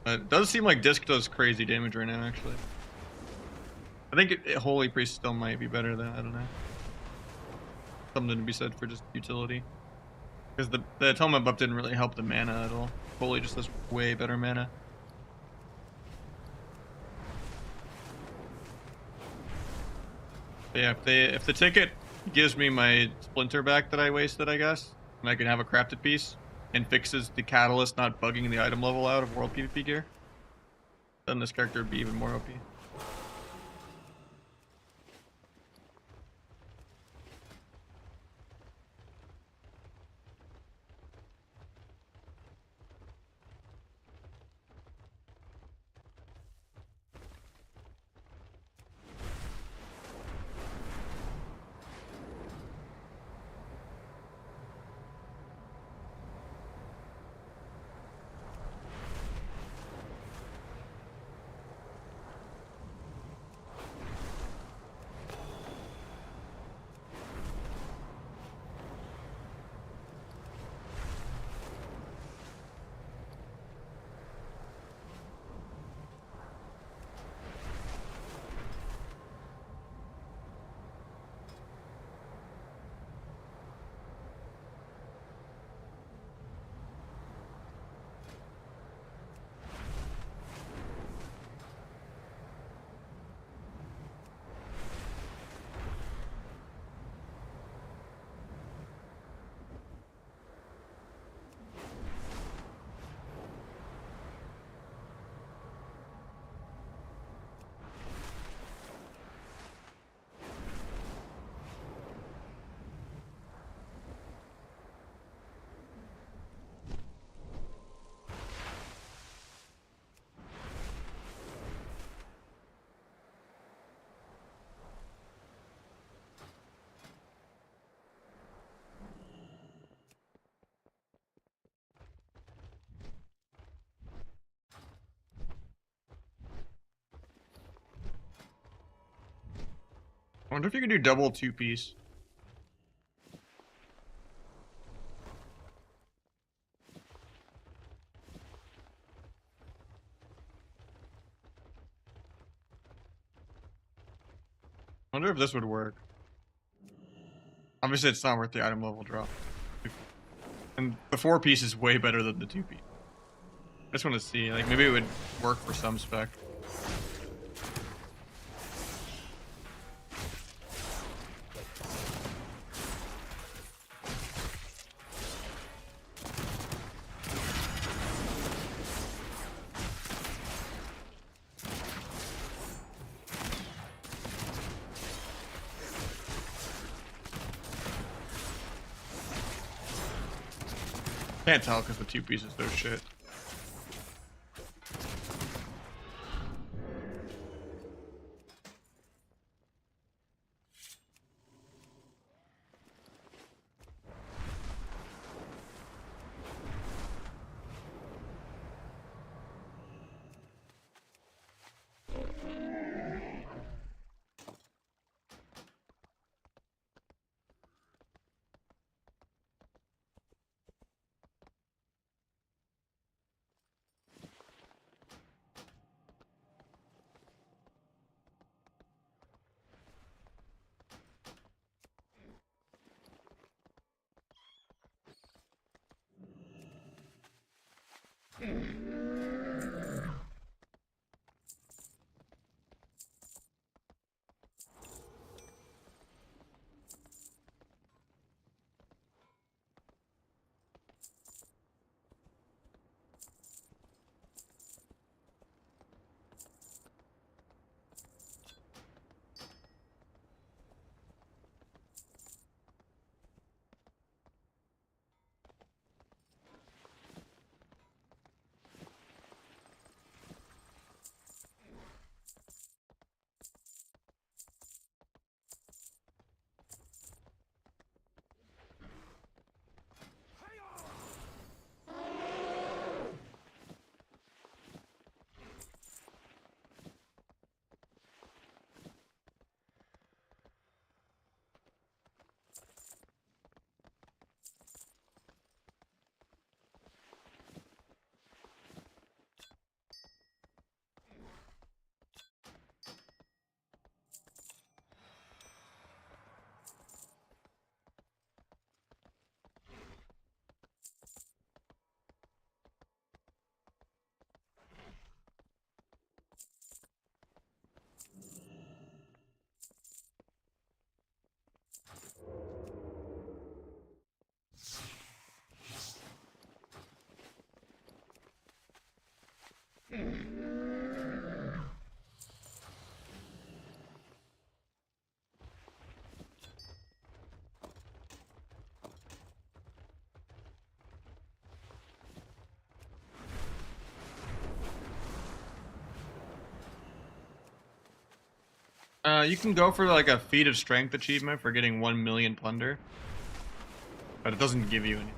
[SPEAKER 1] It does seem like Disc does crazy damage right now, actually. I think Holy Priest still might be better than, I don't know. Something to be said for just utility. Because the Atonement buff didn't really help the mana at all. Holy just does way better mana. But yeah, if the ticket gives me my splinter back that I wasted, I guess, and I can have a crafted piece, and fixes the catalyst not bugging the item level out of world PvP gear, then this character would be even more OP. I wonder if you could do double 2-piece. wonder if this would work. Obviously, it's not worth the item level drop. And the 4-piece is way better than the 2-piece. I just want to see, like, maybe it would work for some spec. Can't tell because the 2-piece is so shit. You can go for like a feat of strength achievement for getting 1 million plunder, but it doesn't give you any.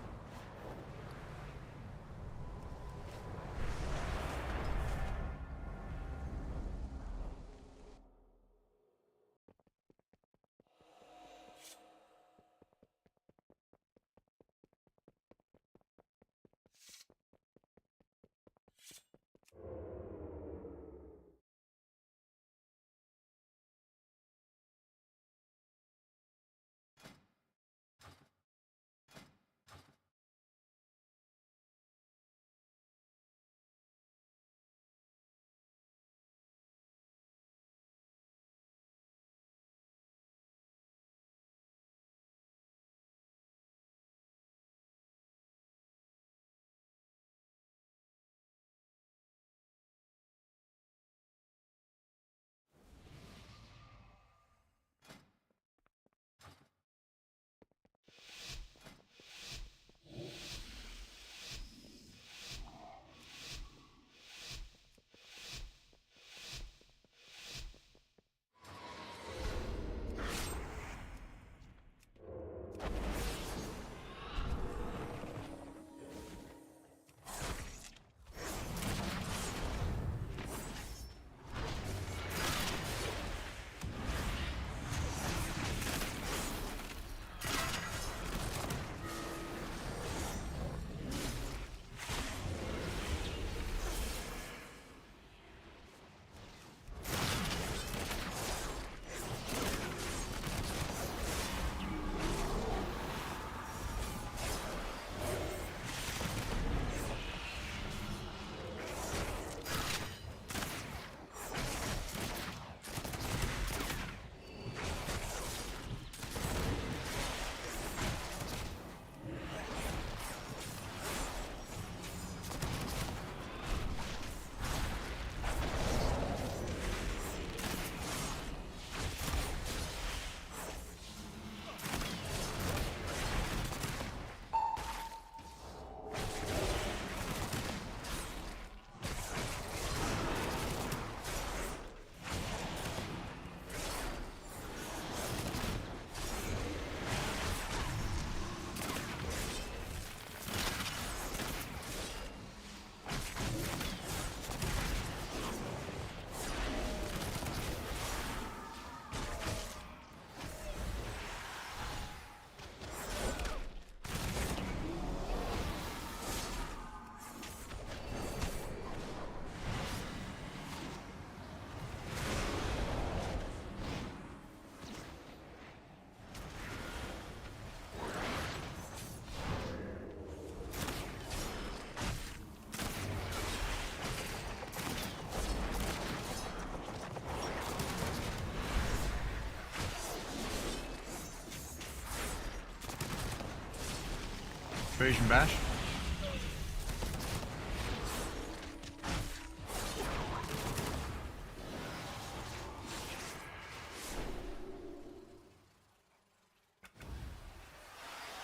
[SPEAKER 1] Invasion bash.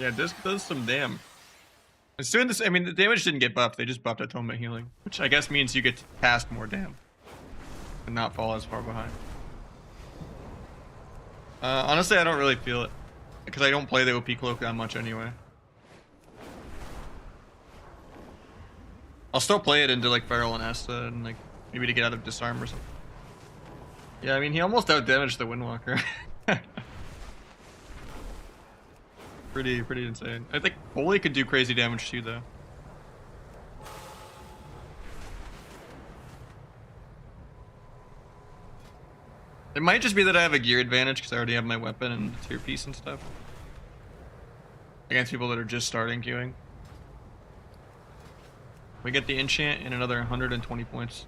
[SPEAKER 1] Yeah, this does some damn. It's doing this. I mean, the damage didn't get buffed. They just buffed atonement healing, which I guess means you get to cast more damn and not fall as far behind. Honestly, I don't really feel it because I don't play the OP cloak that much anyway. I'll still play it into like Feral and Asta and like maybe to get out of disarm or something. Yeah, I mean he almost out damaged the Windwalker. pretty insane. I think Holy could do crazy damage too though. It might just be that I have a gear advantage because I already have my weapon and the tier piece and stuff. Against people that are just starting queuing. We get the enchant and another 120 points.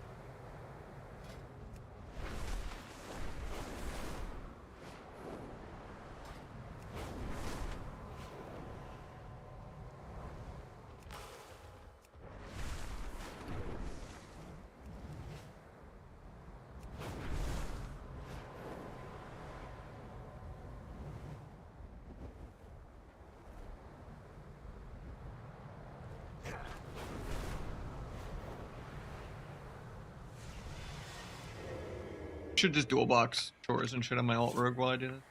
[SPEAKER 1] Should just dual box chores and shit on my alt rogue while I do this.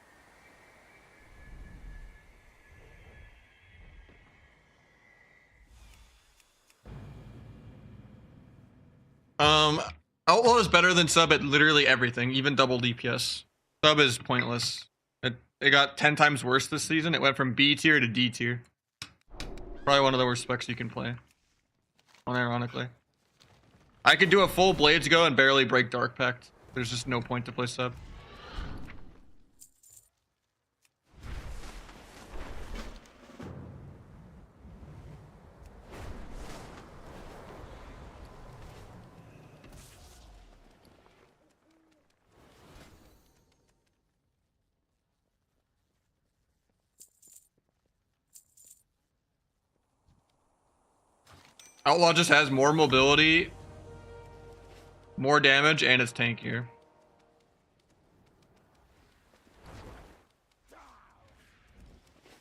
[SPEAKER 1] Outlaw is better than sub at literally everything, even double DPS. Sub is pointless. It got 10 times worse this season. It went from B tier to D tier. Probably one of the worst specs you can play. Unironically. I could do a full Blades go and barely break Dark Pact. There's just no point to play sub. Outlaw just has more mobility, more damage, and it's tankier.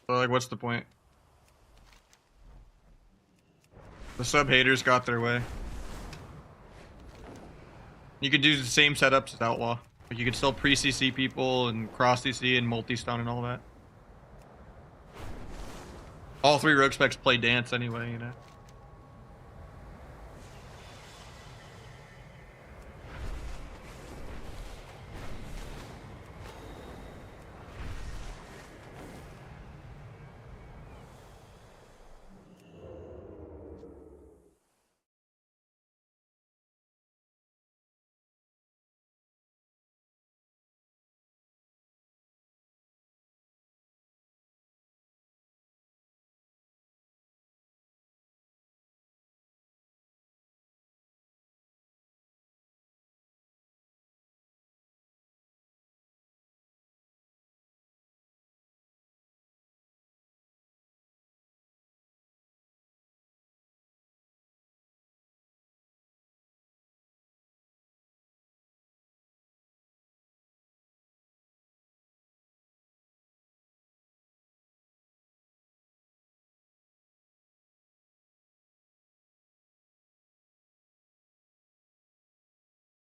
[SPEAKER 1] So, like, what's the point? The sub haters got their way. You could do the same setups as Outlaw. Like, you could still pre-CC people and cross-CC and multi-stun and all that. All three rogue specs play dance anyway, you know?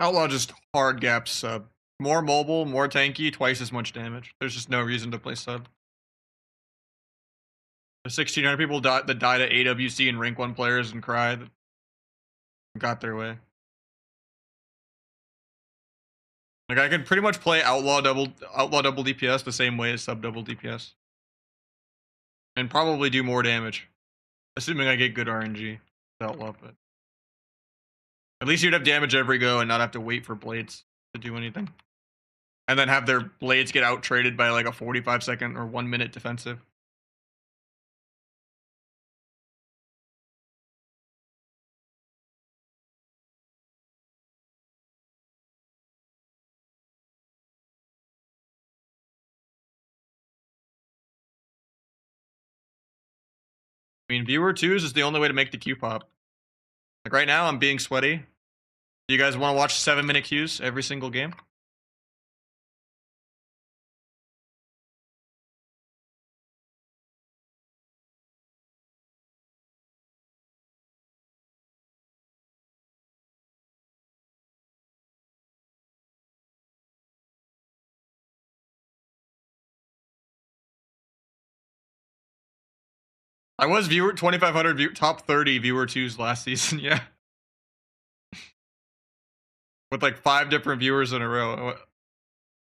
[SPEAKER 1] Outlaw just hard gaps sub. More mobile, more tanky, twice as much damage. There's just no reason to play sub. The 1,600 people that died at AWC and rank 1 players and cried got their way. Like I could pretty much play outlaw double DPS the same way as sub double DPS. And probably do more damage. Assuming I get good RNG with outlaw, but at least you'd have damage every go and not have to wait for blades to do anything. And then have their blades get out traded by like a 45-second or 1 minute defensive. I mean, viewer twos is the only way to make the queue pop. Like right now, I'm being sweaty. Do you guys want to watch 7-minute queues every single game? I was 2,500 top 30 viewer twos last season, yeah. With like 5 different viewers in a row.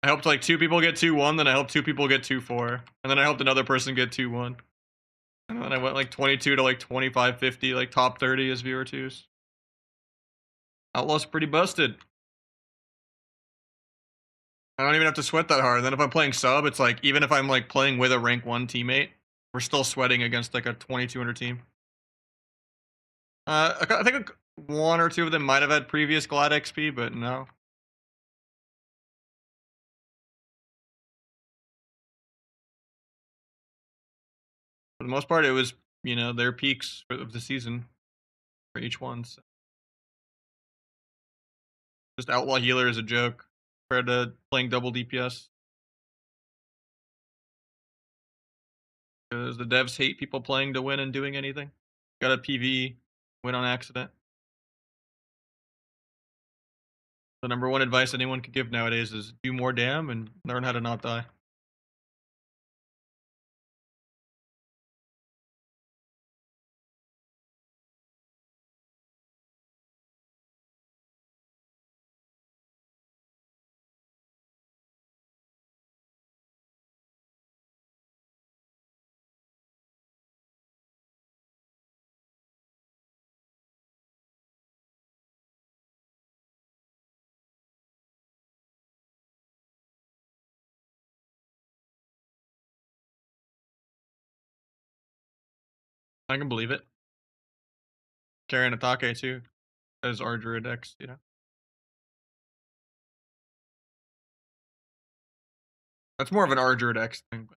[SPEAKER 1] I helped like 2 people get 2-1, then I helped 2 people get 2-4, and then I helped another person get 2-1. And then I went like 22 to like 25, 50, like top 30 as viewer twos. Outlaw's pretty busted. I don't even have to sweat that hard. And then if I'm playing sub, it's like, even if I'm like playing with a rank 1 teammate, we're still sweating against like a 2200 team. I think 1 or 2 of them might have had previous Glad XP, but no. For the most part, it was, you know, their peaks of the season for each one. So. Just Outlaw Healer is a joke compared to playing double DPS. Because the devs hate people playing to win and doing anything. Got a PV, win on accident. The number 1 advice anyone could give nowadays is do more damn and learn how to not die. I can believe it. Carrying Atake too, as Ardruid X, you know. That's more of an Ardruid X thing. But...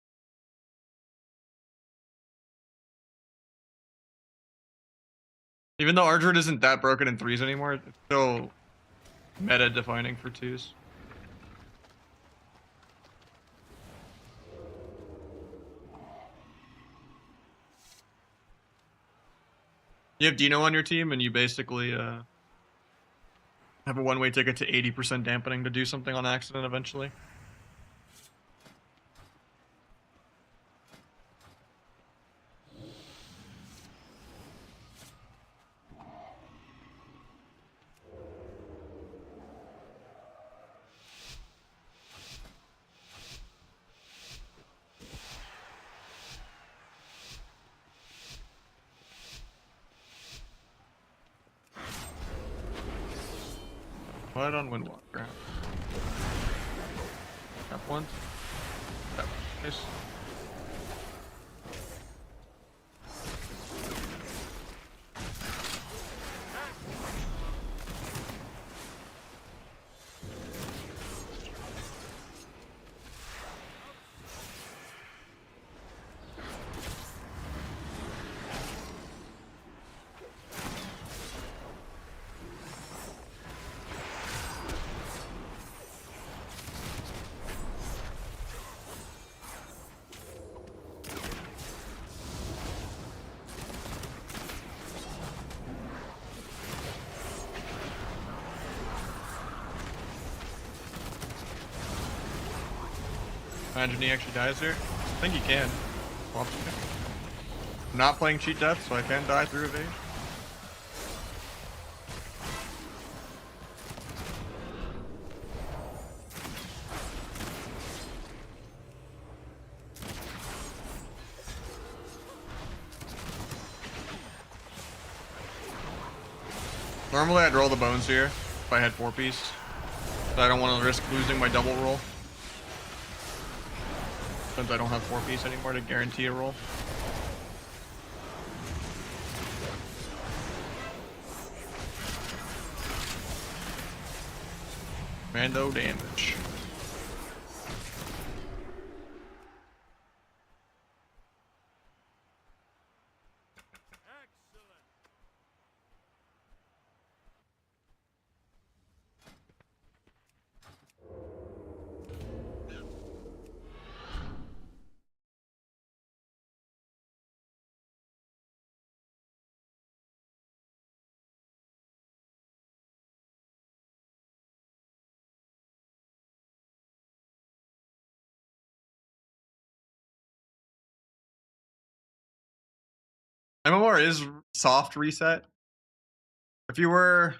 [SPEAKER 1] Even though Ardruid isn't that broken in 3s anymore, it's still meta defining for 2s. You have Dino on your team, and you basically have a one-way ticket to 80% dampening to do something on accident eventually. What on Windwalker? That one? That one. Nice. Imagine he actually dies here. I think he can. Well, I'm not playing cheat death, so I can die through evade. Normally I'd roll the bones here if I had 4-piece, but I don't want to risk losing my double roll. Since I don't have 4-piece anymore to guarantee a roll. Rando damage. MMR is soft reset. If you were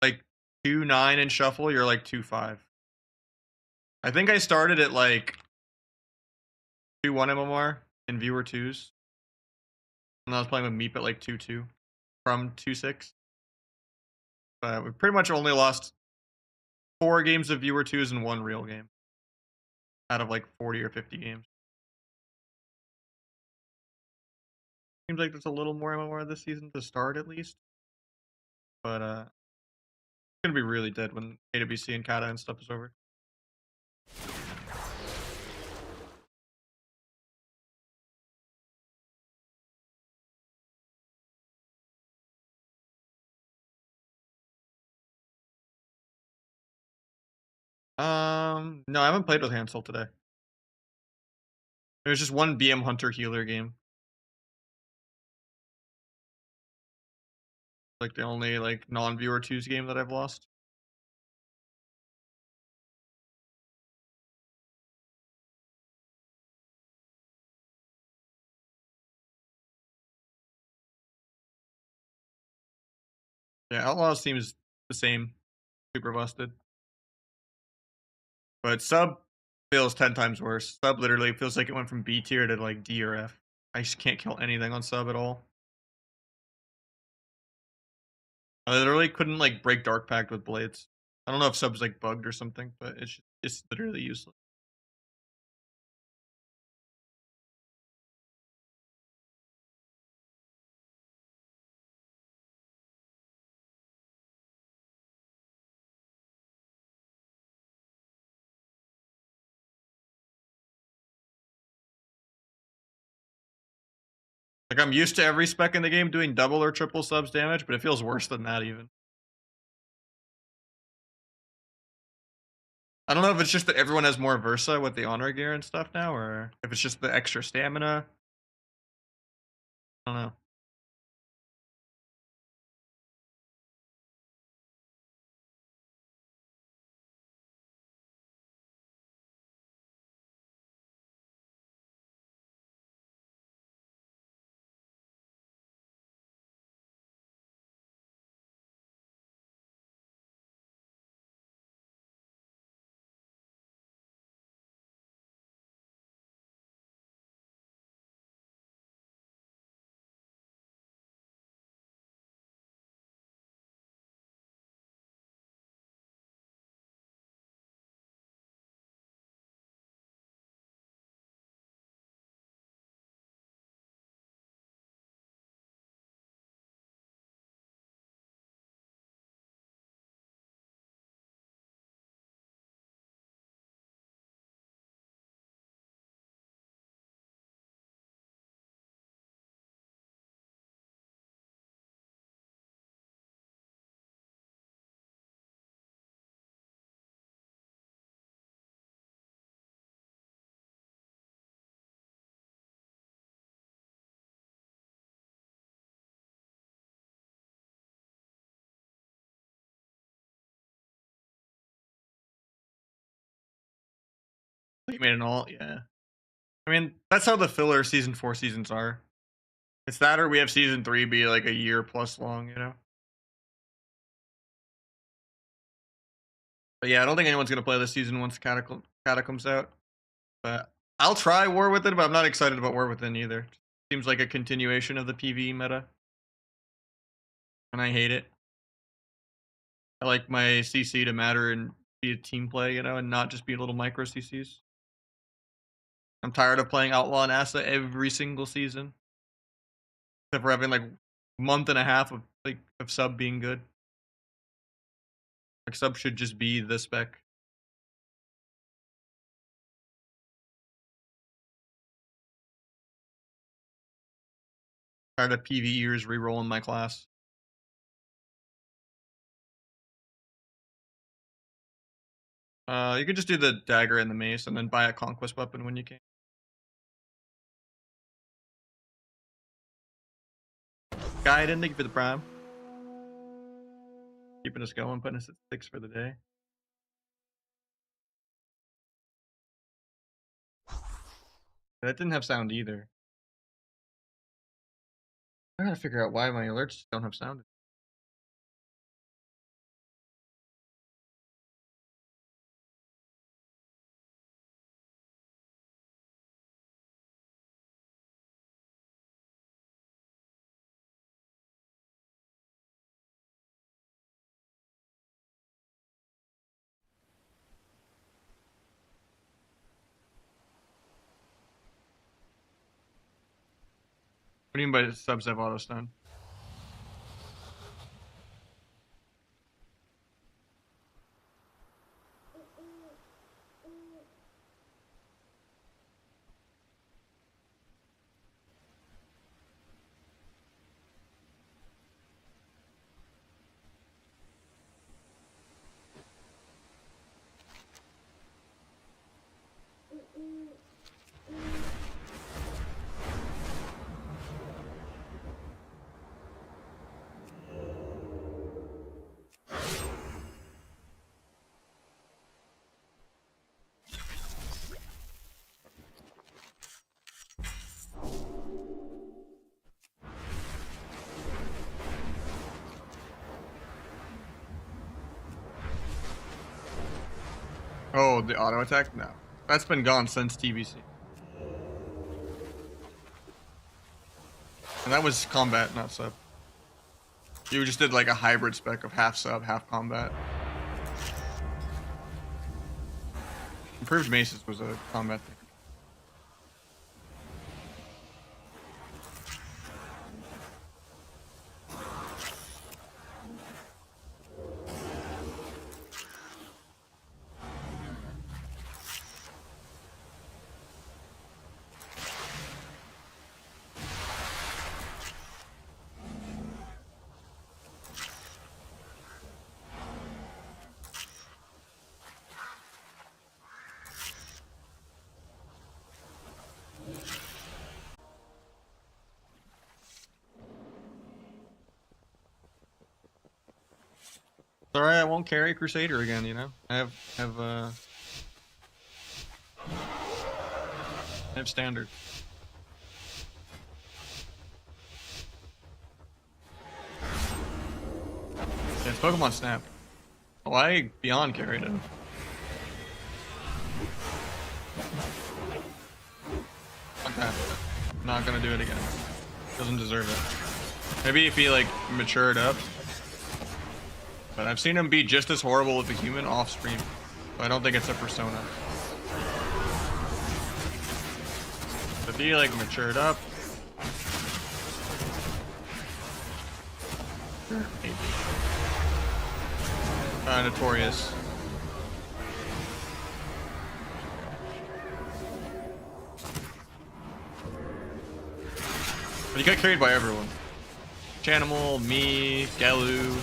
[SPEAKER 1] like 2.9 in shuffle, you're like 2.5. I think I started at like 2.1 MMR in viewer 2s. And I was playing with Meep at like 2.2 from 2.6. But we pretty much only lost 4 games of viewer 2s and 1 real game out of like 40 or 50 games. Seems like there's a little more MMR this season to start at least. But it's gonna be really dead when AWC and Kata and stuff is over. No, I haven't played with Hansel today. There's just one BM Hunter healer game. Like the only like non-viewer 2s game that I've lost. Yeah, Outlaws seems the same. Super busted. But Sub feels 10 times worse. Sub literally feels like it went from B tier to like D or F. I just can't kill anything on Sub at all. I literally couldn't like break Dark Pact with blades. I don't know if Sub's like bugged or something, but it's literally useless. Like I'm used to every spec in the game doing double or triple subs damage, but it feels worse than that even. I don't know if it's just that everyone has more Versa with the honor gear and stuff now, or if it's just the extra stamina. I don't know. You made an alt, yeah. I mean, that's how the filler season 4 seasons are. It's that or we have season 3 be like a year plus long, you know? But yeah, I don't think anyone's gonna play this season once Kata comes out. But I'll try War Within, but I'm not excited about War Within either. Seems like a continuation of the PvE meta. And I hate it. I like my CC to matter and be a team play, you know, and not just be little micro CCs. I'm tired of playing Outlaw and Asa every single season. Except for having like a month and a half of like of sub being good. Like sub should just be the spec. Tired of PvEers rerolling my class. You could just do the dagger and the mace and then buy a conquest weapon when you can. Gaiden, thank you for the prime. Keeping us going, putting us at 6 for the day. That didn't have sound either.
[SPEAKER 2] I gotta figure out why my alerts don't have sound.
[SPEAKER 1] What do you mean by subs have auto stun? Oh, the auto attack? No. That's been gone since TBC. And that was combat, not sub. You just did like a hybrid spec of half sub, half combat. Improved Maces was a combat thing. Sorry, I won't carry Crusader again, you know? I have standard. Yeah, it's Pokemon Snap. Oh, I beyond carried it. Okay. Not gonna do it again. Doesn't deserve it. Maybe if he like matured up. But I've seen him be just as horrible with a human off stream. So I don't think it's a persona. If he like matured up. Sure, maybe. Notorious. But he got carried by everyone. Chanimal, me, Galu.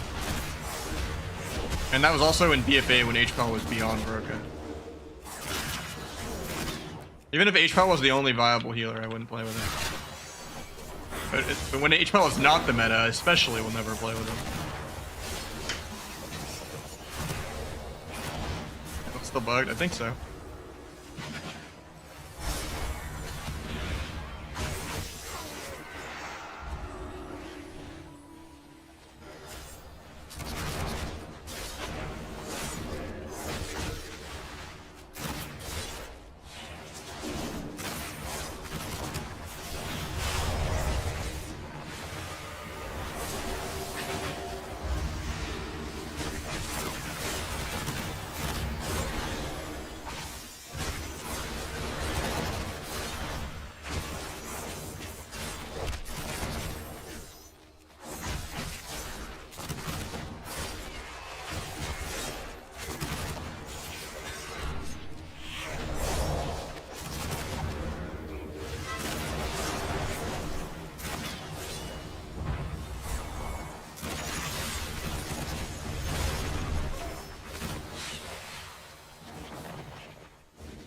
[SPEAKER 1] And that was also in BFA when HPAL was beyond broken. Even if HPAL was the only viable healer, I wouldn't play with him. But when HPAL is not the meta, especially, we'll never play with him. What's still bugged? I think so.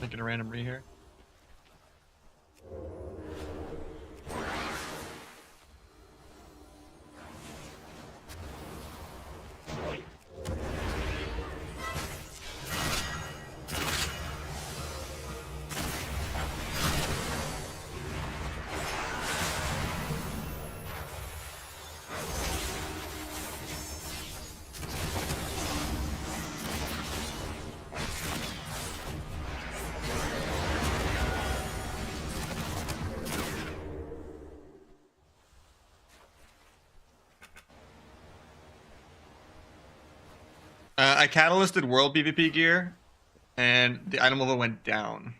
[SPEAKER 1] Making a random re here. I catalysted world PvP gear, and the item level went down.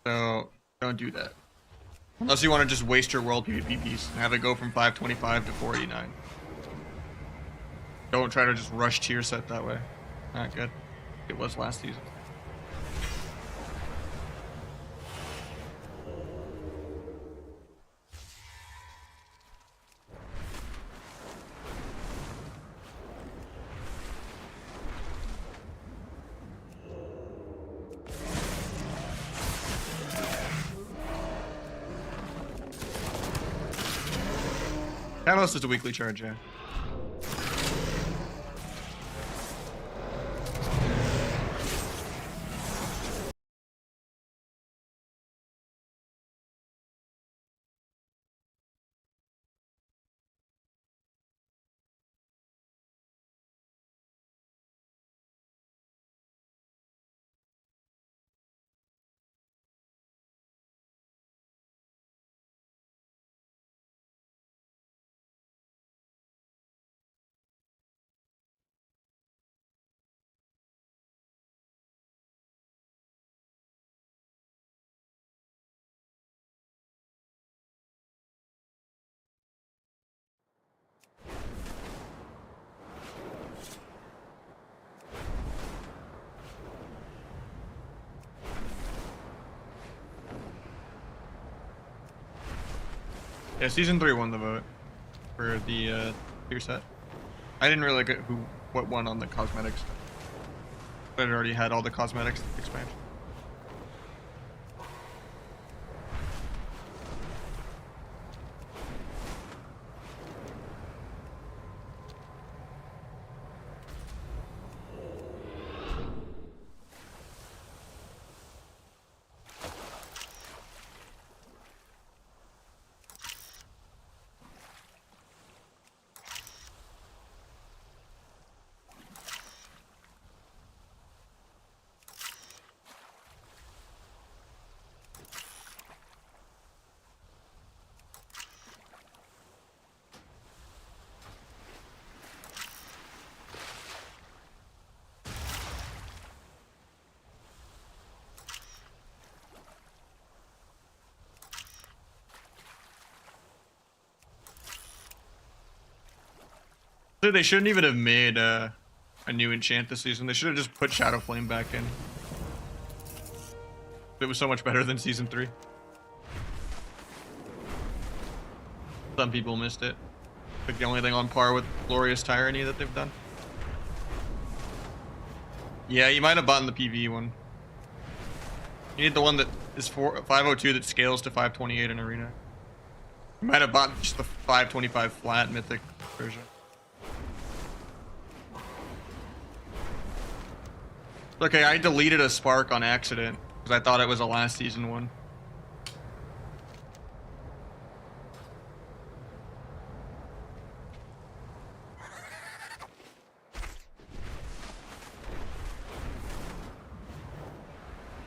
[SPEAKER 1] So don't do that. Unless you want to just waste your world PvP piece and have it go from 525 to 489. Don't try to just rush tier set that way. Not good. It was last season. Catalyst is a weekly charge, yeah. Yeah, season 3 won the vote for the tier set. I didn't really get what won on the cosmetics. But it already had all the cosmetics expansion. They shouldn't even have made a new enchant this season. They should have just put Shadow Flame back in. It was so much better than season 3. Some people missed it. Like the only thing on par with Glorious Tyranny that they've done. Yeah, you might have bought the PvE one. You need the one that is 502 that scales to 528 in Arena. You might have bought just the 525 flat mythic version. Okay, I deleted a spark on accident because I thought it was a last season one.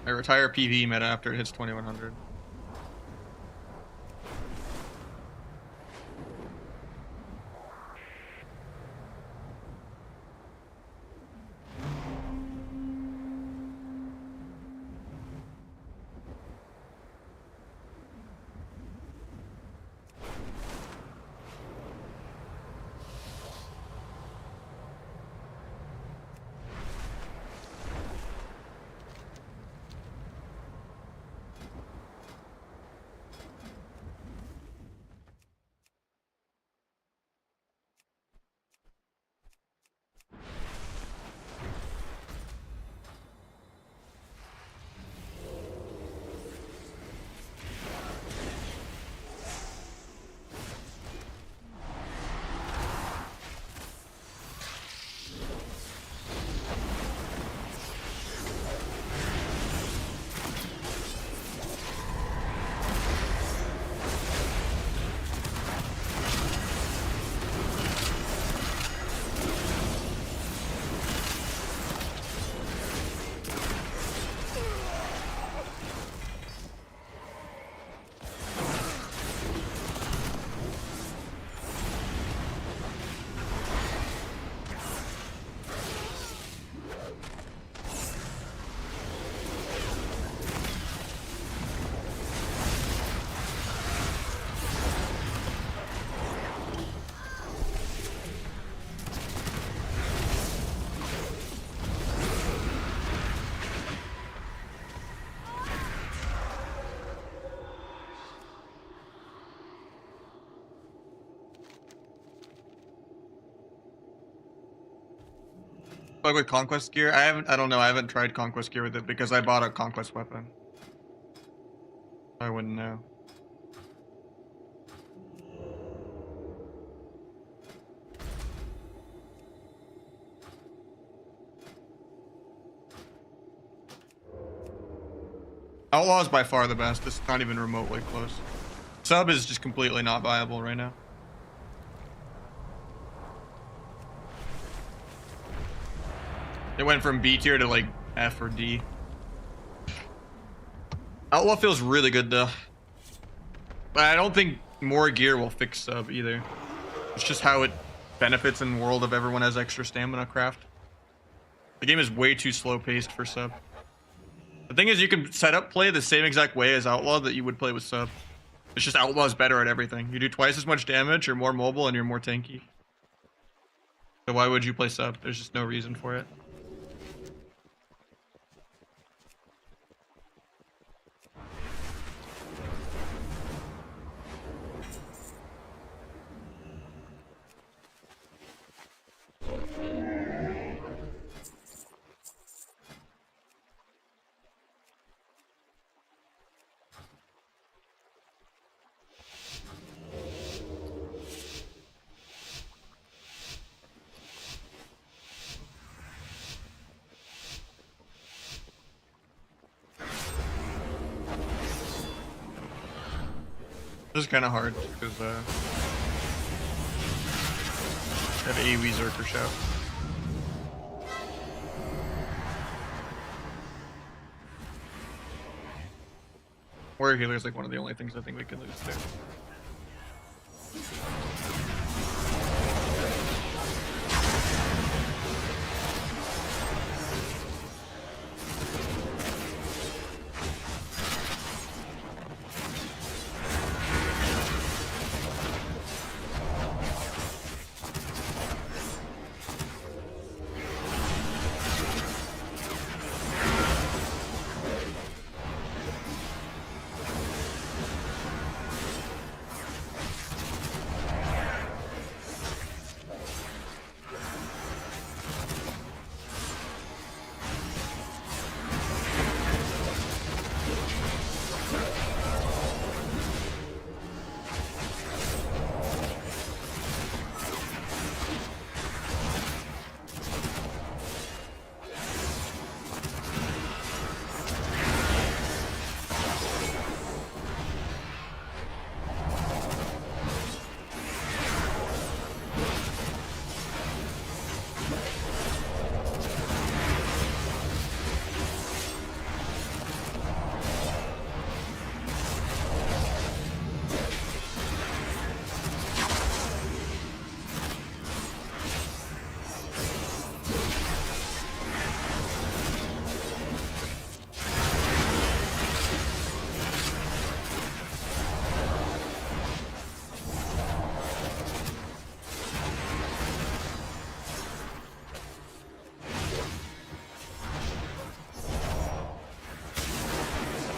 [SPEAKER 1] I retire PvE meta after it hits 2100. fuck with Conquest gear? I don't know. I haven't tried Conquest gear with it because I bought a Conquest weapon. I wouldn't know. Outlaw is by far the best. It's not even remotely close. Sub is just completely not viable right now. It went from B tier to like F or D. Outlaw feels really good though. But I don't think more gear will fix sub either. It's just how it benefits in World of everyone has extra stamina craft. The game is way too slow paced for sub. The thing is, you can set up play the same exact way as Outlaw that you would play with sub. It's just Outlaw's better at everything. You do twice as much damage, you're more mobile, and you're more tanky. So why would you play sub? There's just no reason for it. This is kind of hard because I have AoE Zerker Shout. Warrior Healer is like one of the only things I think we can lose there.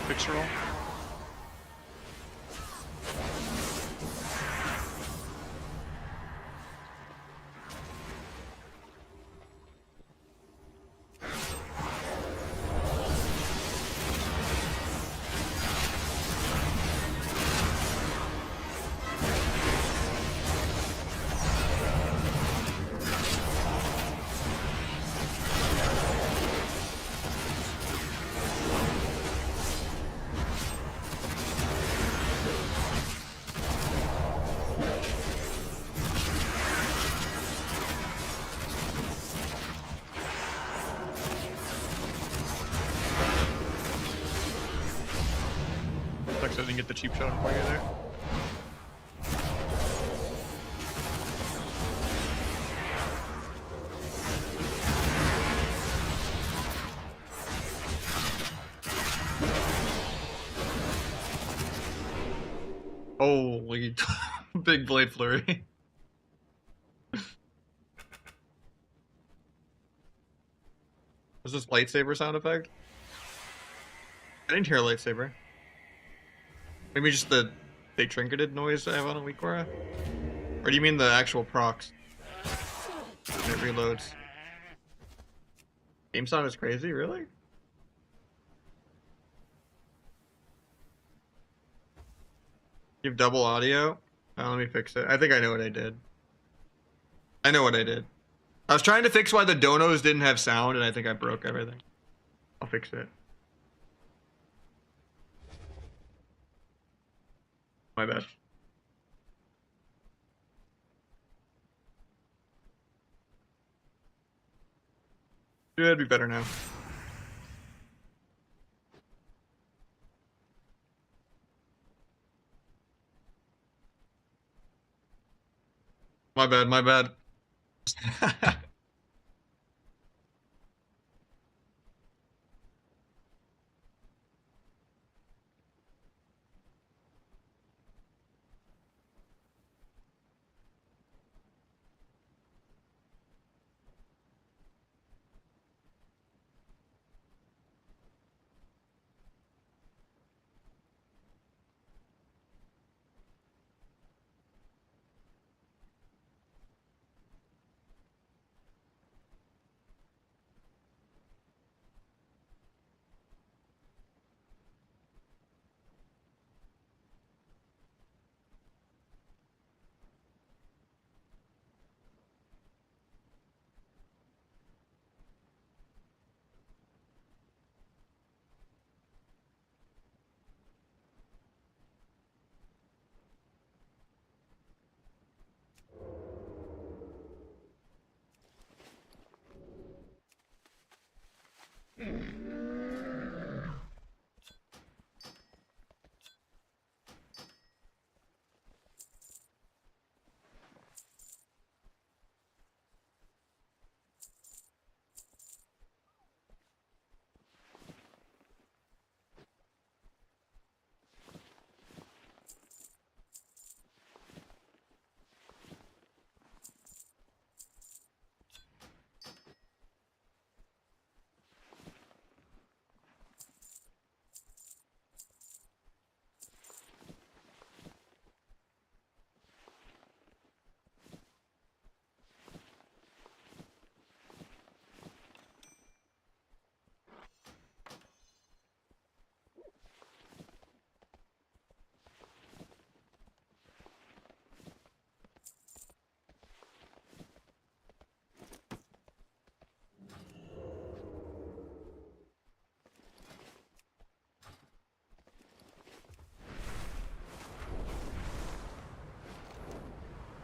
[SPEAKER 1] Fix roll. Sucks I didn't get the cheap shot on fire there. Holy big blade flurry. Was this lightsaber sound effect? I didn't hear a lightsaber. Maybe just the big trinketed noise I have on a weak aura? Or do you mean the actual procs? When it reloads. Game sound is crazy, really? You have double audio? Let me fix it. I think I know what I did. I know what I did. I was trying to fix why the donos didn't have sound, and I think I broke everything. I'll fix it. My bad. Should be better now. My bad, my bad.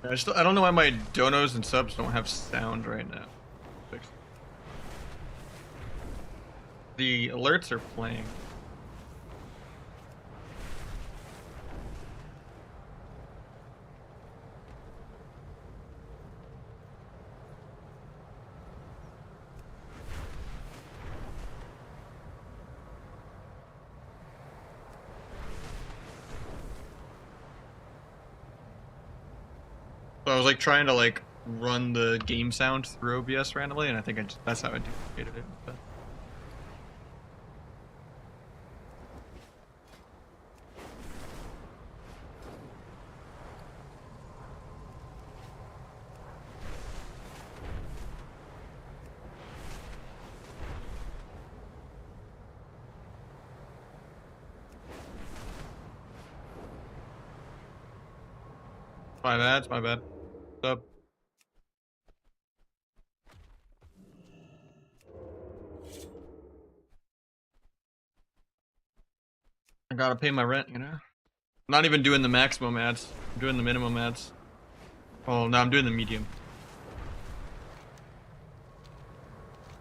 [SPEAKER 1] I don't know why my donos and subs don't have sound right now. Fix it. The alerts are playing. So I was like trying to like run the game sound through OBS randomly, and I think that's how I duplicated it. But... My bad, it's my bad. What's up? I gotta pay my rent, you know? I'm not even doing the maximum ads. I'm doing the minimum ads. Oh, no, I'm doing the medium.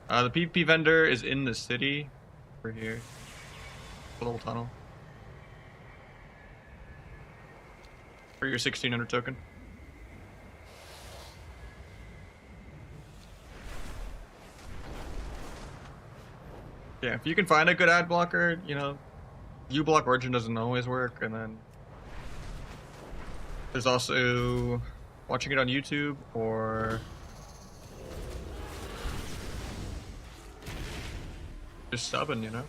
[SPEAKER 1] The PvP vendor is in the city. Over here. The little tunnel. For your 1600 token. Yeah, if you can find a good ad blocker, you know, uBlock Origin doesn't always work, and then there's also watching it on YouTube or just subbing, you know?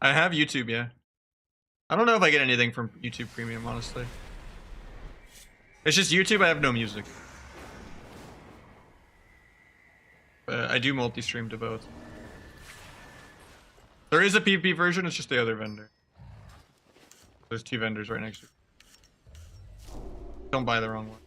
[SPEAKER 1] I have YouTube, yeah. I don't know if I get anything from YouTube Premium, honestly. It's just YouTube, I have no music. But I do multi-stream to both. There is a PvP version, it's just the other vendor. There's 2 vendors right next to it. Don't buy the wrong one.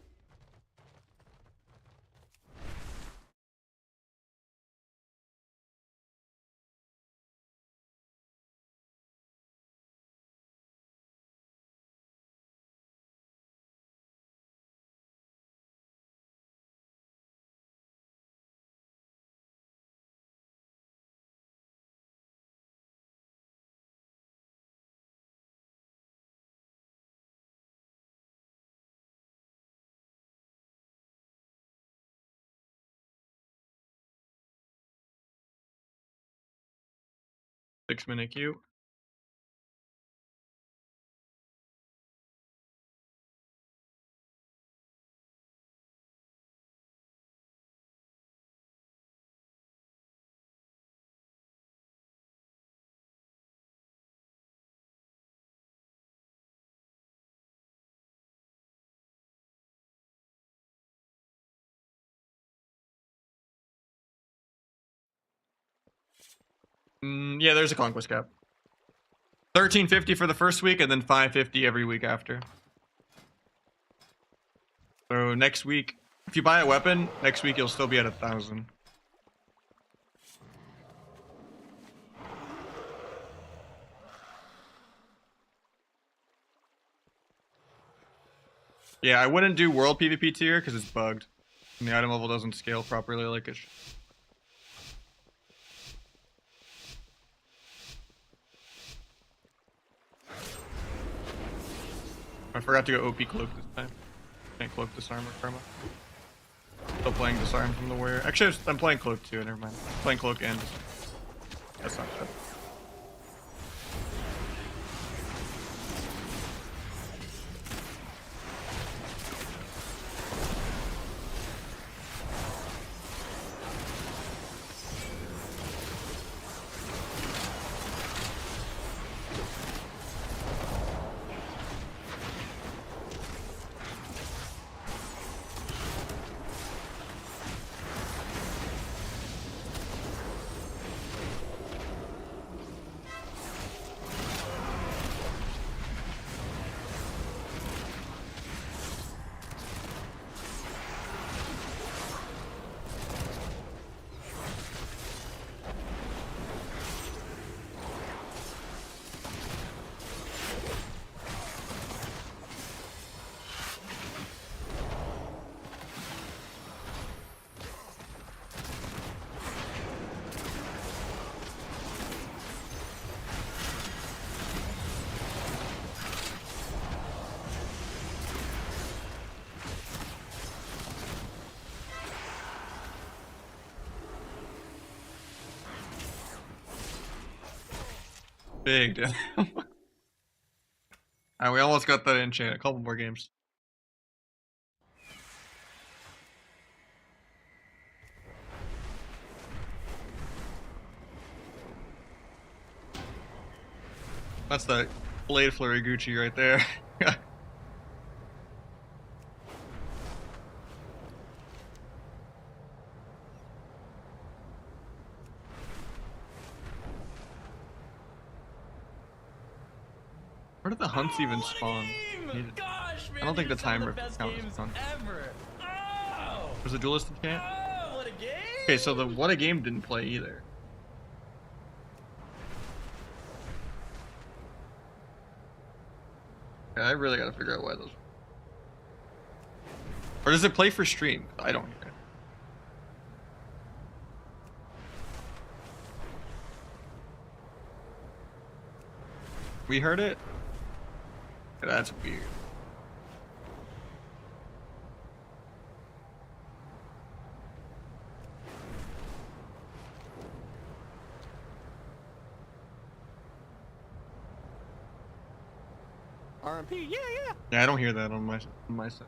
[SPEAKER 1] Six-minute queue. Yeah, there's a conquest cap. 1350 for the first week, and then 550 every week after. So next week, if you buy a weapon, next week you'll still be at 1,000. Yeah, I wouldn't do world PvP tier because it's bugged. And the item level doesn't scale properly like it should. I forgot to go OP cloak this time. Can't cloak disarm or karma. Still playing disarm from the warrior. Actually, I'm playing cloak too, never mind. Playing cloak and disarm. That's not bad. Big, dude. Alright, we almost got that enchant. A couple more games. That's the Blade Flurry Gucci right there. Where did the hunts even spawn?
[SPEAKER 4] Gosh, man,
[SPEAKER 1] I don't think the
[SPEAKER 4] these are some
[SPEAKER 1] timer
[SPEAKER 4] of the best
[SPEAKER 1] counts as
[SPEAKER 4] games
[SPEAKER 1] hunts.
[SPEAKER 4] ever. Oh,
[SPEAKER 1] Was the duelist enchant?
[SPEAKER 4] oh, what a game!
[SPEAKER 1] Okay, so the what a game didn't play either. Yeah, I really gotta figure out why those. Or does it play for stream? I don't hear it. We heard it? Yeah, that's weird.
[SPEAKER 4] RMP, yeah.
[SPEAKER 1] Yeah, I don't hear that on my side.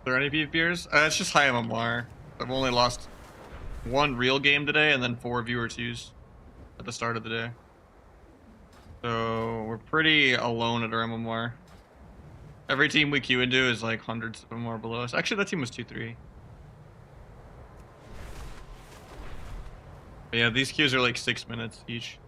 [SPEAKER 1] there any PvPers? It's just high MMR. I've only lost 1 real game today and then 4 viewer twos at the start of the day. So we're pretty alone at our MMR. Every team we queue into is like hundreds of MMR below us. Actually, that team was 2-3. But yeah, these queues are like 6 minutes each.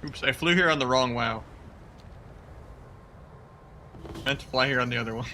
[SPEAKER 1] Oops, I flew here on the wrong WoW. Meant to fly here on the other one.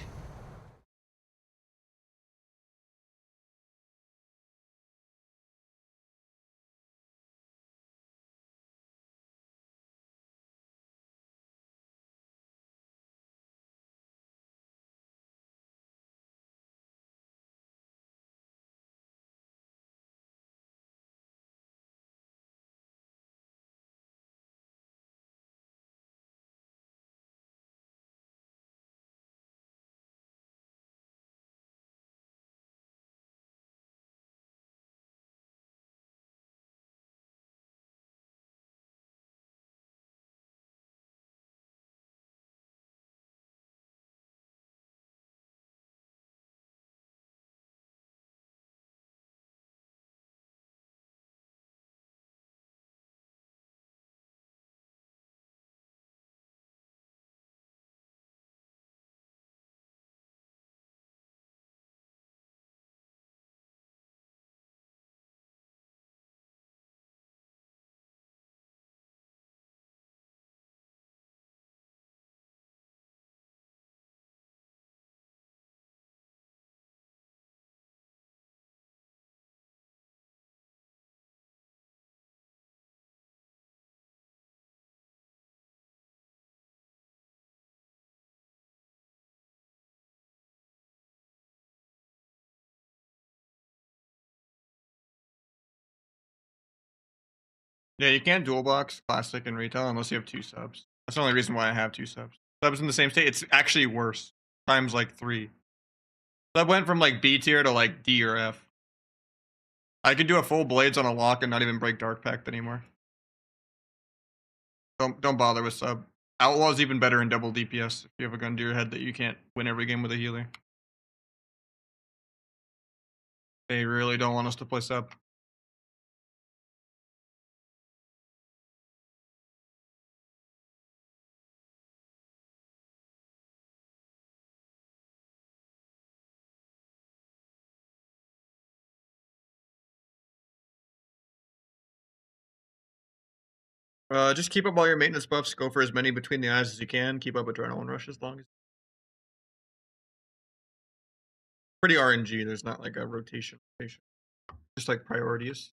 [SPEAKER 1] Yeah, you can't dual box classic and retail unless you have 2 subs. That's the only reason why I have 2 subs. Subs in the same state, it's actually worse. Times like 3. Sub went from like B tier to like D or F. I could do a full blades on a lock and not even break Dark Pact anymore. Don't bother with sub. Outlaw's even better in double DPS if you have a gun to your head that you can't win every game with a healer. They really don't want us to play sub. Just keep up all your maintenance buffs. Go for as many between the eyes as you can. Keep up adrenaline rush as long as. Pretty RNG. There's not like a rotation. Just like priorities.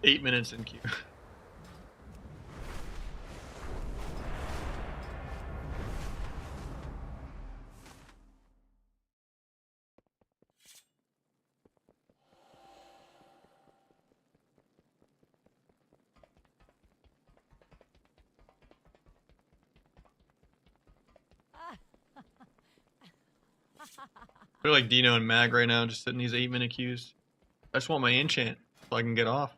[SPEAKER 1] 8 minutes in queue. They're like Dino and Mag right now, just sitting these 8-minute queues. I just want my enchant so I can get off.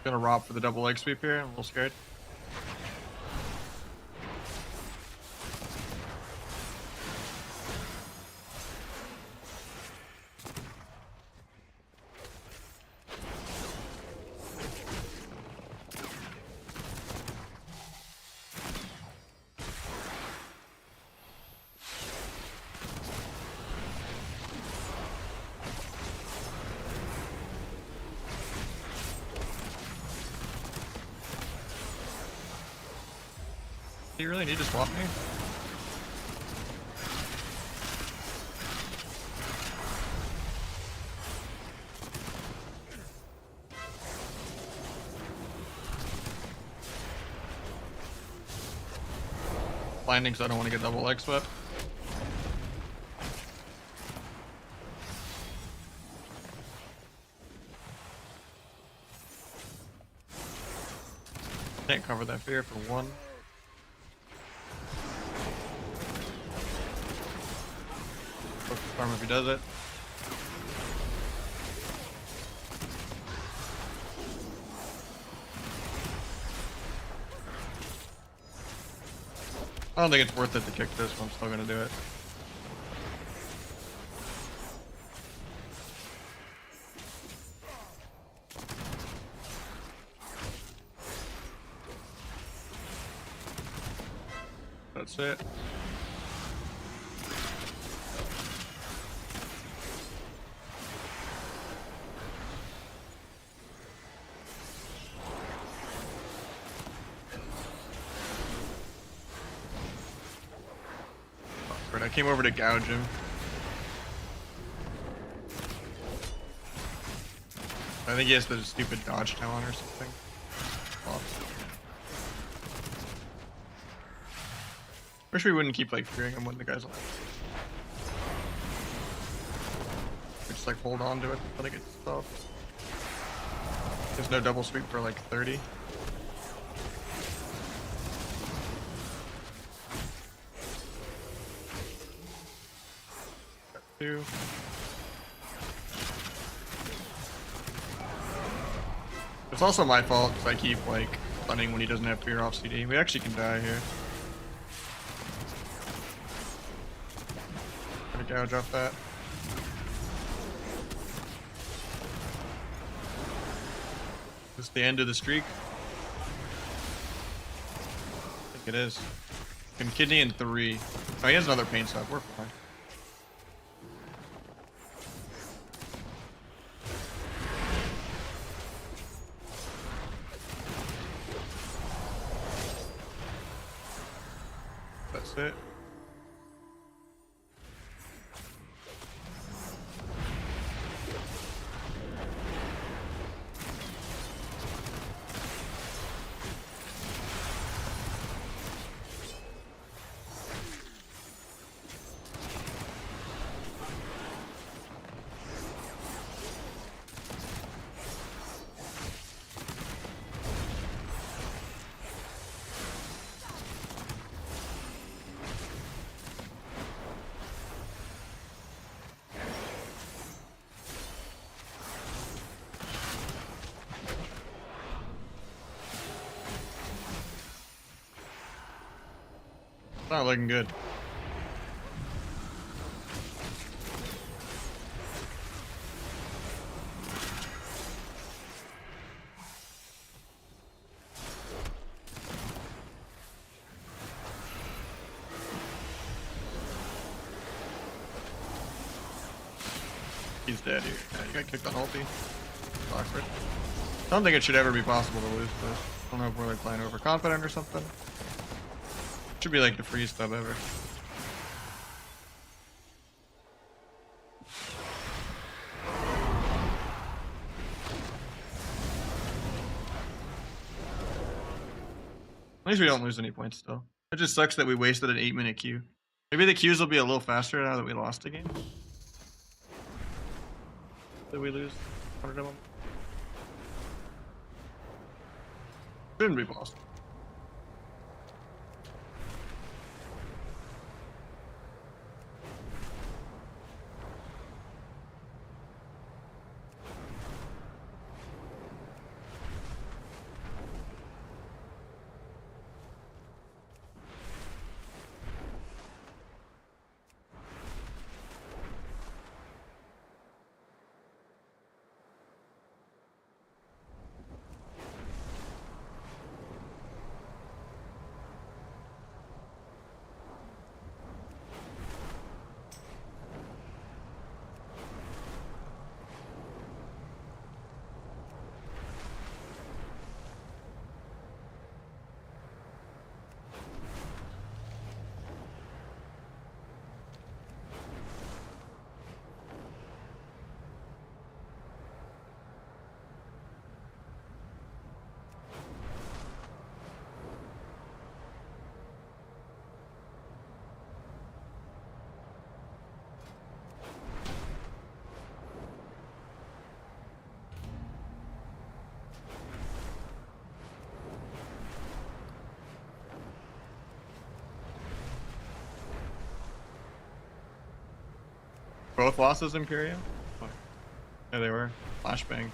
[SPEAKER 1] Gonna rob for the double leg sweep here. I'm a little scared. Do you really need to swap me? Blinding, so I don't want to get double leg swept. Can't cover that fear for one. Farm if he does it. I don't think it's worth it to kick this, but I'm still gonna do it. That's it. I came over to gouge him. I think he has the stupid dodge talent or something. Oh. Wish we wouldn't keep like fearing him when the guy's alive. We just like hold on to it until it gets off. There's no double sweep for like 30. Two. It's also my fault because I keep like stunning when he doesn't have fear off CD. We actually can die here. Gonna gouge off that. Is this the end of the streak? I think it is. Can kidney in 3. Oh, he has another pain sub. We're fine. That's it. Not looking good. He's dead here. Yeah, you got kicked on ulti. Awkward. I don't think it should ever be possible to lose this. I don't know if we're like playing overconfident or something. Should be like the freeze stub ever. At least we don't lose any points still. It just sucks that we wasted an 8-minute queue. Maybe the queues will be a little faster now that we lost the game. Did we lose 100 of them? Shouldn't be possible. Both losses, Imperium? Yeah, they were. Flashbang.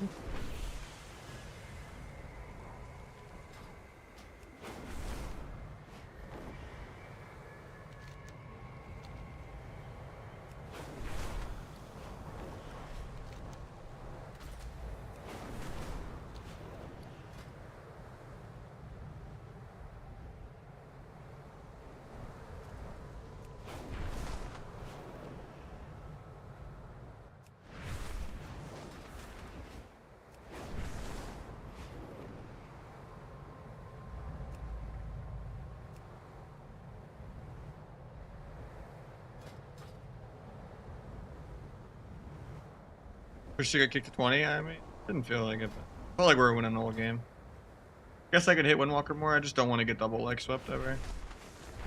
[SPEAKER 1] Wish you got kicked to 20. I mean, didn't feel like it. Felt like we were winning the whole game. Guess I could hit Windwalker more. I just don't want to get double leg swept ever.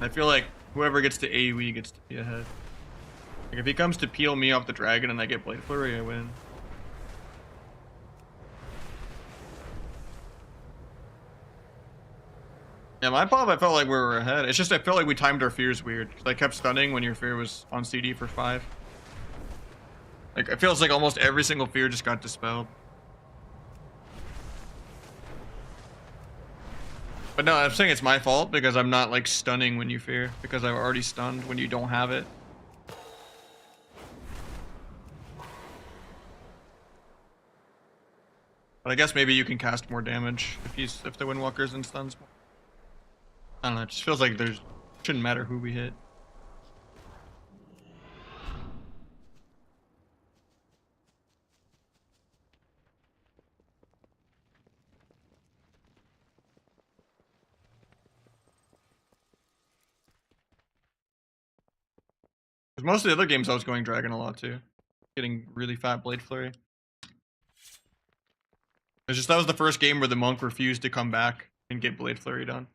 [SPEAKER 1] I feel like whoever gets to AoE gets to be ahead. Like if he comes to peel me off the dragon and I get Blade Flurry, I win. Yeah, my pop, I felt like we were ahead. It's just I felt like we timed our fears weird. I kept stunning when your fear was on CD for 5. Like, it feels like almost every single fear just got dispelled. But no, I'm saying it's my fault because I'm not like stunning when you fear, because I've already stunned when you don't have it. But I guess maybe you can cast more damage if the Windwalker's in stuns more. I don't know, it just feels like shouldn't matter who we hit. Because most of the other games I was going Dragon a lot too. Getting really fat Blade Flurry. It's just that was the first game where the monk refused to come back and get Blade Flurry done.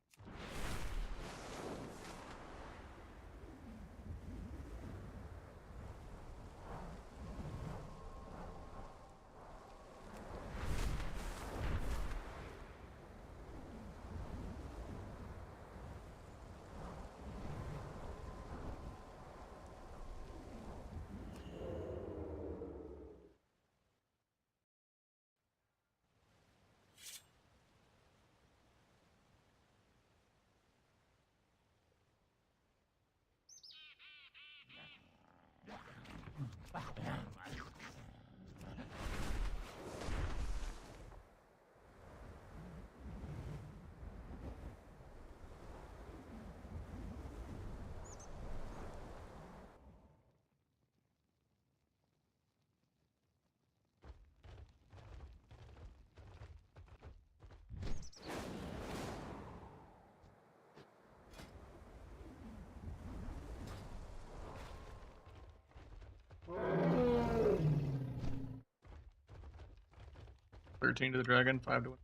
[SPEAKER 1] $13 to the dragon, 5 to win.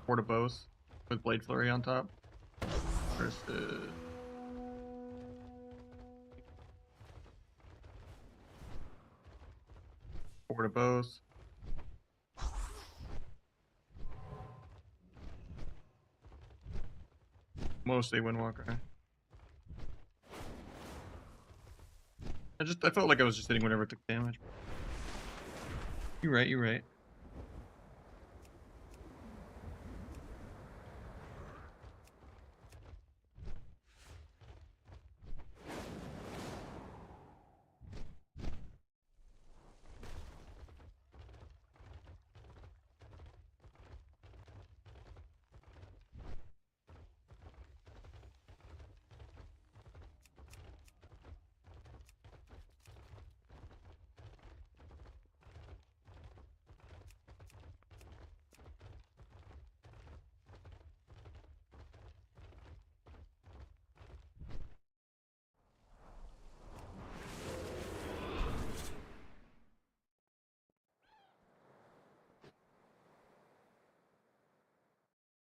[SPEAKER 1] 4 to both with Blade Flurry on top. Versus 4 to both. Mostly Windwalker. I felt like I was just hitting whenever it took damage. You're right, you're right.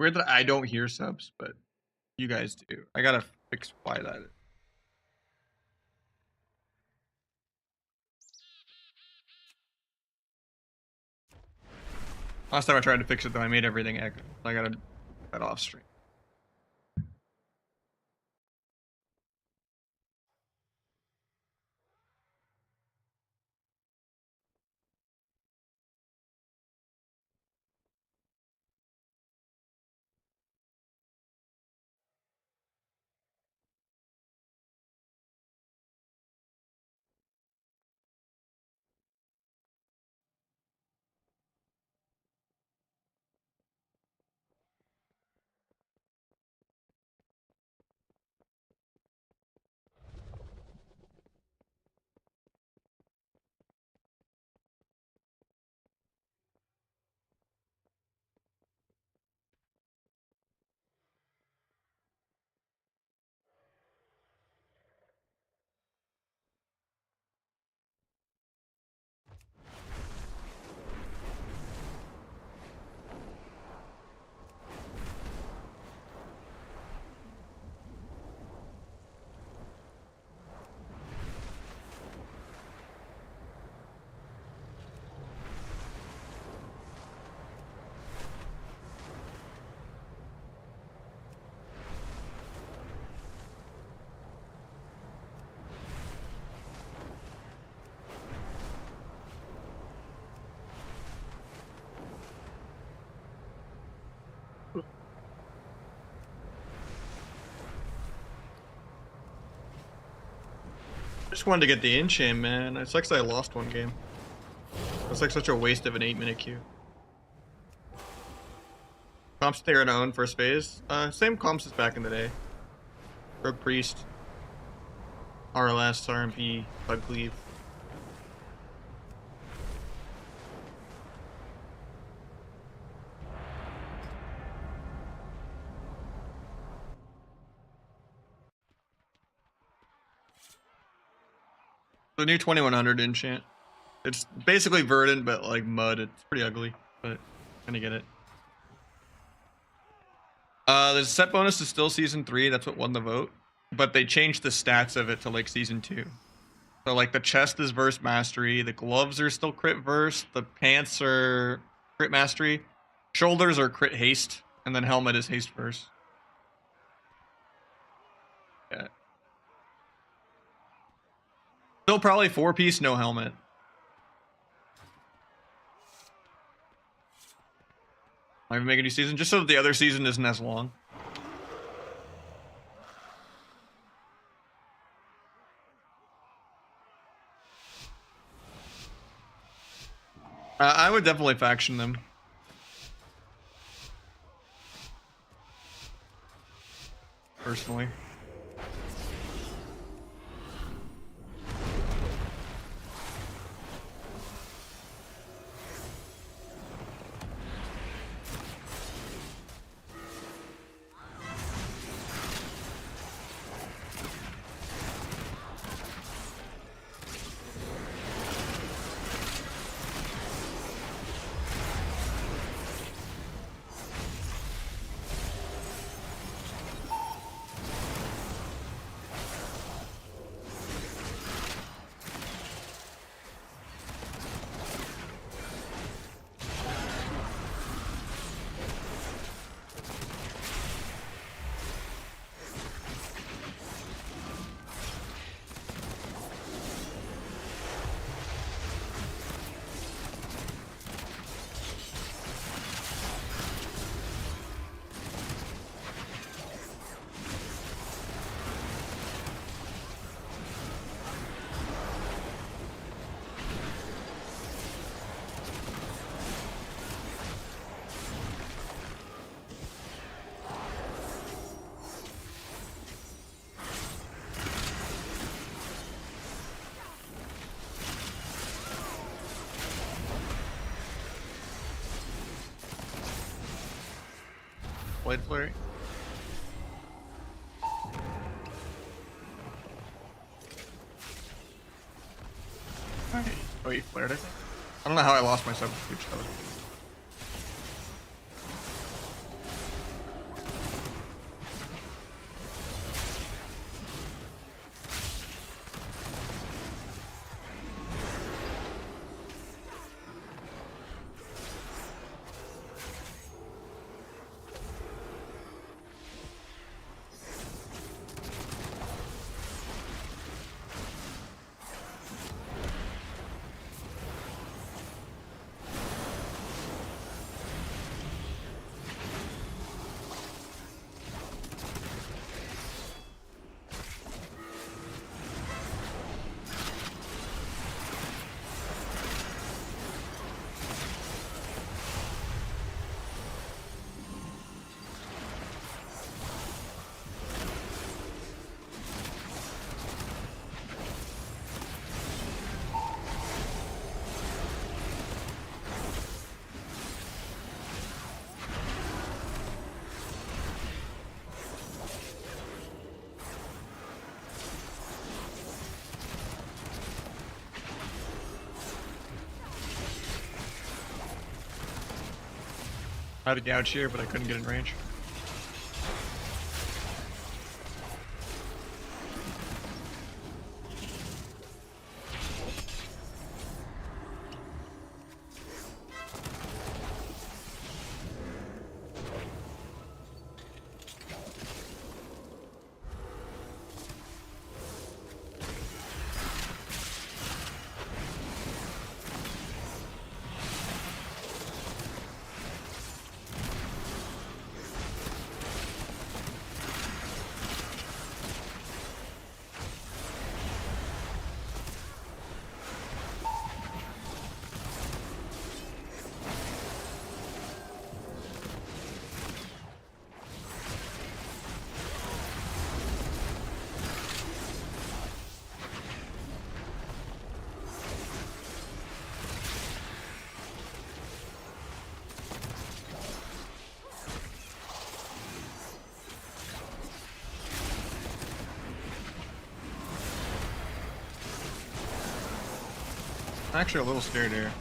[SPEAKER 1] Weird that I don't hear subs, but you guys do. I gotta fix why that is. Last time I tried to fix it though, I made everything echo. I gotta put that off stream. Just wanted to get the enchant, man. It sucks that I lost one game. It's like such a waste of an 8-minute queue. Comps Terran own first phase. Same comps as back in the day. Rogue Priest, RLS, RMP, Bug Cleave. The new 2100 enchant. It's basically verdant, but like mud. It's pretty ugly, but kind of get it. The set bonus is still season 3. That's what won the vote, but they changed the stats of it to like season 2. So like the chest is verse mastery, the gloves are still crit verse, the pants are crit mastery, shoulders are crit haste, and then helmet is haste verse. Yeah. Still probably 4-piece, no helmet. Might even make a new season just so that the other season isn't as long. I would definitely faction them. Personally. Blade flurry. Oh, you flared it? I don't know how I lost my substitute shot. I had a gouge here, but I couldn't get in range. Actually, a little scared here.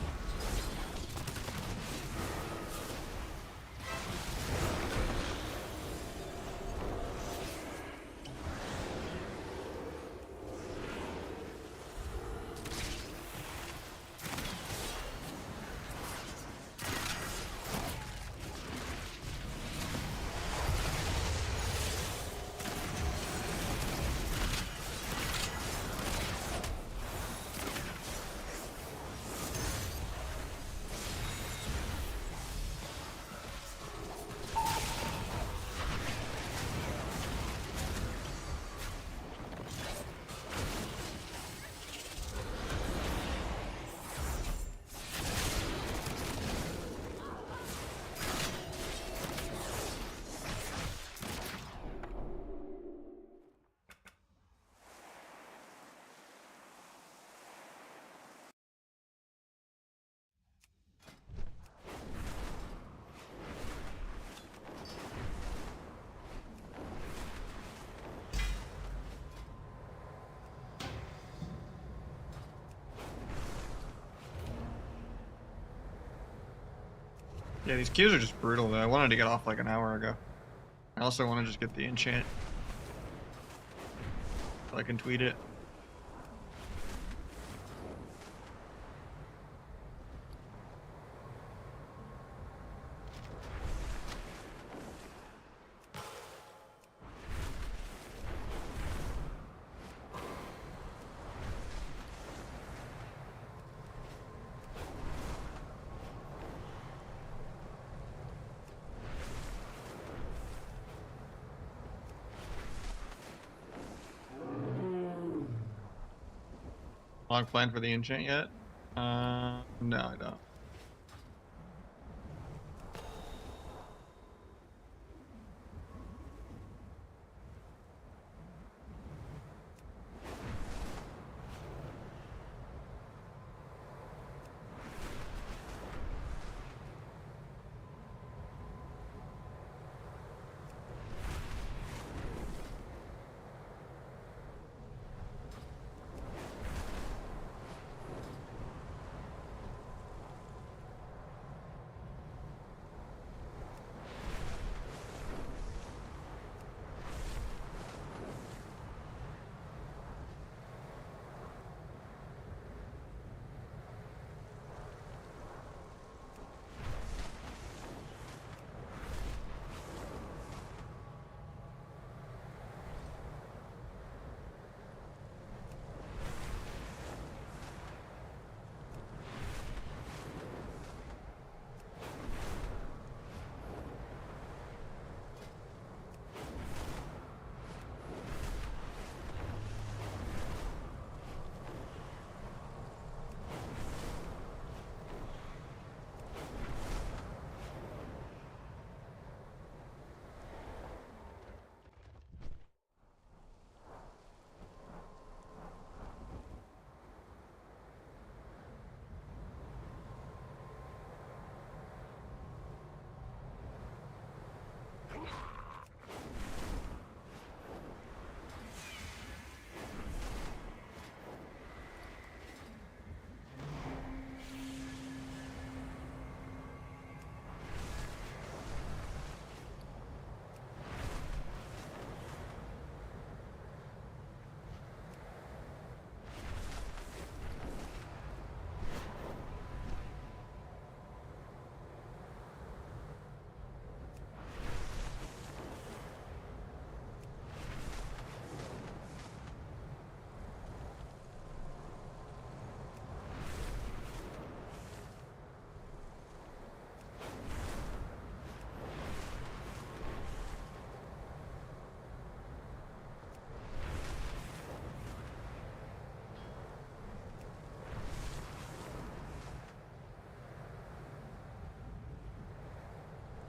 [SPEAKER 1] Yeah, these queues are just brutal though. I wanted to get off like an hour ago. I also want to just get the enchant. So I can tweet it. Long plan for the enchant yet? No, I don't.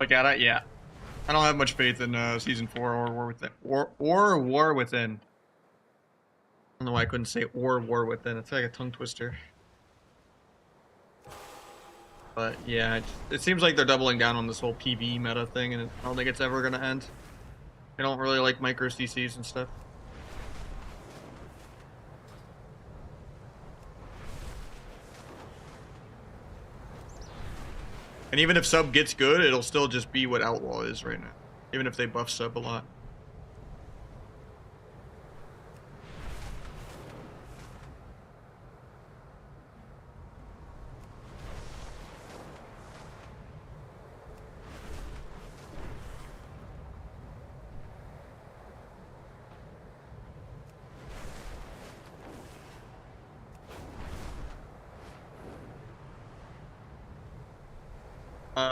[SPEAKER 1] Look at it, yeah. I don't have much faith in season 4 or War Within. Or War Within. I don't know why I couldn't say or War Within. It's like a tongue twister. But yeah, it seems like they're doubling down on this whole PvE meta thing, and I don't think it's ever gonna end. I don't really like micro CCs and stuff. And even if sub gets good, it'll still just be what outlaw is right now. Even if they buff sub a lot.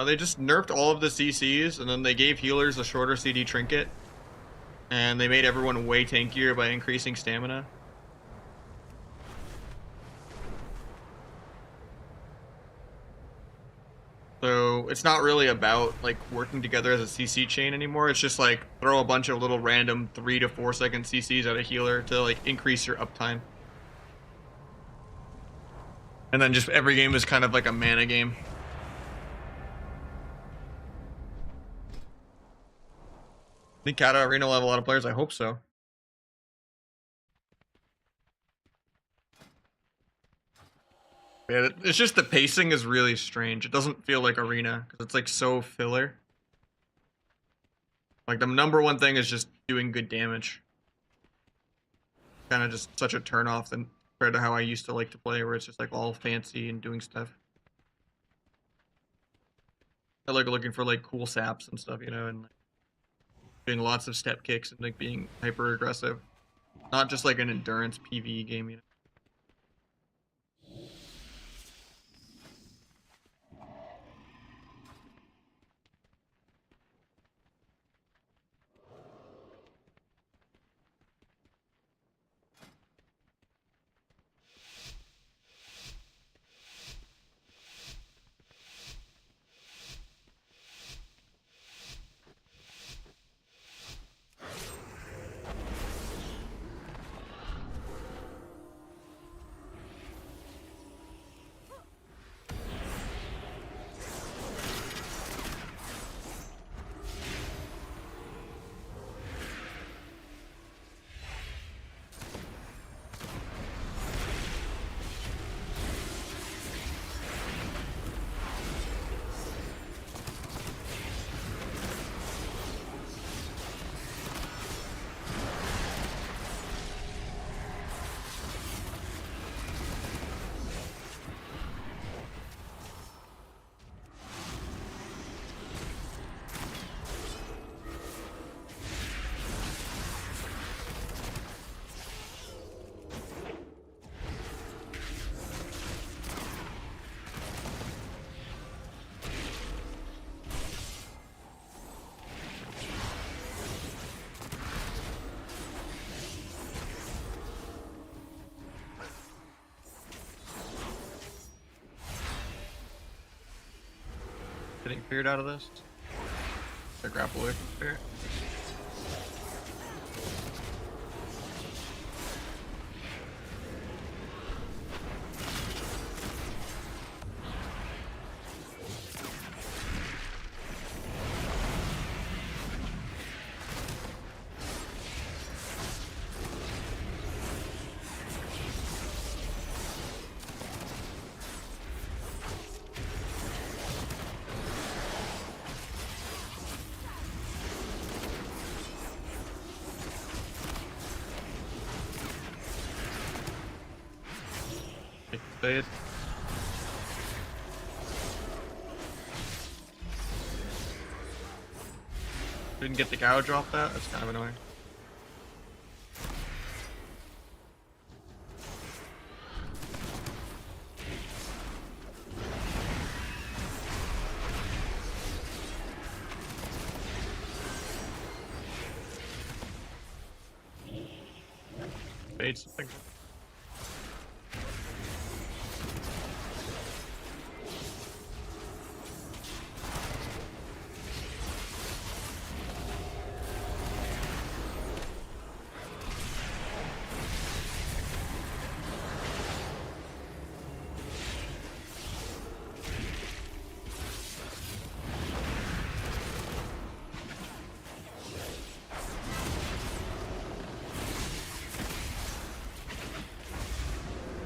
[SPEAKER 1] They just nerfed all of the CCs, and then they gave healers a shorter CD trinket. And they made everyone way tankier by increasing stamina. So it's not really about like working together as a CC chain anymore. It's just like throw a bunch of little random 3 to 4 second CCs at a healer to like increase your uptime. And then just every game is kind of like a mana game. I think Kata Arena will have a lot of players. I hope so. Yeah, it's just the pacing is really strange. It doesn't feel like Arena because it's like so filler. Like the number one thing is just doing good damage. Kind of just such a turn off than compared to how I used to like to play, where it's just like all fancy and doing stuff. I like looking for like cool saps and stuff, you know, and like, doing lots of step kicks and like being hyper aggressive, not just like an endurance PvE game, you know. Getting cleared out of this. The grapple away from spirit. Say it. Didn't get the gouge off that? That's kind of annoying. Fade something.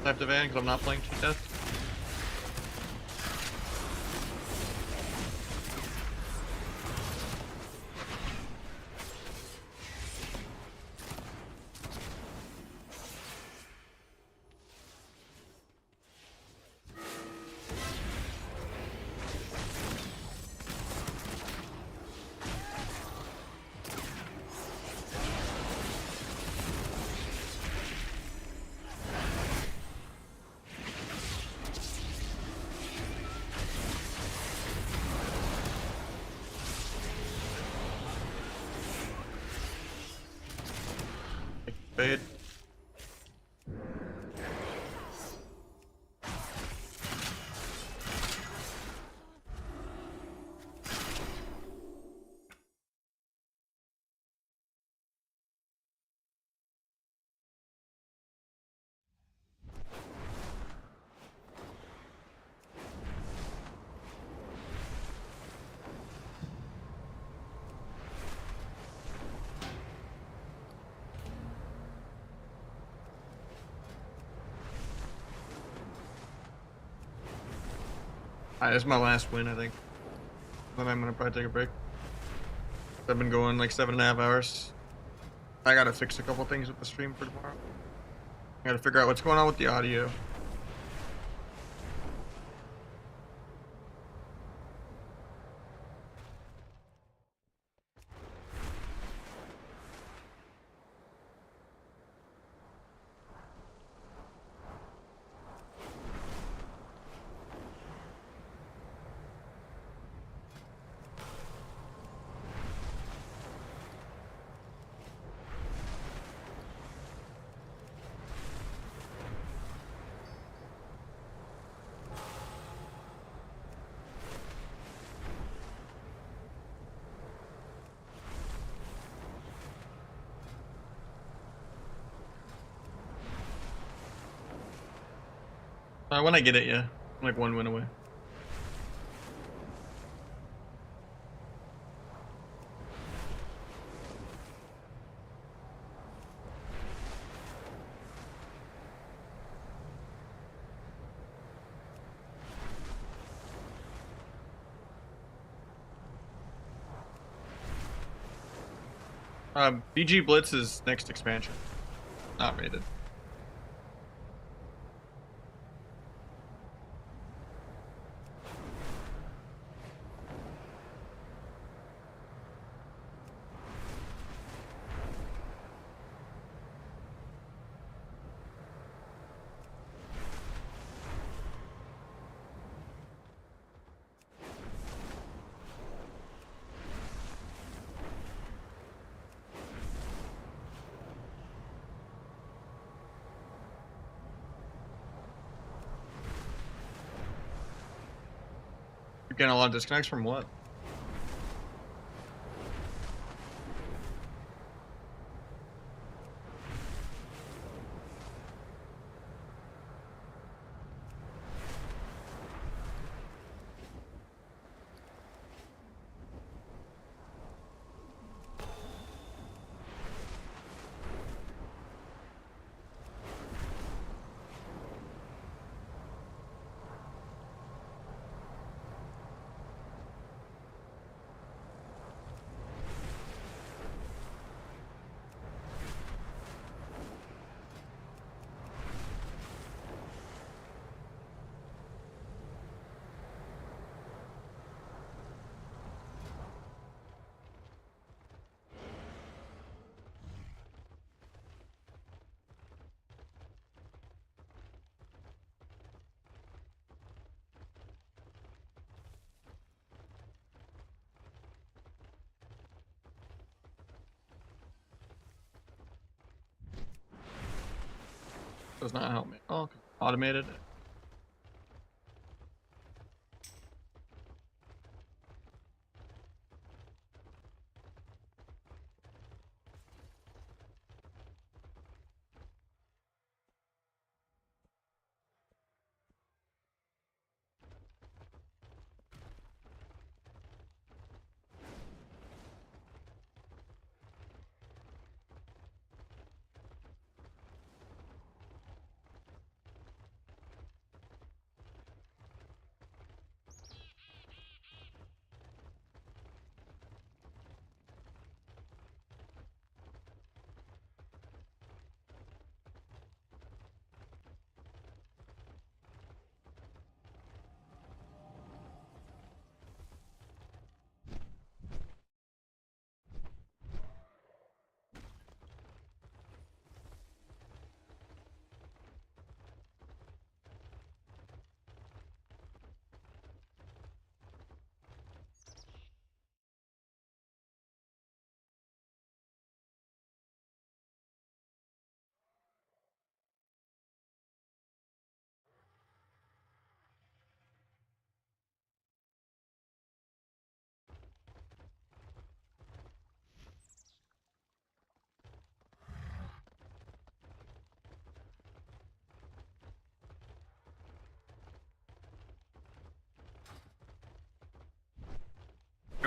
[SPEAKER 1] Type the van because I'm not playing Cheat Death. Fade. Alright, this is my last win, I think. Then I'm gonna probably take a break. I've been going like 7.5 hours. I gotta fix a couple things with the stream for tomorrow. I gotta figure out what's going on with the audio. When I get it, yeah. I'm like 1 win away. BG Blitz is next expansion. Not rated. You're getting a lot of disconnects from what? Does not help me. Oh, okay. Automated.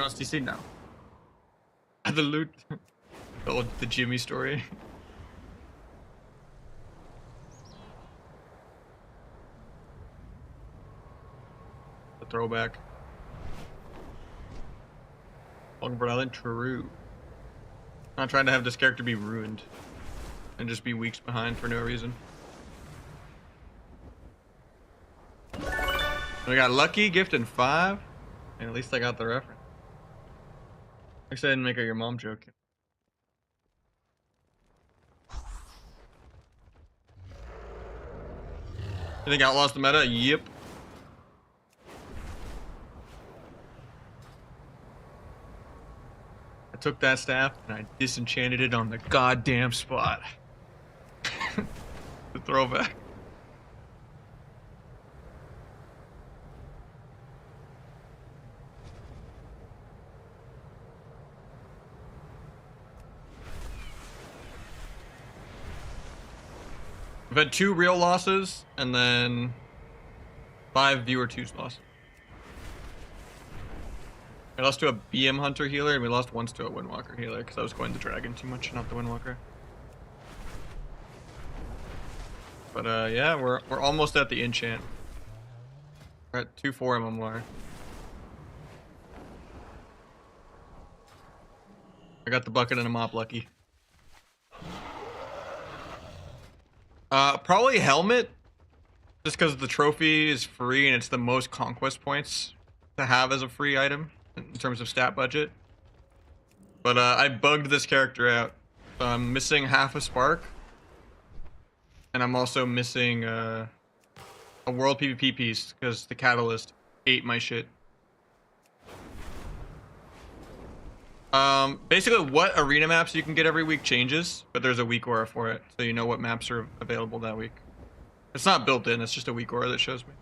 [SPEAKER 1] You want CC now? The loot. The Jimmy story. The throwback. Longboard Island, true. Not trying to have this character be ruined and just be weeks behind for no reason. We got Lucky, Gift, and 5. And at least I got the reference. I said I didn't make a your mom joke. You think Outlaws the meta? Yep. I took that staff and I disenchanted it on the goddamn spot. The throwback. We've had 2 real losses and then 5 viewer 2's losses. We lost to a BM Hunter healer and we lost once to a Windwalker healer because I was going the Dragon too much, not the Windwalker. But yeah, we're almost at the enchant. We're at 2-4 MMR. I got the bucket and a mop, Lucky. Probably Helmet, just because the trophy is free and it's the most conquest points to have as a free item in terms of stat budget. But I bugged this character out, so I'm missing half a spark, and I'm also missing a world PvP piece because the catalyst ate my shit. Basically what arena maps you can get every week changes, but there's a week aura for it, so you know what maps are available that week. It's not built in, it's just a week aura that shows me.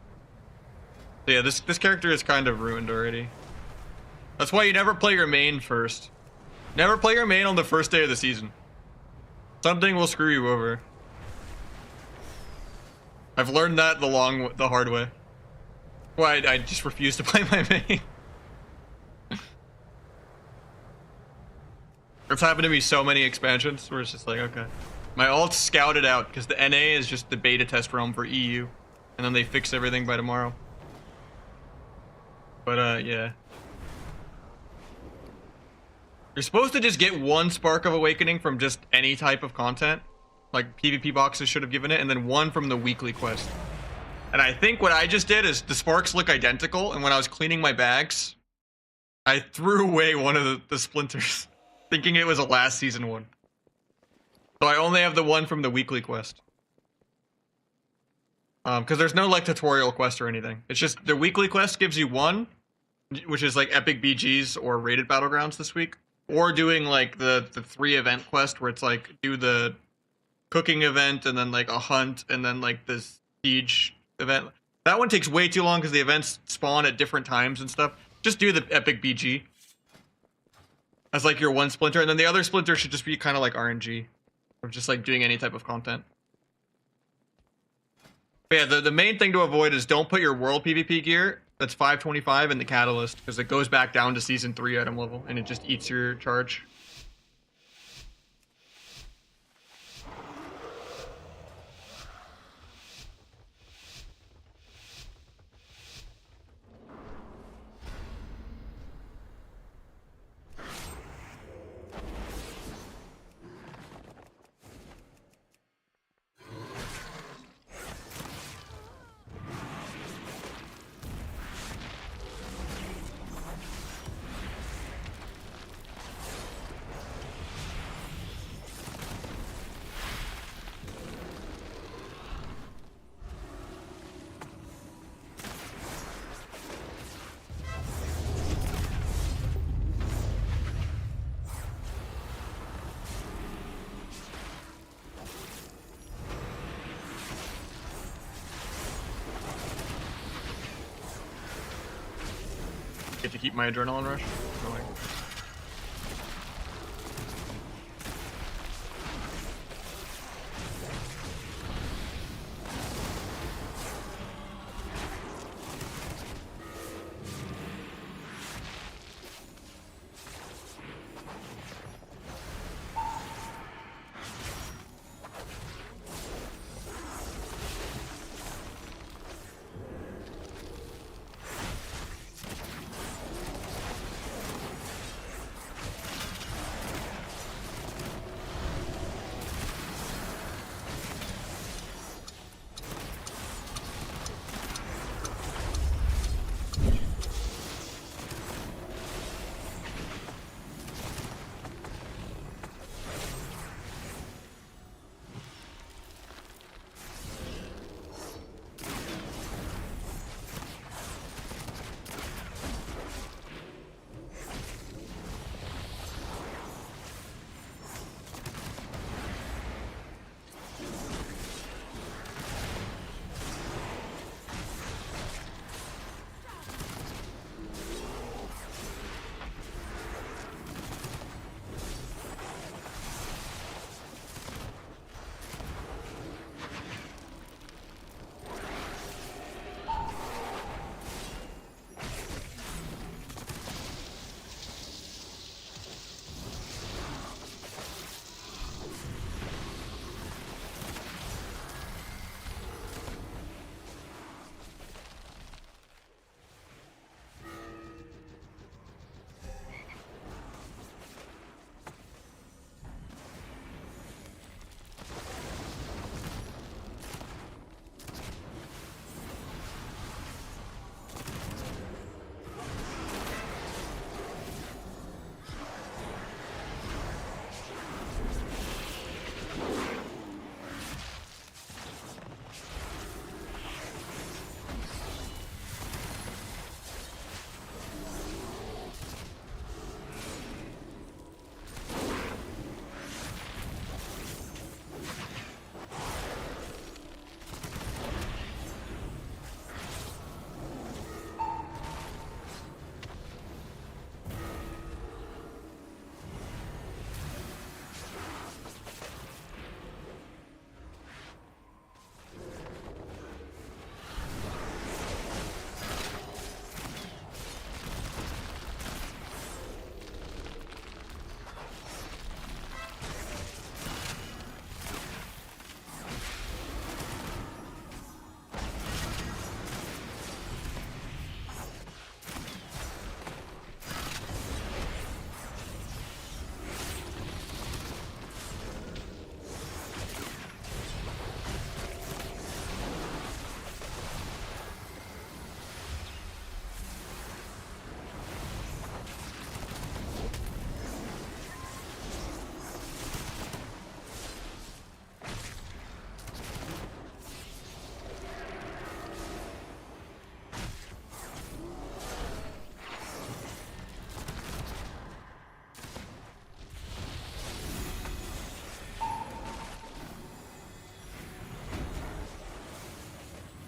[SPEAKER 1] So yeah, this character is kind of ruined already. That's why you never play your main first. Never play your main on the first day of the season. Something will screw you over. I've learned that the hard way. Why I just refuse to play my main. It's happened to me so many expansions where it's just like, okay. My ult's scouted out because the NA is just the beta test realm for EU. And then they fix everything by tomorrow. But yeah. You're supposed to just get 1 Spark of Awakening from just any type of content. Like PvP boxes should have given it, and then 1 from the weekly quest. And I think what I just did is the sparks look identical, and when I was cleaning my bags, I threw away one of the splinters. Thinking it was a last season one. So I only have the 1 from the weekly quest. Because there's no like tutorial quest or anything. It's just the weekly quest gives you 1, which is like epic BGs or rated battlegrounds this week. Or doing like the 3 event quest where it's like do the cooking event and then like a hunt and then like this siege event. That one takes way too long because the events spawn at different times and stuff. Just do the epic BG. As like your 1 splinter, and then the other splinter should just be kind of like RNG. Or just like doing any type of content. But yeah, the main thing to avoid is don't put your world PvP gear that's 525 in the catalyst, because it goes back down to season 3 item level, and it just eats your charge. Get to keep my adrenaline rush going.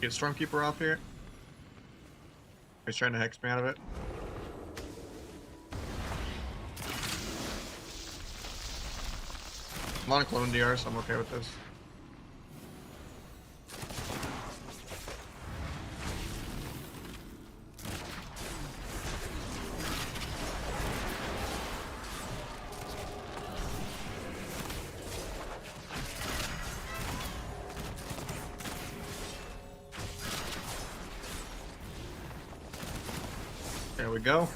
[SPEAKER 1] Get Stormkeeper off here. He's trying to hex me out of it. I'm on clone DR, so I'm okay with this. There we go.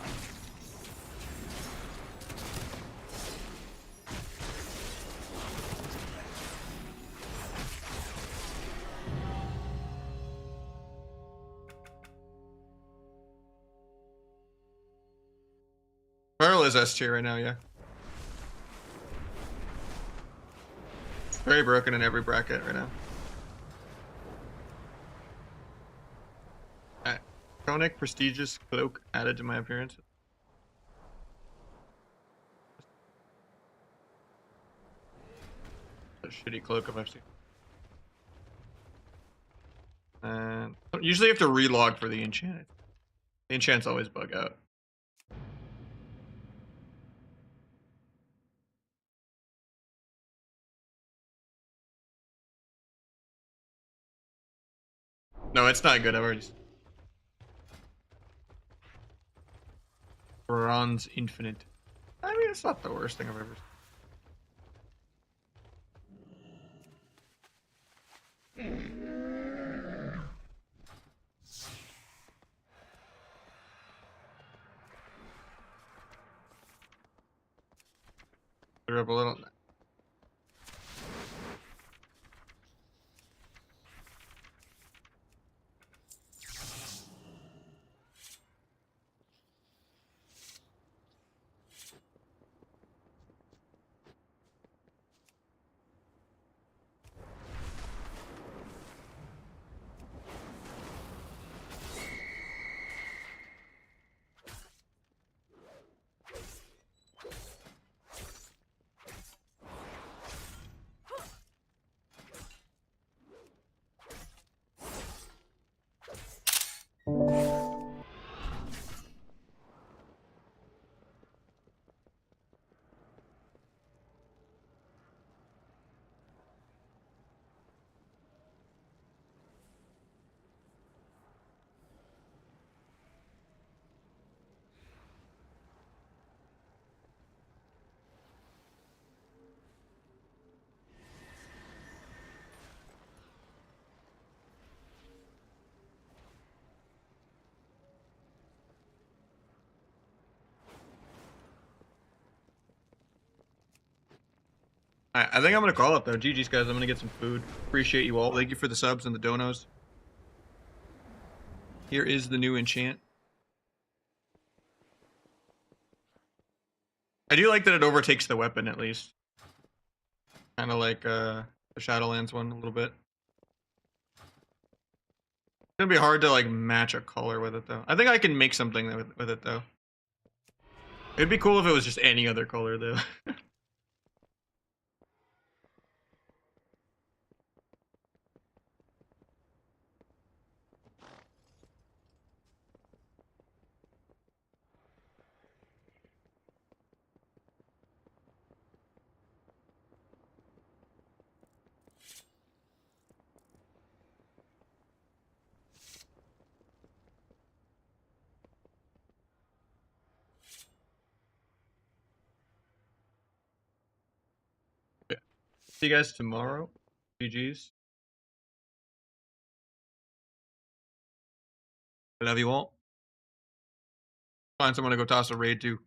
[SPEAKER 1] Pearl is S tier right now, yeah. Very broken in every bracket right now. Alright. Chronic Prestigious Cloak added to my appearance. A shitty cloak if I've seen. And usually you have to relog for the enchant. The enchants always bug out. No, it's not good. I've already. Bronze Infinite. I mean, it's not the worst thing I've ever seen. Threw up a little. I think I'm gonna call it though. GG's guys, I'm gonna get some food. Appreciate you all. Thank you for the subs and the donos. Here is the new enchant. I do like that it overtakes the weapon at least. Kind of like the Shadowlands one a little bit. It's gonna be hard to like match a color with it though. I think I can make something with it though. It'd be cool if it was just any other color though. See you guys tomorrow. GG's. I love you all. Find someone to go toss a raid to.